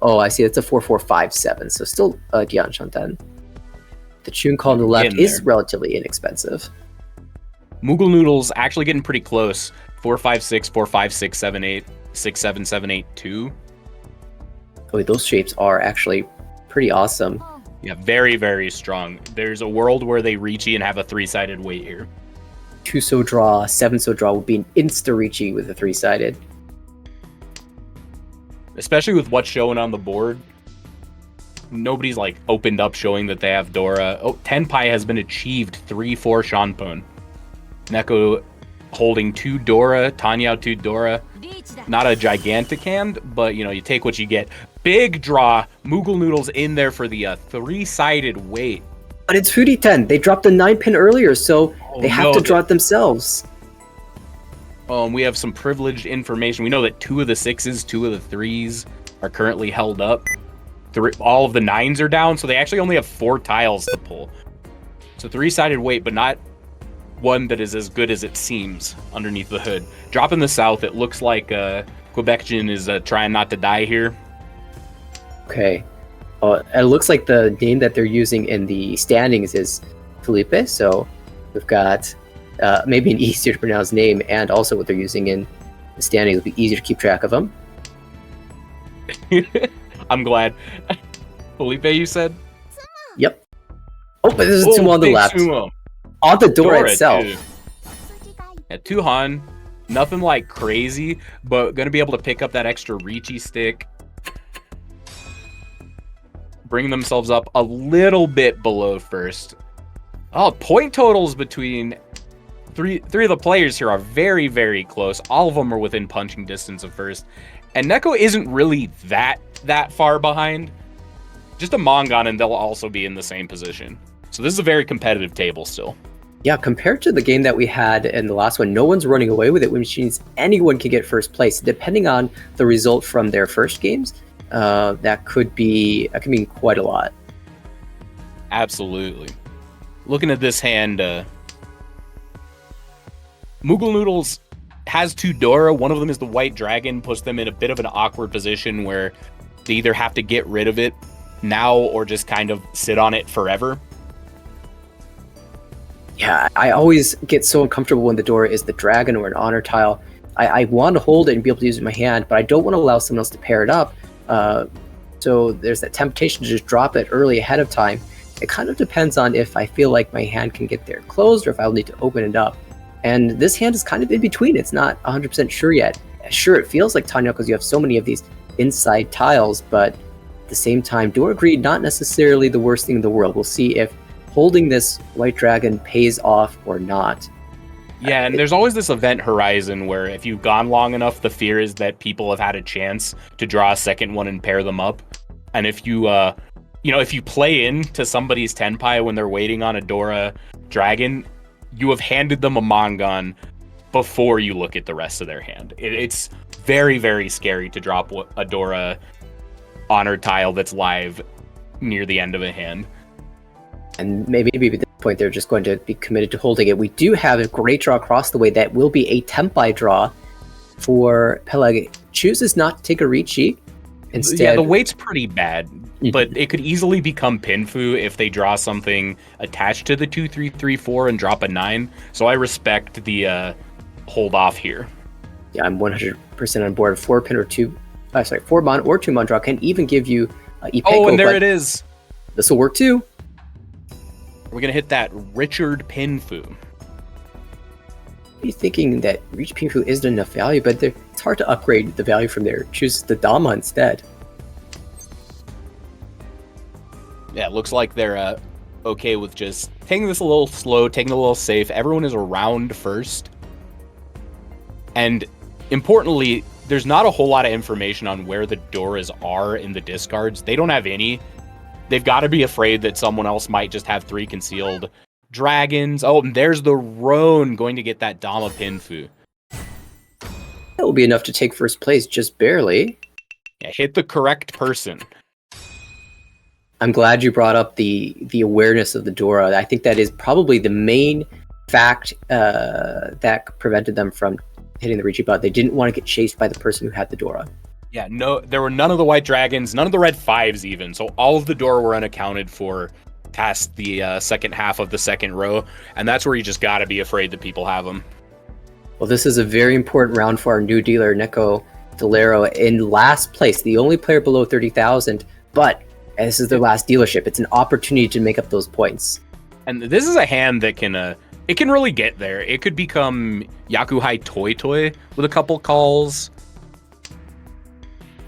Oh, I see. It's a 4-4-5-7. So still Dian Shanten. The Chun call on the left is relatively inexpensive. Moogle Noodles actually getting pretty close. 4-5-6, 4-5-6, 7-8, 6-7, 7-8, 2. Oh, those shapes are actually pretty awesome. Yeah, very, very strong. There's a world where they reachy and have a 3-sided weight here. 2-so draw, 7-so draw would be an insta-reachy with a 3-sided. Especially with what's showing on the board. Nobody's like opened up showing that they have Dora. Oh, Tenpai has been achieved 3-4 Shanpon. Neko holding 2 Dora, Tanyao 2 Dora. Not a gigantic hand, but you know, you take what you get. Big draw, Moogle Noodles in there for the 3-sided weight. But it's Foodie 10. They dropped the 9-pin earlier, so they have to draw it themselves. We have some privileged information. We know that 2 of the 6s, 2 of the 3s are currently held up. All of the 9s are down, so they actually only have 4 tiles to pull. So 3-sided weight, but not one that is as good as it seems underneath the hood. Drop in the south, it looks like Quebec Gin is trying not to die here. Okay. It looks like the name that they're using in the standings is Felipe, so we've got maybe an easier to pronounce name, and also what they're using in the standings will be easier to keep track of them. I'm glad. Felipe, you said? Yep. Oh, but there's a sumo on the left. Sumo. On the door itself. Too. Yeah, 2 Han. Nothing like crazy, but gonna be able to pick up that extra reachy stick. Bring themselves up a little bit below first. Oh, point totals between three of the players here are very, very close. All of them are within punching distance of first. And Neko isn't really that far behind. Just a Mongon and they'll also be in the same position. So this is a very competitive table still. Yeah, compared to the game that we had in the last one, no one's running away with it, which means anyone can get first place. Depending on the result from their first games, that can mean quite a lot. Absolutely. Looking at this hand, Moogle Noodles has 2 Dora. One of them is the White Dragon, puts them in a bit of an awkward position where they either have to get rid of it now or just kind of sit on it forever. Yeah, I always get so uncomfortable when the Dora is the dragon or an honor tile. I want to hold it and be able to use it in my hand, but I don't want to allow someone else to pair it up. So there's that temptation to just drop it early ahead of time. It kind of depends on if I feel like my hand can get there closed or if I'll need to open it up. And this hand is kind of in between. It's not 100% sure yet. Sure, it feels like Tanya because you have so many of these inside tiles, but at the same time, Dora Greed, not necessarily the worst thing in the world. We'll see if holding this White Dragon pays off or not. Yeah, and there's always this event horizon where if you've gone long enough, the fear is that people have had a chance to draw a second one and pair them up. And if you, if you play into somebody's Tenpai when they're waiting on a Dora dragon, you have handed them a Mongon before you look at the rest of their hand. It's very, very scary to drop a Dora honor tile that's live near the end of a hand. And maybe at this point they're just going to be committed to holding it. We do have a great draw across the way that will be a Tenpai draw for Peleg. Chooses not to take a Ricci. Instead, yeah, the weight's pretty bad, but it could easily become Pinfu if they draw something attached to the 2, 3, 3, 4 and drop a 9. So I respect the hold off here. Yeah, I'm 100% on board. 4 mon or 2 mon draw can even give you Ipeco. Oh, and there it is. This will work too. We're going to hit that Richard Pinfu. Be thinking that Reach Pinfu isn't enough value, but it's hard to upgrade the value from there. Choose the Dama instead. Yeah, it looks like they're okay with just taking this a little slow, taking it a little safe. Everyone is around first. And importantly, there's not a whole lot of information on where the Doras are in the discards. They don't have any. They've got to be afraid that someone else might just have 3 concealed dragons. Oh, and there's the Roan going to get that Dama Pinfu. That will be enough to take first place, just barely. Yeah, hit the correct person. I'm glad you brought up the awareness of the Dora. I think that is probably the main fact that prevented them from hitting the Ricci bot. They didn't want to get chased by the person who had the Dora. Yeah, no, there were none of the white dragons, none of the red 5s even. So all of the Dora were unaccounted for past the second half of the second row. And that's where you just got to be afraid that people have them. Well, this is a very important round for our new dealer, Neko Delero, in last place, the only player below 30,000. But this is their last dealership. It's an opportunity to make up those points. And this is a hand that can it can really get there. It could become Yakuhai Toy Toy with a couple calls.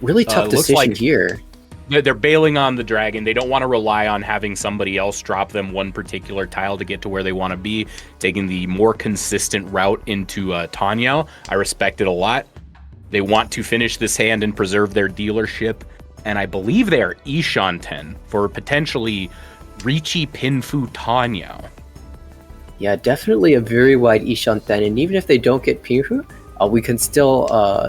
Really tough decision like here. They're bailing on the dragon. They don't want to rely on having somebody else drop them one particular tile to get to where they want to be. Taking the more consistent route into Tanyao. I respect it a lot. They want to finish this hand and preserve their dealership. And I believe they are Ishanten for potentially Ricci Pinfu Tanyao. Yeah, definitely a very wide Ishanten. And even if they don't get Pinfu, we can still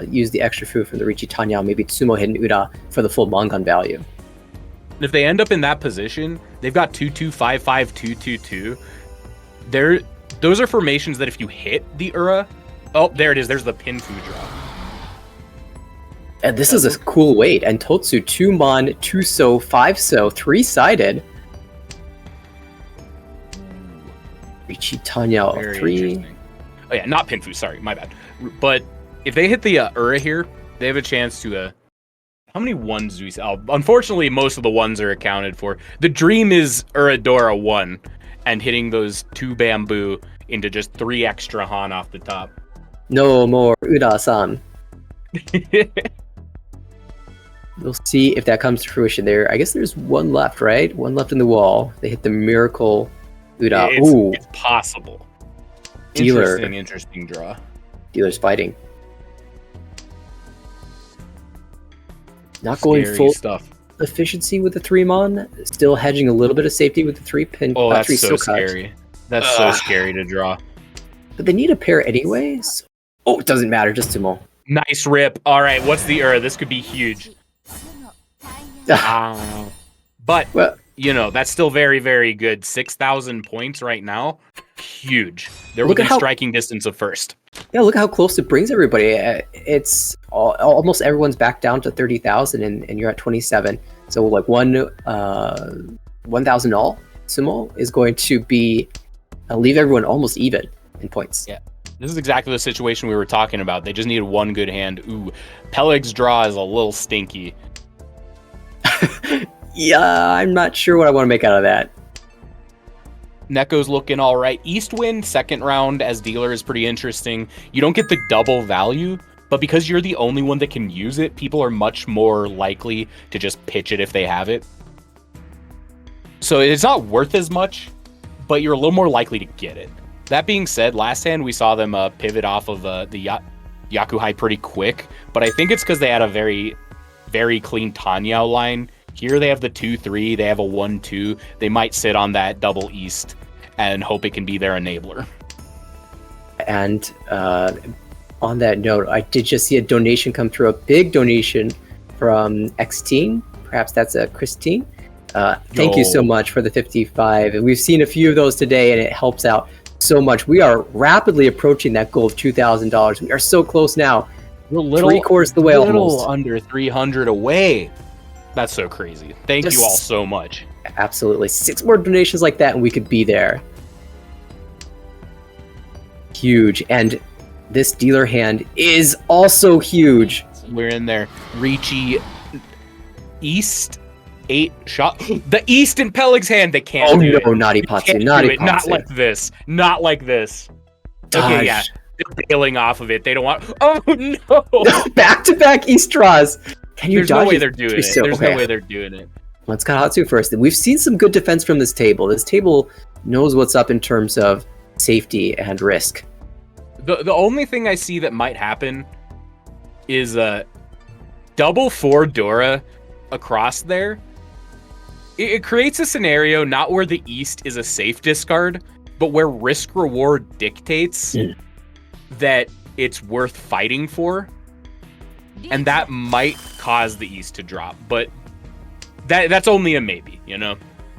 use the extra food from the Ricci Tanyao, maybe Tsumo Hidden Ura for the full Mongon value. And if they end up in that position, they've got 2-2, 5-5, 2-2-2. Those are formations that if you hit the Ura... Oh, there it is. There's the Pinfu draw. And this is a cool weight. And Totsu, 2 mon, 2 so, 5 so, 3-sided. Ricci Tanyao, Very 3. interesting. Oh yeah, not Pinfu, sorry, my bad. But if they hit the Ura here, they have a chance to... how many 1s do we see? Oh, unfortunately, most of the 1s are accounted for. The dream is Uradora 1, and hitting those 2 bamboo into just 3 extra Han off the top. No more Ura-san. We'll see if that comes to fruition there. I guess there's 1 left, right? 1 left in the wall. They hit the Miracle Ura. Ooh, It's possible. Dealer. Interesting draw. Dealer's fighting. Not going Scary full stuff. efficiency with the 3 mon. Still hedging a little bit of safety with the 3 pin. Oh, that's 3 so Silk Cut. scary. That's so scary to draw. But they need a pair anyways. Oh, it doesn't matter. Just Tsumo. Nice rip. All right, what's the Ura? This could be huge. But, Well, that's still very, very good. 6,000 points right now. Huge. They're Look at within how- striking distance of first. yeah, look how close it brings everybody. It's almost everyone's back down to 30,000, and you're at 27. So like 1,000 all. Sumo is going to be leave everyone almost even in points. Yeah. This is exactly the situation we were talking about. They just needed 1 good hand. Ooh, Peleg's draw is a little stinky. Yeah, I'm not sure what I want to make out of that. Neko's looking all right. Eastwind, second round as dealer is pretty interesting. You don't get the double value, but because you're the only one that can use it, people are much more likely to just pitch it if they have it. So it's not worth as much, but you're a little more likely to get it. That being said, last hand we saw them pivot off of the Yakuhai pretty quick, but I think it's because they had a very, very clean Tanyao line. Here they have the 2-3, they have a 1-2. They might sit on that double east and hope it can be their enabler. And on that note, I did just see a donation come through, a big donation from Xteen. Perhaps that's a Christine. Thank you so much for the 55. And we've seen a few of those today, and it helps out so much. We are rapidly approaching that goal of $2,000. We are so close now. We're little, 3/4 of the way almost. Under 300 away. That's so crazy. Thank you all so much. Absolutely. 6 more donations like that, and we could be there. Huge. And this dealer hand is also huge. We're in there. Ricci East 8 shot. The East in Peleg's hand. They can't do it. Oh no, Naughty Potsu. Naughty Potsu. Not like this. Not like this. Okay, yeah. They're bailing off of it. They don't want. Oh no! Back-to-back East draws. Can you There's dodge no way it? they're doing it. So, There's okay. no way they're doing it. Let's Katsu first. We've seen some good defense from this table. This table knows what's up in terms of safety and risk. The only thing I see that might happen is double 4 Dora across there. It creates a scenario not where the East is a safe discard, but where risk reward dictates that it's worth fighting for, and that might cause the East to drop. But that's only a maybe, you know.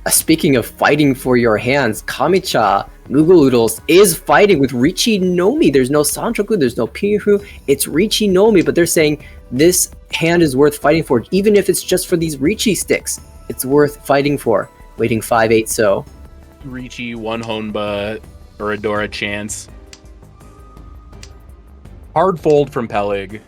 Speaking of fighting for your hands, Kamicha Moogle Oodles is fighting with Ricci Nomi. There's no Sanchoku, there's no Pinhu. It's Ricci Nomi, but they're saying this hand is worth fighting for, even if it's just for these Ricci sticks. It's worth fighting for. Waiting 5-8 so. Ricci, 1 Honba, or a Dora chance. Hard fold from Peleg.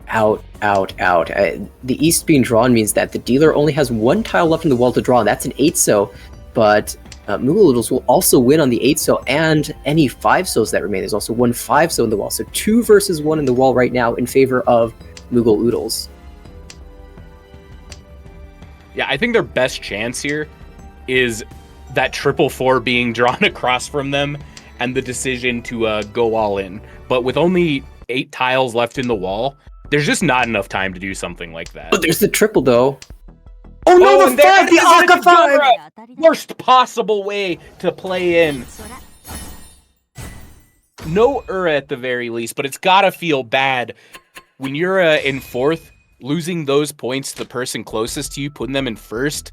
Out. The East being drawn means that the dealer only has 1 tile left in the wall to draw, and that's an 8-so. But Moogle Oodles will also win on the 8-so and any 5-sos that remain. There's also 1 5-so in the wall. So 2 versus 1 in the wall right now in favor of Moogle Oodles. Yeah, I think their best chance here is that 4-4 being drawn across from them and the decision to go all in. But with only 8 tiles left in the wall, there's just not enough time to do something like that. But there's the triple, though. Oh no, the 5! The Aka 5! Worst possible way to play in. No Ura at the very least, but it's gotta feel bad when you're in 4th, losing those points to the person closest to you, putting them in 1st.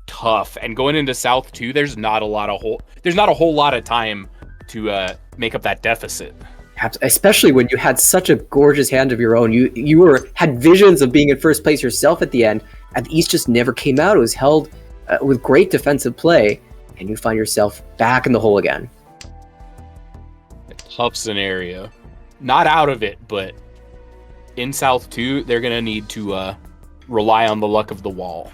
Tough. And going into South too, there's not a whole lot of time to make up that deficit. Especially when you had such a gorgeous hand of your own. You had visions of being in 1st place yourself at the end, and the East just never came out. It was held with great defensive play, and you find yourself back in the hole again. A tough scenario. Not out of it, but in South 2, they're going to need to rely on the luck of the wall.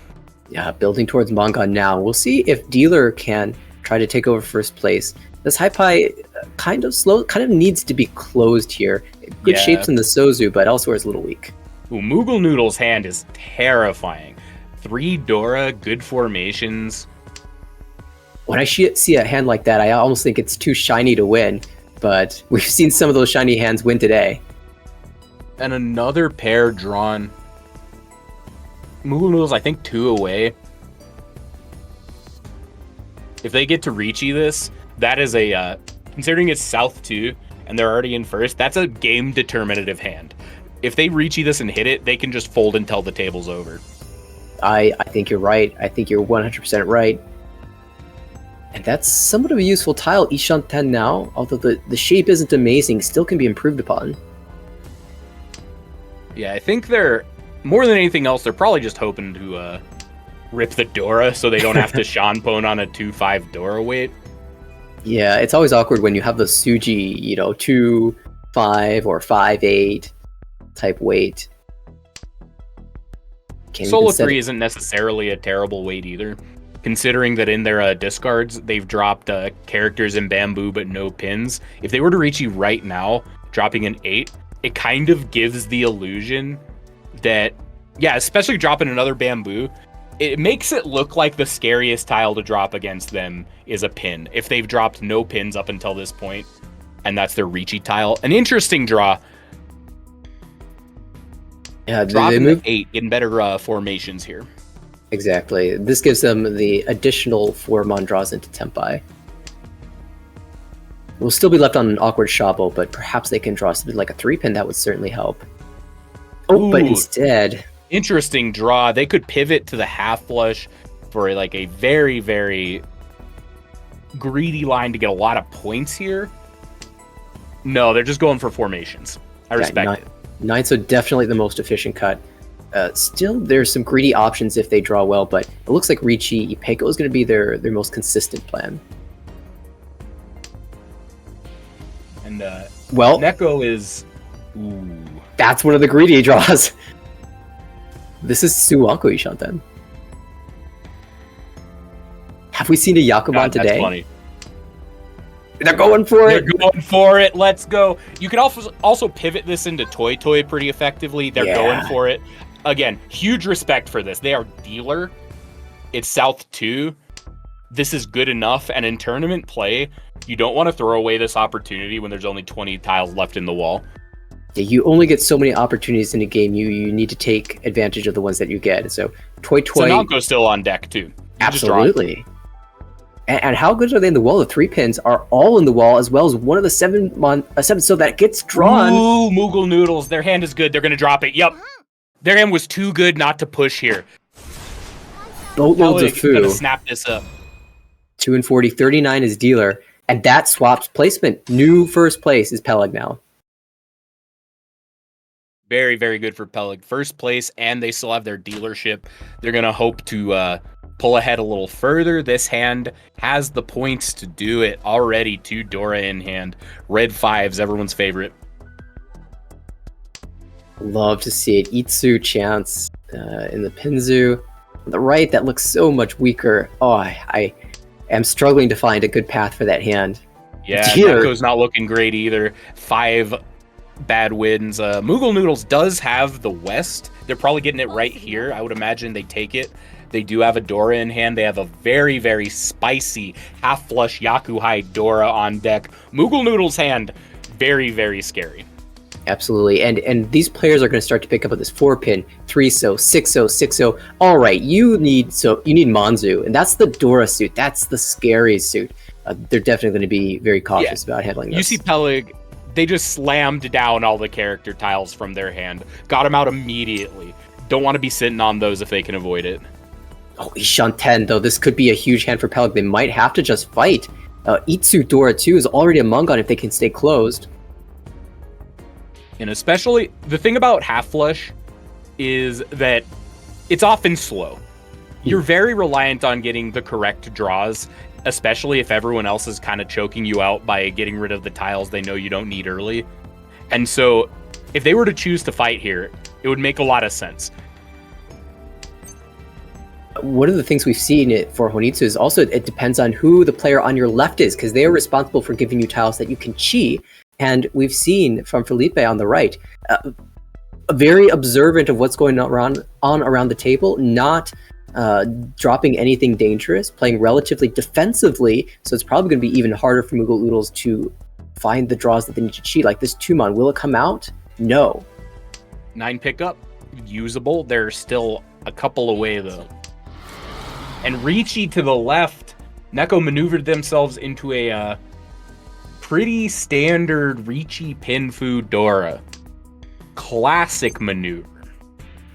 Yeah, building towards Mongon now. We'll see if Dealer can try to take over 1st place. This Hypai kind of needs to be closed here. Good shapes in the Sozu, but elsewhere is a little weak. Ooh, Moogle Noodle's hand is terrifying. 3 Dora, good formations. When I see a hand like that, I almost think it's too shiny to win, but we've seen some of those shiny hands win today. And another pair drawn. Moogle Noodle's, I think, 2 away. If they get to Ricci this, that is a, considering it's South 2, and they're already in 1st, that's a game-determinative hand. If they Ricci this and hit it, they can just fold until the table's over. I think you're right. I think you're 100% right. And that's somewhat of a useful tile, Ishan 10 now, although the shape isn't amazing, still can be improved upon. Yeah, I think they're, more than anything else, they're probably just hoping to rip the Dora so they don't have to Shanpone on a 2-5 Dora weight. Yeah, it's always awkward when you have the Suji, 2-5 or 5-8 type weight. Solo 3 isn't necessarily a terrible weight either, considering that in their discards, they've dropped characters in bamboo but no pins. If they were to reach you right now, dropping an 8, it kind of gives the illusion that, yeah, especially dropping another bamboo, it makes it look like the scariest tile to drop against them is a pin. If they've dropped no pins up until this point, and that's their Ricci tile. An interesting draw. Yeah, they Dropping move. 8, getting better formations here. Exactly. This gives them the additional 4 Mon draws into Tempai. We'll still be left on an awkward Shabo, but perhaps they can draw something like a 3-pin. That would certainly help. Oh, but Ooh. instead... Interesting draw. They could pivot to the half flush for like a very, very greedy line to get a lot of points here. No, they're just going for formations. I respect it. 9, so definitely the most efficient cut. Still, there's some greedy options if they draw well, but it looks like Ricci Ipeco is going to be their most consistent plan. And Well, Neko is... Ooh. that's one of the greedy draws. This is Suwako Ishanten. Have we seen a Yakuban God, today? that's funny. They're going for They're it. going for it. Let's go. You can also pivot this into Toy Toy pretty effectively. They're going for it. Again, huge respect for this. They are dealer. It's South 2. This is good enough. And in tournament play, you don't want to throw away this opportunity when there's only 20 tiles left in the wall. Yeah, you only get so many opportunities in a game. You need to take advantage of the ones that you get. So Toy Toy, Sananko's still on deck too. You just draw it. absolutely. And how good are they in the wall? The 3 pins are all in the wall, as well as one of the 7, so that gets drawn. Ooh, Moogle Noodles. Their hand is good. They're going to drop it. Yep. Their hand was too good not to push here. Boatloads of Peleg is gonna foo. snap this up. 2 and 40, 39 is dealer, and that swaps placement. New first place is Peleg now. Very, very good for Peleg. First place, and they still have their dealership. They're going to hope to pull ahead a little further. This hand has the points to do it already. 2 Dora in hand. Red 5's everyone's favorite. Love to see it. Itsu chance in the Pinzu. On the right, that looks so much weaker. Oh, I am struggling to find a good path for that hand. Yeah, Dealer. Neko's not looking great either. 5 bad wins. Moogle Noodles does have the West. They're probably getting it right here. I would imagine they take it. They do have a Dora in hand. They have a very, very spicy half-flush Yakuhai Dora on deck. Moogle Noodles' hand, very, very scary. Absolutely. And these players are going to start to pick up with this 4-pin, 3-so, 6-so, 6-so. All right, you need Monzu, and that's the Dora suit. That's the scary suit. They're definitely going to be very cautious about handling this. You see Peleg, they just slammed down all the character tiles from their hand. Got them out immediately. Don't want to be sitting on those if they can avoid it. Oh, Ishanten, though, this could be a huge hand for Peleg. They might have to just fight. Itsu Dora 2 is already a Mungon if they can stay closed. And especially, the thing about half flush is that it's often slow. You're very reliant on getting the correct draws, especially if everyone else is kind of choking you out by getting rid of the tiles they know you don't need early. And so, if they were to choose to fight here, it would make a lot of sense. One of the things we've seen for Honitsu is also it depends on who the player on your left is, because they are responsible for giving you tiles that you can chi. And we've seen from Felipe on the right, very observant of what's going on around the table, not dropping anything dangerous, playing relatively defensively. So it's probably going to be even harder for Moogle Oodles to find the draws that they need to cheat. Like this 2-mon, will it come out? No. 9 pickup, usable. They're still a couple away though. And Ricci to the left, Neko maneuvered themselves into a pretty standard Ricci Pinfu Dora. Classic maneuver.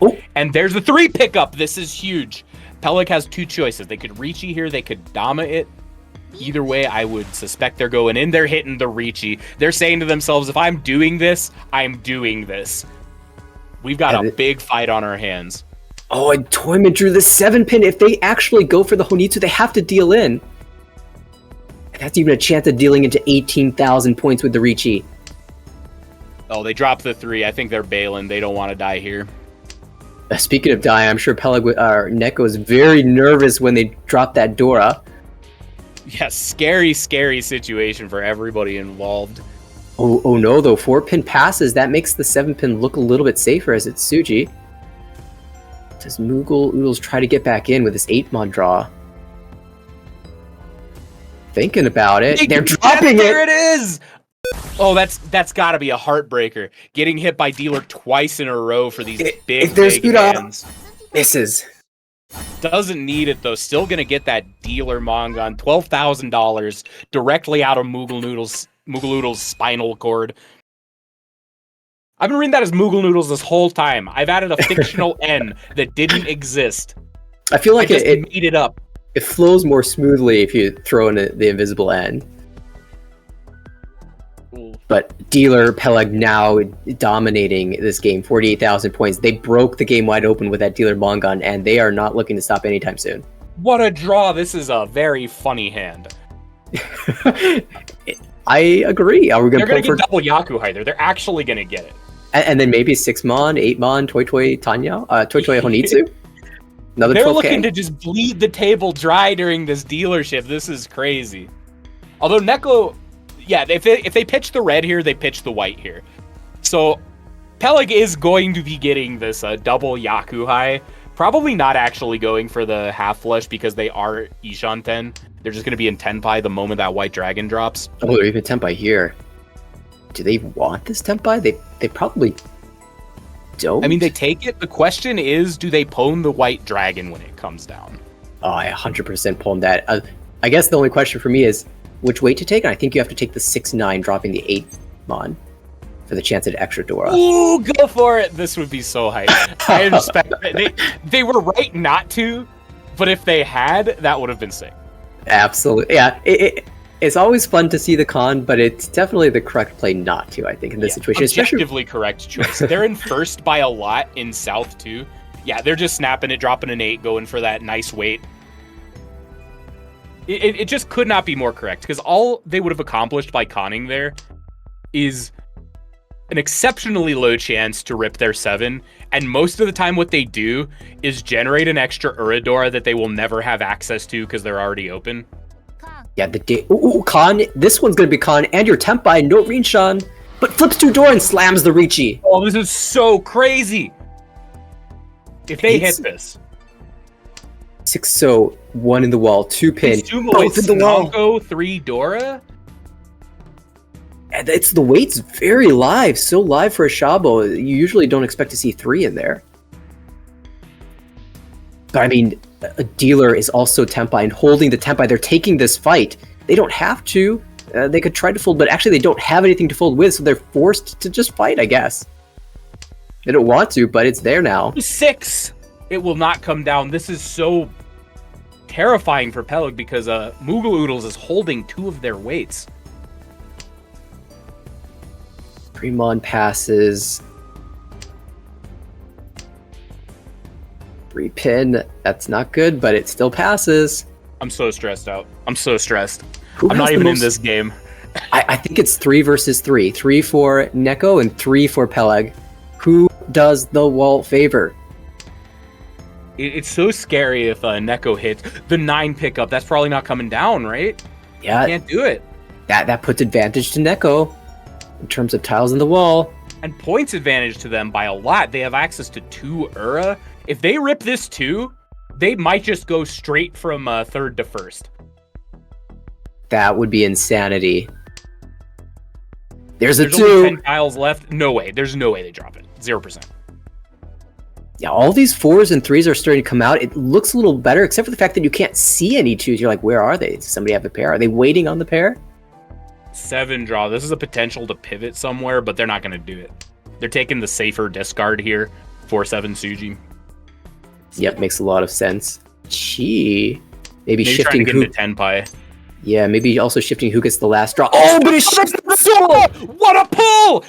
Oh. And there's the 3 pickup. This is huge. Peleg has 2 choices. They could Ricci here. They could Dama it. Either way, I would suspect they're going in. They're hitting the Ricci. They're saying to themselves, if I'm doing this, I'm doing this. We've got a big fight on our hands. Oh, and Toyman drew the 7-pin. If they actually go for the Honitsu, they have to deal in. And that's even a chance of dealing into 18,000 points with the Ricci. Oh, they dropped the 3. I think they're bailing. They don't want to die here. Speaking of dying, I'm sure Neko is very nervous when they drop that Dora. Yeah, scary, scary situation for everybody involved. Oh no, though. 4-pin passes. That makes the 7-pin look a little bit safer as it's Suji. Does Moogle Oodles try to get back in with this 8-mon draw? Thinking about it. They're dropping There it! it is! Oh, that's got to be a heartbreaker. Getting hit by dealer twice in a row for these big hands. Misses. Doesn't need it, though. Still going to get that dealer Mongon. $12,000 directly out of Moogle Noodle's spinal cord. I've been reading that as Moogle Noodles this whole time. I've added a fictional N that didn't exist. I feel like I just it made it up. It flows more smoothly if you throw in the invisible N. But dealer Peleg now dominating this game, 48,000 points. They broke the game wide open with that dealer Mongon, and they are not looking to stop anytime soon. What a draw. This is a very funny hand. I agree. Are we going They're to going play to for... get double Yaku either. They're actually going to get it. And then maybe 6-mon, 8-mon, Toi Toi Tanya, Toi Toi Honitsu? Another They're 12K? looking to just bleed the table dry during this dealership. This is crazy. Although Neko... Yeah, if they pitch the red here, they pitch the white here. So Peleg is going to be getting this double Yaku high. Probably not actually going for the half flush because they are Ishan 10. They're just going to be in Tenpai the moment that white dragon drops. Oh, they're even Tenpai here. Do they want this Tenpai? They probably don't. I mean, they take it. The question is, do they pwn the white dragon when it comes down? Oh, I 100% pwned that. I guess the only question for me is which weight to take, and I think you have to take the 6-9, dropping the 8-mon for the chance at extra Dora. Ooh, go for it! This would be so hype. I respect it. They were right not to, but if they had, that would have been sick. Absolutely. Yeah, it's always fun to see the con, but it's definitely the correct play not to, I think, in this situation. Objectively correct choice. They're in first by a lot in South, too. Yeah, they're just snapping it, dropping an 8, going for that nice weight. It just could not be more correct, because all they would have accomplished by conning there is an exceptionally low chance to rip their 7, and most of the time what they do is generate an extra Uridora that they will never have access to because they're already open. Yeah, Con. This one's going to be Con, and your Tenpai, no Rinshan, but flips 2 Dora and slams the Riichi. Oh, this is so crazy! If they hit this... 6 1 in the wall, 2 pin, Sumo both in the wall. Snonko, 3 Dora? And the weight's very live, so live for a Shabo. You usually don't expect to see 3 in there. But I mean, a dealer is also Tenpai and holding the Tenpai. They're taking this fight. They don't have to. They could try to fold, but actually they don't have anything to fold with, so they're forced to just fight, I guess. They don't want to, but it's there now. 6! It will not come down. This is so terrifying for Peleg because Moogle Oodles is holding 2 of their weights. Fremon passes. 3 pin. That's not good, but it still passes. I'm so stressed out. I'm so stressed. Who I'm has not the even in most- this game. I think it's 3 versus 3. 3 for Neko and 3 for Peleg. Who does the wall favor? It's so scary if Neko hits the 9 pickup. That's probably not coming down, right? Yeah, Can't do it. that puts advantage to Neko in terms of tiles in the wall. And points advantage to them by a lot. They have access to 2 Ura. If they rip this 2, they might just go straight from 3rd to 1st. That would be insanity. There's a There's only 10 2. tiles left. No way. There's no way they drop it. 0%. Yeah, all these 4s and 3s are starting to come out. It looks a little better, except for the fact that you can't see any 2s. You're like, where are they? Does somebody have a pair? Are they waiting on the pair? 7 draw. This is a potential to pivot somewhere, but they're not going to do it. They're taking the safer discard here. 4-7 Suji. Yep, makes a lot of sense. Maybe Maybe trying shifting to who. get into Tenpai. Yeah, maybe also shifting who gets the last draw. Oh, but it shifts the soul! What a pull!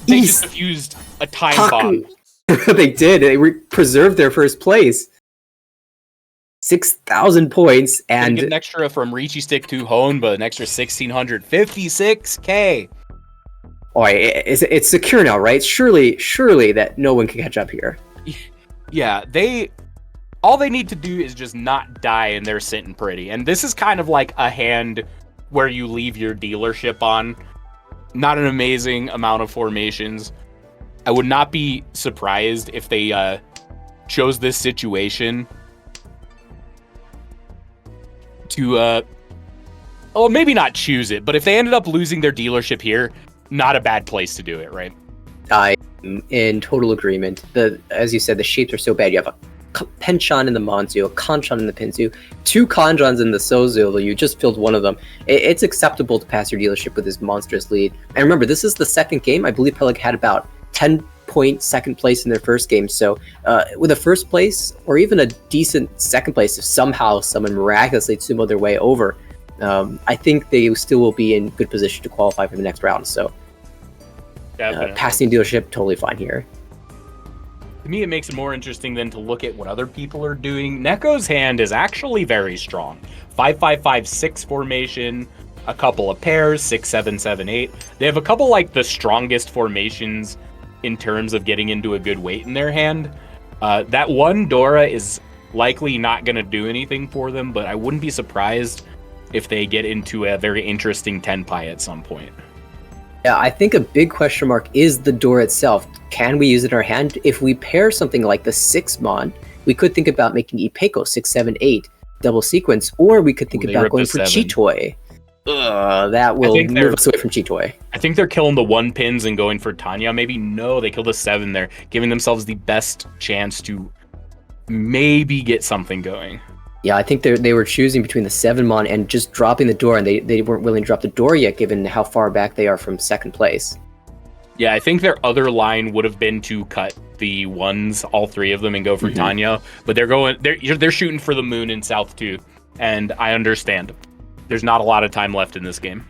They East. just diffused a time bomb. They did. They preserved their first place. 6,000 points, And get and an extra from Riichi Stick to Hone, but an extra 1,656K. oh, it's secure now, right? Surely that no one can catch up here. Yeah, all they need to do is just not die and they're sitting pretty. And this is kind of like a hand where you leave your dealership on. Not an amazing amount of formations. I would not be surprised if they chose this situation to, well, maybe not choose it, but if they ended up losing their dealership here, not a bad place to do it, right? I'm in total agreement. As you said, the shapes are so bad. You have a Penchant in the Monzu, a Kanchan in the Pinzu, 2 Kanjans in the Sozu. You just filled one of them. It's acceptable to pass your dealership with this monstrous lead. And remember, this is the second game. I believe Peleg had about 10-point second place in their first game. So with a first place, or even a decent second place, if somehow someone miraculously sumo their way over, I think they still will be in good position to qualify for the next round. So passing dealership, totally fine here. To me, it makes it more interesting than to look at what other people are doing. Neko's hand is actually very strong. 5-5-5-6 formation, a couple of pairs, 6-7-7-8. They have a couple like the strongest formations in terms of getting into a good weight in their hand. That one Dora is likely not going to do anything for them, but I wouldn't be surprised if they get into a very interesting Tenpai at some point. Yeah, I think a big question mark is the door itself. Can we use it in our hand? If we pair something like the 6-mon, we could think about making Ipeko 6-7-8 double sequence, or we could think about going for Chitoi. That will move us away from Chitoi. I think they're killing the 1 pins and going for Tanya. Maybe no, they killed the 7 there, giving themselves the best chance to maybe get something going. Yeah, I think they were choosing between the 7-mon and just dropping the door, and they weren't willing to drop the door yet, given how far back they are from second place. Yeah, I think their other line would have been to cut the 1s, all 3 of them, and go for Tanya. But they're shooting for the moon in South too, and I understand. There's not a lot of time left in this game.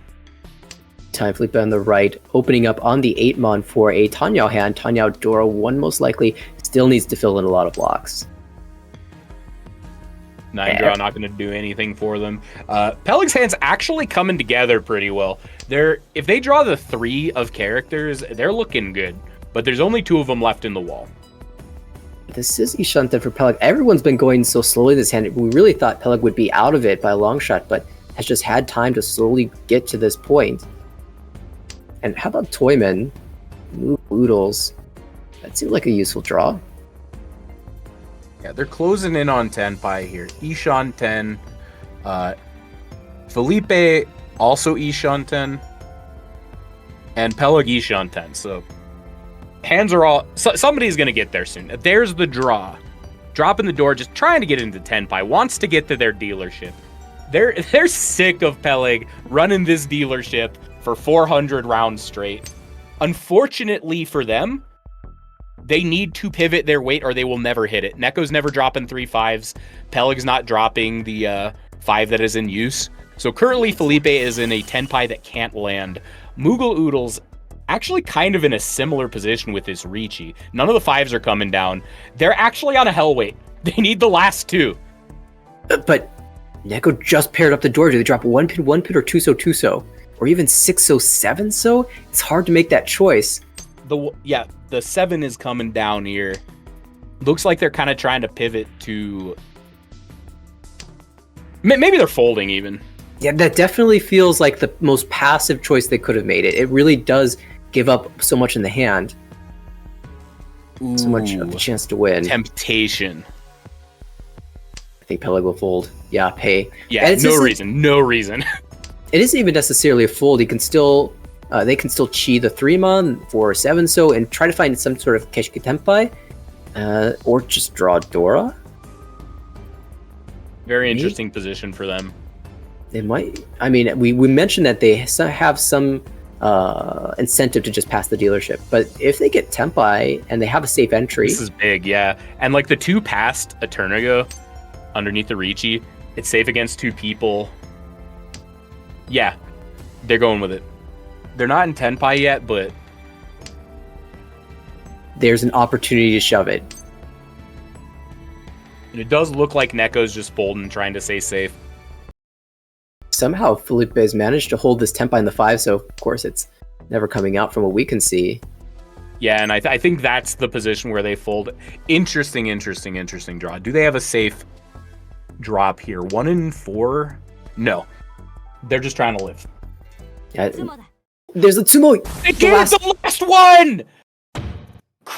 Time Felipe on the right, opening up on the 8-mon for a Tanya hand. Tanya Dora 1 most likely still needs to fill in a lot of blocks. 9 draw not going to do anything for them. Peleg's hand's actually coming together pretty well. If they draw the 3 of characters, they're looking good. But there's only 2 of them left in the wall. This is Ishanta for Peleg. Everyone's been going so slowly this hand. We really thought Peleg would be out of it by a long shot, but has just had time to slowly get to this point. And how about Toyman? Oodles. That seemed like a useful draw. Yeah, they're closing in on Tenpai here. Ishan 10. Felipe also Ishan 10. And Peleg Ishan 10. So hands are all... somebody's going to get there soon. There's the draw. Dropping the door, just trying to get into Tenpai. Wants to get to their dealership. They're sick of Peleg running this dealership for 400 rounds straight. Unfortunately for them, they need to pivot their weight or they will never hit it. Neko's never dropping 3 5s. Peleg's not dropping the 5 that is in use. So currently Felipe is in a Tenpai that can't land. Moogle Oodles actually kind of in a similar position with this Ricci. None of the 5s are coming down. They're actually on a hell weight. They need the last 2. But Neko just paired up the door. Do they drop 1 pin, or 2-so? Or even 6-so, 7-so? It's hard to make that choice. The 7 is coming down here. Looks like they're kind of trying to pivot to... Maybe they're folding even. Yeah, that definitely feels like the most passive choice they could have made. It really does give up so much in the hand. Ooh, so much of the chance to win. Temptation. I think Peleg will fold. Yeah, pay. Yeah, no reason. It isn't even necessarily a fold. He can still... they can still chi the 3-mon for 7-so and try to find some sort of Keshiki Tenpai. Or just draw Dora. Very interesting position for them. They might... I mean, we mentioned that they have some incentive to just pass the dealership. But if they get Tenpai and they have a safe entry... This is big, yeah. And like the 2 past Eternago underneath the Ricci, it's safe against 2 people. Yeah, they're going with it. They're not in Tenpai yet, but... There's an opportunity to shove it. And it does look like Neko's just folding, trying to stay safe. Somehow Felipe has managed to hold this Tenpai in the 5, so of course it's never coming out from what we can see. Yeah, and I think that's the position where they fold. Interesting draw. Do they have a safe drop here? 1 in 4? No. They're just trying to live. Yeah, there's a Tsumo! They gave the last one!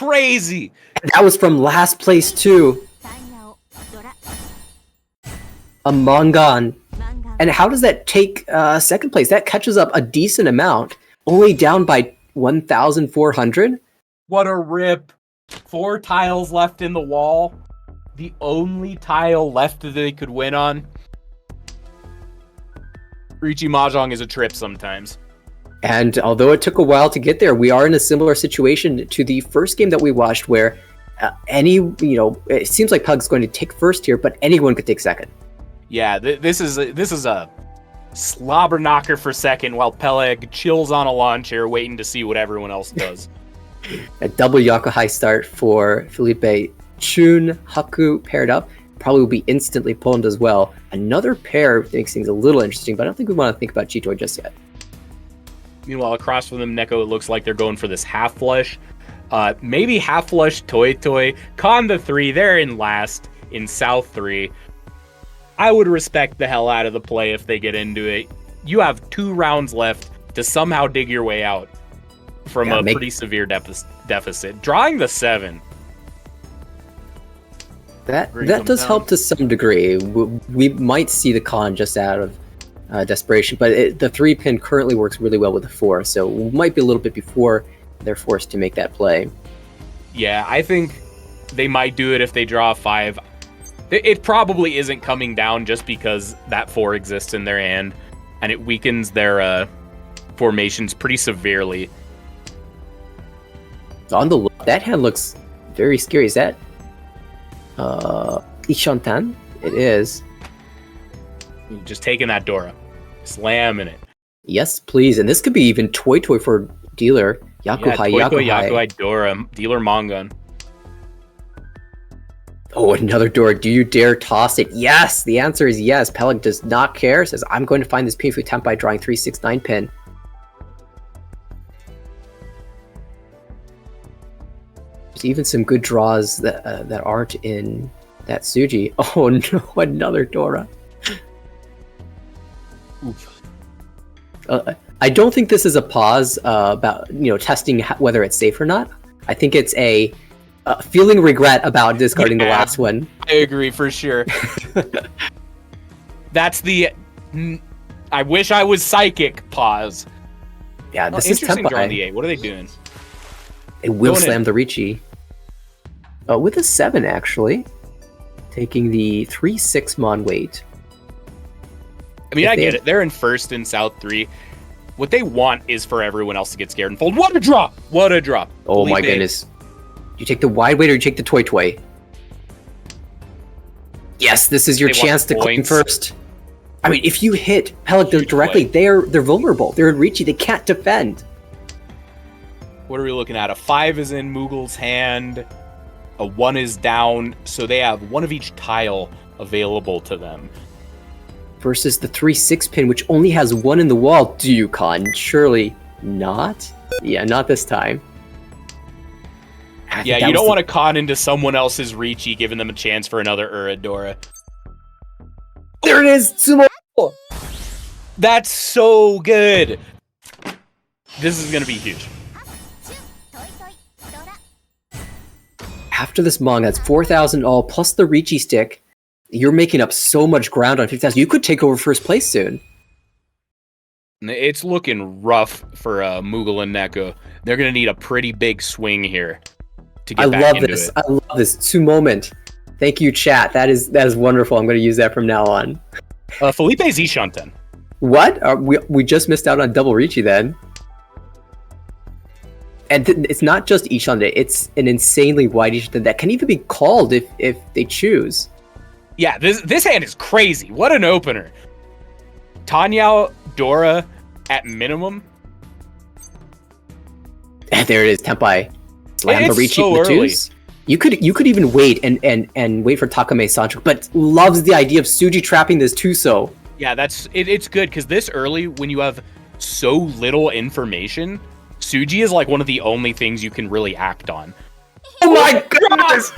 crazy. That was from last place too. タイヤをドラ A Mongon. マンガン And how does that take second place? That catches up a decent amount, only down by 1,400. What a rip. 4 tiles left in the wall. The only tile left that they could win on. Riichi Mahjong is a trip sometimes. And although it took a while to get there, we are in a similar situation to the first game that we watched, where it seems like Pug's going to take first here, but anyone could take second. Yeah, this is a slobber knocker for second, while Peleg chills on a lawn chair waiting to see what everyone else does. A double Yakuhai start for Felipe. Chun, Haku paired up. Probably will be instantly pulled as well. Another pair makes things a little interesting, but I don't think we want to think about Chitoi just yet. Meanwhile, across from them, Neko, it looks like they're going for this half flush. Maybe half flush Toy Toy. Con the 3, they're in last in South 3. I would respect the hell out of the play if they get into it. You have 2 rounds left to somehow dig your way out from a pretty severe deficit. Drawing the 7. That does help to some degree. We might see the con just out of desperation, but the 3-pin currently works really well with the 4, so we might be a little bit before they're forced to make that play. Yeah, I think they might do it if they draw a 5. It probably isn't coming down just because that 4 exists in their hand, and it weakens their formations pretty severely. On the look, that hand looks very scary. Is that Ishantan? It is. Just taking that Dora. Slamming it. Yes, please. And this could be even Toy Toy for dealer. Yakuhai, Yakuhai, Dora, dealer Mongun. Oh, another Dora. Do you dare toss it? Yes! The answer is yes. Peleg does not care. Says, I'm going to find this painful attempt by drawing 3, 6, 9 pin. There's even some good draws that aren't in that Suji. Oh no, another Dora. I don't think this is a pause about testing whether it's safe or not. I think it's a feeling regret about discarding the last one. I agree for sure. That's the I wish I was psychic pause. Yeah, this is interesting. Drawing Tempai. the 8. What are they doing? It will Going slam in. the Riichi. With a 7 actually, taking the 3/6 mon weight. I mean, If I they- get it. They're in first in South 3. What they want is for everyone else to get scared and fold. What a drop! What a drop! Oh my Felipe. goodness. You take the wide weight or you take the Toy Toy? Yes, this is your They want chance the to claim points. first. I mean, if you hit Peleg Huge directly, play. they're vulnerable. They're in Riichi. They can't defend. What are we looking at? A 5 is in Moogle's hand. A 1 is down. So they have one of each tile available to them. Versus the 3/6 pin, which only has 1 in the wall. Do you con? Surely not? Yeah, not this time. I think Yeah, that you was don't the- want to con into someone else's Riichi, giving them a chance for another Uradora. There it is! Sumo! That's so good! This is going to be huge. トイトイドラ After this Mong, that's 4,000 all, plus the Riichi stick. You're making up so much ground on 50,000. You could take over first place soon. It's looking rough for Moogle and Neko. They're going to need a pretty big swing here to get I back love into this. it. I love this. Two moment. Thank you, chat. That is wonderful. I'm going to use that from now on. Felipe's Ishanten. What? We just missed out on double Riichi then. And it's not just Ishande, it's an insanely wide Ishande that can even be called if they choose. Yeah, this hand is crazy. What an opener. Tanya, Dora, at minimum. And there it is, Tempai. Slam the It's Riichi so in the early. twos. You could even wait and wait for Takame Sancho, but loves the idea of Suji trapping this Tuso. Yeah, it's good because this early, when you have so little information, Suji is like one of the only things you can really act on. Oh my goodness!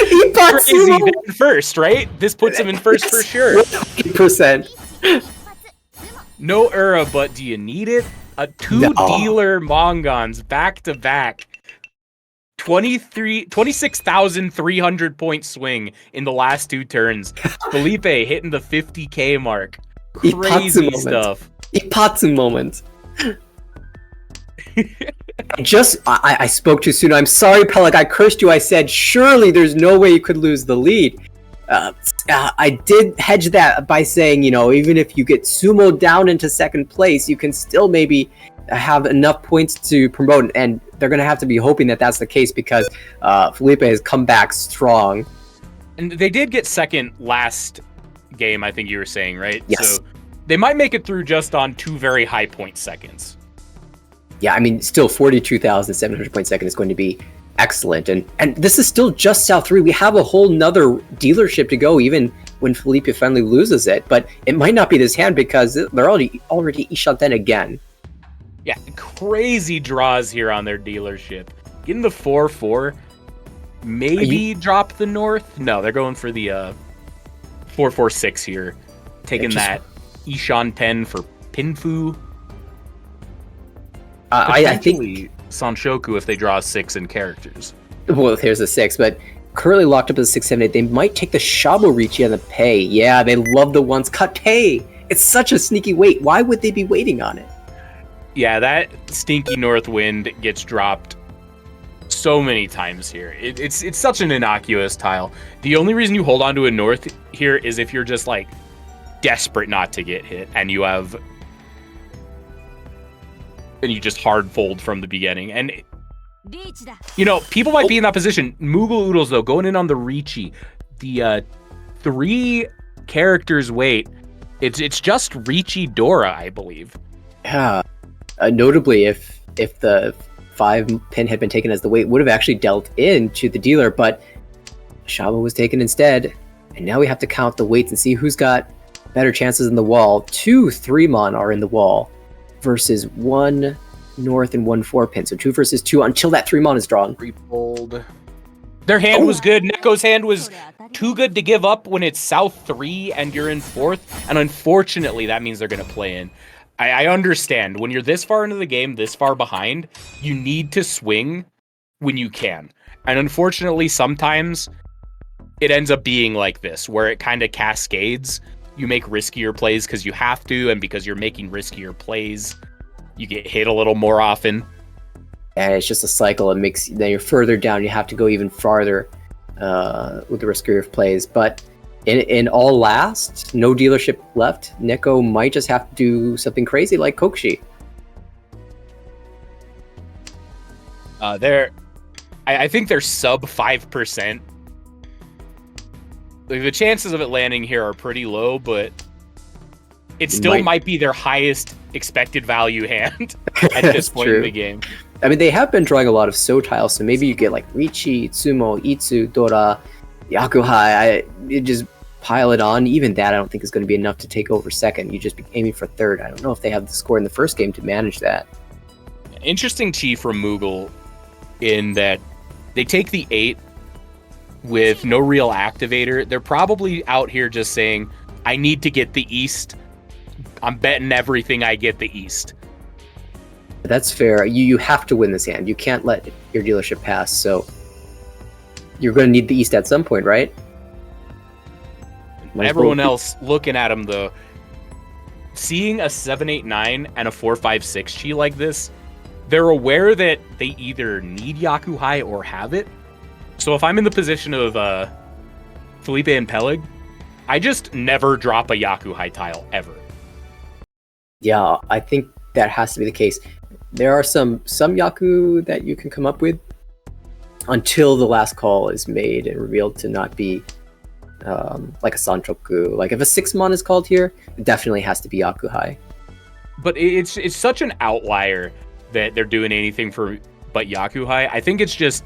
He bought Crazy. Sumo! They're in first, right? This puts him in first for sure. 100%. 一発 No Ura, but do you need it? Two No. dealer Mongons back to back. 26,300 point swing in the last 2 turns. Felipe hitting the 50k mark. Crazy Ipatsu stuff. Ipatsu moment. I spoke too soon. I'm sorry, Peleg. I cursed you. I said, surely there's no way you could lose the lead. I did hedge that by saying, even if you get Sumo down into second place, you can still maybe have enough points to promote. And they're going to have to be hoping that that's the case because Felipe has come back strong. And they did get second last game, I think you were saying, right? Yes. So they might make it through just on 2 very high point seconds. Yeah, I mean, still 42,700 point second is going to be excellent. And this is still just South 3. We have a whole nother dealership to go, even when Felipe finally loses it. But it might not be this hand because they're already Ishanten again. Yeah, crazy draws here on their dealership. Getting the 4-4. Maybe drop the North? No, they're going for the 4-4-6 here. Taking that Ishan 10 for Pinfu. I think Sanshoku if they draw a 6 in characters. Well, here's a 6, but currently locked up as a 6-7-8. They might take the Shabo Richi on the pay. Yeah, they love the once cut pay. It's such a sneaky wait. Why would they be waiting on it? Yeah, that stinky North Wind gets dropped so many times here. It's such an innocuous tile. The only reason you hold on to a North here is if you're just like desperate not to get hit and you just hard fold from the beginning. And people might be in that position. Moogle Oodles though, going in on the Richi, the 3 characters wait. It's just Richi Dora, I believe. Yeah. Notably, if the 5 pin had been taken as the weight, would have actually dealt into the dealer, but Shabo was taken instead. And now we have to count the weights and see who's got better chances in the wall. 2 3-mon are in the wall versus 1 North and 1 4 pin. So 2 versus 2 until that 3-mon is drawn. Refold. Their hand was good. Neko's hand was too good to give up when it's South 3 and you're in 4th. And unfortunately, that means they're going to play in. I understand. When you're this far into the game, this far behind, you need to swing when you can. And unfortunately, sometimes it ends up being like this, where it kind of cascades. You make riskier plays because you have to, and because you're making riskier plays, you get hit a little more often. And it's just a cycle. It makes then you're further down. You have to go even farther with the riskier plays. But in all last, no dealership left. Neko might just have to do something crazy like Kokshi. I think they're sub 5%. Like, the chances of it landing here are pretty low, but it still might be their highest expected value hand at this point in the game. I mean, they have been drawing a lot of So tiles, so maybe you get like Richi, Tsumo, Itsu, Dora, Yakuhai. You just pile it on. Even that I don't think is going to be enough to take over second. You just be aiming for third. I don't know if they have the score in the first game to manage that. Interesting chi from Moogle in that they take the 8 with no real activator. They're probably out here just saying, I need to get the East. I'm betting everything I get the East. That's fair. You have to win this hand. You can't let your dealership pass, so you're going to need the East at some point, right? Everyone else looking at him, though, seeing a 7-8-9 and a 4-5-6 chi like this, they're aware that they either need Yakuhai or have it. So if I'm in the position of Felipe and Peleg, I just never drop a Yakuhai tile, ever. Yeah, I think that has to be the case. There are some Yaku that you can come up with until the last call is made and revealed to not be like a Sanchoku. Like if a 6-mon is called here, it definitely has to be Yakuhai. But it's such an outlier that they're doing anything for but Yakuhai. I think it's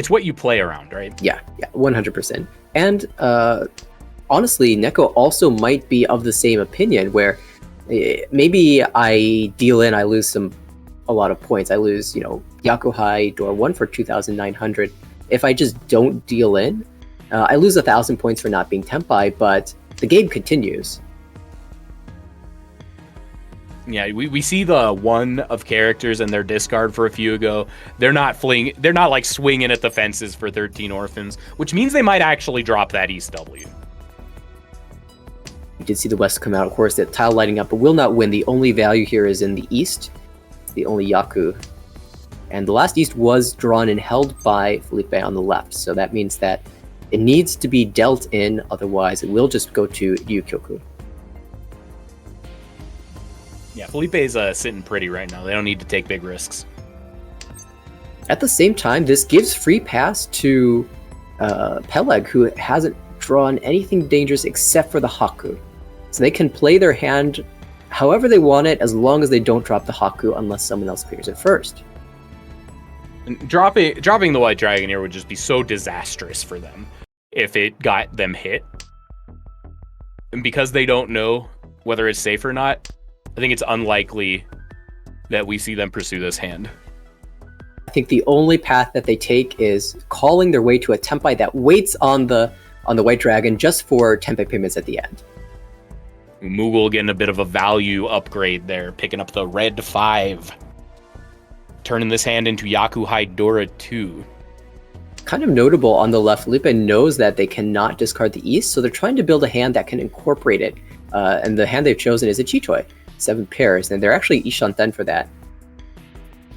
what you play around, right? Yeah, 100%. And honestly, Neko also might be of the same opinion where maybe I deal in, I lose a lot of points. I lose, Yakuhai Door 1 for 2,900. If I just don't deal in, I lose 1,000 points for not being Tempai, but the game continues. Yeah, we see the one of characters and their discard for a few ago. They're not like swinging at the fences for 13 orphans, which means they might actually drop that East W. We did see the West come out, of course, that tile lighting up, but will not win. The only value here is in the East. It's the only Yaku. And the last East was drawn and held by Felipe on the left, so that means that it needs to be dealt in, otherwise it will just go to Ryukyoku. Yeah, Felipe's sitting pretty right now. They don't need to take big risks. At the same time, this gives free pass to Peleg, who hasn't drawn anything dangerous except for the Haku. So they can play their hand however they want it, as long as they don't drop the Haku unless someone else clears it first. And dropping the White Dragon here would just be so disastrous for them if it got them hit. And because they don't know whether it's safe or not, I think it's unlikely that we see them pursue this hand. I think the only path that they take is calling their way to a Tempai that waits on the White Dragon just for Tempai payments at the end. Moogle getting a bit of a value upgrade there, picking up the red 5. Turning this hand into Yaku Haidora 2. Kind of notable on the left, Felipe knows that they cannot discard the East, so they're trying to build a hand that can incorporate it. And the hand they've chosen is a Chitoi, 7 pairs, and they're actually Ishanten for that.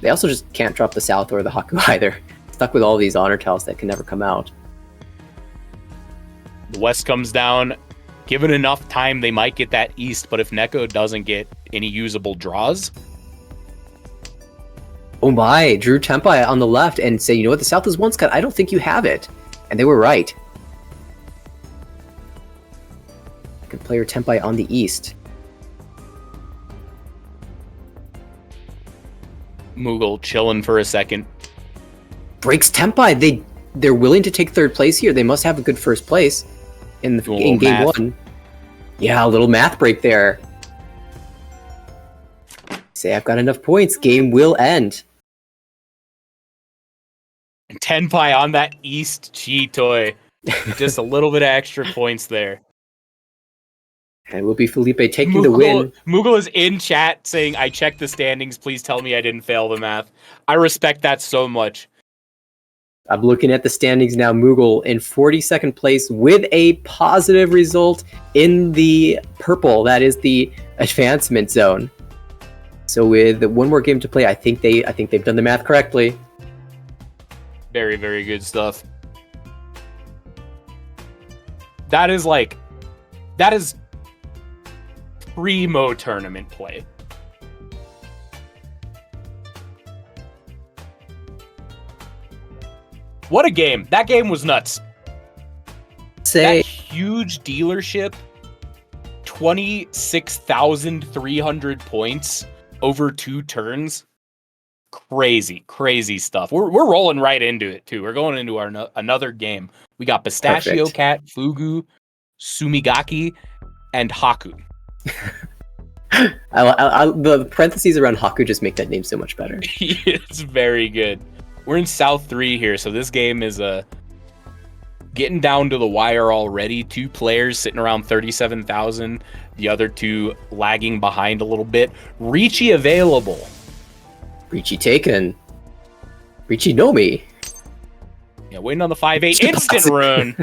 They also just can't drop the South or the Haku either. Stuck with all these honor tiles that can never come out. The West comes down. Given enough time, they might get that East, but if Neko doesn't get any usable draws... Oh my, drew Tempai on the left and say, you know what, the South is once cut, I don't think you have it. And they were right. Good player Tempai on the East. Moogle chilling for a second. Breaks Tempai. They're willing to take third place here. They must have a good first place in game math. 1. Yeah, a little math break there. Say I've got enough points. Game will end. And Tenpai on that East Chitoi. Just a little bit of extra points there. And it will be Felipe taking the win. Moogle is in chat saying, I checked the standings. Please tell me I didn't fail the math. I respect that so much. I'm looking at the standings now. Moogle in 42nd place with a positive result in the purple. That is the advancement zone. So with one more game to play, I think they've done the math correctly. Very, very good stuff. That is primo tournament play. What a game. That game was nuts. That huge dealership, 26,300 points over 2 turns. Crazy stuff. We're rolling right into it too. We're going into our another game. We got Pistachio Perfect. Cat, Fugu, Sumigaki, and Haku. The parentheses around Haku just make that name so much better. It's very good. We're in South 3 here, so this game is getting down to the wire already. 2 players sitting around 37,000. The other 2 lagging behind a little bit. Ricci available. Ricci taken. Ricci no me. Yeah, waiting on the 5-8 instant rune.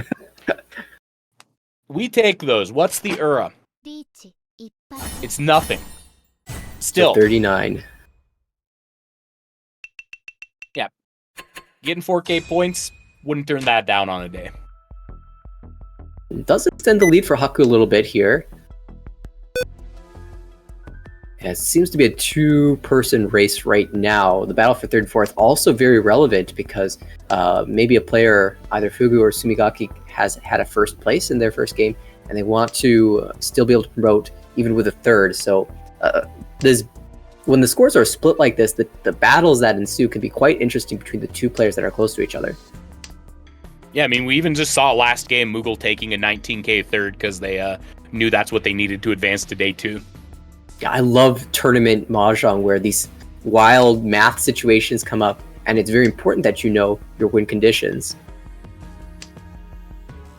We take those. What's the Ura? リーチ一発 It's nothing. Still, 39. getting 4K points, wouldn't turn that down on a day. It does extend the lead for Haku a little bit here. Yeah, it seems to be a 2-person race right now. The battle for 3rd and 4th also very relevant because maybe a player, either Fugu or Sumigaki, has had a first place in their first game, and they want to still be able to promote even with a 3rd. So when the scores are split like this, the battles that ensue can be quite interesting between the 2 players that are close to each other. Yeah, I mean, we even just saw last game Moogle taking a 19K 3rd because they knew that's what they needed to advance to day 2. Yeah, I love tournament mahjong where these wild math situations come up, and it's very important that you know your win conditions.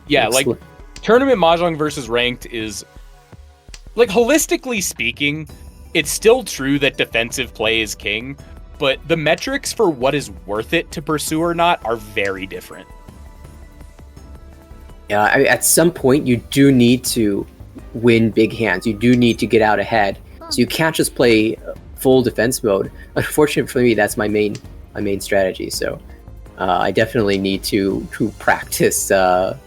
Yeah, like tournament mahjong versus ranked is, like, holistically speaking, it's still true that defensive play is king, but the metrics for what is worth it to pursue or not are very different. Yeah, at some point you do need to win big hands. You do need to get out ahead. So you can't just play full defense mode. Unfortunately for me, that's my main strategy. So I definitely need to practice the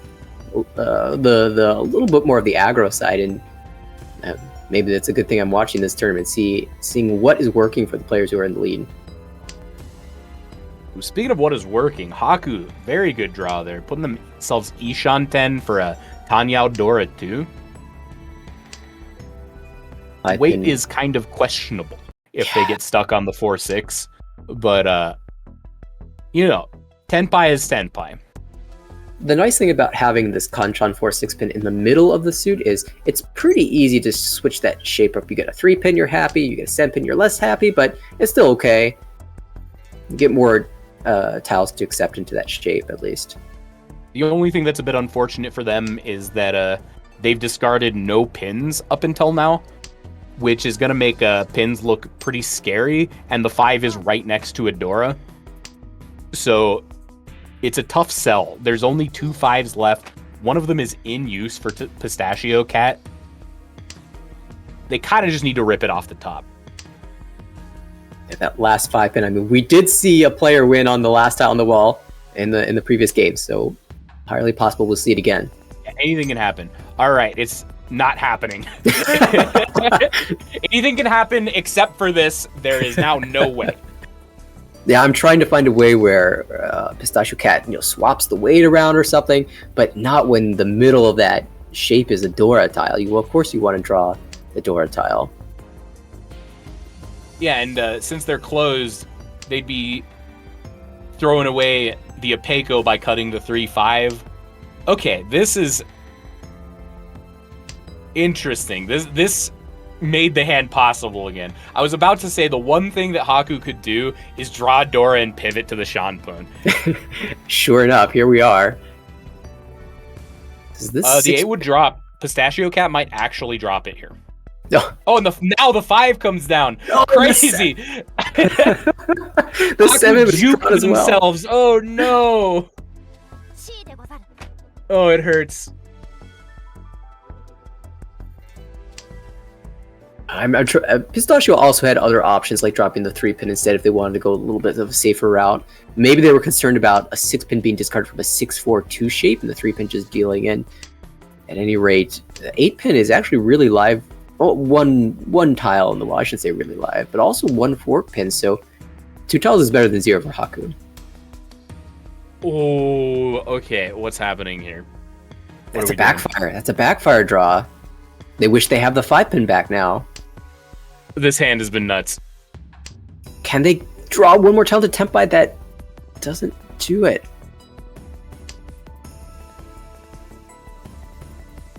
little bit more of the aggro side, and maybe that's a good thing I'm watching this tournament, seeing what is working for the players who are in the lead. Speaking of what is working, Haku, very good draw there, putting themselves Ishan 10 for a Tanyao Dora 2. Weight is kind of questionable if they get stuck on the 4-6, but Tenpai is Tenpai. The nice thing about having this Kanchan 4-6 pin in the middle of the suit is it's pretty easy to switch that shape up. You get a 3 pin, you're happy. You get a 7 pin, you're less happy, but it's still okay. You get more tiles to accept into that shape, at least. The only thing that's a bit unfortunate for them is that they've discarded no pins up until now, which is going to make pins look pretty scary, and the 5 is right next to a Dora. So it's a tough sell. There's only 2 5s left. One of them is in use for Pistachio Cat. They kind of just need to rip it off the top. Yeah, that last 5 pin, I mean, we did see a player win on the last tile on the wall in the previous game, so entirely possible we'll see it again. Anything can happen. All right, it's not happening. Anything can happen except for this. There is now no way. Yeah, I'm trying to find a way where Pistachio Cat, swaps the weight around or something, but not when the middle of that shape is a Dora tile. Of course you want to draw the Dora tile. Yeah, and since they're closed, they'd be throwing away the Apeco by cutting the 3-5. Okay, this is interesting. This made the hand possible again. I was about to say the one thing that Haku could do is draw Dora and pivot to the Shanpun. Sure enough, here we are. Is this the 8 would drop. Pistachio Cat might actually drop it here. Oh, Oh, and now the 5 comes down. Oh, Crazy. the 7 was juked drawn as well. themselves. Oh no. しいでござる Oh, it hurts. Pistachio also had other options like dropping the 3 pin instead if they wanted to go a little bit of a safer route. Maybe they were concerned about a 6 pin being discarded from a 6-4-2 shape and the 3 pin just dealing in. At any rate, the 8 pin is actually really live. Oh, one tile on the wall, I shouldn't say really live, but also 1 4 pin, so 2 tiles is better than 0 for Haku. Oh, okay. What's happening here? What That's are a we doing? backfire. That's a backfire draw. They wish they have the 5 pin back now. This hand has been nuts. Can they draw one more tile to Tenpai? That doesn't do it.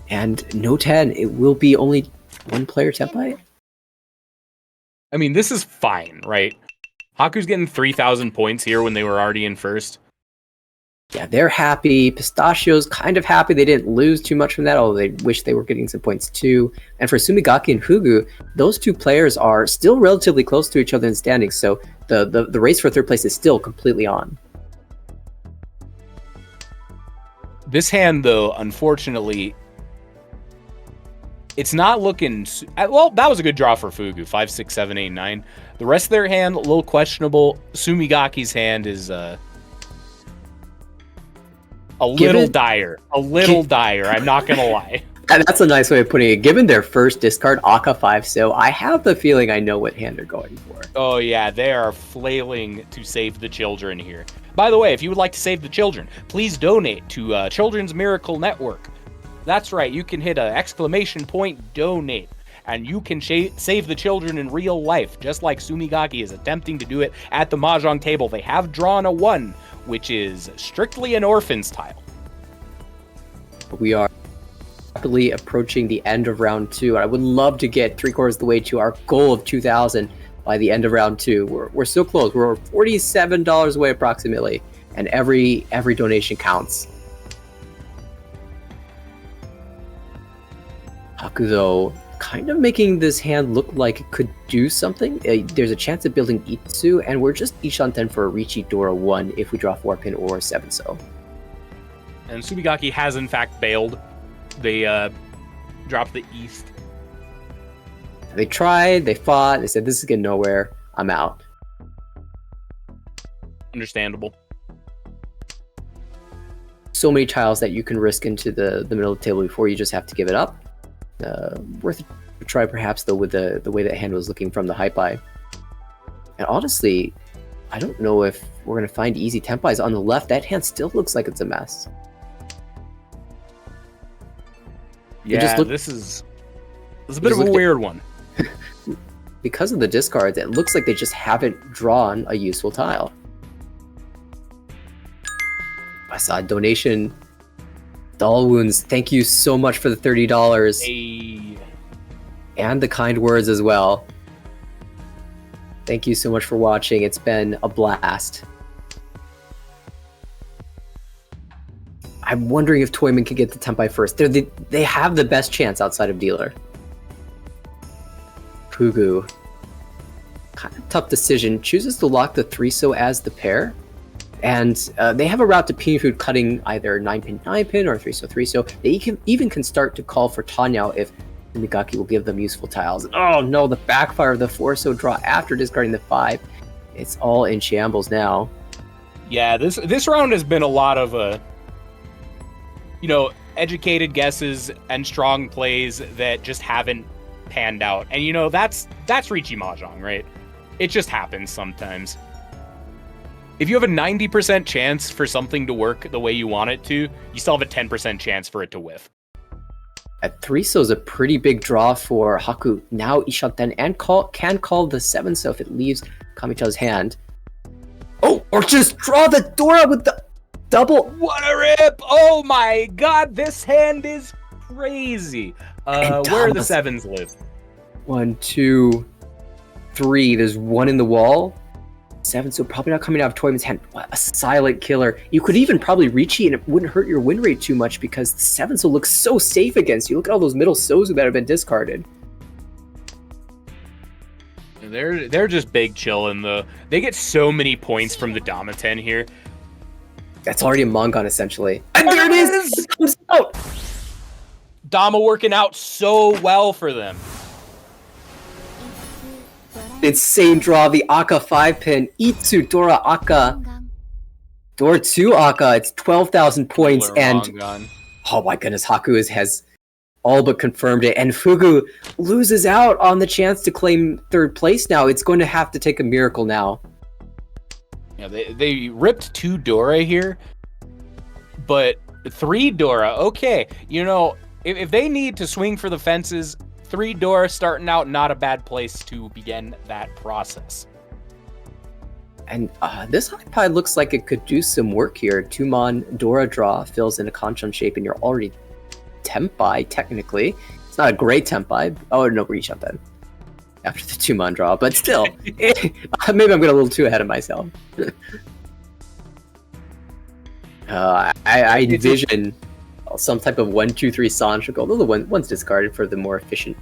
And no 10. It will be only 1 player Tenpai. I mean, this is fine, right? Haku's getting 3,000 points here when they were already in first. Yeah, they're happy. Pistachio's kind of happy they didn't lose too much from that, although they wish they were getting some points too. And for Sumigaki and Fugu, those 2 players are still relatively close to each other in standings, so the race for 3rd place is still completely on. This hand, though, unfortunately, it's not looking... Well, that was a good draw for Fugu. 5, 6, 7, 8, 9. The rest of their hand, a little questionable. Sumigaki's hand is... a little dire. A little dire, I'm not gonna lie. And that's a nice way of putting it. Given their first discard, Aka 5 so I have the feeling I know what hand they're going for. Oh yeah, they are flailing to save the children here. By the way, if you would like to save the children, please donate to Children's Miracle Network. That's right, you can hit a ! Donate. And you can save the children in real life, just like Sumigaki is attempting to do it at the Mahjong table. They have drawn a 1, which is strictly an orphan's tile. We are rapidly approaching the end of round 2, and I would love to get 3/4 of the way to our goal of 2,000 by the end of round 2. We're so close. We're $47 away approximately, and every donation counts. Haku, though, kind of making this hand look like it could do something. There's a chance of building Itsu, and we're just Ishanten for a Riichi Dora 1 if we draw 4-pin or 7-so. And Subigaki has in fact bailed. They dropped the East. They tried, they fought, they said, this is getting nowhere, I'm out. Understandable. So many tiles that you can risk into the middle of the table before you just have to give it up. Worth a try perhaps, though, with the way that hand was looking from the Hypai. And honestly, I don't know if we're going to find easy Tempais on the left. That hand still looks like it's a mess. Yeah, this is a bit of a weird one. Because of the discards, it looks like they just haven't drawn a useful tile. I saw a donation. Doll Wounds, thank you so much for the $30. Hey. And the kind words as well. Thank you so much for watching. It's been a blast. I'm wondering if Toyman can get the Tempai first. They have the best chance outside of Dealer. Fugu. Kind of tough decision. Chooses to lock the 3-so as the pair. And they have a route to Peanut Food cutting either 9-pin 9-pin or 3-so 3-so. They even can start to call for Tanyao if Migaki will give them useful tiles. Oh no, the backfire of the 4-so draw after discarding the 5. It's all in shambles now. Yeah, this round has been a lot of educated guesses and strong plays that just haven't panned out. And that's Riichi Mahjong, right? It just happens sometimes. If you have a 90% chance for something to work the way you want it to, you still have a 10% chance for it to whiff. At 3-so is a pretty big draw for Haku. Now Ishanten and can call the 7-so if it leaves Kamicha's hand. Oh, or just draw the Dora with the double. What a rip! Oh my god, this hand is crazy. Where do the 7s live? 1, 2, 3. There's one in the wall. 7-so probably not coming out of Toyman's hand. What a silent killer. You could even probably Riichi and it wouldn't hurt your win rate too much because the 7-so looks so safe against you. Look at all those middle Sozu that have been discarded. They're just big chillin' though. They get so many points from the Damaten here. That's already a Mongon essentially. And there it is! It comes out! Dama working out so well for them. Insane draw, the Aka 5-pin. Itsu Dora Aka. Dora 2 Aka. It's 12,000 points. And oh my goodness, Haku has all but confirmed it. And Fugu loses out on the chance to claim 3rd place now. It's going to have to take a miracle now. Yeah, they ripped 2 Dora here, but 3 Dora, okay. If they need to swing for the fences, 3 Dora starting out, not a bad place to begin that process. And this Hypai looks like it could do some work here. 2-mon Dora draw fills in a Kanchan shape, and you're already Tempai, technically. It's not a great Tempai. Oh, no, Risha then. After the 2-mon draw, but still. Maybe I'm getting a little too ahead of myself. I envision some type of 1-2-3 Sanshiko, although the one's discarded for the more efficient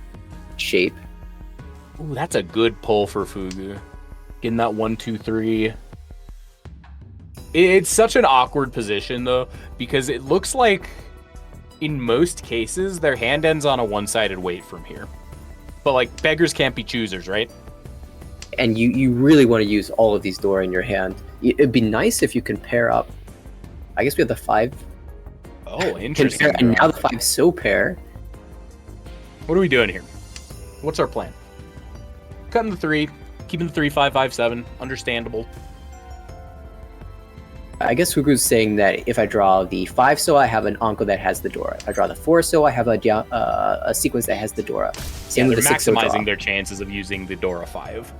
shape. Ooh, that's a good pull for Fugu. Getting that 1-2-3. It's such an awkward position though, because it looks like in most cases their hand ends on a one-sided weight from here. But like beggars can't be choosers, right? And you really want to use all of these Dora in your hand. It'd be nice if you can pair up. I guess we have the 5. Oh, interesting. And now the 5-so pair. What are we doing here? What's our plan? Cutting the 3, keeping the 3-5-5-7. Understandable. I guess Fugu's saying that if I draw the 5-so, I have an Anko that has the Dora. If I draw the 4-so, I have a sequence that has the Dora. Same with the 6-so draw. Maximizing their chances of using the Dora 5.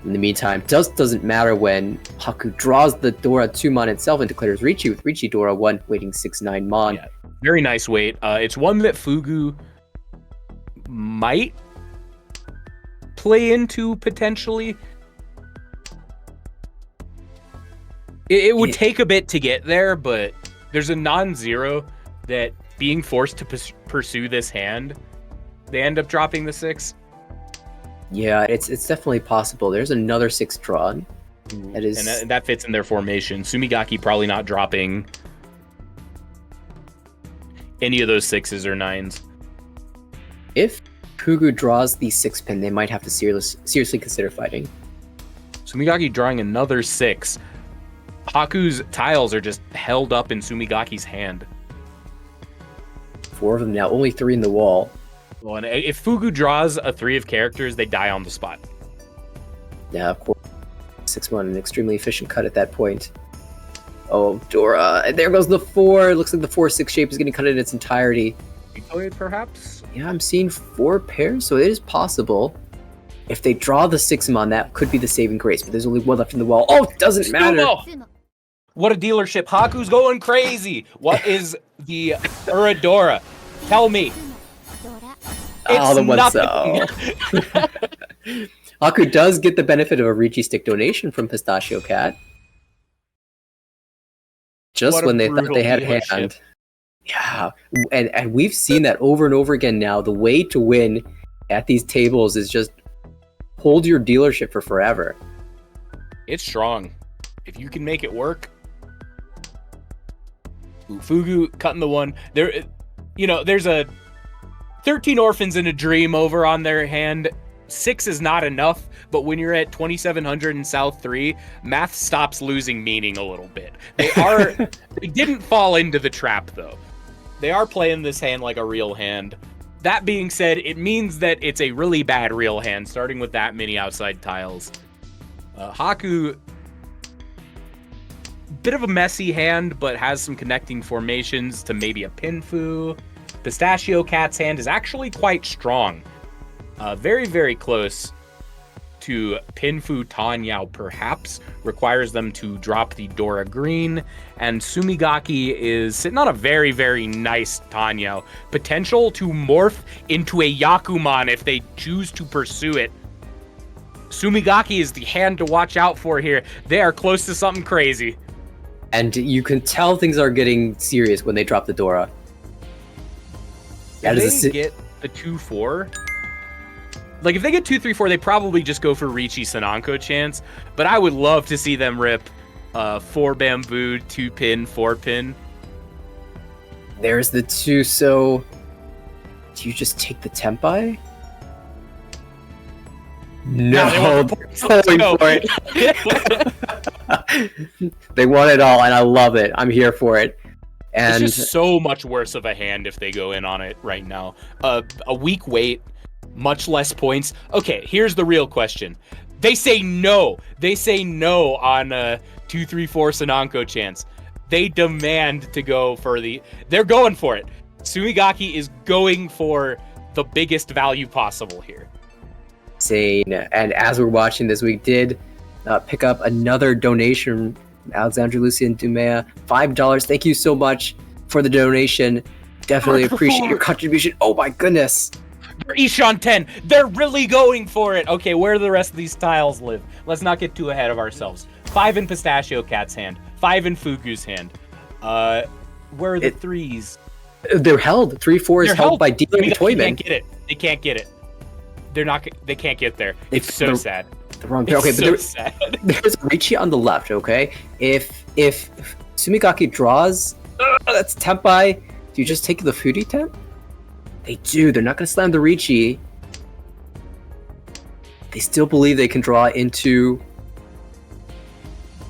In the meantime, doesn't matter when Haku draws the Dora 2-mon itself and declares Riichi with Riichi Dora 1, waiting 6-9 mon. Yeah, very nice weight. It's one that Fugu might play into potentially. It would take a bit to get there, but there's a non-zero that being forced to pursue this hand they end up dropping the 6. Yeah, it's definitely possible. There's another 6 drawn. That is, And that fits in their formation. Sumigaki probably not dropping any of those 6s or 9s. if Fugu draws the 6 pin, they might have to seriously consider fighting. Sumigaki drawing another 6. Haku's tiles are just held up in Sumigaki's hand. 4 of them now, only 3 in the wall. Well, and if Fugu draws a 3 of characters, they die on the spot. Yeah, of course. 6-1, an extremely efficient cut at that point. Oh, Dora, and there goes the 4. Looks like the 4-6 shape is getting cut in its entirety. Itoid, perhaps? Yeah, I'm seeing 4 pairs, so it is possible. If they draw the 6-mon, that could be the saving grace, but there's only 1 left in the wall. Oh, it doesn't matter! Sumo! What a dealership. Haku's going crazy. What is the Uradora? Tell me. ドラ Oh, the one nothing. so. Haku does get the benefit of a Ricci stick donation from Pistachio Cat. Just What a when they thought brutal they had dealership. hand. Yeah, and we've seen that over and over again now. The way to win at these tables is just hold your dealership for forever. It's strong. If you can make it work. Ooh, Fugu cutting the 1. There, there's a 13 orphans in a dream over on their hand. 6 is not enough, but when you're at 2700 in South 3, math stops losing meaning a little bit. They didn't fall into the trap though. They are playing this hand like a real hand. That being said, it means that it's a really bad real hand, starting with that many outside tiles. Haku, bit of a messy hand, but has some connecting formations to maybe a Pinfu. Pistachio Cat's hand is actually quite strong. Very, very close to Pinfu Tanyao, perhaps. Requires them to drop the Dora Green. And Sumigaki is sitting on a very, very nice Tanyao. Potential to morph into a Yakuman if they choose to pursue it. Sumigaki is the hand to watch out for here. They are close to something crazy. And you can tell things are getting serious when they drop the Dora. That If is they get the 2-4, like if they get 2-3-4, they probably just go for Ricci Sananko chance. But I would love to see them rip 4 bamboo, 2 pin, 4 pin. There's the 2, so do you just take the Tempai? No, they want they're going No. for it. They want it all, and I love it. I'm here for it. And It's just so much worse of a hand if they go in on it right now. A weak wait, much less points. Okay, here's the real question. They say no. They say no on 2-3-4 Sananko chance. They demand to go for they're going for it. Sumigaki is going for the biggest value possible here. insane. And as we're watching this, we did pick up another donation from Alexandre Lucien Dumea. $5. Thank you so much for the donation. Definitely appreciate your contribution. Oh my goodness. Ishan 10, they're really going for it. Okay, where do the rest of these tiles live? Let's not get too ahead of ourselves. 5 in Pistachio Cat's hand, 5 in Fugu's hand. Where are the 3s? They're held. 3-4 is They're held by Dealer and They Toyman. can't get it. They can't get it. They can't get there. They- It's so they're- sad. The wrong pair. It's Okay, but so there, sad. there's Ricci on the left, okay? If Sumigaki draws, that's Tempai. Do you just take the Fudi Temp? They do. They're not going to slam the Ricci. They still believe they can draw into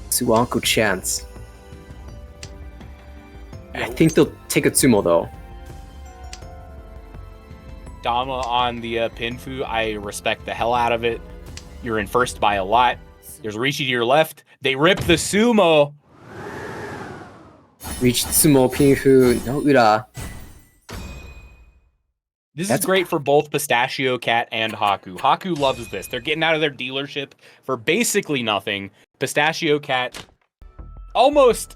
Suanko Chance. I think they'll take a Tsumo, though. Dama on the Pinfu, I respect the hell out of it. You're in first by a lot. There's Rishi to your left. They rip the Sumo. Reach Tsumo, Pinfu, no Ura. This That's- is great for both Pistachio Cat and Haku. Haku loves this. They're getting out of their dealership for basically nothing. Pistachio Cat almost...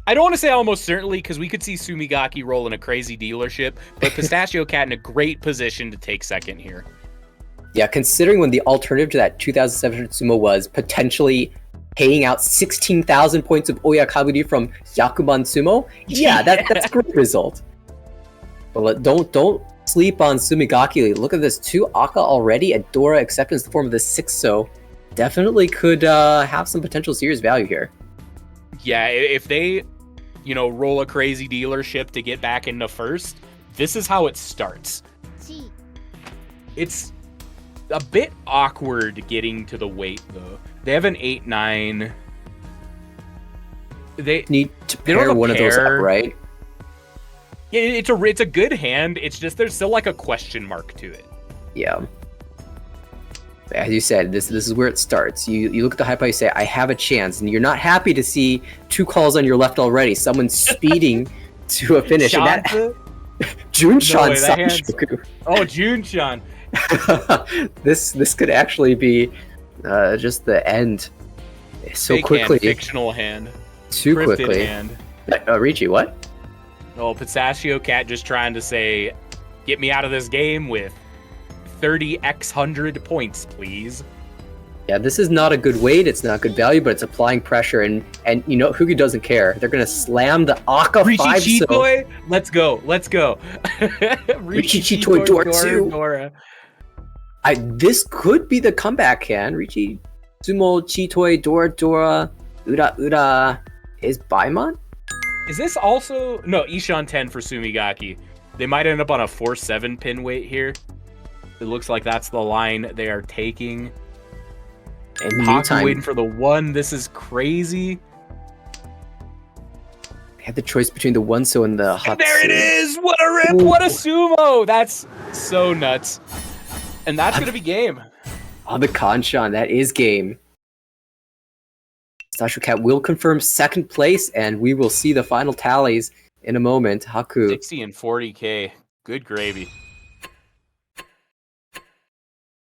I don't want to say almost certainly, because we could see Sumigaki roll in a crazy dealership, but Pistachio Cat in a great position to take second here. Yeah, considering when the alternative to that 2,700 Sumo was potentially paying out 16,000 points of Oyakaburi from Yakuman Sumo, yeah, that's a great result. But don't sleep on Sumigaki. Look at this, 2 Aka already, a Dora acceptance in the form of the 6 so. Definitely could have some potential serious value here. Yeah, if they, roll a crazy dealership to get back into first, this is how it starts. G It's a bit awkward getting to the weight, though. They have an 8-9. They Need to They don't pair have a one of those up, pair. right? Yeah, it's a good hand. It's just there's still like a question mark to it. Yeah. As you said, this is where it starts. You look at the high pile, you say, I have a chance, and you're not happy to see 2 calls on your left already. Someone speeding to a finish. And that Shanza? Junshan way, that hand's- Sanshoku. Oh, Jun-chan. This could actually be just the end so Fake quickly. hand, fictional hand. Too Cryptid quickly. hand. Richie, what? Oh, Pistachio Cat just trying to say, get me out of this game with 30x100 points, please. Yeah, this is not a good weight, it's not good value, but it's applying pressure, and Hugo doesn't care. They're gonna slam the Aka Richie 5 so. Chitoy, let's go. Richie Chitoy Dora 2. Dora. This could be the comeback hand. Richie Sumo Chitoy Dora Ura is Baimon? Is this also no Ishan 10 for Sumigaki? They might end up on a 4-7 pin weight here. It looks like that's the line they are taking. In the Haku meantime, waiting for the 1. This is crazy. they had the choice between the 1 so and the Hatsu. And there it is! What a rip! Ooh. What a sumo! That's so nuts. And that's gonna be game. Oh, the Kanshan, that is game. Sasha Cat will confirm 2nd place, and we will see the final tallies in a moment. Haku, 60 and 40k. Good gravy.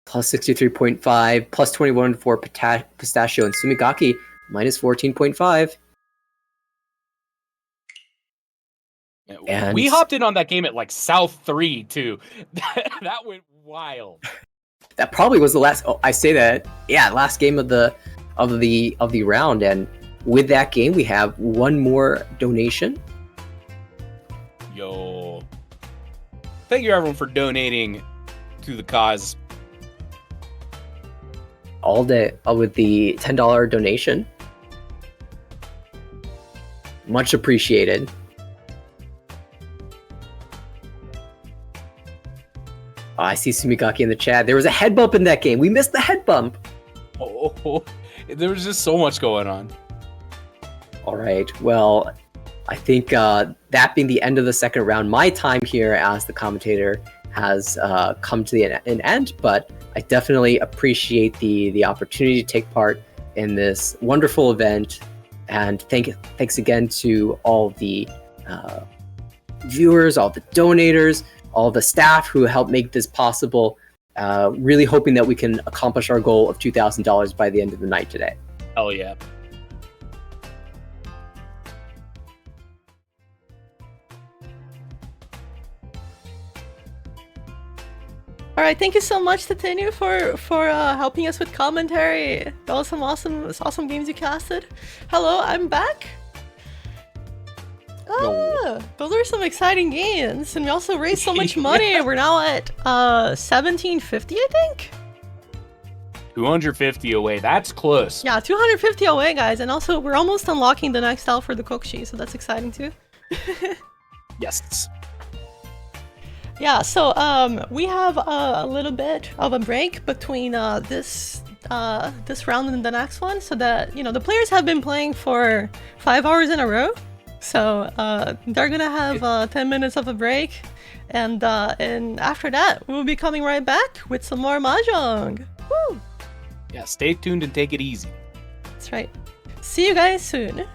plus 63.5, plus 21 for Pistachio, and Sumigaki, minus 14.5. And- We hopped in on that game at like South 3 too. That went wild. That probably was the last. Oh, I say that. Yeah, last game of the round, and with that game, we have one more donation. Yo. Thank you everyone for donating to the cause. All day with the $10 donation. Much appreciated. Oh, I see Sumigaki in the chat. There was a head bump in that game. We missed the head bump. Oh, there was just so much going on. All right. Well, I think that being the end of the 2nd round, my time here as the commentator has come to an end, but I definitely appreciate the opportunity to take part in this wonderful event. And thanks again to all the viewers, all the donators, all the staff who helped make this possible. Really hoping that we can accomplish our goal of $2,000 by the end of the night today. Hell yeah. All right, thank you so much, Tatenu, for helping us with commentary. That was some awesome games you casted. Hello, I'm back. Those are some exciting games, and we also raised so much money. We're now at 1750, I think. 250 away. That's close. Yeah, 250 away, guys, and also we're almost unlocking the next L for the Kokshi, so that's exciting too. Yes. Yeah, so we have a little bit of a break between this round and the next one, so that the players have been playing for 5 hours in a row, so they're gonna have 10 minutes of a break, and after that we'll be coming right back with some more mahjong. Woo! Yeah, stay tuned and take it easy. That's right. See you guys soon.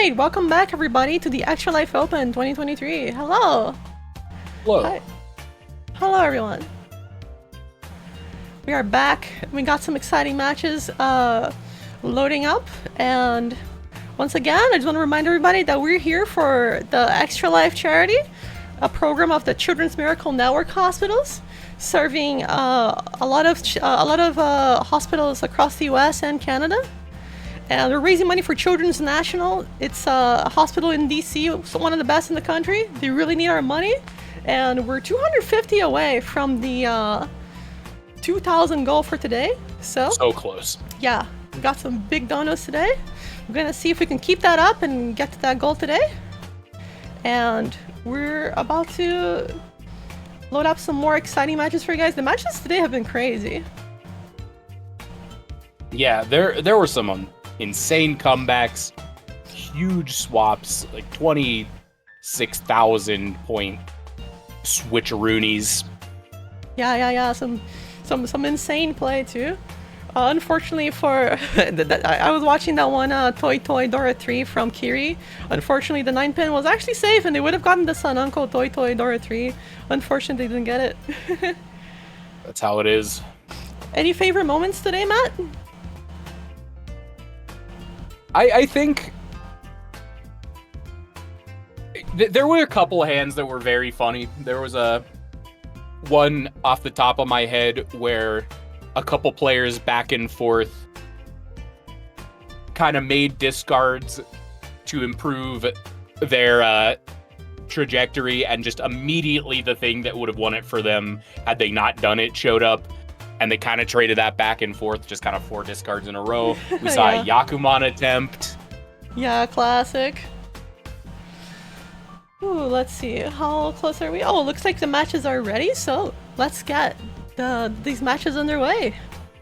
right, welcome back everybody to the Extra Life Open 2023. Hello. Whoa. Hi. Hello everyone. We are back. We got some exciting matches loading up, and once again, I just want to remind everybody that we're here for the Extra Life charity, a program of the Children's Miracle Network hospitals, serving a lot of hospitals across the U.S. and Canada. And we're raising money for Children's National. It's a hospital in DC, one of the best in the country. They really need our money. And we're 250 away from the 2,000 goal for today. So Close. yeah, we got some big donuts today. We're gonna see if we can keep that up and get to that goal today. And we're about to load up some more exciting matches for you guys. The matches today have been crazy. Yeah, there were some insane comebacks, huge swaps, like 26,000 point switcheroonies. Yeah. Some insane play too. Unfortunately for I was watching that one Toy Dora 3 from Kiri. Unfortunately the 9-pin was actually safe and they would have gotten the Sun Uncle Toy Dora 3. Unfortunately they didn't get it. That's how it is. Any favorite moments today, Matt? I think there were a couple hands that were very funny. There was one off the top of my head where a couple players back and forth kind of made discards to improve their trajectory, and just immediately the thing that would have won it for them had they not done it showed up. And they kind of traded that back and forth, just kind of 4 discards in a row. We saw a Yakuman attempt. Yeah, classic. Ooh, let's see. How close are we? Oh, looks like the matches are ready, so let's get these matches underway.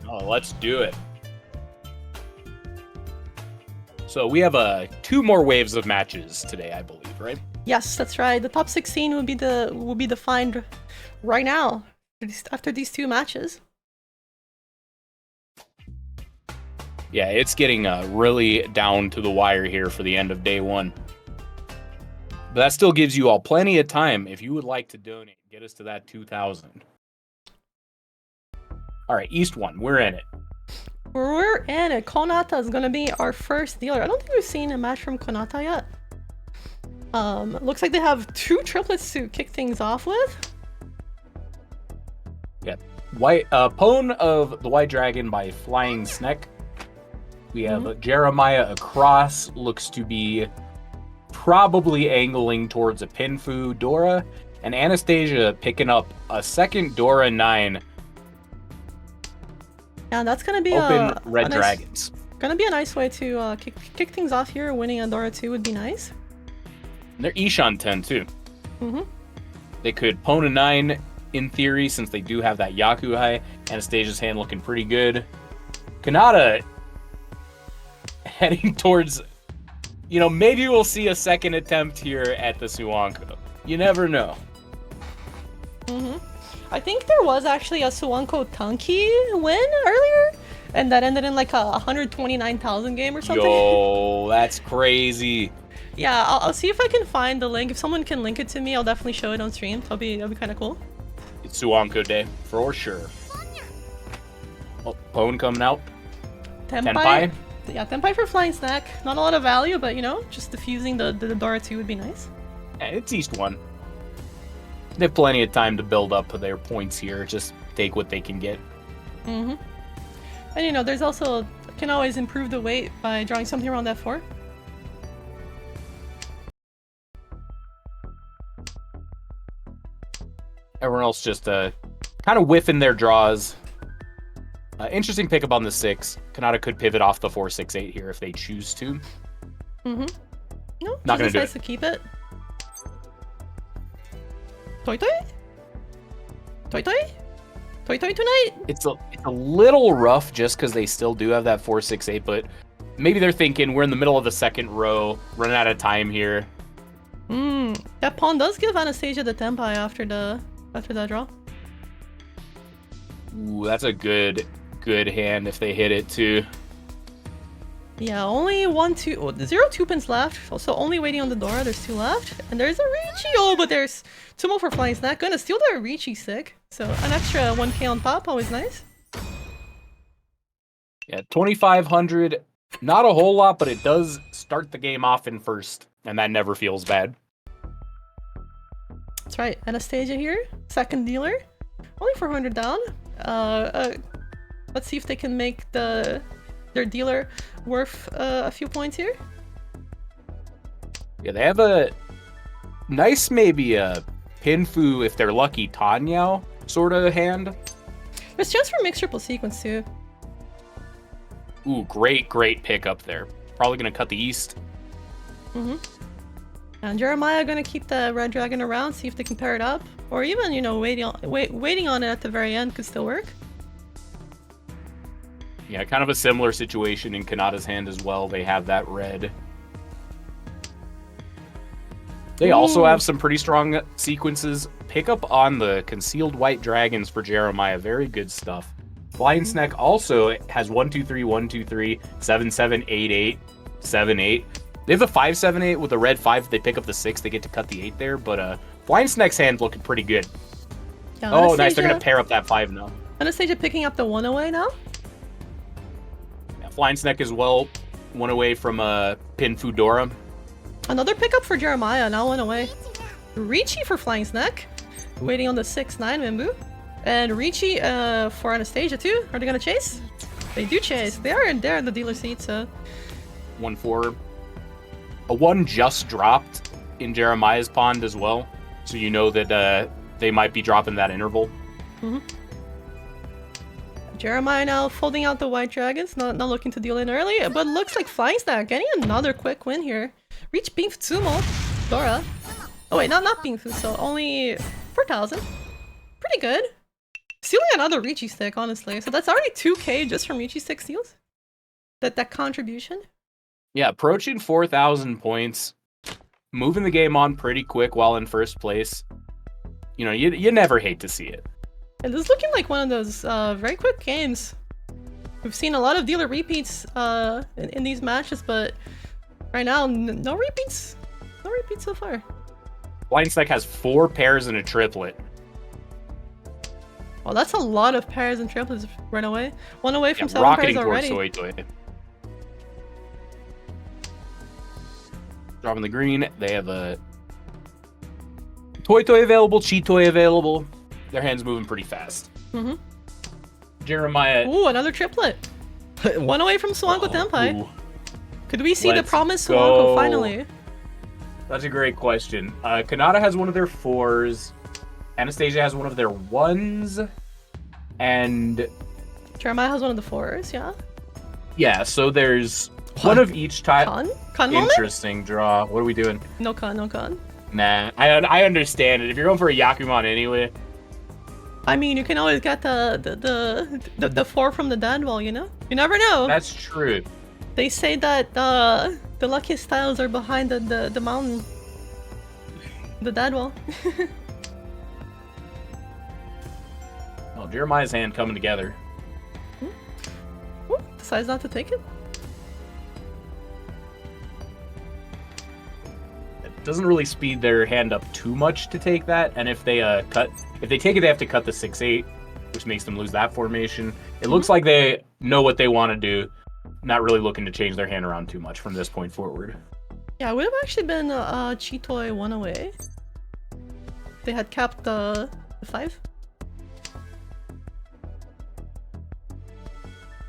Oh, let's do it. So we have 2 more waves of matches today, I believe, right? Yes, that's right. The top 16 will be defined right now after these 2 matches. Yeah, it's getting really down to the wire here for the end of day 1. But that still gives you all plenty of time if you would like to donate. Get us to that 2,000. All right, East 1, we're in it. We're in it. Konata is going to be our first dealer. I don't think we've seen a match from Konata yet. Looks like they have 2 triplets to kick things off with. Yeah, Pwn of the White Dragon by Flying Sneck. We have Jeremiah across, looks to be probably angling towards a Pinfu Dora, and Anastasia picking up a second Dora 9. Yeah, that's gonna be Open Red a nice, Dragons. Gonna be a nice way to kick things off here. Winning a Dora 2 would be nice. And they're Ishan 10 too. Mm-hmm. They could Pwn a 9 in theory, since they do have that Yaku high. Anastasia's hand looking pretty good. Kanata heading towards, maybe we'll see a second attempt here at the Suwanko. You never know. I think there was actually a Suwanko Tunki win earlier, and that ended in like a 129,000 game or something. Yo, that's crazy. Yeah, I'll see if I can find the link. If someone can link it to me, I'll definitely show it on stream. That'll be kind of cool. It's Suwanko day, for sure. Oh, Pwn coming out. Tenpai. Yeah, Tenpai for Flying Snack. Not a lot of value, but just diffusing the Dora 2 would be nice. Yeah, it's East 1. They have plenty of time to build up their points here. Just take what they can get. And there's also, can always improve the weight by drawing something around F4. Everyone else just kind of whiffing their draws. Interesting pickup on the 6. Kanata could pivot off the 4-6-8 here if they choose to. No, Not gonna do decides it. to keep it. Toy tonight. It's a little rough just because they still do have that 4-6-8, but maybe they're thinking we're in the middle of the second row, running out of time here. That pawn does give Anastasia the Tenpai after that draw. Ooh, that's a good hand if they hit it too. Yeah, only 0 2 pins left. Also, only waiting on the Dora. There's 2 left. And there's a Ricci. Oh, but there's 2 more for Flying Snack. Gonna steal the Ricci sick. So an extra 1k on top. Always nice. Yeah, 2,500. Not a whole lot, but it does start the game off in first, and that never feels bad. That's right. Anastasia here. Second dealer. Only 400 down. Let's see if they can make their dealer worth a few points here. Yeah, they have a nice, maybe a Pinfu, if they're lucky, Tanyao sort of hand. There's chance for mixed triple sequence too. Ooh, great pick up there. Probably gonna cut the East. And Jeremiah gonna keep the Red Dragon around, see if they can pair it up, or even waiting on it at the very end could still work. Yeah, kind of a similar situation in Kanata's hand as well. They have that red. They also have some pretty strong sequences. Pick up on the concealed white dragons for Jeremiah. Very good stuff. Flying Snack also has 1 2 3 1 2 3 7 7 8 8 7 8. They have the 5 7 8 with the red 5. If they pick up the 6, they get to cut the 8 there. But Flying Snack's hand looking pretty good. Yeah, oh, nice. They're gonna pair up that 5 now. Anastasia picking up the 1 away now. Yeah, Flying Snack as well. 1 away from Pin Fudora. Another pickup for Jeremiah, now 1 away. Ricci for Flying Snack. Waiting on the 6-9 Mimbu. And Ricci for Anastasia too. Are they gonna chase? They do chase. They are in there in the dealer seat, so. 1-4. A 1 just dropped in Jeremiah's pond as well. So you know that they might be dropping that interval. Jeremiah now folding out the white dragons, not looking to deal in early, but looks like Flying Snack getting another quick win here. Reach Beef Tsumo, Dora. Oh wait, not Beef, so only 4,000. Pretty good. Stealing another Ricci stick, honestly. So that's already 2k just from Ricci stick steals. That contribution. Yeah, approaching 4,000 points. Moving the game on pretty quick while in first place. You know, you never hate to see it. And this is looking like one of those very quick games. We've seen a lot of dealer repeats in these matches, but right now, no repeats. No repeats so far. Flying Snack has 4 pairs and a triplet. Oh, that's a lot of pairs and triplets right away. 1 away from 7 rocketing pairs already. Towards Toy Toy. Dropping the green. They have a Toy Toy available, Cheat Toy available. Their hand's moving pretty fast. Jeremiah. Ooh, another triplet. 1 away from Swanko Tenpai. Ooh. Could we see the promised Swanko finally? That's a great question. Kanata has one of their 4s. Anastasia has one of their 1s. And Jeremiah has one of the 4s, yeah? Yeah, so there's one of each type. Con moment? Interesting draw. What are we doing? No con. Nah, I understand it. If you're going for a Yakuman anyway. I mean, you can always get the 4 from the dead wall, you know? You never know. That's true. They say that the luckiest styles are behind the mountain. The dead wall. Oh, Jeremiah's hand coming together. Ooh, decides not to take it. It doesn't really speed their hand up too much to take that, and if they take it, they have to cut the 6-8, which makes them lose that formation. It looks like they know what they want to do, not really looking to change their hand around too much from this point forward. Yeah, it would have actually been Chitoy 1 away. They had capped the 5.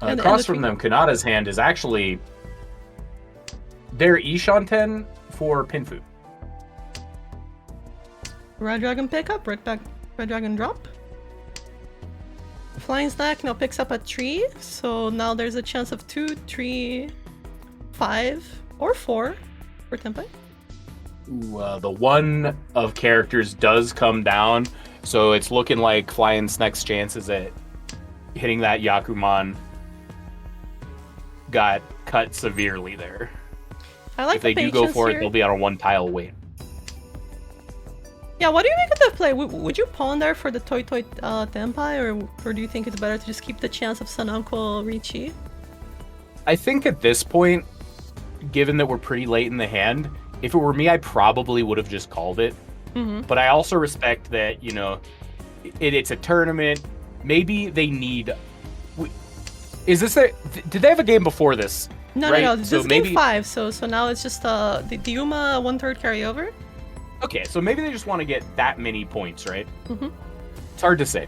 Across from them, Kanata's hand is actually their Ishanten for Pinfu. Red Dragon pickup, Red Dragon drop. Flying Snack now picks up a 3, so now there's a chance of 2, 3, 5, or 4 for Tenpai. Ooh, the 1 of characters does come down, so it's looking like Flying Snack's chances at hitting that Yakuman got cut severely there. I like if they do go for it, they'll be on a 1 tile wait. Yeah, what do you make of that play? Would you pawn there for the Toy Toy Tenpai, or do you think it's better to just keep the chance of Sananko Ricci? I think at this point, given that we're pretty late in the hand, if it were me, I probably would have just called it. Mm-hmm. But I also respect that, you know, it's a tournament. Maybe they need. Is this a? Did they have a game before this? No, Right, no, no. This so is maybe- game 5, so now it's just the Yuma 1/3 carryover. Okay, so maybe they just want to get that many points, right? Mhm. It's hard to say.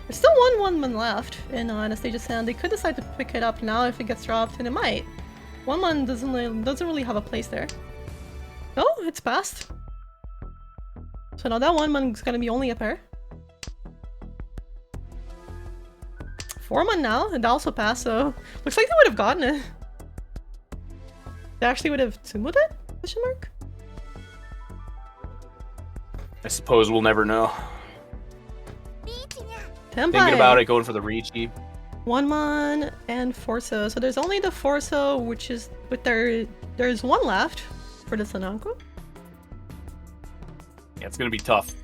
There's still one man left in Anastasia's hand. They could decide to pick it up now if it gets dropped, and it might. One man doesn't really have a place there. No, it's passed. So now that one man's gonna be only a pair. 4 man now, and that also passed, so looks like they would have gotten it. They actually would have summoed it? Question mark? I suppose we'll never know. リーチにゃ Tenpai. Thinking about it, going for the Ricci. 1 man and Forso. So there's only the Forso, which is but there's one left for the Sananko. Yeah, it's gonna be tough.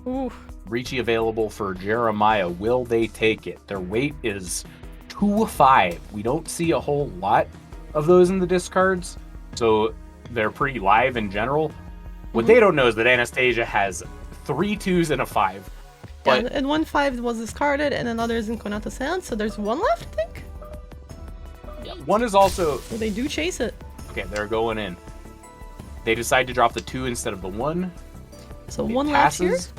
Ooh. Ricci available for Jeremiah. Will they take it? Their weight is 2-5. We don't see a whole lot of those in the discards, so they're pretty live in general. What they don't know is that Anastasia has 3 2s and a 5. Yeah, But and 1/5 was discarded, and another is in Konata's hand, so there's one left, I think? one is also So they do chase it. okay. They're going in. They decide to drop the 2 instead of the 1. So It one left here, passes.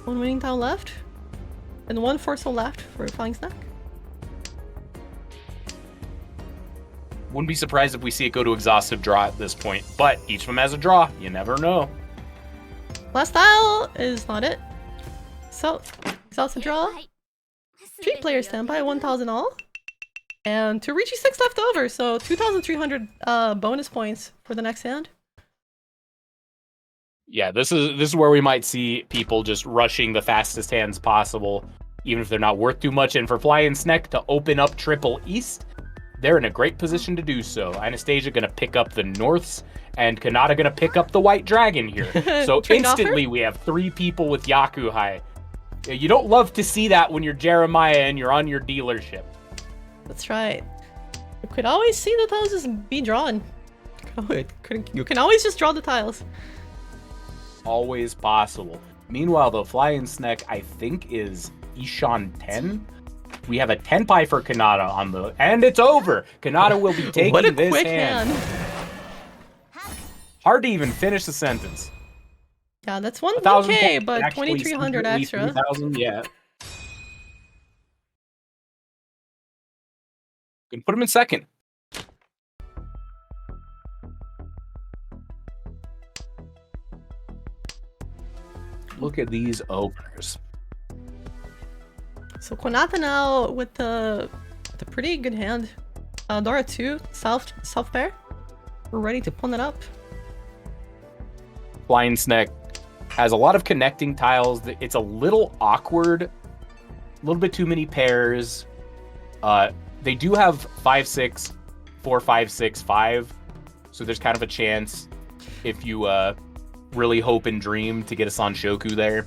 one winning tile left, and one Forso left for Flying Snack. Wouldn't be surprised if we see it go to exhaustive draw at this point. But each of them has a draw. You never know. Last tile is not it. So, exhaustive draw. はい 3 players standby, 1,000 all. And to reach 6 left over, so 2,300 bonus points for the next hand. Yeah, this is where we might see people just rushing the fastest hands possible, even if they're not worth too much. And for Flying Snack to open up Triple East, they're in a great position to do so. Anastasia gonna pick up the Norths, and Kanata gonna pick up the White Dragon here. So Trade offer? instantly we have 3 people with Yakuhai. You don't love to see that when you're Jeremiah and you're on your dealership. That's right. You could always see the tiles just be drawn. You can always just draw the tiles. Always possible. Meanwhile, the Flying Snack, I think, is Ishan 10. We have a Tenpai for Kanata on the... And it's over! Kanata will be taking What a this quick hand. hand. Hard to even finish the sentence. Yeah, that's 1K, 1,000 points, but actually 2,300 secretly extra. 3,000, yeah. Can put him in second. Look at these openers. So Konata now with the pretty good hand. Dora 2, self pair. We're ready to pull it up. Flying Snack has a lot of connecting tiles. It's a little awkward, a little bit too many pairs. They do have 5-6, 4-5, 6-5, so there's kind of a chance if you really hope and dream to get us on Shoku there.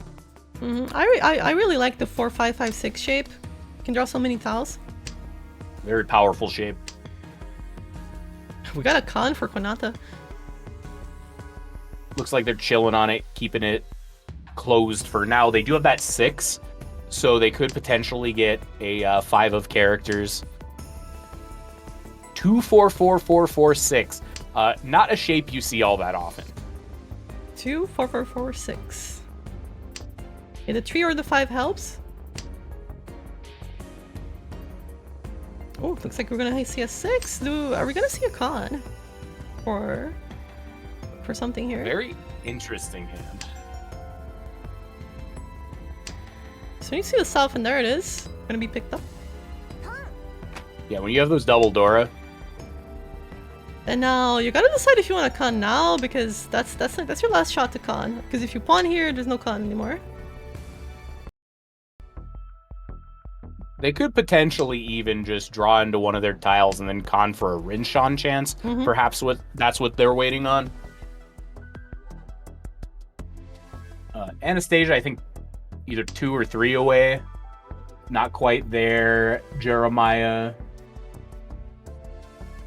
I really like the 4-5-5-6 shape. You can draw so many tiles. Very powerful shape. We got a con for Konata. Looks like they're chilling on it, keeping it closed for now. They do have that 6, so they could potentially get a 5 of characters. 2, 4, 4, 4, 4, 6. Not a shape you see all that often. 2, 4, 4, 4, 6. Okay, the 3 or the 5 helps. Oh, looks like we're gonna see a 6. Are we gonna see a con? Or for something here? Very interesting hand. So you see the self, and there it is. Gonna be picked up. Yeah, when you have those double Dora, And now you gotta decide if you want to con now, because that's your last shot to con. Because if you pawn here, there's no con anymore. they could potentially even just draw into one of their tiles and then con for a Rinshan chance. Mhm. Perhaps that's what they're waiting on. Anastasia, I think, either 2 or 3 away Not quite there. Jeremiah.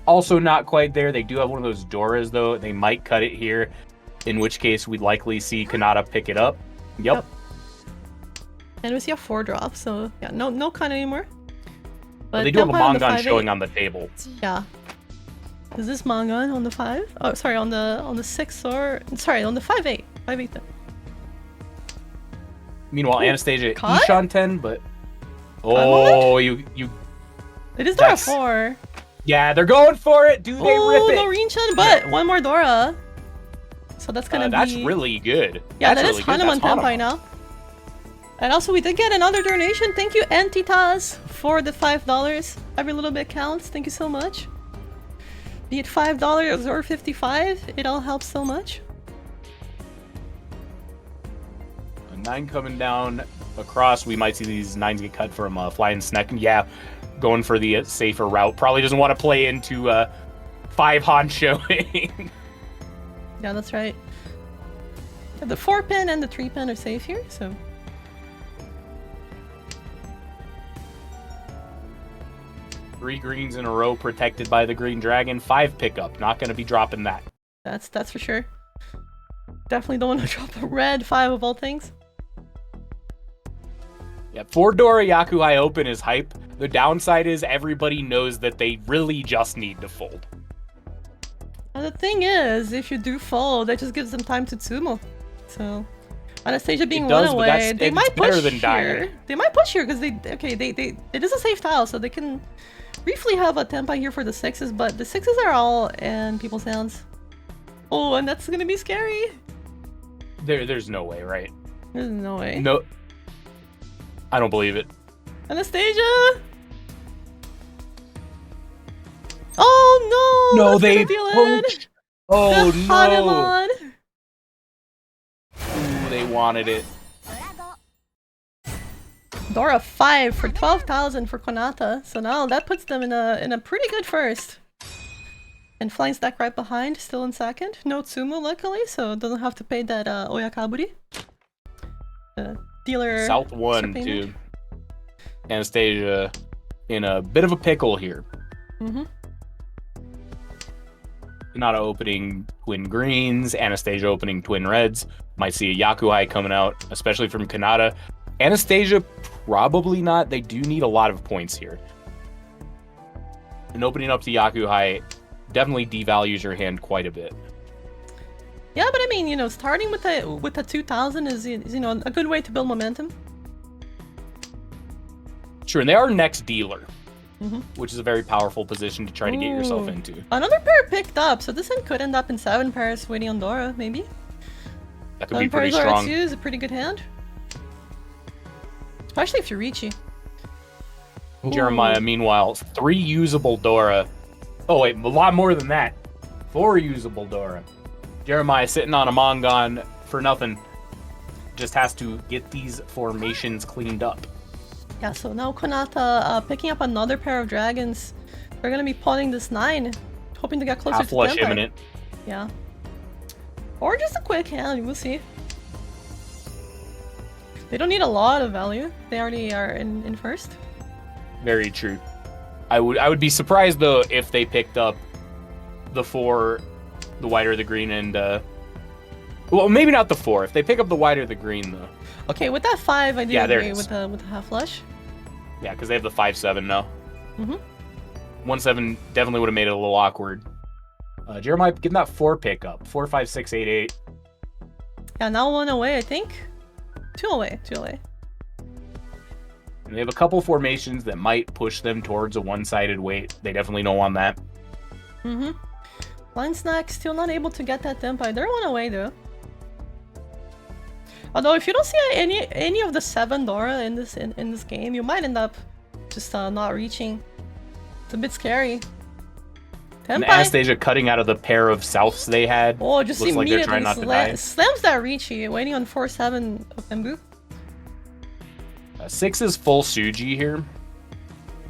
Also not quite there. They do have one of those Doras, though. They might cut it here, in which case we'd likely see Kanata pick it up. Yep. And we see a 4 drop, so yeah, no cut anymore. But they do have a Tenpai on the Mongon 5-8. showing on the table. Yeah. Is this Mongon on the 5? Oh, sorry, on the 6 or... Sorry, on the 5-8. 5-8 then. Meanwhile, Ooh, Anastasia cut? Ishan 10, but... Oh, you... It is Dora That's- 4. Yeah, they're going for it! Do they Oh, rip it? no Rinchan, but one more Dora. So that's gonna be... That's really good. Yeah, That's that is really good. Hanuman That's Tenpai now. And also, we did get another donation. Thank you, Entitas, for the $5. Every little bit counts. Thank you so much. Be it $5 or 55, it all helps so much. A 9 coming down across. We might see these 9s get cut from Flying Snack. Yeah, going for the safer route. Probably doesn't want to play into 5 Han showing. Yeah, that's right. Yeah, the 4-pin and the 3-pin are safe here, so... 3 greens in a row protected by the Green Dragon. 5 pickup. Not going to be dropping that. That's for sure. Definitely don't want to drop a red 5 of all things. Yeah, 4 Dora Yakuhai open is hype. The downside is everybody knows that they really just need to fold. And the thing is, if you do fold, that just gives them time to Tsumo. So, Anastasia being It does, one but away, that's- they it's might better push than here. dying. They might push here because it is a safe tile, so they can briefly have a Tenpai here for the 6s, but the 6s are all in people's hands. Oh, and that's gonna be scary. There's no way, right? There's no way. No. I don't believe it. Anastasia! Oh no! No, that's they gonna deal it. poached. Oh The no! Hanuman. Ooh, they wanted it. Dora 5 for 12,000 for Konata. So now that puts them in a pretty good first. And Flying Stack right behind, still in second. No Tsumu luckily, so doesn't have to pay that Oyakaburi. Dealer South 1 payment. too. Anastasia in a bit of a pickle here. Mm-hmm. Kanata opening twin greens, Anastasia opening twin reds. Might see a Yakuhai coming out, especially from Kanata. Anastasia, probably not. They do need a lot of points here. And opening up to Yakuhai definitely devalues your hand quite a bit. Yeah, but I mean, you know, starting with the 2,000 is you know a good way to build momentum. Sure, and they are next dealer, Mhm. which is a very powerful position to try to get yourself Ooh. into. Another pair picked up, so this one could end up in 7 pairs waiting on Dora, maybe. That could be 7 pretty pairs strong. R2 is a pretty good hand. Especially if you're Richie. Jeremiah, meanwhile, 3 usable Dora. Oh wait, a lot more than that. 4 usable Dora. Jeremiah sitting on a Mongon for nothing. Just has to get these formations cleaned up. Yeah, so now Konata picking up another pair of dragons. They're gonna be pawning this 9, hoping to get closer Half to flush Tenpai. imminent. Yeah. Or just a quick hand, we'll see. They don't need a lot of value. They already are in first. Very true. I would be surprised though if they picked up the 4, the white or the green, and well, maybe not the 4. If they pick up the white or the green though. Okay, with that 5, I do Yeah, there agree it with is. the half flush. Yeah, because they have the 5-7 now. Mhm. 1-7 definitely would have made it a little awkward. Jeremiah, give them that 4 pickup. 4, 5, 6, 8, 8. Yeah, now 1 away, I think. 2 away, 2 away. And they have a couple formations that might push them towards a one-sided weight. They definitely don't want that. Mm-hmm. Line Snack still not able to get that Tenpai. They're 1 away though. Although if you don't see any of the 7 Dora in this game, you might end up just not reaching. It's a bit scary. And Tenpai. Anastasia cutting out of the pair of Souths they had. Oh, just Looks like they're immediately trying not to die. slams that Richie, waiting on 4-7 of Embu. 6 is full Suji here.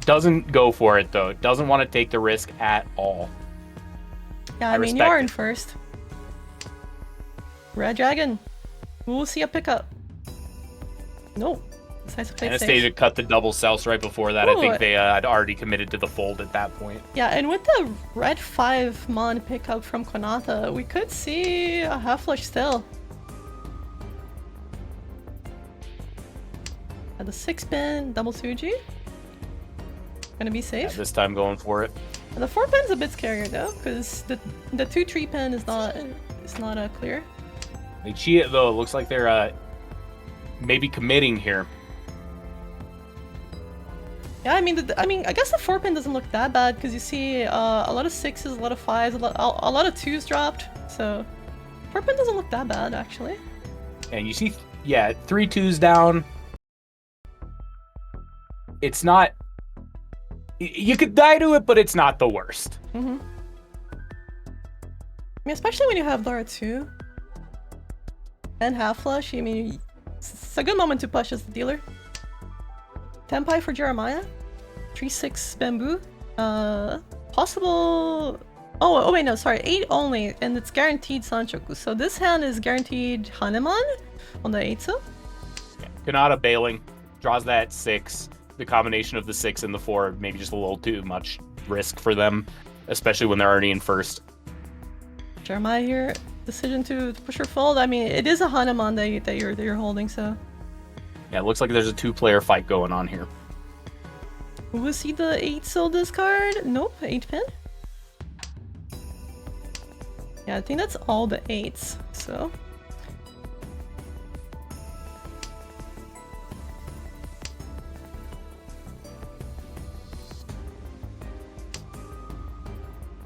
Doesn't go for it though. Doesn't want to take the risk at all. Yeah, I I mean, you respect are it. in first. Red Dragon. We'll see a pickup. No. Decides to play Anastasia safe. cut the double south right before that. I Ooh. think they had already committed to the fold at that point. Yeah, and with the red 5 mon pickup from Konata, we could see a half flush still. At the 6-pin double Suji. Gonna be Yeah, safe. this time going for it. And the 4-pin's a bit scarier though, because the 2-3-pin is not clear. They cheat it though. It looks like they're maybe committing here. Yeah, I mean, I guess the 4-pin doesn't look that bad because you see a lot of 6s, a lot of 5s, a lot of 2s dropped. So 4-pin doesn't look that bad actually. And you see, yeah, 3 2s down. It's not. You could die to it, but it's not the worst. Mm-hmm. I mean, especially when you have Dora 2 and half flush. I mean, it's a good moment to push as the dealer. Tenpai for Jeremiah. 3-6 bamboo. Possible. Oh wait, no, sorry. 8 only, and it's guaranteed Sanchoku. So this hand is guaranteed Haneman on the 8-so. Kanata bailing, draws that 6. The combination of the 6 and the 4, maybe just a little too much risk for them, especially when they're already in first. Jeremiah here, decision to push or fold. I mean, it is a Haneman that you're holding, so. Yeah, it looks like there's a 2-player fight going on here. Was he the 8-so discard? Nope, 8-pin. Yeah, I think that's all the 8s, so.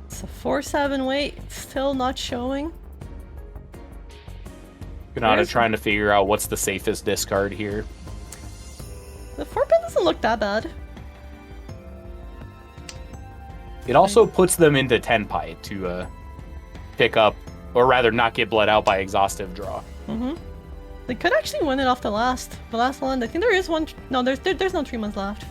It's a 4-7 weight, still not showing. Kanata Where's- trying to figure out what's the safest discard here. The 4-pin doesn't look that bad. It also puts them into Tenpai to pick up, or rather not get bled out by exhaustive draw. Mm-hmm. They could actually win it off the last one. I think there is one. No, there's no 3 months left.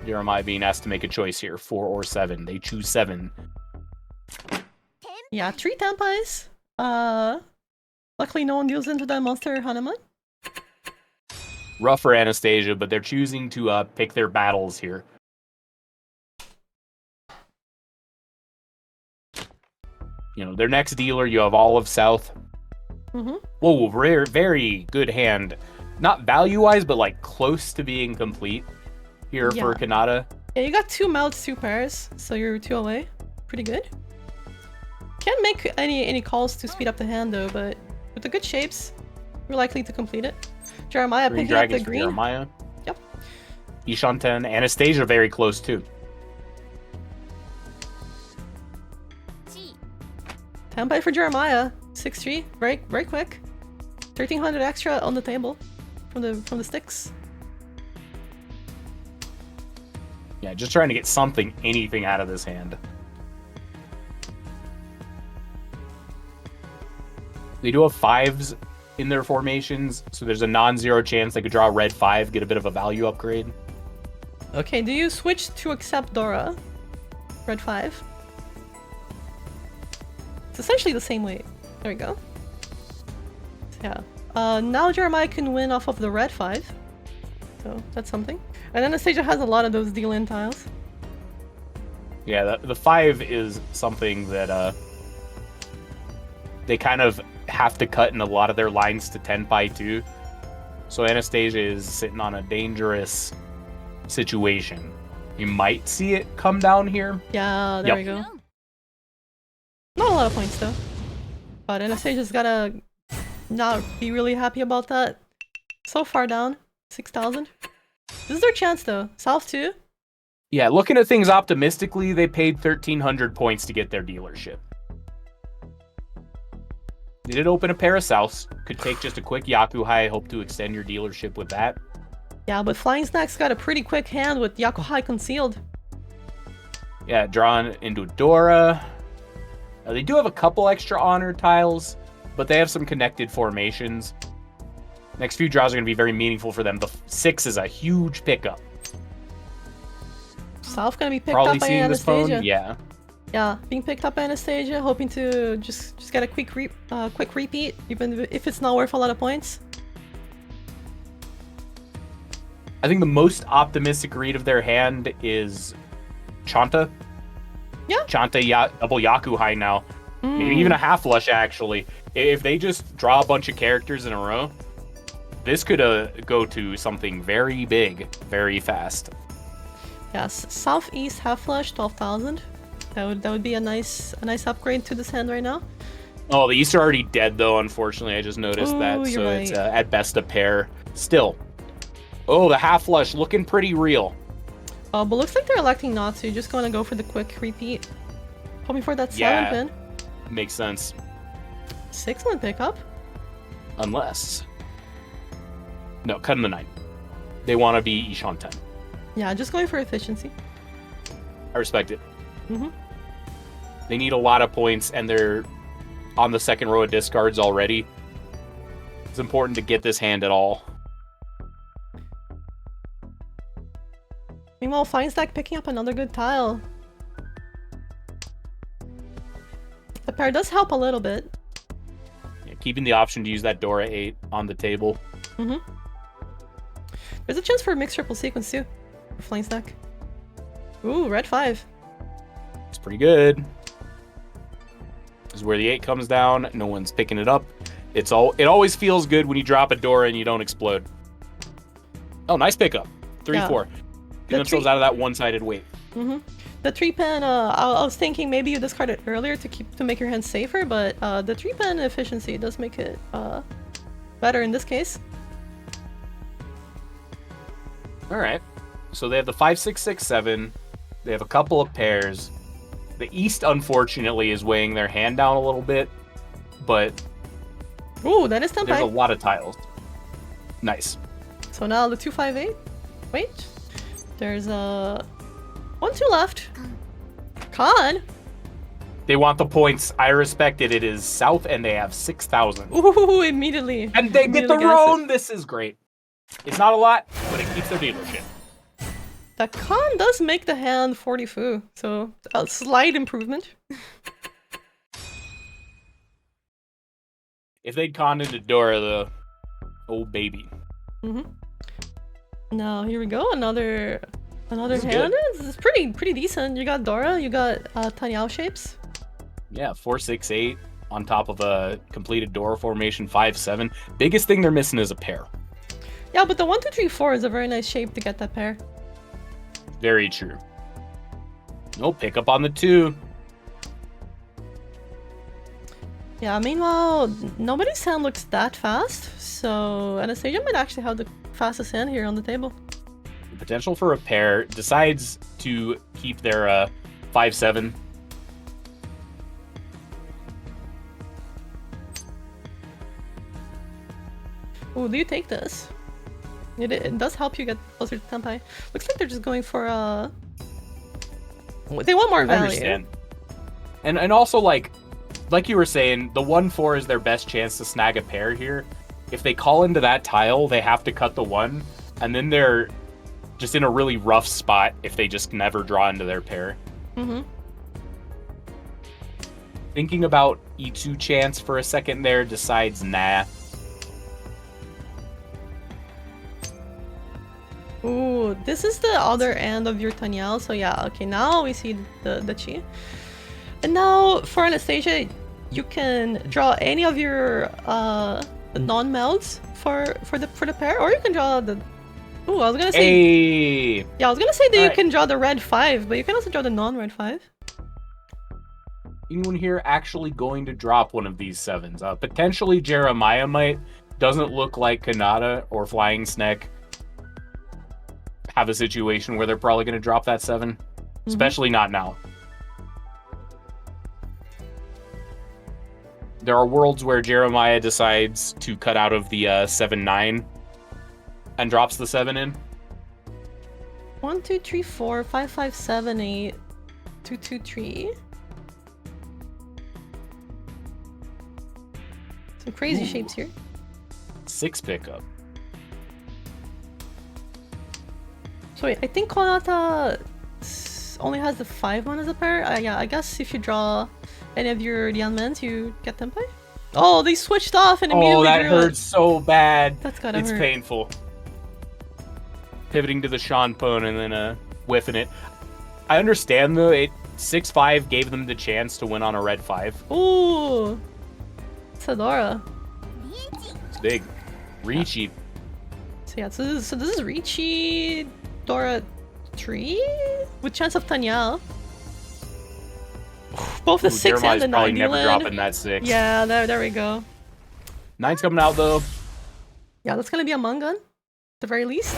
Jeremiah being asked to make a choice here, 4 or 7. They choose 7. Yeah, 3 Tenpais. Luckily no one deals into that monster Haneman. Rough for Anastasia, but they're choosing to pick their battles here. You know, their next dealer, you have all of South. Mm-hmm. Whoa, rare, very good hand. Not value-wise, but like close to being complete here for Yeah. Kanata. Yeah, you got 2 mouths, 2 pairs, so you're 2 away. Pretty good. Can't make any calls to speed up the hand though, but with the good shapes, you're likely to complete it. Jeremiah Green picking up the Dragons for green. Jeremiah. Yep. Ishanten, Anastasia very close too. G. Tenpai for Jeremiah. 6-3. Very quick. 1300 extra on the table from the sticks. Yeah, just trying to get something, anything out of this hand. They do have 5s in their formations, so there's a non-zero chance they could draw a red 5, get a bit of a value upgrade. Okay, do you switch to accept Dora? Red 5. It's essentially the same weight. There we go. Yeah. Now Jeremiah can win off of the red 5. So that's something. And Anastasia has a lot of those deal-in tiles. Yeah, the 5 is something that they kind of have to cut in a lot of their lines to Tenpai too. So Anastasia is sitting on a dangerous situation. You might see it come down here. Yeah, there we go. Not a lot of points though. But Anastasia's gotta not be really happy about that. So far down. 6,000. This is their chance though. South too. Yeah, looking at things optimistically, they paid 1,300 points to get their dealership. They did open a pair of Souths. Could take just a quick Yakuhai. Hope to extend your dealership with that. Yeah, but Flying Snack's got a pretty quick hand with Yakuhai concealed. Yeah, drawn into Dora. They do have a couple extra honor tiles, but they have some connected formations. Next few draws are going to be very meaningful for them. The 6 is a huge pickup. South gonna be picked Probably up by seeing this Anastasia. phone. Yeah. Yeah, being picked up by Anastasia, hoping to just get a quick repeat, even if it's not worth a lot of points. I think the most optimistic read of their hand is Chanta. Yeah. Chanta double Yaku high now. Maybe Mm. even a half flush, actually. If they just draw a bunch of characters in a row, this could go to something very big, very fast. Yes, Southeast half flush 12,000. That would be a nice upgrade to this hand right now. Oh, the East are already dead, though, unfortunately. I just noticed Ooh, that, you're so it's right. at best a pair. Still. Oh, the half flush looking pretty real. Oh, but looks like they're electing not to. Just gonna go for the quick repeat. Hoping for that 7 Yeah. pin. Makes sense. 6-1 pickup. Unless... No, cut in the 9. They want to be Ishan 10. Yeah, just going for efficiency. I respect it. Mhm. They need a lot of points, and they're on the second row of discards already. It's important to get this hand at all. Meanwhile, Feinstack picking up another good tile. The pair does help a little bit. Yeah, keeping the option to use that Dora 8 on the table. Mm-hmm. There's a chance for a mixed triple sequence too. For Flying Stack. Ooh, red 5. It's pretty good. This is where the 8 comes down. No one's picking it up. It always feels good when you drop a Dora and you don't explode. Oh, nice pickup. 3-4. Yeah. Get themselves out of that one-sided weight. Mm-hmm. The 3-pin, I was thinking maybe you discard it earlier to make your hand safer, but the 3-pin efficiency does make it better in this case. All right. So they have the 5, 6, 6, 7. They have a couple of pairs. The East, unfortunately, is weighing their hand down a little bit, but Ooh, that is there's a Tenpai. lot of tiles. Nice. So now the 2-5-8. Wait. There's a 1-2 left. Khan. They want the points. I respect it. It is South, and they have 6,000. Ooh, immediately. And they get the Immediately guessed it. Roan. This is great. It's not a lot, but it keeps their dealership. The Khan does make the hand 40 fu, so a slight improvement. If they'd conned into Dora, the old baby. Now here we go, another This is hand. good. It's pretty decent. You got Dora, you got Tanyao shapes. Yeah, 4, 6, 8 on top of a completed Dora formation, 5, 7. Biggest thing they're missing is a pair. Yeah, but the 1, 2, 3, 4 is a very nice shape to get that pair. Very true. No pickup on the 2. Yeah, meanwhile, nobody's hand looks that fast, so Anastasia might actually have the fastest hand here on the table. The potential for a pair. Decides to keep their 5, 7. Ooh, do you take this? It does help you get closer to Tenpai. Looks like they're just going for they want more I value. understand. And also, like you were saying, the 1-4 is their best chance to snag a pair here. If they call into that tile, they have to cut the 1, and then they're just in a really rough spot if they just never draw into their pair. Mm-hmm. Thinking about E2 chance for a second there, decides nah. Ooh, this is the other end of your Tanyao, so yeah, okay, now we see the chi. And now, for Anastasia, you can draw any of your non-melds for the pair, or you can draw the... Ooh, I was gonna say... Hey! Yeah, I was gonna say that you Alright. can draw the red 5, but you can also draw the non-red 5. Anyone here actually going to drop one of these 7s? Potentially Jeremiah might. Doesn't look like Kanata or Flying Snake have a situation where they're probably going to drop that 7. Especially not now. There are worlds where Jeremiah decides to cut out of the 7-9 and drops the 7 in. 1, 2, 3, 4, 5, 5, 7, 8, 2, 2, 3. Some crazy shapes here. 6 pickup. So wait, I think Konata only has the 5-1 as a pair. Yeah, I guess if you draw any of your Lianmens, you get Tenpai. Oh, they switched off and immediately Oh, that drew hurts it. so bad. That's gotta It's hurt. painful. Pivoting to the Shanpon and then whiffing it. I understand though. 6-5 gave them the chance to win on a red 5. Ooh, Sadora. It's big. Ricci. So yeah, so this is Ricci, Dora 3 with chance of Tanyao. Both the Ooh, 6 Jeremiah's and the probably 9 never dealing. dropping that 6. Yeah, there we go. 9's coming out though. Yeah, that's gonna be a Mungun, at the very least.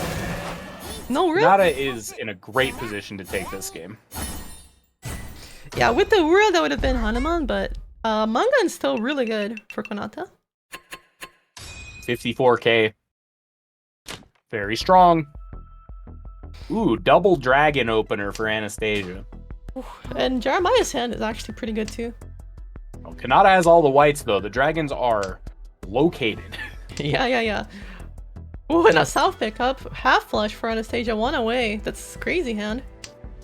No Ura? Nada is in a great position to take this game. Yeah, with the Ura that would have been Hanuman, but Mungun's still really good for Konata. 54k. Very strong. Ooh, double dragon opener for Anastasia. And Jeremiah's hand is actually pretty good too. Oh, Kanata has all the whites though. The dragons are located. Yeah. Ooh, and a south pickup. Half flush for Anastasia, 1 away. That's crazy hand.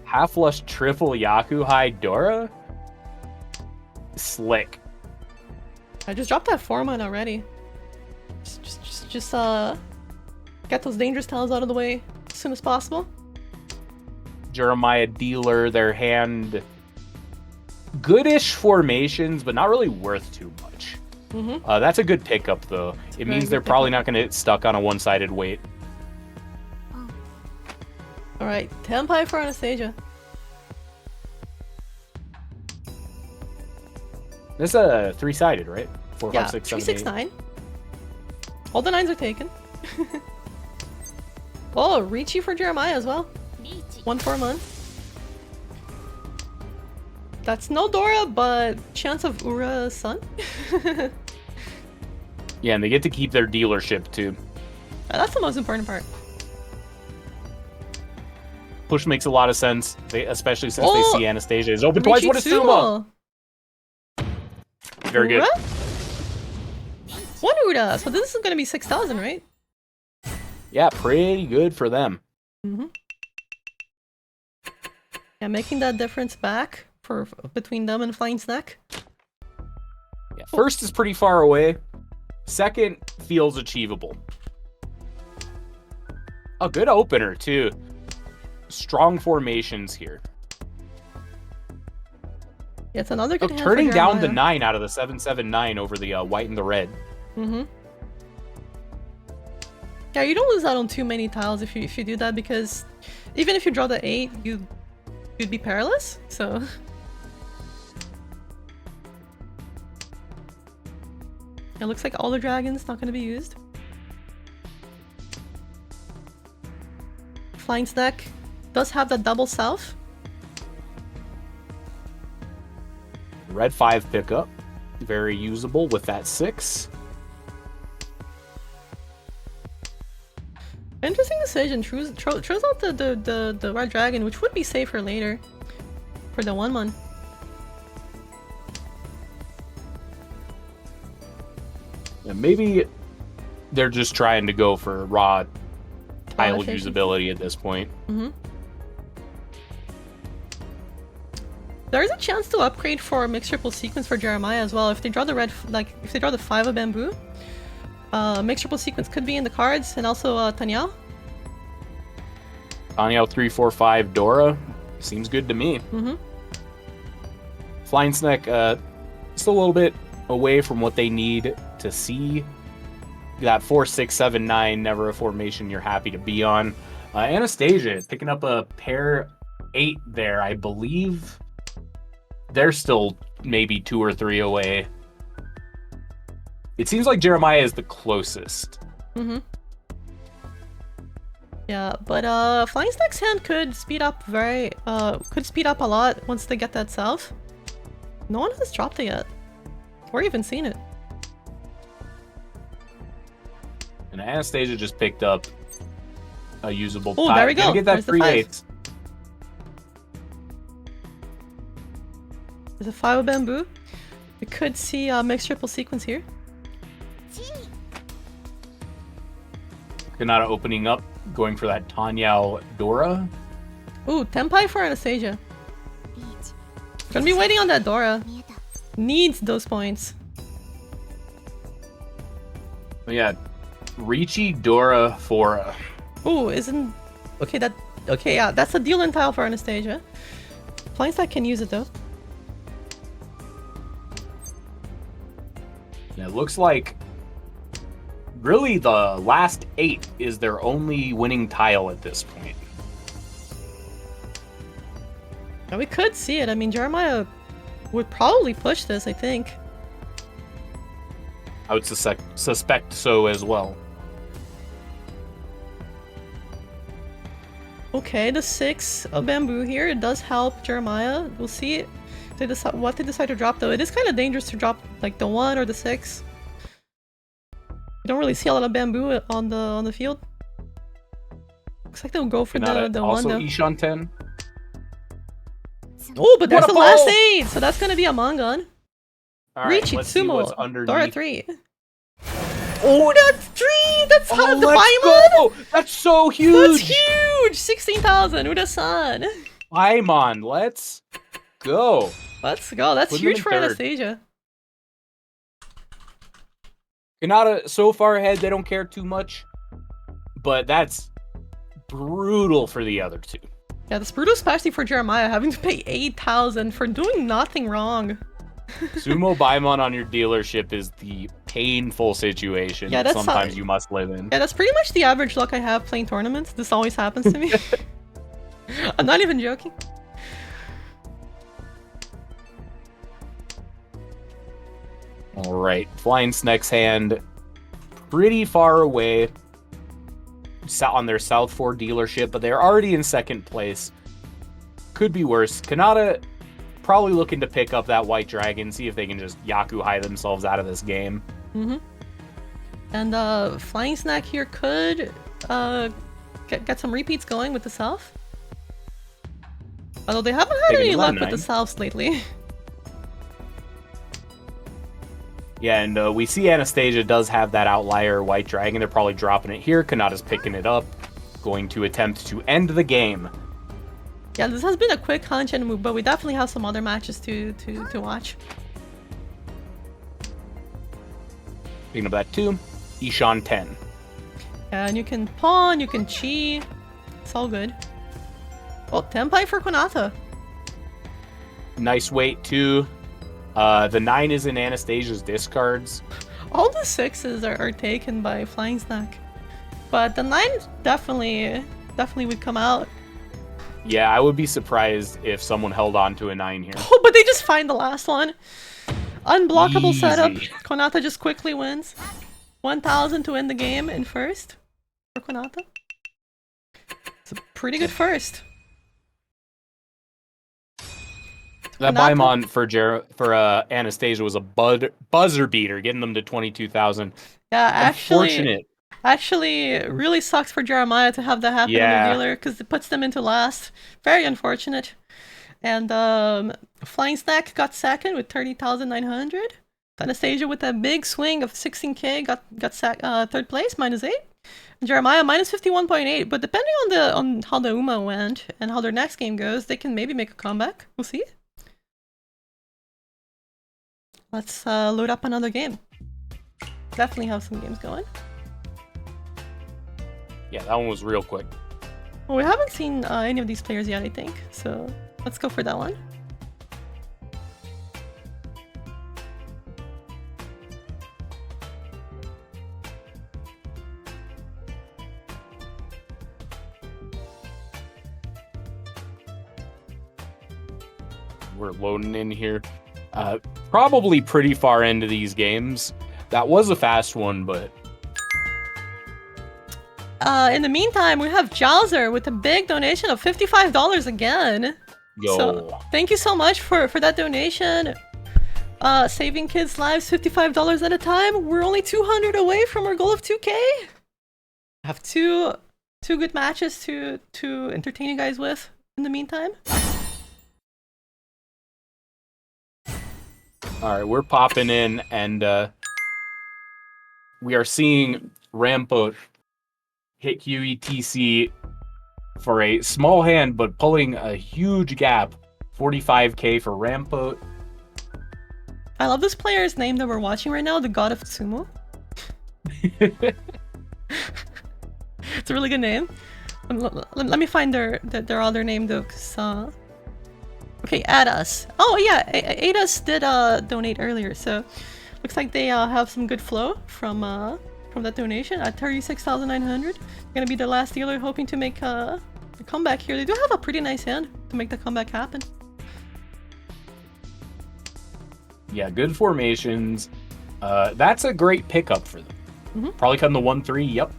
Half flush triple Yakuhai Dora. Slick. I just dropped that 4-1 already. Just get those dangerous tiles out of the way as soon as possible. Jeremiah dealer, their hand. Goodish formations, but not really worth too much. Mm-hmm. That's a good pickup though. It Very means good they're probably pickup. not going to get stuck on a one-sided weight. Alright, Tenpai for Anastasia. This is a 3-sided, right? 4, Yeah, 5, 6, 3, 7, 6, 8. 9. All the 9s are taken. Oh, Ricci for Jeremiah as well. リーチ 1 for a month. That's no Dora, but chance of Ura's son. Yeah, and they get to keep their dealership too. That's the most important part. Push makes a lot of sense, especially since Oh! they see Anastasia is open twice. What a Suma! Very good. Ura? 1 Ura, so this is gonna be 6,000, right? Yeah, pretty good for them. Mm-hmm. Yeah, making that difference back for between them and Flying Snack. Yeah, first is pretty far away. Second feels achievable. A good opener too. Strong formations here. Yeah, it's another good Look, hand for turning down the Jeremiah. 9 out of the 779 over the white and the red. Mm-hmm. Yeah, you don't lose out on too many tiles if you do that, because even if you draw the 8, you'd be perilous. So it looks like all the dragons not going to be used. Flying Snack does have that double south. Red 5 pickup. Very usable with that 6. Interesting decision. Throws out the red dragon, which would be safer later for the 1-1. And maybe they're just trying to go for raw tile efficiency. usability at this point. Mm-hmm. There's a chance to upgrade for mixed triple sequence for Jeremiah as well. If they draw the red, if they draw the 5 of bamboo, mixed triple sequence could be in the cards, and also Tanyao. Tanyao 3, 4, 5 Dora. Seems good to me. Mm-hmm. Flying Snack, just a little bit away from what they need to see. That 4, 6, 7, 9, never a formation you're happy to be on. Anastasia picking up a pair 8 there, I believe. They're still maybe 2 or 3 away. It seems like Jeremiah is the closest. Mm-hmm. Yeah, but Flying Snack's hand could speed up a lot once they get that south. No one has dropped it yet, or even seen it. And Anastasia just picked up a usable. Oh, there we Gonna go. get that There's the 3 5. 8s. There's a 5 of bamboo. We could see a mixed triple sequence here. Kanata opening up, going for that Tanyao Dora. Ooh, Tenpai for Anastasia. Gonna be waiting on that Dora. 見えた Needs those points. Yeah, Ricci, Dora, Fora. Ooh, isn't... Okay, that... Okay, yeah, that's a deal-in tile for Anastasia. Flying Stack can use it, though. And it looks like really the last 8 is their only winning tile at this point. And we could see it. I mean, Jeremiah would probably push this, I think. I would suspect so as well. Okay, the 6 of bamboo here. It does help Jeremiah. We'll see what they decide to drop, though. It is kind of dangerous to drop, like, the 1 or the 6. You don't really see a lot of bamboo on the field. Looks like they'll go for the 1, also though. Ishan 10. Oh, but there's What the a last ball! 8! So that's gonna be a Mangon. All right, Ricci, let's see what's Tsumo, underneath. Dora 3. Oh, that's 3! That's how Oh, the let's Paimon! go! That's so That's huge! huge! 16,000, Uda-san! Paimon, let's go. Let's go, that's Put them huge in for third. Anastasia. Kanata so far ahead, they don't care too much. But that's brutal for the other 2. Yeah, that's brutal, especially for Jeremiah, having to pay 8,000 for doing nothing wrong. Sumo Baimon on your dealership is the painful situation Yeah, that that's sometimes how- you must live in. Yeah, that's pretty much the average luck I have playing tournaments. This always happens to me. I'm not even joking. All right, Flying Snake's hand pretty far away on their South 4 dealership, but they're already in second place. Could be worse. Kanata probably looking to pick up that White Dragon, see if they can just Yaku high themselves out of this game. Mm-hmm. And Flying Snack here could get some repeats going with the South. Although they haven't had Taking any about luck with the 9. Souths lately. Yeah, and we see Anastasia does have that outlier White Dragon. They're probably dropping it here. Kanata's picking it up, going to attempt to end the game. Yeah, this has been a quick hunch and move, but we definitely have some other matches to watch. Picking up that 2. Ishan 10. Yeah, and you can pawn, you can chi. It's all good. Oh, Tenpai for Konata. Nice weight, too. The 9 is in Anastasia's discards. All the 6s are taken by Flying Snack. But the 9 definitely would come out. Yeah, I would be surprised if someone held on to a 9 here. Oh, but they just find the last one. Unblockable setup. Easy. Konata just quickly wins. 1,000 to win the game in first for Konata. It's a pretty good first. That Konata- Baimon for Anastasia was a buzzer beater, getting them to 22,000. Yeah, Unfortunate. actually, it really sucks for Jeremiah to have that happen Yeah. in the dealer because it puts them into last. Very unfortunate. And Flying Snack got second with 30,900. Anastasia with a big swing of 16k got third place, -8. And Jeremiah minus 51.8. But depending on how the UMA went and how their next game goes, they can maybe make a comeback. We'll see. Let's load up another game. Definitely have some games going. Yeah, that one was real quick. Well, we haven't seen any of these players yet, I think. So let's go for that one. We're loading in here. Probably pretty far into these games. That was a fast one, but In the meantime, we have Jowser with a big donation of $55 again. yo. So thank you so much for that donation. Saving kids' lives $55 at a time. We're only 200 away from our goal of 2K. I have two good matches to entertain you guys with in the meantime. All right, we're popping in, and we are seeing Rampot hit QETC for a small hand, but pulling a huge gap 45k for Rampot. I love this player's name that we're watching right now, the God of Sumo. It's a really good name. Let me find their other name though, cause okay, Adas. Oh yeah, Adas did donate earlier, so looks like they have some good flow from that donation at 36,900. Gonna be the last dealer hoping to make a comeback here. They do have a pretty nice hand to make the comeback happen. Yeah, good formations. That's a great pickup for them. Probably cutting the 1-3. Yep.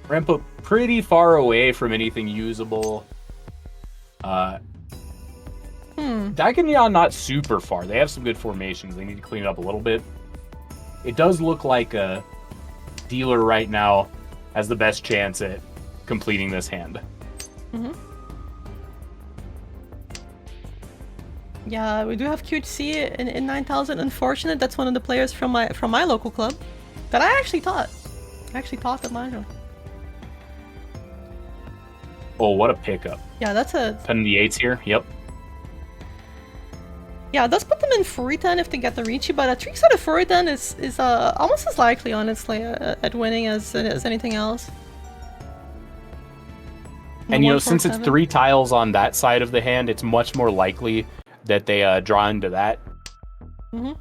Rampot pretty far away from anything usable. Daikon not super far. They have some good formations. They need to clean it up a little bit. It does look like a dealer right now has the best chance at completing this hand. Yeah, we do have QHC in 9,000. Unfortunate, that's one of the players from my local club that I actually taught. I actually taught at Mahjong. Oh, what a pickup. Yeah, that's a... Pen the 8s here. Yep. Yeah, it does put them in Furitan if they get the Ricci, but a 3-sided Furitan is almost as likely, honestly, at winning as anything else. And, since it's 3 tiles on that side of the hand, it's much more likely that they draw into that. Yeah,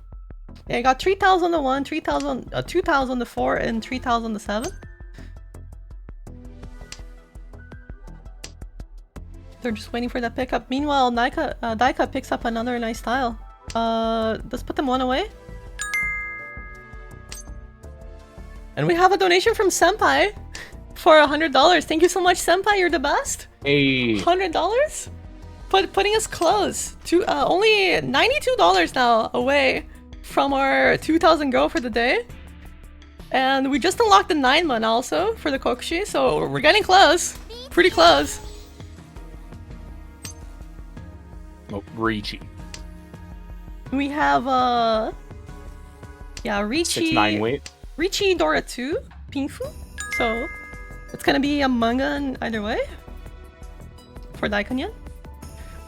you got 3,000 to 1, 3,000, 2,000 to 4, and 3,000 to 7. They're just waiting for that pickup. Meanwhile, Daika picks up another nice tile. Let's put them one away. And we have a donation from Senpai for $100. Thank you so much, Senpai. You're the best. Hey. $100? Putting us close to only $92 now away from our 2,000 goal for the day. And we just unlocked the 9-man also for the Kokushi, so we're getting close. Pretty close. Oh, Ricci. We have Ricci 6-9 weight. Ricci Dora 2 Pinfu. So it's gonna be a manga either way for Daikon.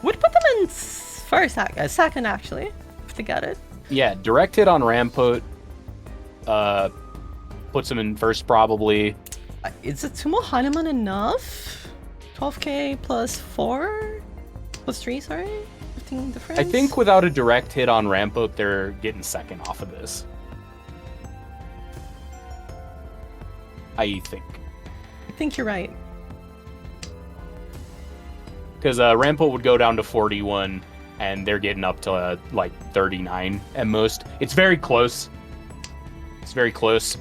Would put them in second actually, if they get it. Yeah, direct hit on Rampot. Puts him in first probably. Is a Sumo Hanuman enough? 12k plus 4? Plus 3, sorry? 15 difference? I think without a direct hit on Rampot, they're getting second off of this. I think you're right. Because Rampot would go down to 41, and they're getting up to like 39 at most. It's very close. It's very close.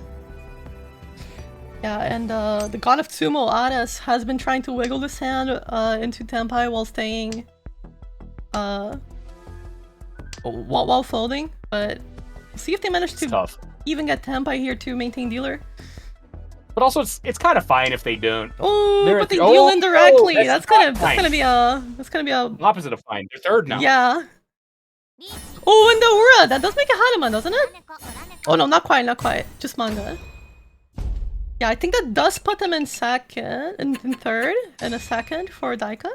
Yeah, and the God of Sumo, Adas, has been trying to wiggle this hand into Tenpai while staying... while folding, but we'll see if they manage to even get Tenpai here to maintain dealer. But also, it's kind of fine if they don't. Oh, but they deal indirectly. Oh, that's gonna be a opposite of fine. They're third now. Yeah. Oh, and the Ura! That does make a Hanuman, doesn't it? Oh no, not quite. Just manga. Yeah, I think that does put them in second, in third, and a second for Daika.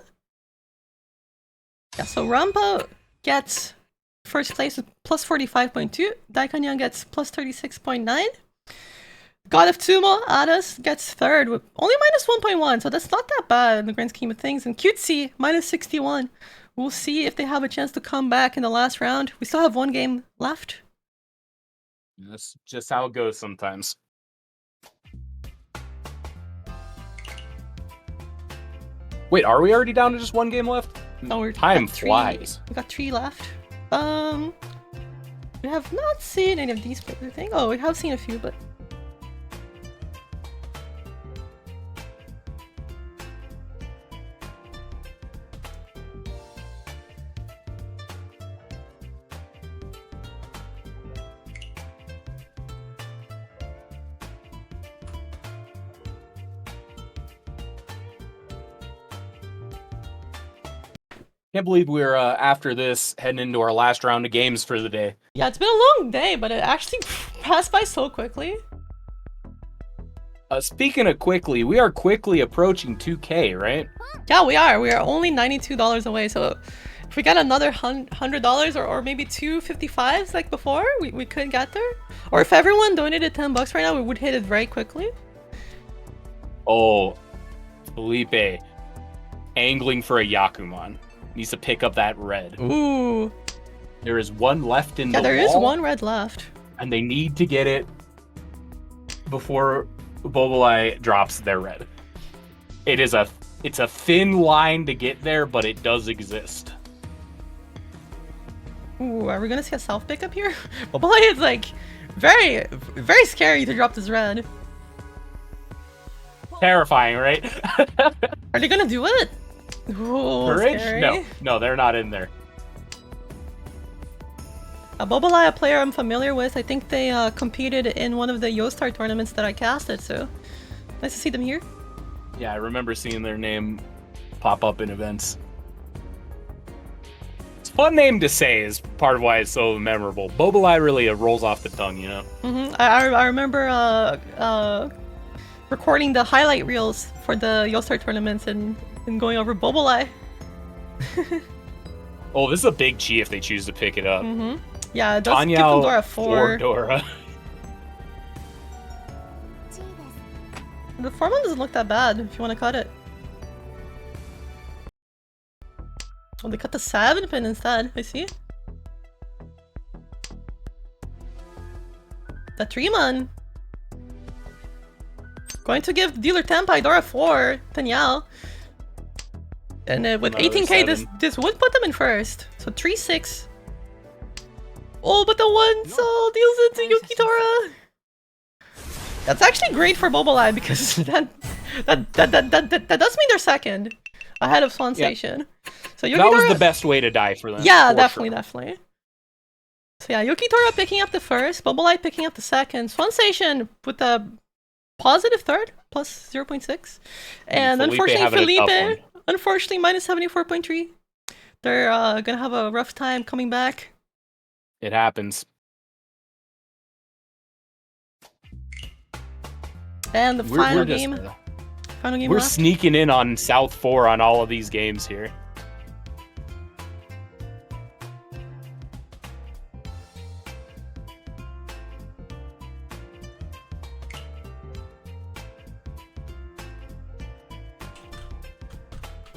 Yeah, so Rampo gets first place with plus 45.2. Daikon gets plus 36.9. God of Sumo, Adas, gets third with only minus 1.1, so that's not that bad in the grand scheme of things. And Cutesy, minus 61. We'll see if they have a chance to come back in the last round. We still have one game left. That's just how it goes sometimes. Wait, are we already down to just one game left? No, time flies. We got 3 left. We have not seen any of these particular things. Oh, we have seen a few, but... Can't believe we're after this heading into our last round of games for the day. Yeah, it's been a long day, but it actually passed by so quickly. Speaking of quickly, we are quickly approaching 2K, right? Yeah, we are. We are only $92 away. So if we got another $100 or maybe 255s like before, we could get there. Or if everyone donated $10 right now, we would hit it very quickly. Oh, Felipe, angling for a Yakuman. Needs to pick up that red. Ooh. There is one left in the Yeah, there is wall, one red left. and they need to get it before Bobolai drops their red. It's a thin line to get there, but it does exist. Ooh, are we gonna see a self pickup here? Bobolai is like very, very scary to drop this red. Terrifying, right? Are they gonna do it? Ooh, Courage? scary. No, they're not in there. A Bobolai, a player I'm familiar with. I think they competed in one of the Yostar tournaments that I casted, so nice to see them here. Yeah, I remember seeing their name pop up in events. It's a fun name to say is part of why it's so memorable. Bobolai really rolls off the tongue, you know? I remember recording the highlight reels for the Yostar tournaments and going over Bobolai. Oh, this is a big chi if they choose to pick it up. Yeah, it does give them Tanyao Dora for 4. Dora. 1です The 4 one doesn't look that bad if you want to cut it. Oh, they cut the 7 pin instead. I see. The 3-man. Going to give dealer Tenpai Dora 4, Tanyao. And with Another 18k, 7. this would put them in first. So 3-6. Oh, but the 1 soul deals into Yukitora. That's actually great for Bobolai because that does mean they're second ahead of Swan Station. So Yukitora, That was the best way to die for them. yeah, for definitely, sure. definitely. So yeah, Yukitora picking up the first, Bobolai picking up the second, Swan Station with a positive third, plus 0.6. And Felipe unfortunately, having a tough Felipe, unfortunately, minus 74.3. They're gonna have a rough time coming back. It happens. And the We're final just- game. Final game We're left. sneaking in on South 4 on all of these games here.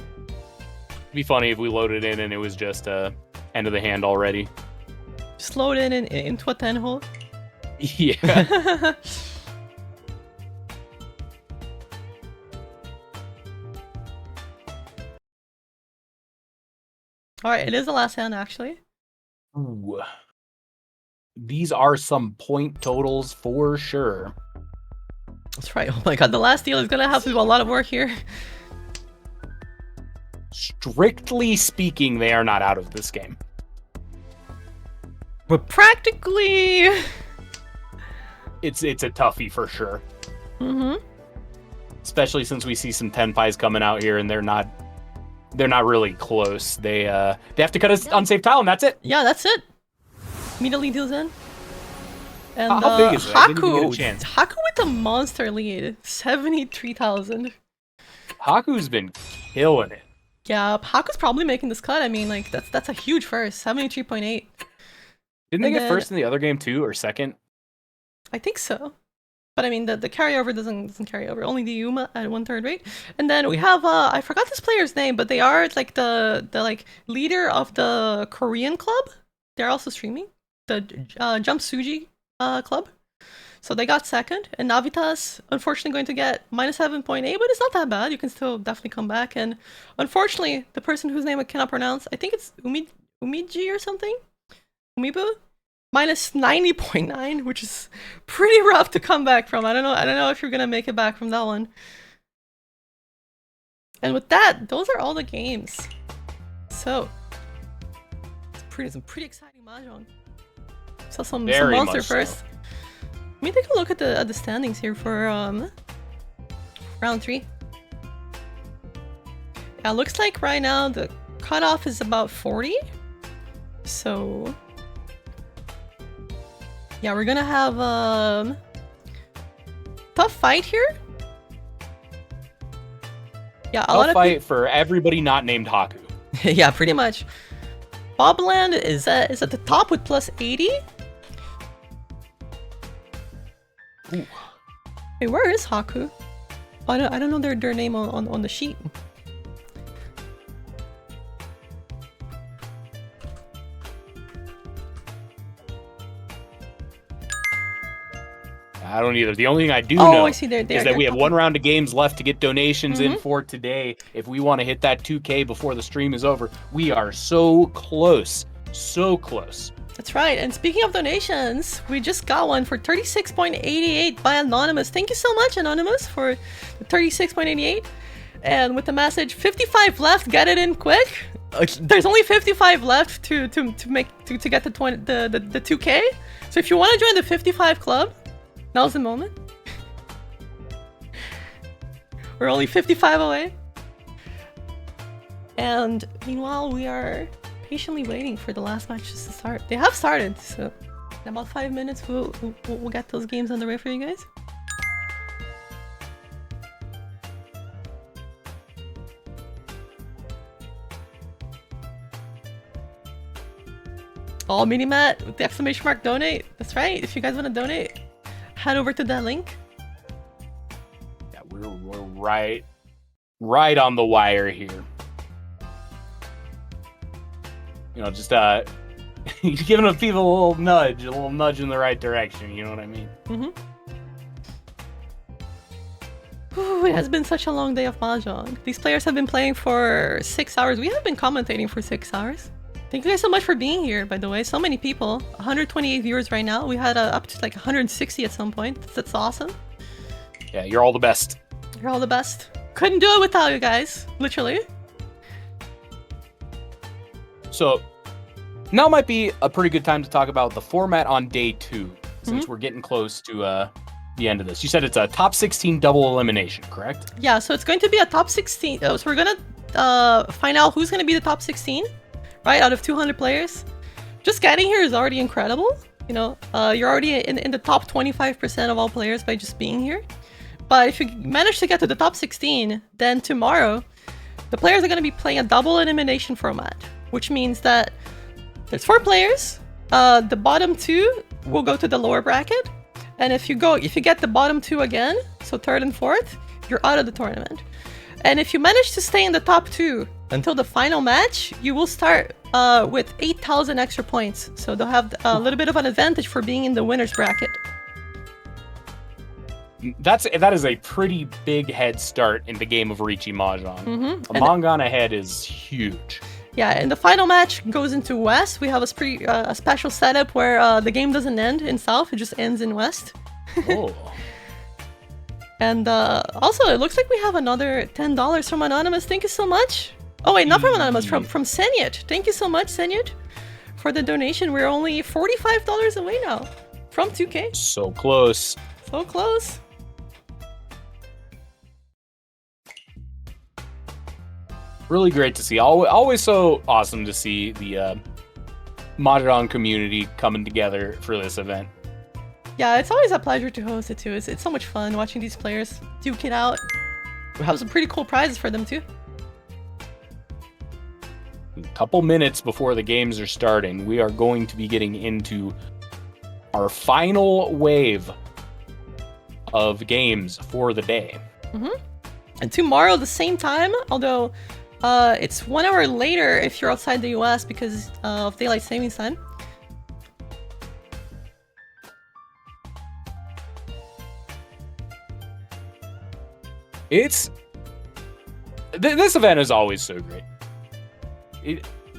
It'd be funny if we loaded in and it was just end of the hand already. Slowed in into a 10 hole. Yeah. Alright, it is the last hand actually. Ooh. These are some point totals for sure. That's right. Oh my god, the last deal is gonna have to do a lot of work here. Strictly speaking, they are not out of this game. But practically. It's a toughie for sure. Mm-hmm. Especially since we see some tenpais coming out here and they're not really close. They have to cut an unsafe tile and that's it. Yeah, that's it. Immediately deals in. And How big is it? I didn't even get a Haku. chance. Haku with the monster lead. 73,000. Haku's been killing it. Yeah, Haku's probably making this cut. I mean, like that's a huge first. 73.8. Didn't they And get then- first in the other game too, or second? I think so. But I mean, the carryover doesn't carry over. Only the Yuma at 1/3 rate. And then we have I forgot this player's name, but they are like the like leader of the Korean club. They're also streaming the Jump Suji club. So they got second, and Navitas unfortunately going to get minus 7.8, but it's not that bad. You can still definitely come back. And unfortunately, the person whose name I cannot pronounce, I think it's Umiji or something, Umibu, minus 90.9, which is pretty rough to come back from. I don't know if you're gonna make it back from that one. And with that, those are all the games. So it's some pretty exciting mahjong. So some Very monster much so. first. Let me take a look at the standings here for round 3. Yeah, looks like right now the cutoff is about 40. So yeah, we're gonna have tough fight here Yeah, a I'll lot of fight for everybody not named Haku. yeah, pretty much. Bobland is at the top with plus 80. Ooh. Wait, where is Haku? I don't know their name on the sheet. I don't either. The only thing I do Oh, know I see. They're is that we have one round of games left to get donations in for today. If we want to hit that 2K before the stream is over, we are so close. So close. That's right. And speaking of donations, we just got one for 36.88 by Anonymous. Thank you so much, Anonymous, for the 36.88. And with the message, 55 left, get it in quick. There's only 55 left to get the 2K. So if you want to join the 55 club, now's the moment. We're only 55 away. And meanwhile, we are patiently waiting for the last matches to start. They have started, so in about 5 minutes, we'll get those games on the way for you guys. Oh, Minimat with the exclamation mark donate. That's right. If you guys want to donate, head over to that link. Yeah, we're right on the wire here. You know, just giving the people a little nudge in the right direction. You know what I mean? Ooh, it has been such a long day of Mahjong. These players have been playing for 6 hours. We have been commentating for 6 hours. Thank you guys so much for being here, by the way. So many people. 128 viewers right now. We had up to like 160 at some point. That's awesome. Yeah, you're all the best. You're all the best. Couldn't do it without you guys. Literally. So now might be a pretty good time to talk about the format on day 2, since we're getting close to the end of this. You said it's a top 16 double elimination, correct? Yeah, so it's going to be a top 16. So we're going to find out who's going to be the top 16, right, out of 200 players. Just getting here is already incredible. You know, you're already in the top 25% of all players by just being here. But if you manage to get to the top 16, then tomorrow, the players are going to be playing a double elimination format, which means that there's 4 players. The bottom 2 will go to the lower bracket. And if you get the bottom 2 again, so 3rd and 4th, you're out of the tournament. And if you manage to stay in the top 2 until the final match, you will start with 8,000 extra points. So they'll have a little bit of an advantage for being in the winner's bracket. That is a pretty big head start in the game of Riichi Mahjong. A Mongan ahead is huge. Yeah, and the final match goes into West. We have a special setup where the game doesn't end in South, it just ends in West. Oh. And also, it looks like we have another $10 from Anonymous. Thank you so much. Oh wait, not from Anonymous, from Senyut. Thank you so much, Senyut, for the donation. We're only $45 away now from 2K. So close. So close. Really great to see. Always so awesome to see the Mahjong community coming together for this event. Yeah, it's always a pleasure to host it too. It's so much fun watching these players duke it out. We have some pretty cool prizes for them too. A couple minutes before the games are starting, we are going to be getting into our final wave of games for the day. And tomorrow, the same time, although it's 1 hour later if you're outside the US because of daylight savings time. This event is always so great.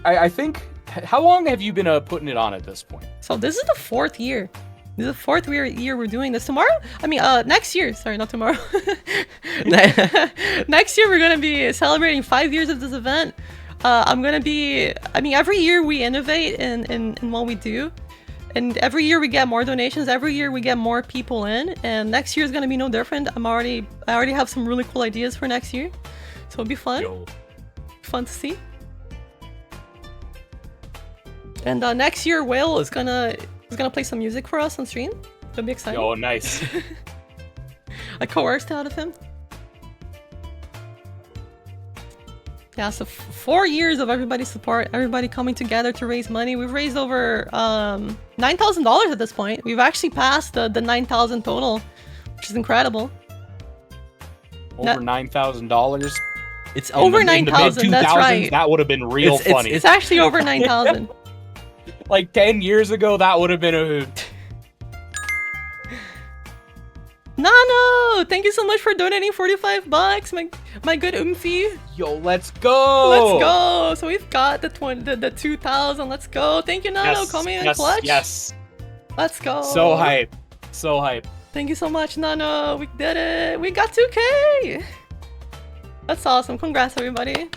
I think, how long have you been putting it on at this point? So this is the 4th year. This is the 4th year we're doing this. Tomorrow? I mean, next year. Sorry, not tomorrow. Next year we're gonna be celebrating 5 years of this event. Every year we innovate in what we do. And every year we get more donations. Every year we get more people in. And next year is gonna be no different. I already have some really cool ideas for next year. So it'll be fun. Yo. Fun to see. And next year, Whale is gonna play some music for us on stream. It'll be exciting. Oh, nice. I coerced out of him. Yeah, so 4 years of everybody's support, everybody coming together to raise money. We've raised over $9,000 at this point. We've actually passed the 9,000 total, which is incredible. Over $9,000. It's over in the 9,000, that's mid-2000s, right. That would have been real funny. It's actually over 9,000. Like 10 years ago, that would have been a hoot. Nano, thank you so much for donating $45. My good Umfi. Yo, let's go! Let's go. So we've got the 2,000. Let's go. Thank you, Nano. Yes, Coming in yes, clutch. yes. Let's go. So hype. So hype. Thank you so much, Nano. We did it. We got 2K. That's awesome. Congrats, everybody.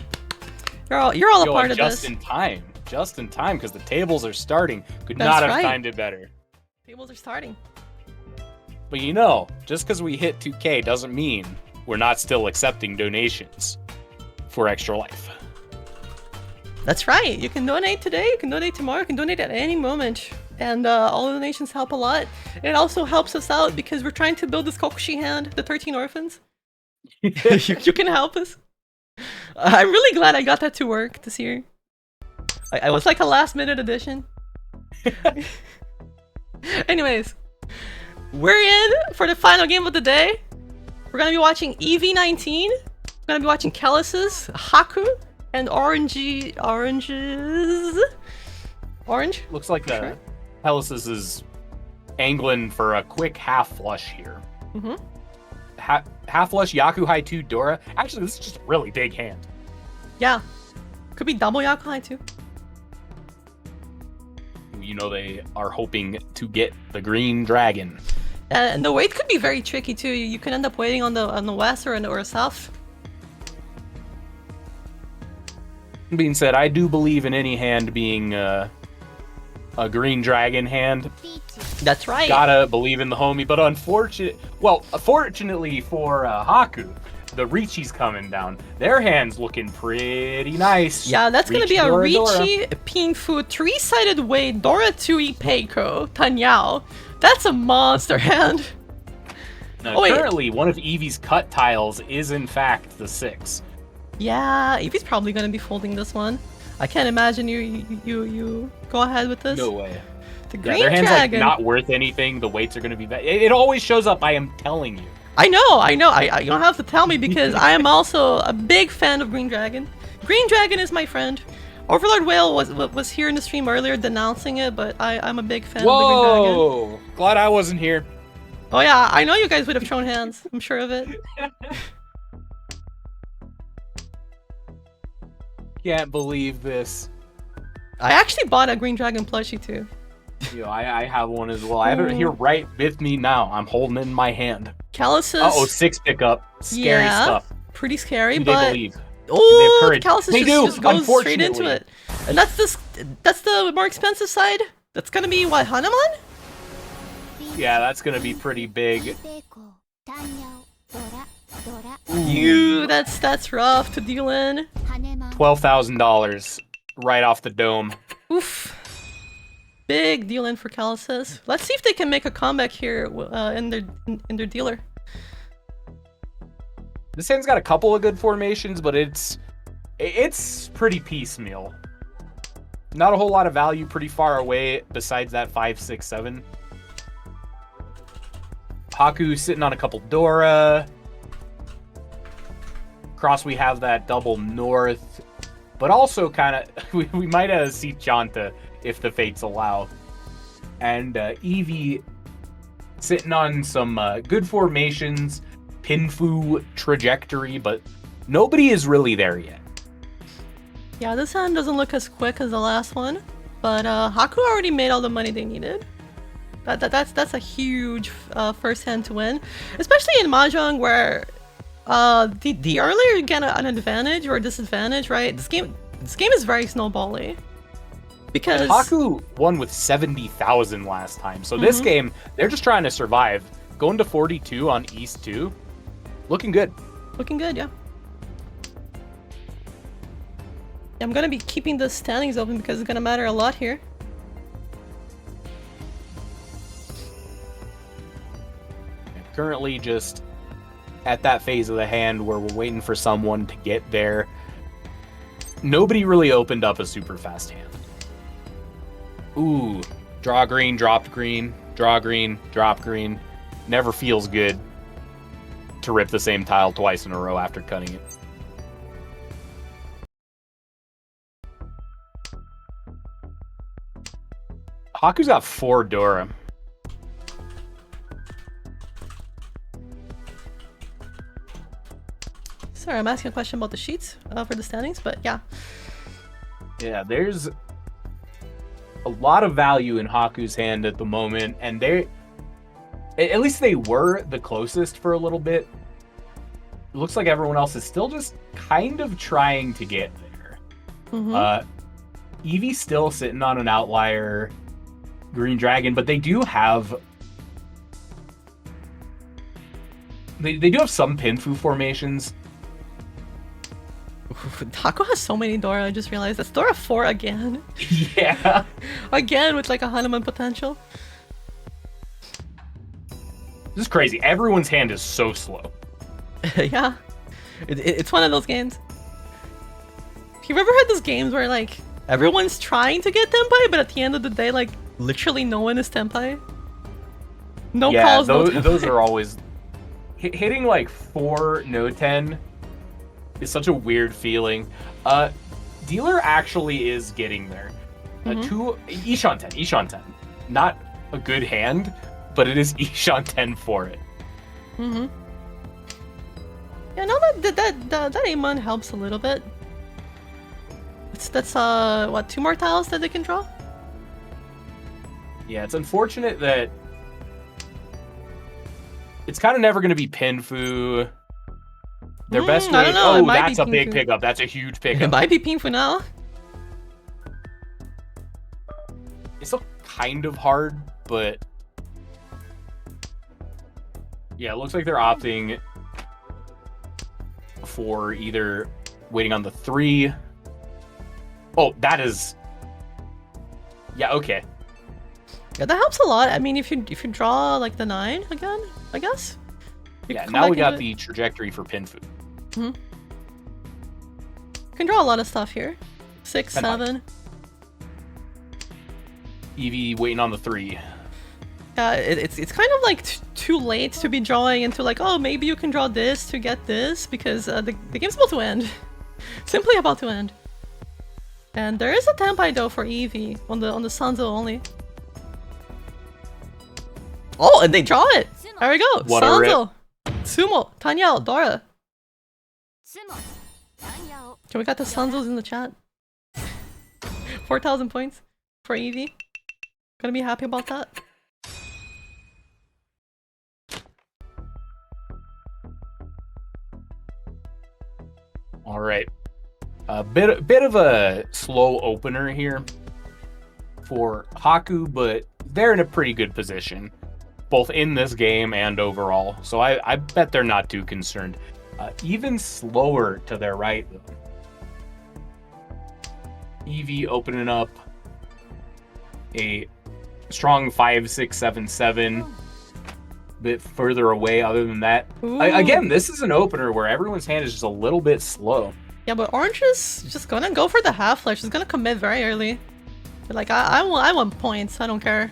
You're all a Yo, part and of just this. in time. Just in time, because the tables are starting. Could That's not have right. timed it better. Tables are starting. But you know, just because we hit 2K doesn't mean we're not still accepting donations for Extra Life. That's right. You can donate today. You can donate tomorrow. You can donate at any moment. And all the donations help a lot. It also helps us out because we're trying to build this Kokushi hand, the 13 orphans. you can help us. I'm really glad I got that to work this year. I was like a last minute addition. Anyways, we're in for the final game of the day. We're gonna be watching EV19. We're gonna be watching Kellis's Haku and Oranges. Orange? Looks like Sure. Helicis is angling for a quick half flush here. Mm-hmm. Half flush Yaku High 2 Dora. Actually, this is just a really big hand. Yeah. Could be double Yakuhai too. You know, they are hoping to get the green dragon. And the wait could be very tricky too. You can end up waiting on the west or south. Being said, I do believe in any hand being a green dragon hand. That's right. Gotta believe in the homie, but fortunately for Haku, the Richi's coming down. Their hand's looking pretty nice. Yeah, that's gonna Richi, be a Dora, Dora. Richi, Pinfu, 3-sided weight, Dora 2E Peiko, Tanyao. That's a monster hand. Now, Oh, wait. currently, one of Eevee's cut tiles is in fact the 6. Yeah, Evie's probably gonna be folding this one. I can't imagine you go ahead with this. No way. The Yeah, green their hand's dragon. like not worth anything. The weights are gonna be bad. It always shows up. I am telling you. I know. I you don't have to tell me because I am also a big fan of Green Dragon. Green Dragon is my friend. Overlord Whale was here in the stream earlier denouncing it, but I'm a big fan of the Green Dragon. Whoa! Glad I wasn't here. Oh yeah, I know you guys would have thrown hands. I'm sure of it. Can't believe this. I actually bought a Green Dragon plushie too. You know, I have one as well. I have it here right with me now. I'm holding it in my hand. Calluses. Uh-oh, 6 pickup. Scary Yeah. stuff. Pretty scary, Do they but believe? oh, courage? Calluses They do, just goes straight into unfortunately. it. And that's the more expensive side. That's gonna be what, Hanuman? Yeah, that's gonna be pretty big. You, that's rough to deal in. $12,000 right off the dome. Oof. Big deal in for Calluses. Let's see if they can make a comeback here in their dealer. This hand's got a couple of good formations, but it's pretty piecemeal. Not a whole lot of value pretty far away besides that 5, 6, 7. Haku sitting on a couple Dora. Cross we have that double north. But also kind of, we might see Chanta if the fates allow. And Eevee sitting on some good formations. Pinfu trajectory, but nobody is really there yet. Yeah, this hand doesn't look as quick as the last one, but Haku already made all the money they needed. That's a huge first hand to win, especially in Mahjong where the earlier you get an advantage or a disadvantage, right? This game is very snowbally. Because Haku won with 70,000 last time, so this game they're just trying to survive. Going to 42 on East 2, looking good. Looking good, yeah. I'm gonna be keeping the standings open because it's gonna matter a lot here. Currently just at that phase of the hand where we're waiting for someone to get there. nobody really opened up a super fast hand. Ooh, draw green, dropped green, draw green, drop green. Never feels good to rip the same tile twice in a row after cutting it. Haku's got 4 Dora. Sorry, I'm asking a question about the sheets for the standings, but yeah. Yeah, there's a lot of value in Haku's hand at the moment, and at least they were the closest for a little bit. It looks like everyone else is still just kind of trying to get there. Eevee's still sitting on an outlier Green Dragon, but they do have they do have some Pinfu formations. Haku has so many Dora, I just realized. That's Dora 4 again. Yeah. Again with like a Hanuman potential. This is crazy. Everyone's hand is so slow. Yeah. It's one of those games. You ever had those games where like everyone's trying to get Tenpai, but at the end of the day, like literally no one is Tenpai? No calls, no Tenpai. Those are always... Hitting like 4 no 10 is such a weird feeling. Dealer actually is getting there. 2 Ishan 10. Not a good hand, but it is Ishan 10 for it. Yeah, no, that Amon helps a little bit. That's what, 2 more tiles that they can draw? Yeah, it's unfortunate that it's kind of never going to be Pinfu. Their best way. Oh, that's a big pickup. That's a huge pickup. It might be Pinfu now. It's still kind of hard, but yeah, it looks like they're opting for either waiting on the 3. Oh, that is... Yeah, okay. Yeah, that helps a lot. I mean, if you draw like the 9 again, I guess. Yeah, now we got the trajectory for Pinfu. You can draw a lot of stuff here. 6, 7. Eevee waiting on the 3. Yeah, it's kind of like too late to be drawing into like, oh, maybe you can draw this to get this, because the game's about to end. Simply about to end. And there is a Tenpai though for Eevee on the Sanzo only. Oh, and they draw it! There we go! What Sanzo! Sumo! Tanyao! Dora! Can we got the Sanzos in the chat? 4,000 points for Eevee. Gonna be happy about that. All right, a bit of a slow opener here for Haku, but they're in a pretty good position, both in this game and overall. So I bet they're not too concerned. Even slower to their right, though. Eevee opening up a strong 5, 6, 7, 7. Bit further away. Other than that, again, this is an opener where everyone's hand is just a little bit slow. Yeah, but Orange is just gonna go for the half flash. She's gonna commit very early. Like I want points. I don't care.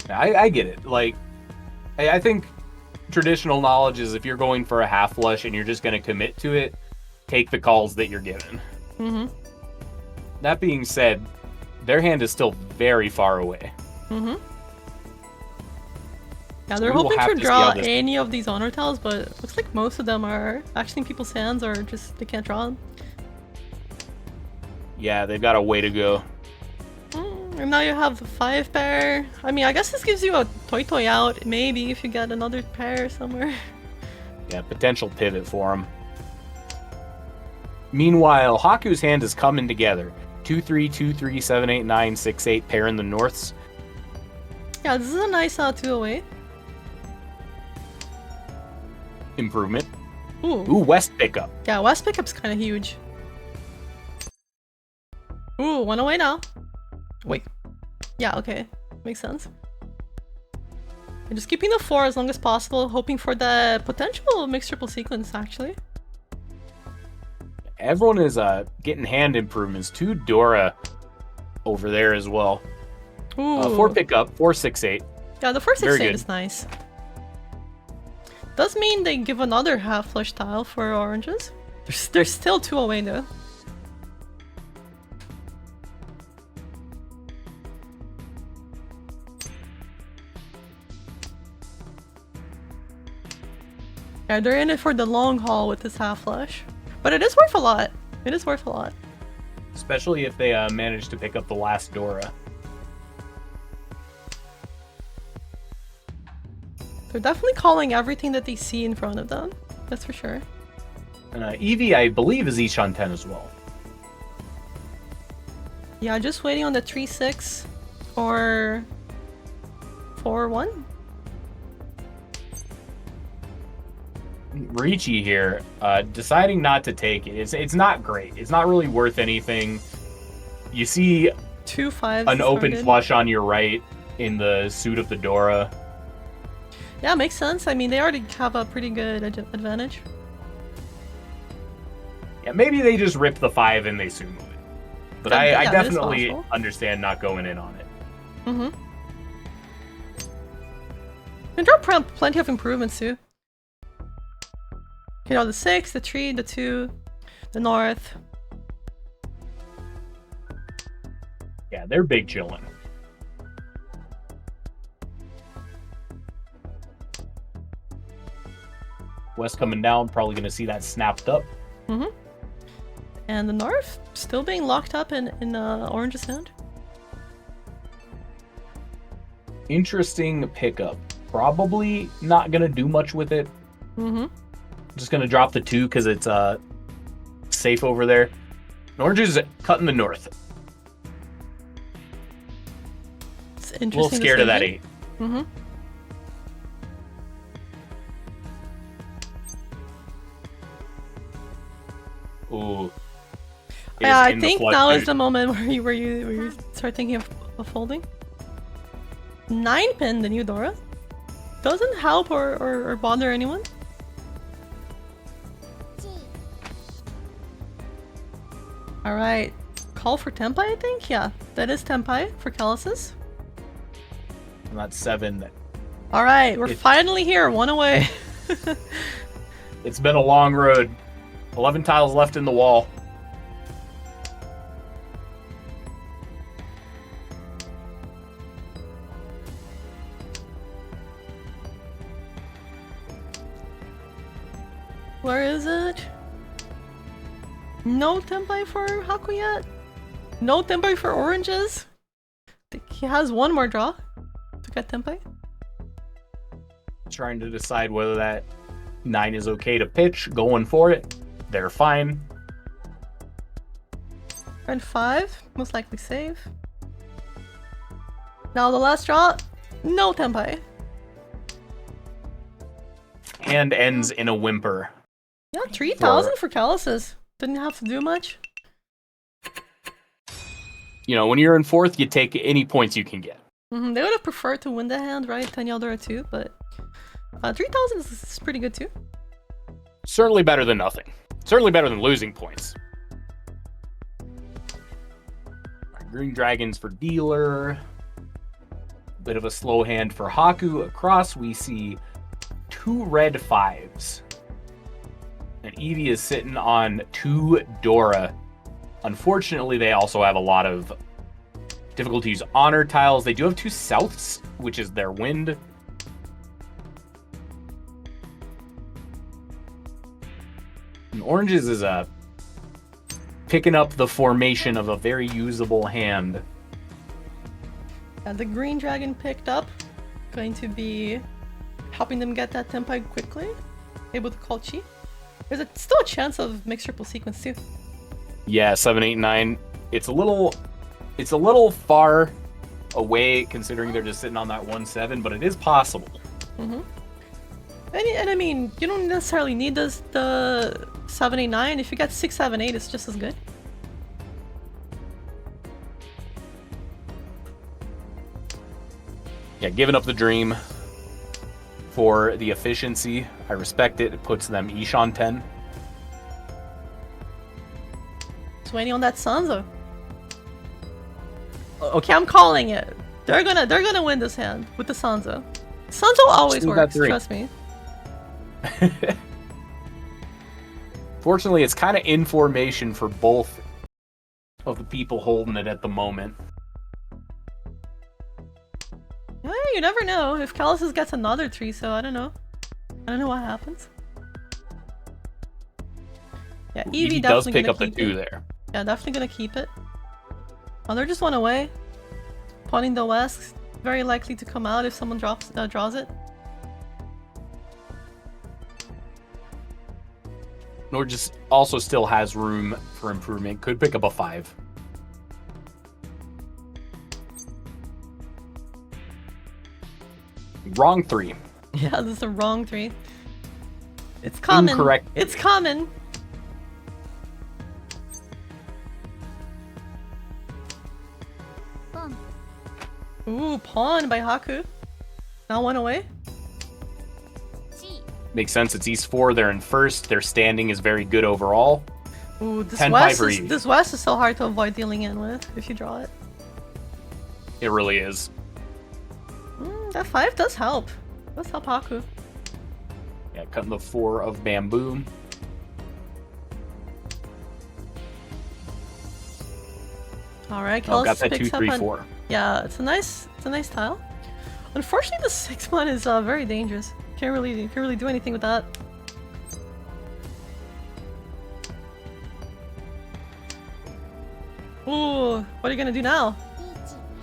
I get it. Like I think traditional knowledge is if you're going for a half flush and you're just gonna commit to it, take the calls that you're given. That being said, their hand is still very far away. Yeah, they're hoping to draw any of these honor tiles, but it looks like most of them are actually in people's hands or just they can't draw them. Yeah, they've got a way to go. And now you have the 5 pair. I mean, I guess this gives you a Toy out, maybe, if you get another pair somewhere. Yeah, potential pivot for him. Meanwhile, Haku's hand is coming together. 2-3, 2-3, 7-8, 9, 6-8 pair in the norths. Yeah, this is a nice 2-away. Improvement. Ooh, West pickup. Yeah, West pickup's kind of huge. Ooh, 1 away now. Wait. Yeah, okay. Makes sense. And just keeping the 4 as long as possible, hoping for the potential mixed triple sequence, actually. everyone is getting hand improvements. 2 Dora over there as well. Ooh. 4 pickup, 468. Yeah, the first Very 6-8 good. is nice. Does mean they give another half flush tile for oranges. There's still 2 away though. Yeah, they're in it for the long haul with this half flush. But it is worth a lot. It is worth a lot. Especially if they manage to pick up the last Dora. They're definitely calling everything that they see in front of them. That's for sure. Eevee, I believe, is Ishan 10 as well. Yeah, just waiting on the 3-6 or 4-1. Riichi here, deciding not to take it. It's not great. It's not really worth anything. You see 2-5. an open started. flush on your right in the suit of the Dora. Yeah, makes sense. I mean, they already have a pretty good advantage. Yeah, maybe they just rip the 5 and they sumo it. But Yeah, I that is definitely possible. understand not going in on it. Mm-hmm. And drop plenty of improvements too. You know, the 6, the 3, the 2, the north. Yeah, they're big chillin'. West coming down, probably going to see that snapped up. Mm-hmm. And the north still being locked up in Orange's hand. Interesting pickup. Probably not going to do much with it. Mm-hmm. Just going to drop the 2 because it's safe over there. Orange is cutting the north. It's A interesting. little scared of that 8. Mm-hmm. Ooh. Yeah, I In the think flood now is suit. the moment where you start thinking of folding. 9 pin the new Dora. Doesn't help or bother anyone. G. Alright. Call for Tempai, I think? Yeah, that is Tempai for Calicis. And that's 7. Alright, we're It- finally here, 1 away. It's been a long road. 11 tiles left in the wall. Where is it? No Tempai for Haku yet? No Tempai for Oranges? I think he has 1 more draw to get Tempai. Trying to decide whether that 9 is okay to pitch. Going for it. They're fine. Red 5, most likely save. Now the last draw, no Tempai. Hand ends in a whimper. Yeah, 3,000 for Calicis. Didn't have to do much. You know, when you're in 4th, you take any points you can get. They would have preferred to win the hand, right? 10 Yaldora too, but 3,000 is pretty good too. Certainly better than nothing. Certainly better than losing points. Green Dragons for dealer. Bit of a slow hand for Haku. Across, we see 2 red 5s. And Eevee is sitting on 2 Dora. Unfortunately, they also have a lot of difficulties. Honor tiles. They do have 2 Souths, which is their wind. And Oranges is picking up the formation of a very usable hand. And the green dragon picked up. Going to be helping them get that Tempai quickly. Able to call Chi. There's still a chance of mixed triple sequence too. Yeah, 7, 8, 9. It's a little far away considering they're just sitting on that 1-7, but it is possible. And I mean, you don't necessarily need the 7, 8, 9. If you get 6, 7, 8, it's just as good. Yeah, giving up the dream for the efficiency. I respect it. It puts them Ishan 10. Just waiting on that Sansa. Okay, I'm calling it. They're gonna win this hand with the Sansa. Sansa always Still got works, 3. trust me. Fortunately, it's kind of in formation for both of the people holding it at the moment. Yeah, you never know. If Callisis gets another 3, so I don't know. I don't know what happens. Yeah, Evie does definitely pick gonna up the keep 2 it. there. Yeah, definitely gonna keep it. Oh, they're just one away. Pawning the West, very likely to come out if someone draws it. Nor just also still has room for improvement. Could pick up a 5. Wrong 3. Yeah, this is the wrong 3. It's common. Incorrect. It's common. Boom. Ooh, pawn by Haku. Now one away. G. Makes sense. It's East 4. They're in first. Their standing is very good overall. Ooh, this 10 West for is Evie. this West is so hard to avoid dealing in with if you draw it. It really is. That 5 does help. Does help Haku. Yeah, cutting the 4 of bamboo. All right, Oh, got Callisis that 2, picks up 3, on- 4. Yeah, it's a nice tile. Unfortunately, the 6 one is very dangerous. Can't really do anything with that. Ooh, what are you gonna do now?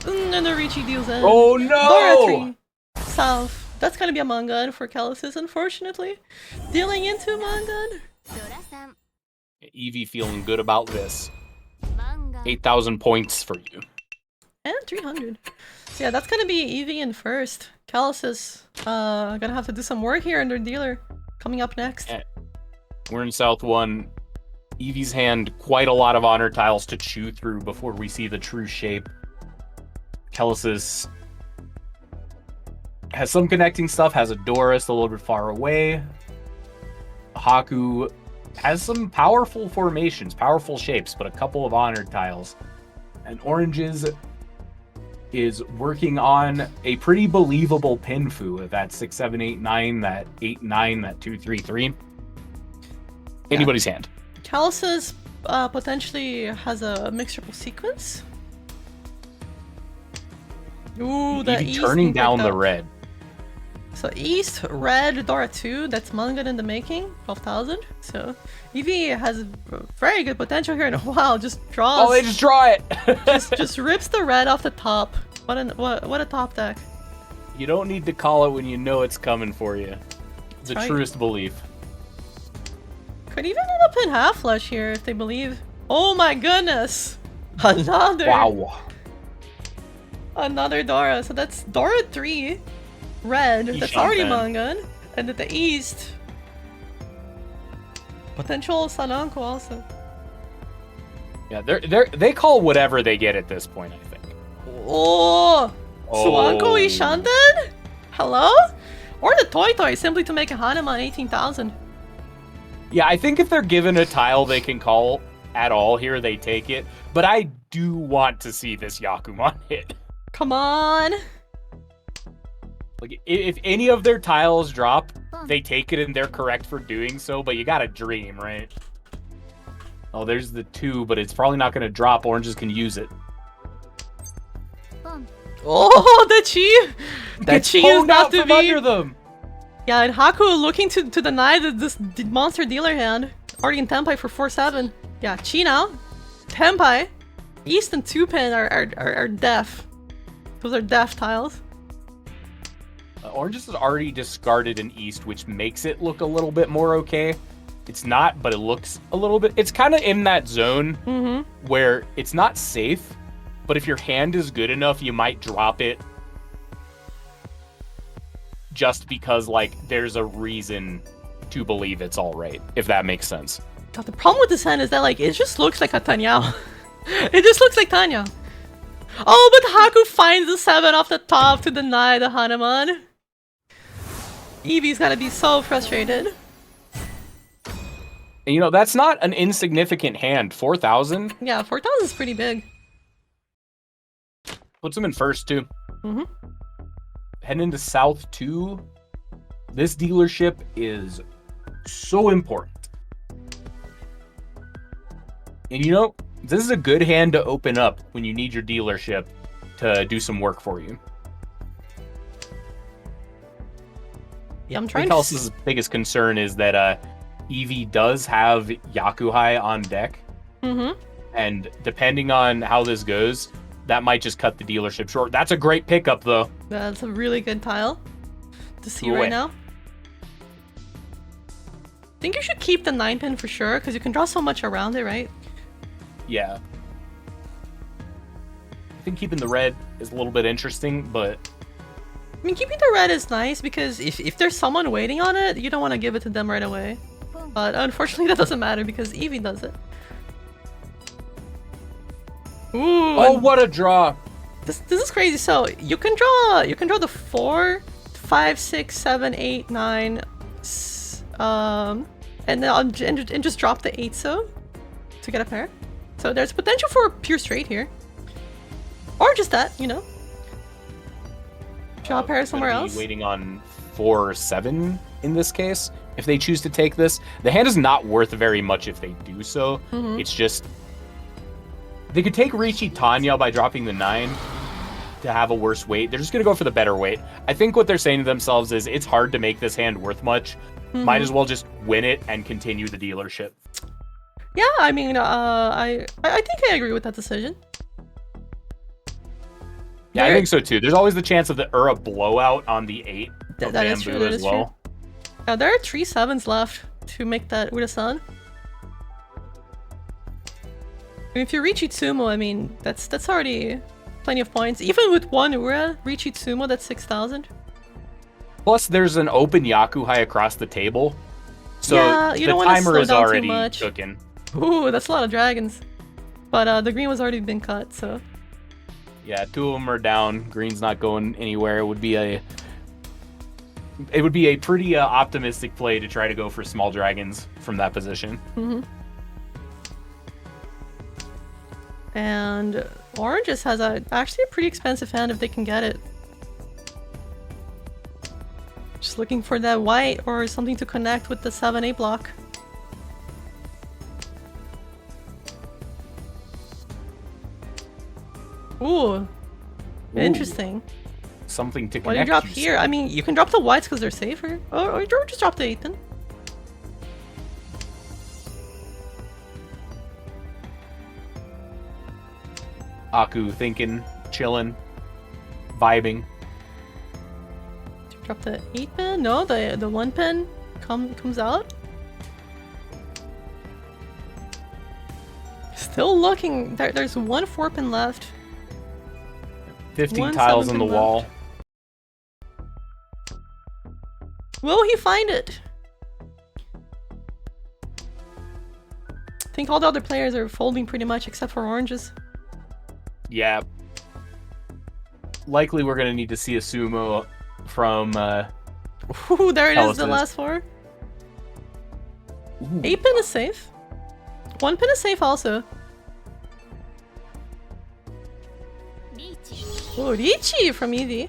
Ichi. And the Ricci deals in. Oh Dora no! 3. South. That's gonna be a Mangun for Callisis, unfortunately. Dealing into Mangun. Dora-san. Evie feeling good about this. Manga. 8,000 points for you. And 300. So yeah, that's gonna be Evie in first. Callisis, gonna have to do some work here under dealer. Coming up next. Yeah. We're in South 1. Evie's hand, quite a lot of honor tiles to chew through before we see the true shape. Callisis has some connecting stuff, has a Doris a little bit far away. Haku has some powerful formations, powerful shapes, but a couple of honored tiles. And Oranges is working on a pretty believable Pinfu with that 6, 7, 8, 9, that 8, 9, that 2, 3, 3. Anybody's hand. Callisis potentially has a mixable sequence. Ooh, the Evie East turning being down picked the up. red. So East, Red, Dora 2, that's Mangun in the making, 12,000. So Evie has very good potential here, and wow, just draws. Oh, they just draw it! just rips the red off the top. What a top deck. You don't need to call it when you know it's coming for you. The right. truest belief. Could even end up in half flush here if they believe. Oh my goodness! Another! Wow. Another Dora. So that's Dora 3, red. That's Ishin already then. Mangun. And at the east, potential Sananko also. Yeah, they call whatever they get at this point, I think. Oh! Suanko Oh. Ishanten? Hello? Or the Toy Toy simply to make a Hanuman 18,000. Yeah, I think if they're given a tile they can call at all here, they take it. But I do want to see this Yakuman hit. Come on! Like, if any of their tiles drop, they take it and they're correct for doing so, but you gotta dream, right? Oh, there's the 2, but it's probably not gonna drop. Oranges can use it. Boom. Oh, the Chi! The Gets Chi is pwned not out to from be. under them. Yeah, and Haku looking to deny this monster dealer hand. Already in Tenpai for 4-7. Yeah, Chi now. Tenpai. East and 2-pin are deaf. Those are deaf tiles. Oranges has already discarded an East, which makes it look a little bit more okay. It's not, but it looks a little bit... It's kind of in that zone where it's not safe, but if your hand is good enough, you might drop it just because, like, there's a reason to believe it's all right, if that makes sense. God, the problem with this hand is that, like, it just looks like a Tanyao. It just looks like Tanya. Oh, but Haku finds the 7 off the top to deny the Hanuman. Evie's gotta be so frustrated. And, you know, that's not an insignificant hand. 4,000 Yeah, 4,000 is pretty big. puts him in first, too. Mm-hmm. Heading into South 2. This dealership is so important. And, you know, this is a good hand to open up when you need your dealership to do some work for you. Yeah, I'm I trying think to... Elsa's biggest concern is that Eevee does have Yakuhai on deck. Mm-hmm. And depending on how this goes, that might just cut the dealership short. That's a great pickup, though. That's a really good tile to see Go right away. now. I think you should keep the 9-pin for sure, because you can draw so much around it, right? Yeah. I think keeping the red is a little bit interesting, but I mean, keeping the red is nice, because if there's someone waiting on it, you don't want to give it to them right away. But unfortunately, that doesn't matter, because Eevee does it. Ooh, oh, and what a draw! this is crazy. So you can draw the 4, 5, 6, 7, 8, 9, and then and just drop the 8 so to get a pair. So there's potential for pure straight here, or just that, you know. Draw a pair Gonna somewhere be else. Waiting on 4 or 7 in this case. If they choose to take this, the hand is not worth very much if they do so. Mhm. It's just they could take Riichi Tanya by dropping the 9 to have a worse weight. They're just gonna go for the better weight. I think what they're saying to themselves is it's hard to make this hand worth much. Might Mhm. as well just win it and continue the dealership. Yeah, I mean, I think I agree with that decision. Yeah, I There- think so too. There's always the chance of a blowout on the 8 of That is Bamboo true, that as is well. There are 3 7s left to make that Ura-san. I mean, if you reach Itsumo, I mean, that's already plenty of points. Even with 1 Ura, reach Itsumo, that's 6,000. Plus, there's an open Yakuhai across the table, so Yeah, you the don't wanna timer slow is down too already much. cooking. Ooh, that's a lot of dragons. But the green was already been cut, so... Yeah, 2 of them are down. Green's not going anywhere. It would be a pretty optimistic play to try to go for small dragons from that position. Mm-hmm. And Oranges has actually a pretty expensive hand if they can get it. Just looking for that white or something to connect with the 7-8 block. Ooh, interesting. Something to What do you connect. drop you here? said. I mean, you can drop the whites because they're safer. Or just drop the 8-pin. Aku thinking, chilling, vibing. Drop the 8-pin? No, the 1-pin comes out. Still looking. There's 1 4-pin left. 50 One tiles in 7-pin the wall. Will he find it? I think all the other players are folding pretty much except for Oranges. Yeah. Likely we're going to need to see a sumo from... Ooh, there it is, the Palaces. last 4. 8-pin is safe. 1-pin is safe also. リーチ Oh, Riichi from Eevee.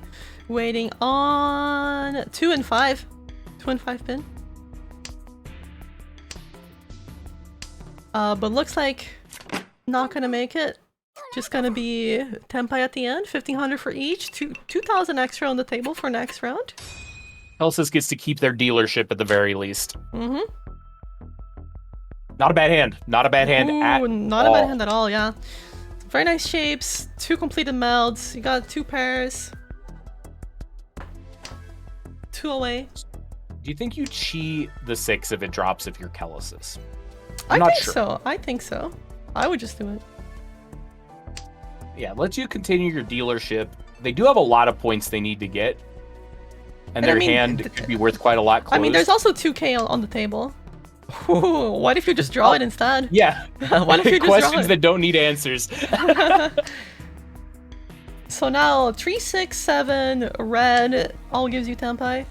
Waiting on 2 and 5. 2 and 5 pin. But looks like not gonna make it. Just gonna be Tenpai at the end. 1,500 for each. 2,000 extra on the table for next round. Elsis gets to keep their dealership at the very least. Mm-hmm. Not a bad hand. Not a bad hand at not all. a bad hand at all, yeah. Very nice shapes. 2 completed melds. You got 2 pairs. 2 away. Do you think you cheat the 6 if it drops if you're Kelesis? I I'm not think sure. so. I think so. I would just do it. Yeah, lets you continue your dealership. They do have a lot of points they need to get. And And I their mean, hand could be worth quite a lot closed. I mean, there's also 2k on the table. Ooh, what if you just draw it instead? Yeah. What if you just draw Questions it? that don't need answers. So now 3, 6, 7, red all gives you Tenpai.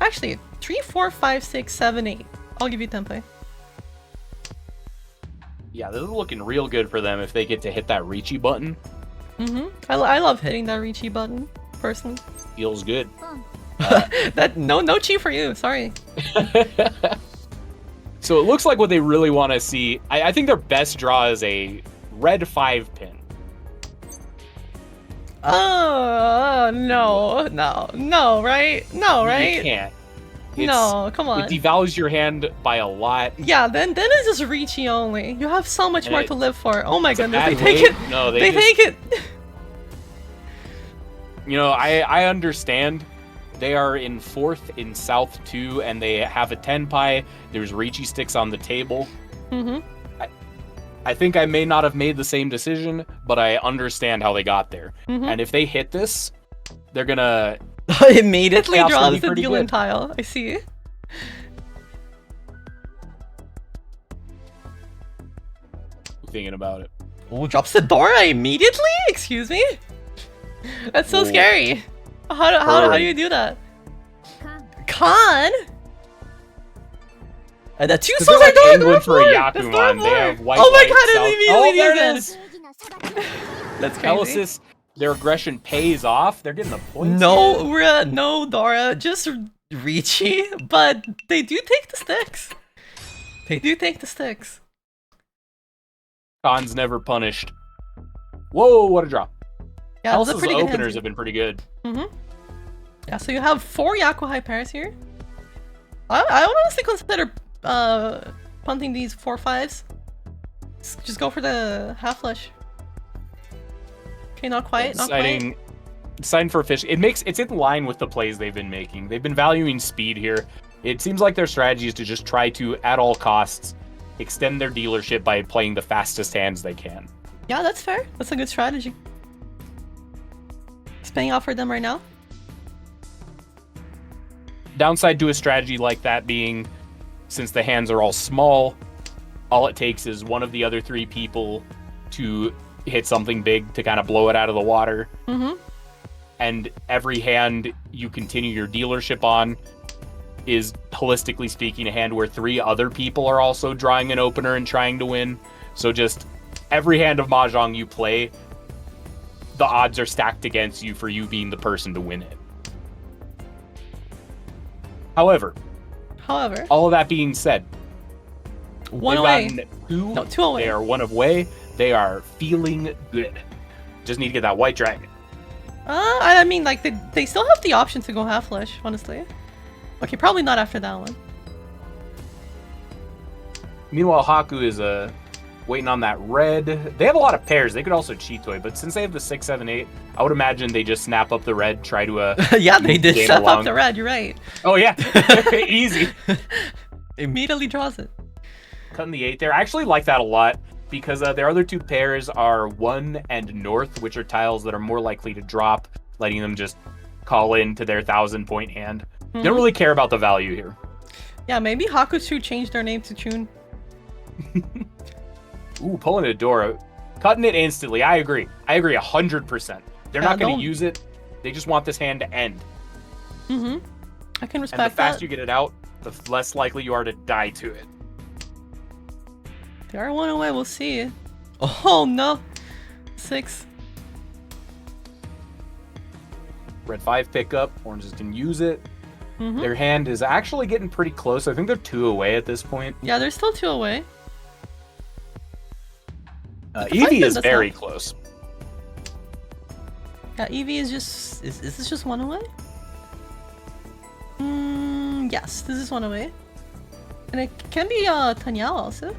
Actually, 3, 4, 5, 6, 7, 8. I'll give you tempe. Yeah, this is looking real good for them if they get to hit that Ricci button. I love hitting that Ricci button, personally. Feels good. That no chi for you. Sorry. So it looks like what they really want to see. I think their best draw is a red 5 pin. Oh no, right? No, right? You can't. No, come on. It devalues your hand by a lot. Yeah, then it's just Ricci only. You have so much And more it- to live for. Oh my It's a goodness, bad they take weight. it. No, They just, take it. You know, I understand. They are in 4th in South 2, and they have a tenpai. There's Ricci sticks on the table. I think I may not have made the same decision, but I understand how they got there. And if they hit this, they're gonna Immediately Chaos will draws be the pretty dealing good. tile. I see. thinking about it. Oh, drops the Dora immediately? Excuse me? That's so Ooh. scary. How do you do that? Khan? And the two 'Cause souls they're are like going England for a Dora That's Yakuman. Dora They Floor. have white, Oh my white, god, south- it immediately Oh, there it does is. it. That's crazy. Telesis, their aggression pays off. They're getting the points. No, here. Ura, no, Dora, just Ricci, but they do take the sticks. They do take the sticks. Khan's never punished. Whoa, what a drop. Yeah, those are Elsa's pretty good openers hands. have been pretty good. Yeah, so you have 4 Yakuhai pairs here. I would honestly consider punting these 4/5s. Just go for the half flush. Okay, not quite, not quite. Sign for fish. It's in line with the plays they've been making. They've been valuing speed here. It seems like their strategy is to just try to, at all costs, extend their dealership by playing the fastest hands they can. Yeah, that's fair. That's a good strategy. It's paying off for them right now. Downside to a strategy like that being, since the hands are all small, all it takes is one of the other 3 people to hit something big to kind of blow it out of the water. And every hand you continue your dealership on is, holistically speaking, a hand where 3 other people are also drawing an opener and trying to win. So just every hand of Mahjong you play, the odds are stacked against you for you being the person to win it. However, all of that being said, one they've away. gotten 2. No, 2 away. They are 1 away. They are feeling good. Just need to get that white dragon. I mean, like, they still have the option to go half flush, honestly. Okay, probably not after that one. Meanwhile, Haku is waiting on that red. They have a lot of pairs. They could also cheat toy, but since they have the 6, 7, 8, I would imagine they just snap up the red, try to Yeah, they did game step along. up the red, you're right. Oh yeah, easy. Immediately draws it. Cutting the 8 there. I actually like that a lot because their other 2 pairs are 1 and north, which are tiles that are more likely to drop, letting them just call into their 1,000-point hand. They don't really care about the value here. Yeah, maybe Haku should change their name to Chun. Ooh, pulling a Dora. Cutting it instantly. I agree. 100%. They're not going don't- to use it. They just want this hand to end. I can And respect the faster that. you get it out, the less likely you are to die to it. They are 1 away, we'll see. Oh no! 6. Red 5 pickup. Oranges can use it. Their hand is actually getting pretty close. I think they're 2 away at this point. Yeah, they're still 2 away. Eevee is does very help. close. Yeah, Eevee is just... Is this just 1 away? Yes, this is 1 away. And it can be Tanyao also.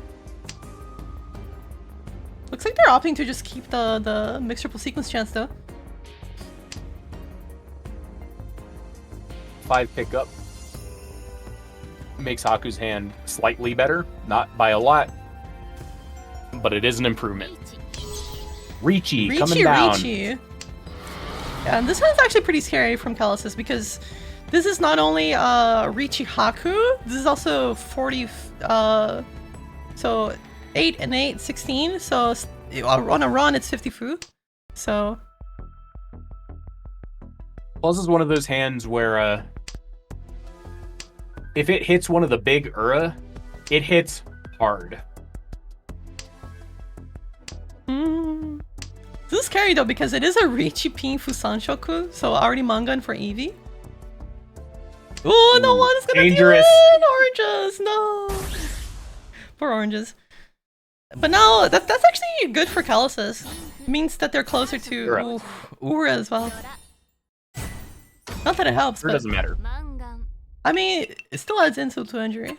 Looks like they're opting to just keep the mixed triple sequence chance though. 5 pickup. Makes Haku's hand slightly better. Not by a lot. But it is an improvement. Ricci coming down. Ricci. Yeah, and this one's actually pretty scary from Callisis because this is not only Ricci Haku, this is also 40, so 8 and 8, 16, so on a run it's 50 fu, so... Plus is one of those hands where if it hits one of the big Ura, it hits hard. This is scary though because it is a Riichi Pinfu Sanshoku, so already mangan for Eevee. Oh, no one is gonna dangerous. Win! Oranges, no. Poor oranges. But no, that's actually good for Calasus. It means that they're closer to Ura as well. Not that it helps, It but doesn't matter. マンガン I mean, it still adds insult to injury.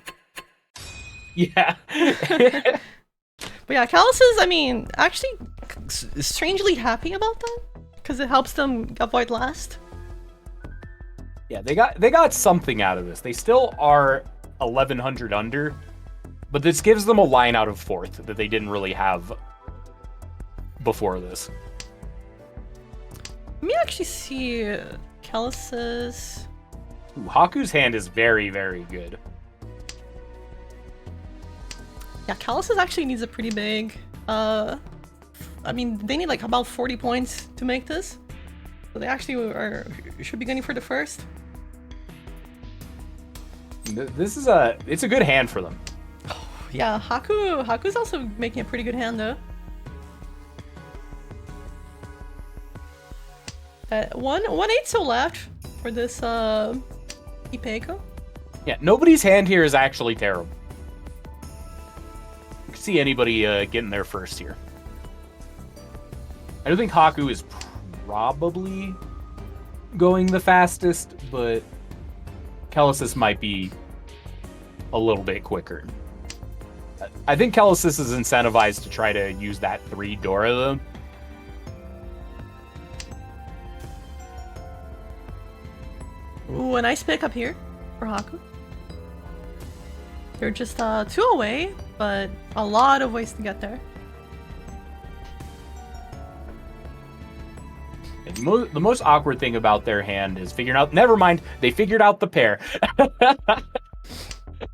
Yeah. But yeah, Calasus, I mean, actually strangely happy about that because it helps them avoid last. Yeah, they got something out of this. They still are 1100 under, but this gives them a line out of 4th that they didn't really have before this. Let me actually see Calasus. Ooh, Haku's hand is very, very good. Yeah, Calasus actually needs a pretty big. I mean, they need like about 40 points to make this, so they actually should be gunning for the first. This is it's a good hand for them. Yeah, Haku's also making a pretty good hand though. One 8-so left for this Ipeco. Yeah, nobody's hand here is actually terrible. You can see anybody getting there first here. I don't think Haku is probably going the fastest, but Calasus might be a little bit quicker. I think Calasus is incentivized to try to use that 3 Dora though. Ooh, a nice pick up here for Haku. They're just 2 away, but a lot of ways to get there. The most awkward thing about their hand is figuring out. Never mind, they figured out the pair.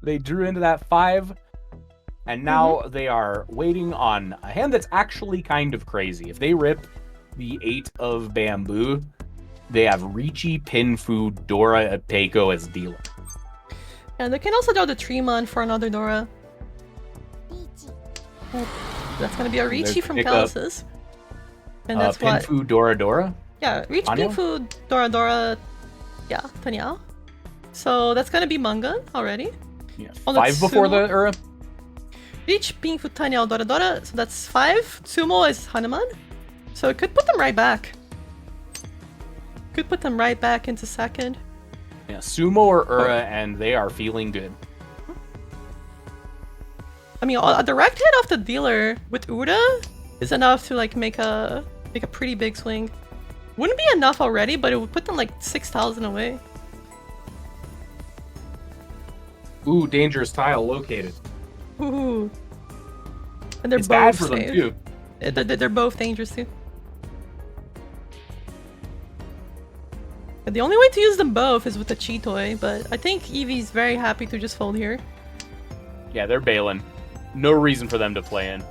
They drew into that 5, and now they are waiting on a hand that's actually kind of crazy. If they rip the 8 of bamboo, they have Riichi, Pinfu, Dora, Ipeco as dealer. And they can also draw the Treemon for another Dora. リーチ That's gonna be a There's Riichi from pick up. Calasus. And that's what. Pinfu, Dora. Yeah, Riichi, Tanyao? Pinfu, Dora. Yeah, Tanyao. So that's gonna be manga already. Yeah, Oh, 5 that's before Sumo? the Ura. Riichi, Pinfu, Tanyao, Dora. So that's 5. Sumo is Hanuman. So it could put them right back. Could put them right back into second. Yeah, Sumo or Ura, and they are feeling good. I mean, a direct hit off the dealer with Ura is enough to like make a pretty big swing. Wouldn't be enough already, but it would put them like 6,000 away. Ooh, dangerous tile located. Ooh. And they're It's both bad for them safe. too. They're both dangerous too. The only way to use them both is with the Cheetoy, but I think Eevee's very happy to just fold here. Yeah, they're bailing. No reason for them to play in. I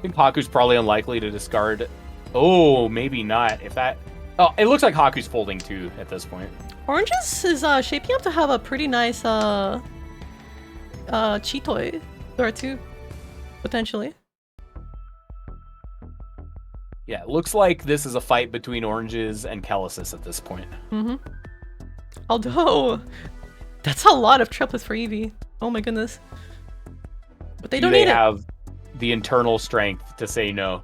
think Haku's probably unlikely to discard. Oh, maybe not. If that. Oh, it looks like Haku's folding too at this point. Oranges is shaping up to have a pretty nice Cheetoy there too, potentially. Yeah, it looks like this is a fight between Oranges and Calasus at this point. Although, that's a lot of triplets for Eevee. Oh my goodness. But they Do don't they need it. have the internal strength to say no?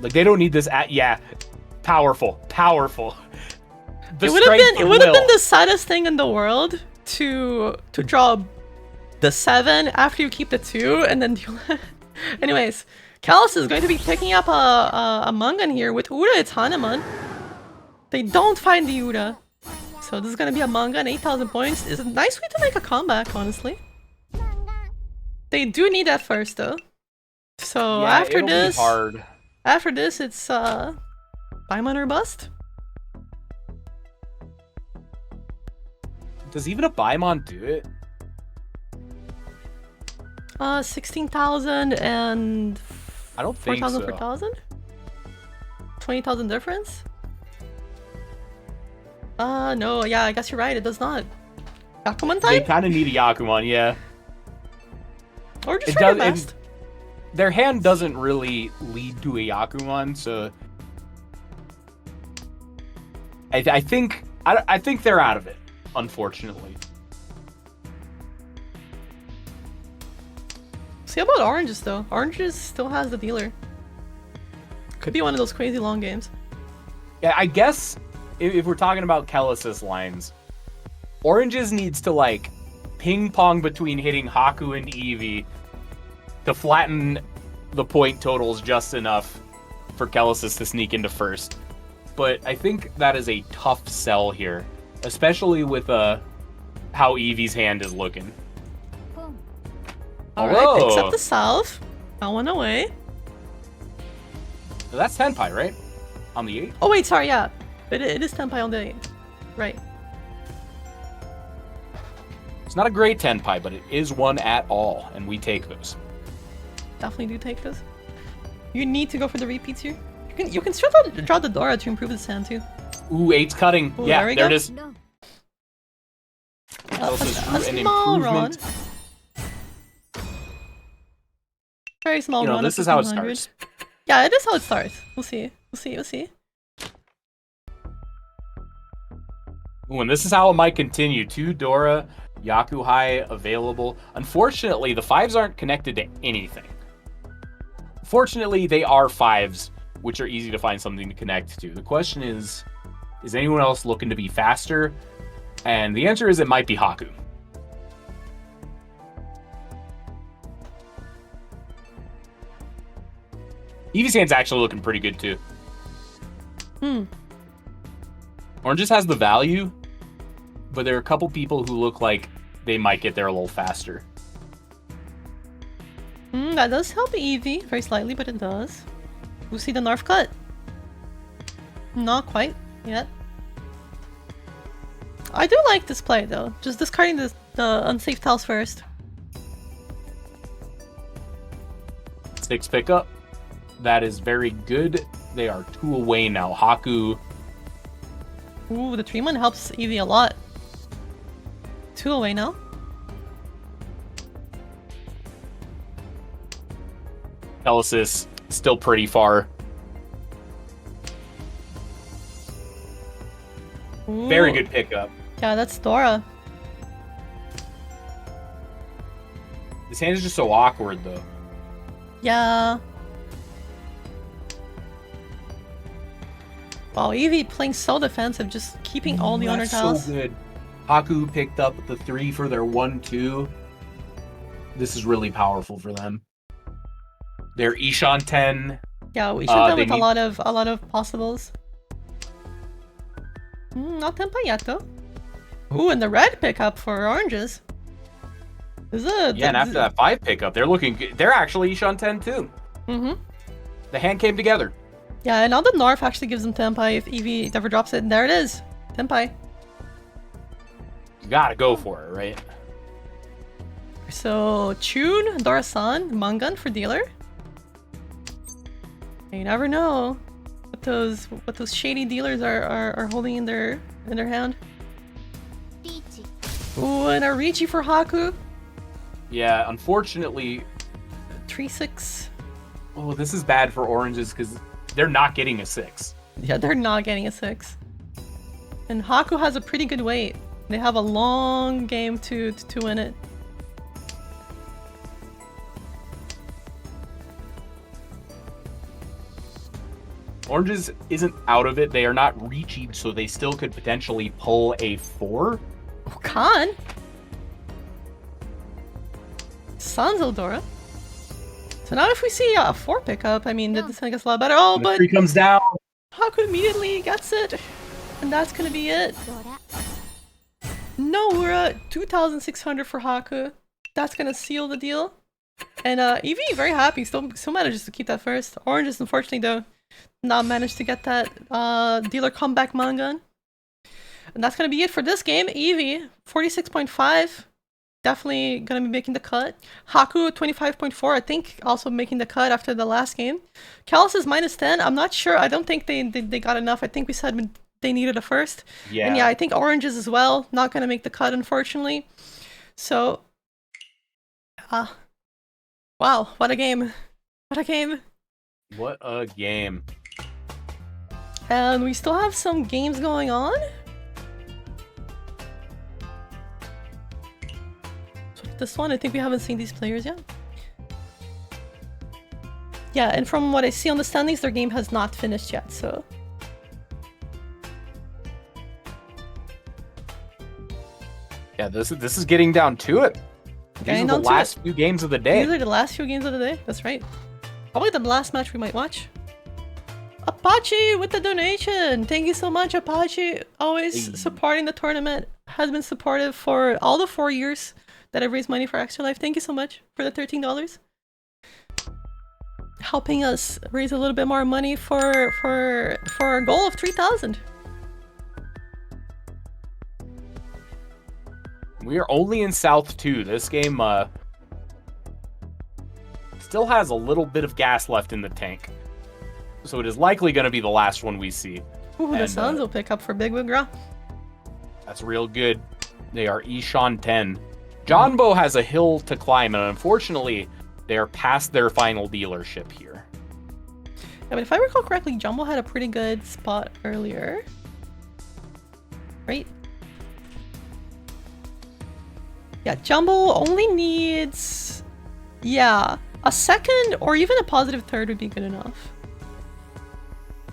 Like, they don't need this yeah. Powerful. The It would have strength been of been will. the saddest thing in the world to draw the 7 after you keep the 2 and then anyways, Callus is going to be picking up a Mangan here. With Ura, it's Hanuman. They don't find the Ura. So this is going to be a Mangan, 8,000 points. It's a nice way to make a comeback, honestly. マンガン They do need that first, though. So Yeah, after it'll be this, hard. it's Paimon or bust. Does even a Baimon do it? 16,000 and I don't think 4,000 so. per 1,000? 20,000 difference? No, yeah, I guess you're right. It does not. Yakuman They time? kind of need a Yakuman, yeah. Or just It try your does- best. Their hand doesn't really lead to a Yakuman, so I think they're out of it, unfortunately. See about Oranges though. Oranges still has the dealer. Could be one of those crazy long games. Yeah, I guess if we're talking about Kellis's lines, Oranges needs to like ping pong between hitting Haku and Eevee to flatten the point totals just enough for Kellis's to sneak into first. But I think that is a tough sell here, especially with how Eevee's hand is looking. Boom. Alright, picks Whoa. up the salve. Got one away. So that's Tenpai, right? On the 8? Oh wait, sorry, yeah. It is Tenpai on the 8. Right. It's not a great Tenpai, but it is one at all, and we take those. Definitely do take this. You need to go for the repeats here. You can still draw the Dora to improve his hand too. Ooh, 8's cutting. Ooh, Yeah, there we there go. it is. No. Kellis A drew an small run. improvement. Very small You know, run. this of is how it 1500. starts. Yeah, it is how it starts. We'll see. We'll see. Ooh, and this is how it might continue. 2 Dora, Yakuhai available. Unfortunately, the 5s aren't connected to anything. Fortunately, they are 5s, which are easy to find something to connect to. The question is anyone else looking to be faster? And the answer is it might be Haku. Eevee's hand's actually looking pretty good too. Oranges has the value, but there are a couple people who look like they might get there a little faster. That does help Eevee, very slightly, but it does. We'll see the Narf cut. Not quite yet. I do like this play though. Just discarding the unsafe tiles first. 6 pickup. That is very good. They are 2 away now. Haku. Ooh, the Treeman helps Eevee a lot. 2 away now. Telesis still pretty far. Very Ooh. good pickup. Yeah, that's Dora. This hand is just so awkward though. Yeah. Wow, Eevee playing so defensive, just keeping all the honor That's tiles. so good. Haku picked up the 3 for their 1-2. This is really powerful for them. Their Ishan 10. Yeah, we should have they with a lot of possibles. Not Tenpai yet though. Ooh, and the red pickup for oranges. Is it? Yeah, and after that 5 pickup, they're looking good. They're actually Ishan 10 too. Mm-hmm. The hand came together. Yeah, and now the Narf actually gives them Tenpai if Eevee ever drops it. And there it is. Tenpai. You gotta go for it, right? So, Chun, Dora-san, Mangan for dealer. You never know what those shady dealers are holding in their hand. Peachy. Ooh, and a Ricci for Haku. Yeah, unfortunately, 3-6. oh, this is bad for oranges because they're not getting a 6. Yeah, they're not getting a 6. And Haku has a pretty good weight. They have a long game to win it. Oranges isn't out of it. They are not reaching, so they still could potentially pull a 4. Oh, Khan. Sans Eldora. So now if we see a 4 pickup, I mean, this is gonna get a lot better. Oh, The but 3 comes down. Haku immediately gets it. And that's gonna be it. Dora. No, we're at 2,600 for Haku. That's gonna seal the deal. And Eevee, very happy. Still manages to keep that first. Oranges, unfortunately, though, not managed to get that dealer comeback Mangan. And that's gonna be it for this game. Eevee, 46.5. Definitely gonna be making the cut. Haku, 25.4. I think also making the cut after the last game. Kellis is -10. I'm not sure. I don't think they got enough. I think we said they needed a first. Yeah. And yeah, I think oranges as well. Not gonna make the cut, unfortunately. So, wow, what a game! What a game! What a game. And we still have some games going on. So this one, I think we haven't seen these players yet. Yeah, and from what I see on the standings, their game has not finished yet, so... Yeah, this is getting down to it. These Getting are the down to last few games of the day. These are the last few games of the day, that's right. Probably the last match we might watch. Apache with the donation! Thank you so much, Apache. Always Hey. supporting the tournament. Has been supportive for all the 4 years that I've raised money for Extra Life. Thank you so much for the $13. Helping us raise a little bit more money for our goal of 3,000. We are only in South 2. This game still has a little bit of gas left in the tank. So it is likely going to be the last one we see. Ooh, the And, Suns will pick up for Big Wigra. That's real good. They are Ishan 10. Jonbo has a hill to climb, and unfortunately, they are past their final dealership here. Yeah, but if I recall correctly, Jumbo had a pretty good spot earlier. Right? Yeah, Jumbo only needs... Yeah, a second or even a positive third would be good enough.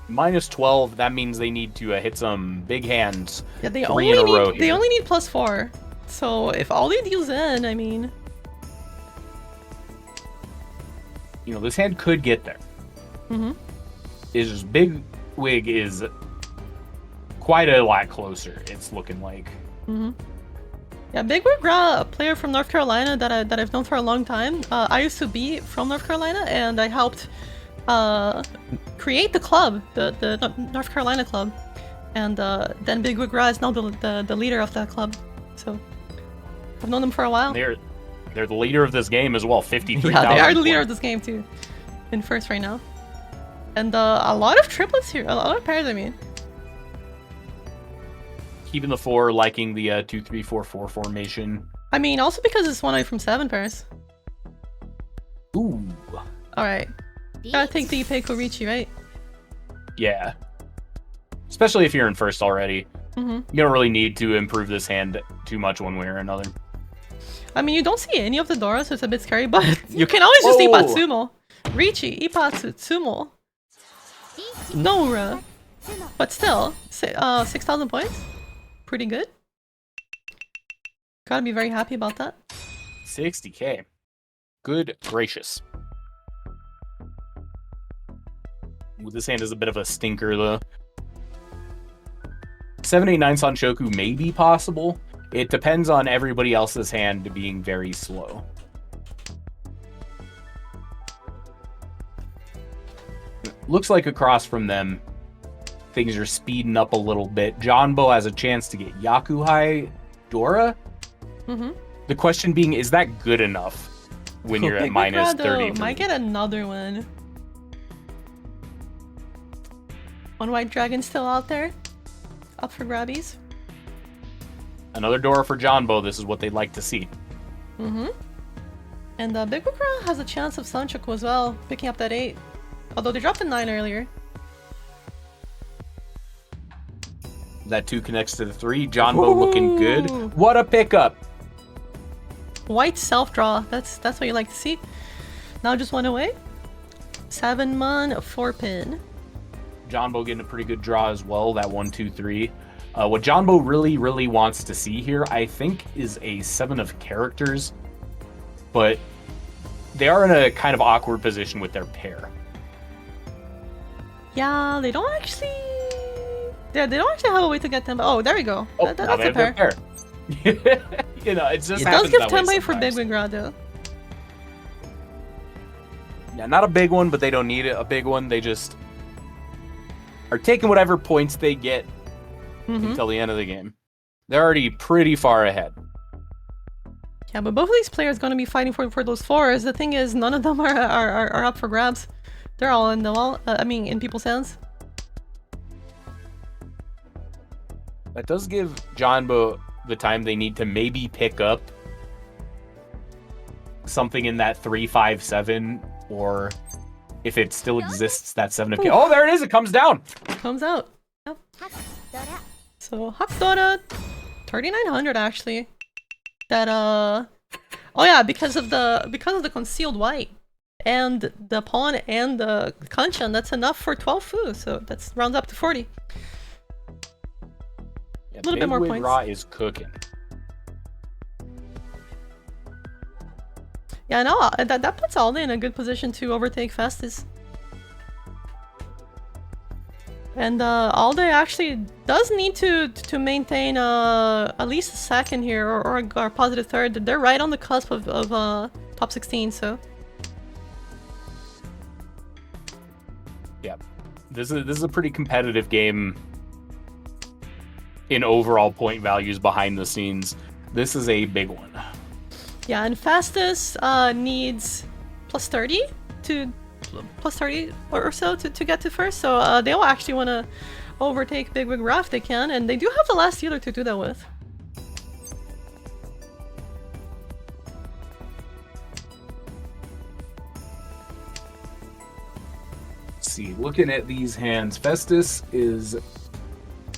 Minus 12, that means they need to hit some big hands. Yeah, they 3 in a row only need here. +4. So if Ollie deals in, I mean... You know, this hand could get there. Mm-hmm. Is just Big Wig is quite a lot closer, it's looking like. Mm-hmm. Yeah, Big Wigra, a player from North Carolina that I've known for a long time. I used to be from North Carolina, and I helped create the club, the North Carolina club, and then Big Wigra is now the leader of that club. So I've known them for a while. They're the leader of this game as well. 53,000. Yeah, they are the leader of this game too, in first right now, and a lot of triplets here, a lot of pairs. I mean. Keeping the 4, liking the 2-3-4-4 formation. I mean, also because it's 1 away from 7 pairs. Ooh. Alright. Gotta take the Ippei Korichi, right? Yeah. Especially if you're in first already. Mm-hmm. You don't really need to improve this hand too much one way or another. I mean, you don't see any of the Doras, so it's a bit scary, but you can always just Oh. Ipatsumo. Richi, Ipatsu, Tsumo, Nora. But still, 6,000 points? Pretty good. Gotta be very happy about that. 60k. Good gracious. Ooh, this hand is a bit of a stinker, though. 7-8-9 Sanshoku may be possible. It depends on everybody else's hand being very slow. Looks like across from them, things are speeding up a little bit. Jonbo has a chance to get Yakuhai Dora. Mm-hmm. The question being, is that good enough when you're at Big minus Wigra, 30? though, might get another one. One White Dragon still out there. Up for grabbies. Another Dora for Jonbo. This is what they'd like to see. Mm-hmm. And Big Wigra has a chance of Sanchoku as well, picking up that 8. Although they dropped a 9 earlier. That 2 connects to the 3. Jonbo looking Ooh. good. What a pickup! White self-draw. That's what you like to see. Now just 1 away. 7-mon, 4-pin. Jonbo getting a pretty good draw as well. That 1-2-3. What Jonbo really wants to see here, I think, is a 7 of characters. But they are in a kind of awkward position with their pair. Yeah, they don't actually... Yeah, they don't actually have a way to get them. Oh, there we go. Oh, That's now they a have their pair. pair. You know, it just It does happens give that way 10 for Big sometimes. Wigra though. Yeah, not a big one, but they don't need a big one. They just are taking whatever points they get Mm-hmm. until the end of the game. They're already pretty far ahead. Yeah, but both of these players going to be fighting for those 4s. The thing is, none of them are up for grabs. They're all in the wall. I mean, in people's hands. That does give Janbo the time they need to maybe pick up something in that 3-5-7, or if it still exists, that 7 of K. Oh, there it is. It comes down. Comes out. Yep. ハクドラ So Hakdora, 3,900 actually. That oh yeah, because of the concealed white and the pawn and the kanchan, that's enough for 12 fu. So that's rounds up to 40. Yeah, Little bit more Bigwig points. Ra is cooking. Yeah, no, that puts Alde in a good position to overtake Festus. And Alde actually does need to maintain at least a second here, or a positive third. They're right on the cusp of top 16, so Yeah, this is a pretty competitive game in overall point values behind the scenes. This is a big one. yeah. And Festus needs plus 30 or so to get to first. So they'll actually want to overtake Bigwig Ra if they can, and they do have the last dealer to do that with. Let's see, looking at these hands, Festus is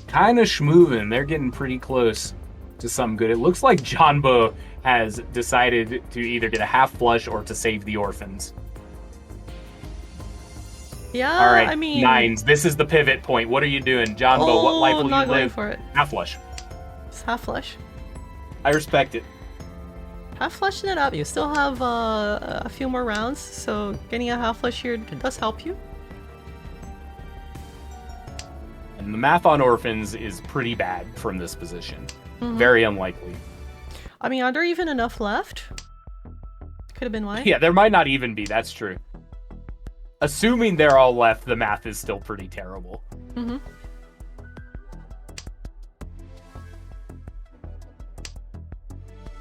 kind of schmoovin'. They're getting pretty close to something good. It looks like Janbo has decided to either get a half flush or to save the orphans. Yeah, All right, I mean, nines. This is the pivot point. What are you doing, Janbo? What life will not you going live? for it. Half flush. It's half flush. I respect it. Half flushing it up. You still have a few more rounds, so getting a half flush here does help you. And the math on orphans is pretty bad from this position. Mhm. Very unlikely. I mean, are there even enough left? Could have been why. Yeah, there might not even be. That's true. Assuming they're all left, the math is still pretty terrible. Mm-hmm.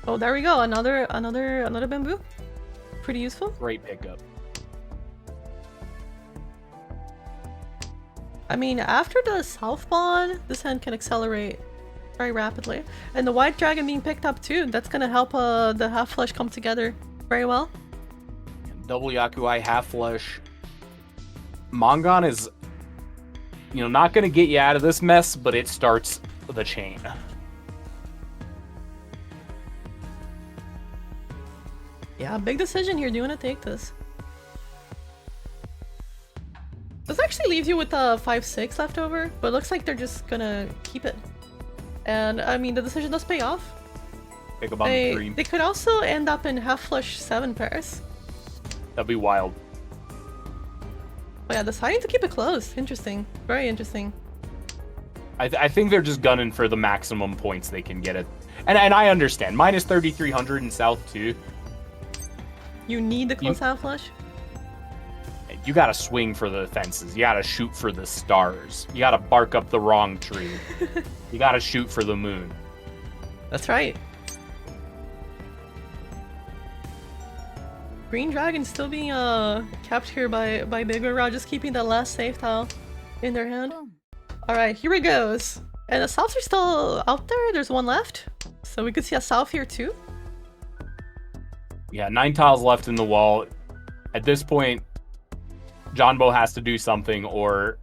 Oh, there we go. Another bamboo. Pretty useful. Great pickup. I mean, after the south pawn, this hand can accelerate very rapidly. And the white dragon being picked up too, that's gonna help the half flush come together very well. Double Yakuai half flush. Mongon is, not going to get you out of this mess, but it starts the chain. Yeah, big decision here. Do you want to take this? This actually leaves you with a 5-6 left over, but it looks like they're just gonna keep it. And I mean, the decision does pay off. Pick up on the three. They could also end up in half flush 7 pairs. That'd be wild. Oh yeah, deciding to keep it close. Interesting. Very interesting. I think they're just gunning for the maximum points they can get it. And I understand. Minus 3,300 in South too. You need the close half flush? You gotta swing for the fences. You gotta shoot for the stars. You gotta bark up the wrong tree. You gotta shoot for the moon. That's right. Green Dragon still being kept here by Bigwig Ra, just keeping that last safe tile in their hand. ボン Alright, here it goes. And the souths are still out there. There's one left. So we could see a south here too. Yeah, 9 tiles left in the wall. At this point, Janbo has to do something or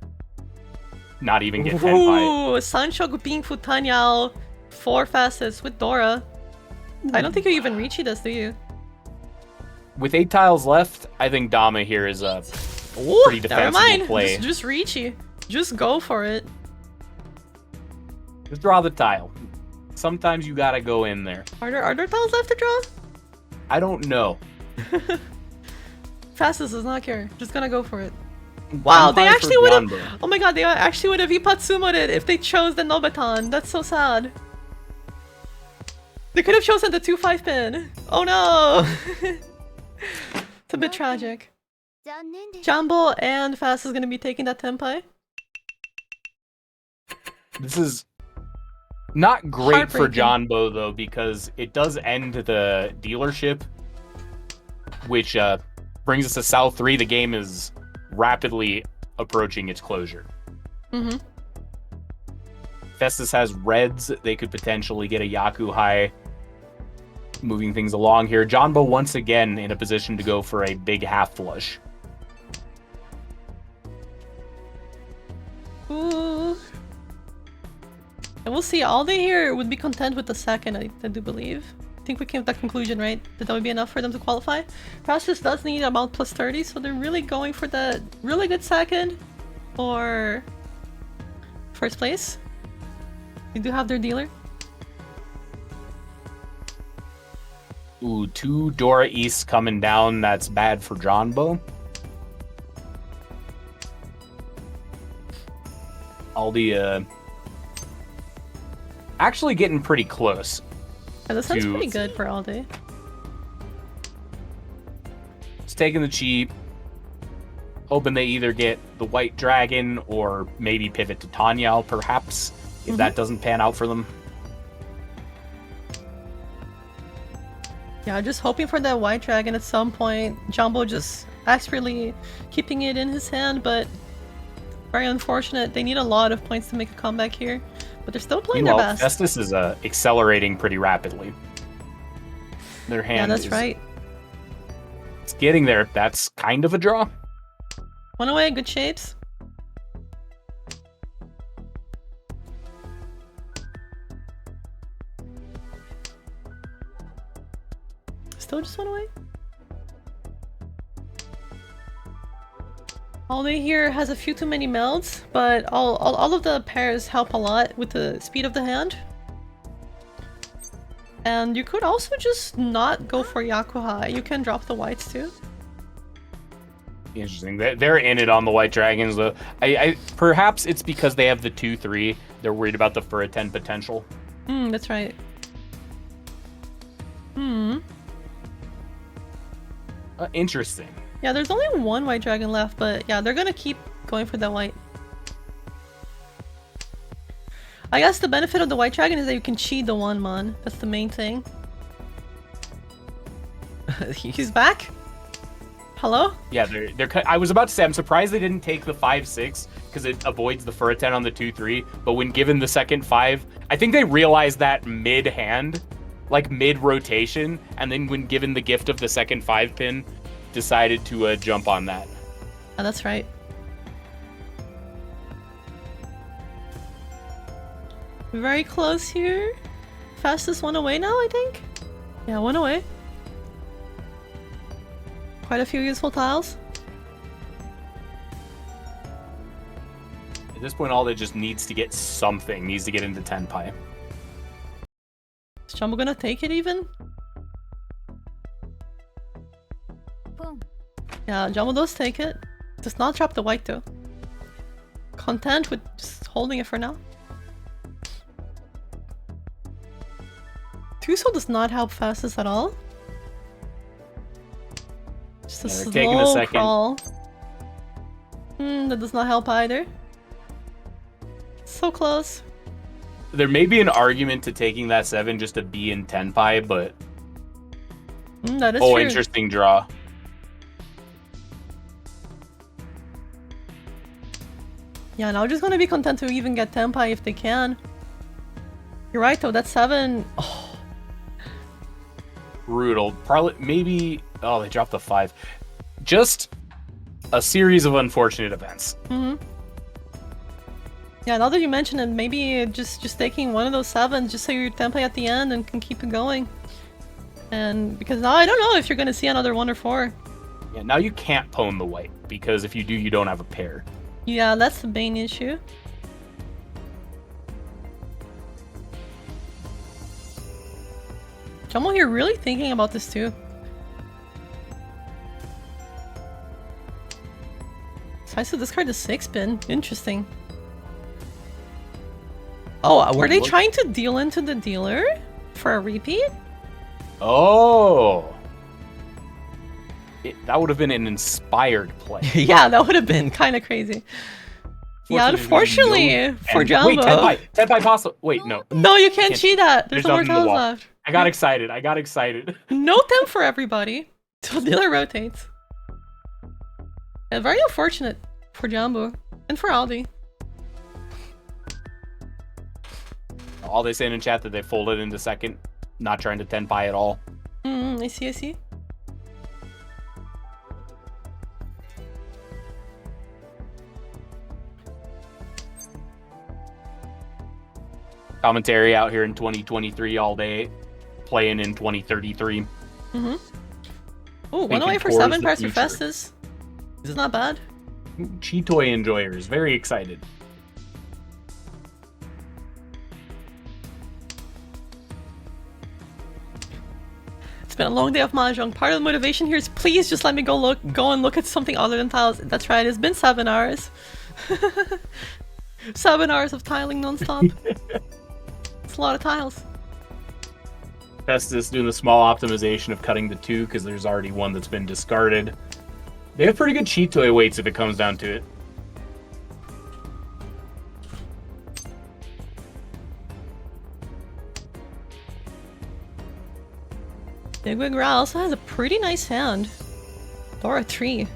not even get 10 by it. Ooh, Sancho being Futanyao 4 fastest with Dora. I don't think you even reach this, do you? With 8 tiles left, I think Dama here is a Ooh, pretty never defensible mind. play. Just Ricci. Just go for it. Just draw the tile. Sometimes you gotta go in there. Are there tiles left to draw? I don't know. Fastest does not care. Just gonna go for it. Wow, I'm they fine for actually would have. Janbo. Oh my god, they actually would have Ipatsumo'd it if they chose the Nobaton. That's so sad. They could have chosen the 2-5 pin. Oh no! It's a bit tragic. 残念です Jambo and Fast is gonna be taking that Tenpai. This is not great for Heartbreaking. Janbo though, because it does end the dealership, which brings us to South 3. The game is rapidly approaching its closure. Mm-hmm. Festus has reds. They could potentially get a Yaku high. Moving things along here. Jonbo once again in a position to go for a big half flush. Ooh. And we'll see. All they here would be content with the second, I do believe. I think we came to that conclusion, right? That would be enough for them to qualify. Festus does need about plus 30, so they're really going for the really good second or first place. They do have their dealer. Ooh, 2 Dora East coming down. That's bad for Jonbo. Aldi, actually getting pretty close. Yeah, this sounds pretty good for Aldi. It's taking the cheap. Hoping they either get the White Dragon or maybe pivot to Tanyao, perhaps, if that doesn't pan out for them. Yeah, just hoping for that White Dragon at some point. Jumbo just expertly keeping it in his hand, but very unfortunate. They need a lot of points to make a comeback here, but they're still playing their best. Festus is accelerating pretty rapidly. Their hand that's right. It's getting there. That's kind of a draw. One away, good shapes. Still just one away. Aldi here has a few too many melds, but all of the pairs help a lot with the speed of the hand. And you could also just not go for Yakuhai. You can drop the whites too. Interesting. They're in it on the White Dragons, though. I perhaps it's because they have the 2-3. They're worried about the Fur 10 potential. That's right. Interesting. Yeah, there's only one White Dragon left, but yeah, they're gonna keep going for that white. I guess the benefit of the White Dragon is that you can cheat the one mon. That's the main thing. He's back? Hello? Yeah, they're. I was about to say, I'm surprised they didn't take the 5-6 because it avoids the Fur 10 on the 2-3. But when given the second 5, I think they realized that mid-hand, like mid-rotation, and then when given the gift of the second 5 pin, decided to jump on that. Oh, that's right. Very close here. Fastest one away now, I think? Yeah, one away. Quite a few useful tiles. At this point, all they just needs to get something. Needs to get into Tenpai. Is Jumbo gonna take it even? Boom. Yeah, Jumbo does take it. Does not drop the white though. Content with just holding it for now. Tuso does not help fastest at all. Just a slow crawl. That does not help either. So close. There may be an argument to taking that 7 just to be in Tenpai, but... that is true. Interesting draw. Yeah, now just gonna be content to even get Tenpai if they can. You're right though, that 7... Oh. Brutal. Probably, maybe... Oh, they dropped the 5. Just a series of unfortunate events. Yeah, now that you mention it, maybe just taking one of those 7s just so you're Tenpai at the end and can keep it going. And because now I don't know if you're gonna see another 1 or 4. Yeah, now you can't pwn the white, because if you do, you don't have a pair. Yeah, that's the main issue. Jumbo here really thinking about this too. Decides to discard the 6-pin. Interesting. Oh, were they trying to deal into the dealer for a repeat? Oh! That would have been an inspired play. Yeah, that would have been kind of crazy. Yeah, unfortunately for Jumbo. Wait, Tenpai possible. Wait, no. No, you can't cheat that. There's no more tiles left. I got excited. No temp for everybody. Till the dealer rotates. Yeah, very unfortunate for Jumbo. And for Aldi. All they saying in chat that they folded into second, not trying to tenpai at all. I see, I see. Commentary out here in 2023 all day, playing in 2033. Ooh, one Thinking away for towards 7 the pairs for future. Festus. This is not bad. Cheetoy enjoyers, very excited. It's been a long day of mahjong. Part of the motivation here is please just let me go and look at something other than tiles. That's right, it's been 7 hours. 7 hours of tiling non-stop. It's a lot of tiles. Festus doing the small optimization of cutting the 2 because there's already one that's been discarded. They have pretty good Cheetoy weights if it comes down to it. Big Wig Ra also has a pretty nice hand. Dora 3.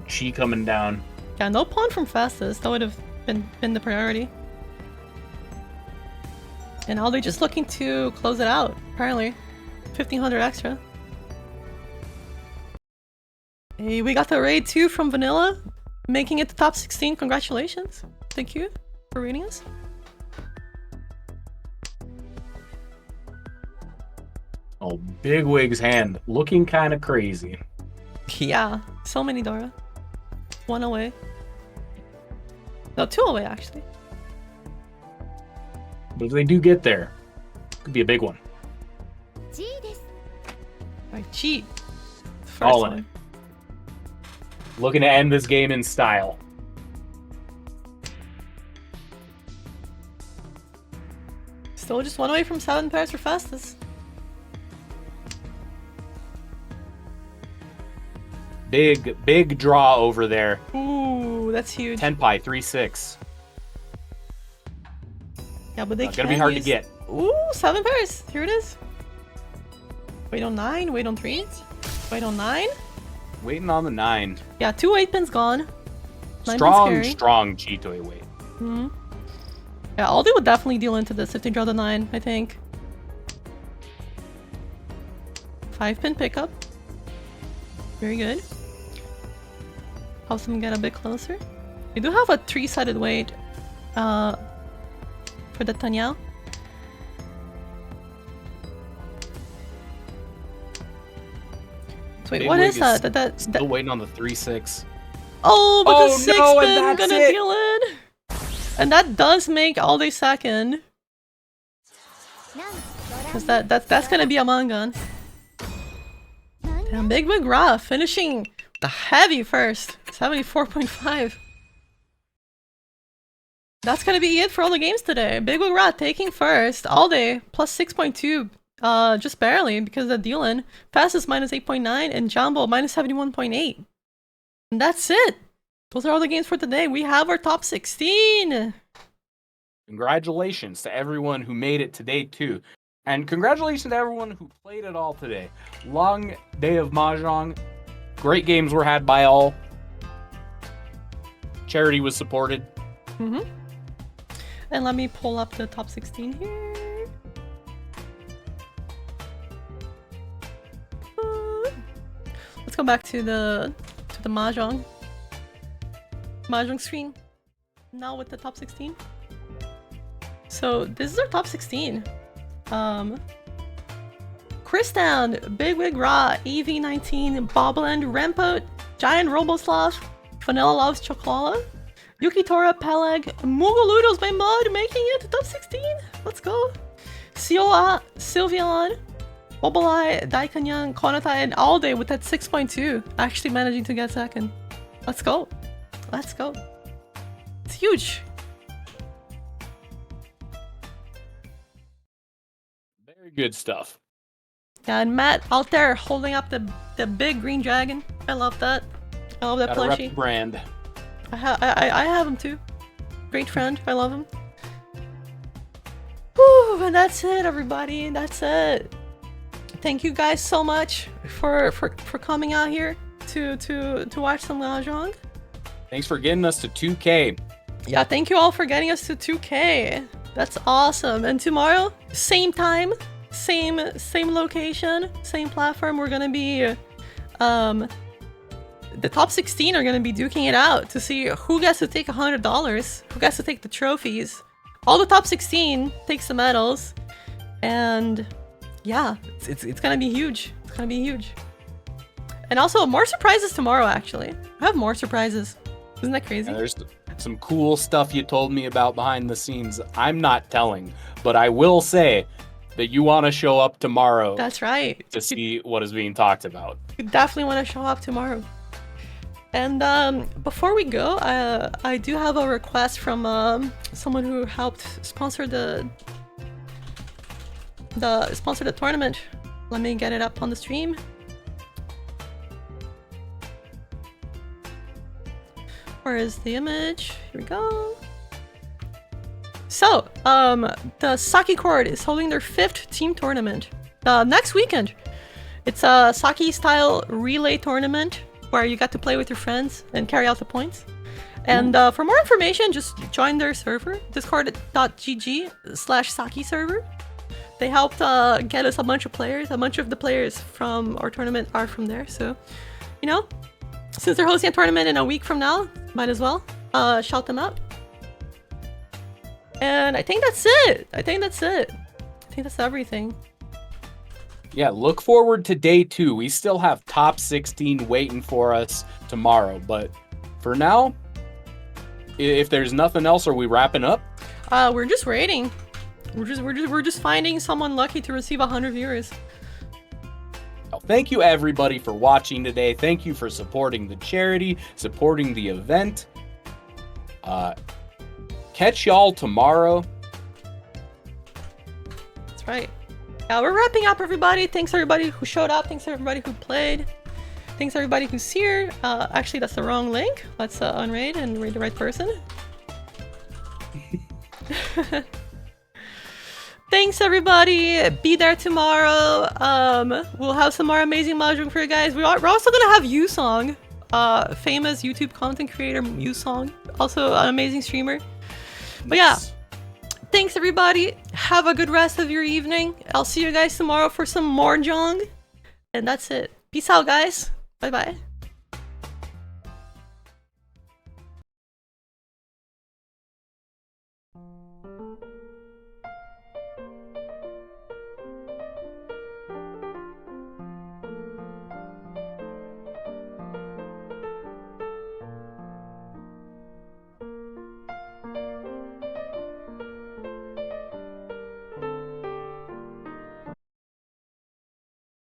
Chi coming down. Yeah, no pawn from Festus. That would have been the priority. And now they're just looking to close it out, apparently. 1500 extra. Hey, we got the raid 2 from Vanilla. Making it to top 16. Congratulations. Thank you for reading us. Oh, Big Wig's hand looking kind of crazy. Yeah, so many Dora. 1 away. No, 2 away actually. But if they do get there, could be a big one. Alright, cheat. First All in one. it. Looking to end this game in style. Still just 1 away from 7 pairs for Festus. Big draw over there. Ooh, that's huge. Tenpai 3-6. Yeah, but they Gonna can't be hard to use- get. Ooh, 7 pairs. Here it is. Wait on 9, wait on 3. Wait on 9. Waiting on the 9. Yeah, 2 8-pins gone. 9 Strong scary. Cheetoy weight. Hmm. Yeah, Aldi would definitely deal into this if they draw the 9, I think. 5-pin pickup. Very good. Helps them get a bit closer. We do have a 3-sided weight for the Tanyao. So wait, Big what Wig is that? Still waiting on the 3-6. Oh, but Oh, the 6 no, and pin that's gonna it. deal in. And that does make Aldi second. Cause that's gonna be a Mangan. Damn, Big Wig Ra finishing the heavy first. 74.5. That's gonna be it for all the games today. Big Wig Ra taking first all day, plus 6.2. Just barely because of Dylan. Fastest minus 8.9 and Jumbo minus 71.8. And that's it. Those are all the games for today. We have our top 16. Congratulations to everyone who made it today too. And congratulations to everyone who played it all today. Long day of Mahjong. Great games were had by all. Charity was supported. Mm-hmm. And let me pull up the top 16 here. Let's go back to the Mahjong screen. Now with the top 16. So this is our top 16. Kristan, Big Wig Ra, EV19, Bobland, Rempote, Giant Roboslav, Vanilla Loves Chocolala, Yukitora, Peleg, Mugaludos by Mud making it to top 16. Let's go. Sioa, Sylvian, Bobolai, Daikanyan, Konatai, and Alde with that 6.2 actually managing to get second. Let's go. Let's go. It's huge. Very good stuff. Yeah, and Matt out there holding up the big green dragon. I love that. I love that Gotta rep the plushie. brand. I have him too. Great friend. I love him. Whew, and that's it, everybody. That's it. Thank you guys so much for coming out here to watch some mahjong. Thanks for getting us to 2K. Yeah, thank you all for getting us to 2K. That's awesome. And tomorrow, same time, same location, same platform. We're gonna be the top 16 are gonna be duking it out to see who gets to take $100, who gets to take the trophies. All the top 16 takes the medals, and yeah, it's gonna be huge. It's gonna be huge. And also more surprises tomorrow. Actually, I have more surprises. Isn't that crazy? And there's some cool stuff you told me about behind the scenes. I'm not telling, but I will say that you want to show up tomorrow. That's right. To see what is being talked about. You definitely want to show up tomorrow. And before we go, I do have a request from someone who helped sponsor the tournament. Let me get it up on the stream. Where is the image? Here we go. So, the Saki Court is holding their 5th team tournament next weekend. It's a Saki style relay tournament where you get to play with your friends and carry out the points. And for more information, just join their server, discord.gg/Saki server. They helped get us a bunch of players. A bunch of the players from our tournament are from there. So, you know, since they're hosting a tournament in a week from now, might as well shout them out. And I think that's it. I think that's everything. Yeah, look forward to day 2. We still have top 16 waiting for us tomorrow. But for now, if there's nothing else, are we wrapping up? We're just waiting. We're just finding someone lucky to receive 100 viewers. Well, thank you everybody for watching today. Thank you for supporting the charity, supporting the event. Catch y'all tomorrow. That's right. Yeah, we're wrapping up, everybody. Thanks everybody who showed up. Thanks everybody who played. Thanks everybody who's here. Actually, that's the wrong link. Let's unraid and raid the right person. Thanks everybody. Be there tomorrow. We'll have some more amazing mahjong for you guys. We're also gonna have Yusong, famous YouTube content creator Yusong, also an amazing streamer. But yeah, thanks everybody. Have a good rest of your evening. I'll see you guys tomorrow for some more mahjong. And that's it. Peace out, guys. Bye bye.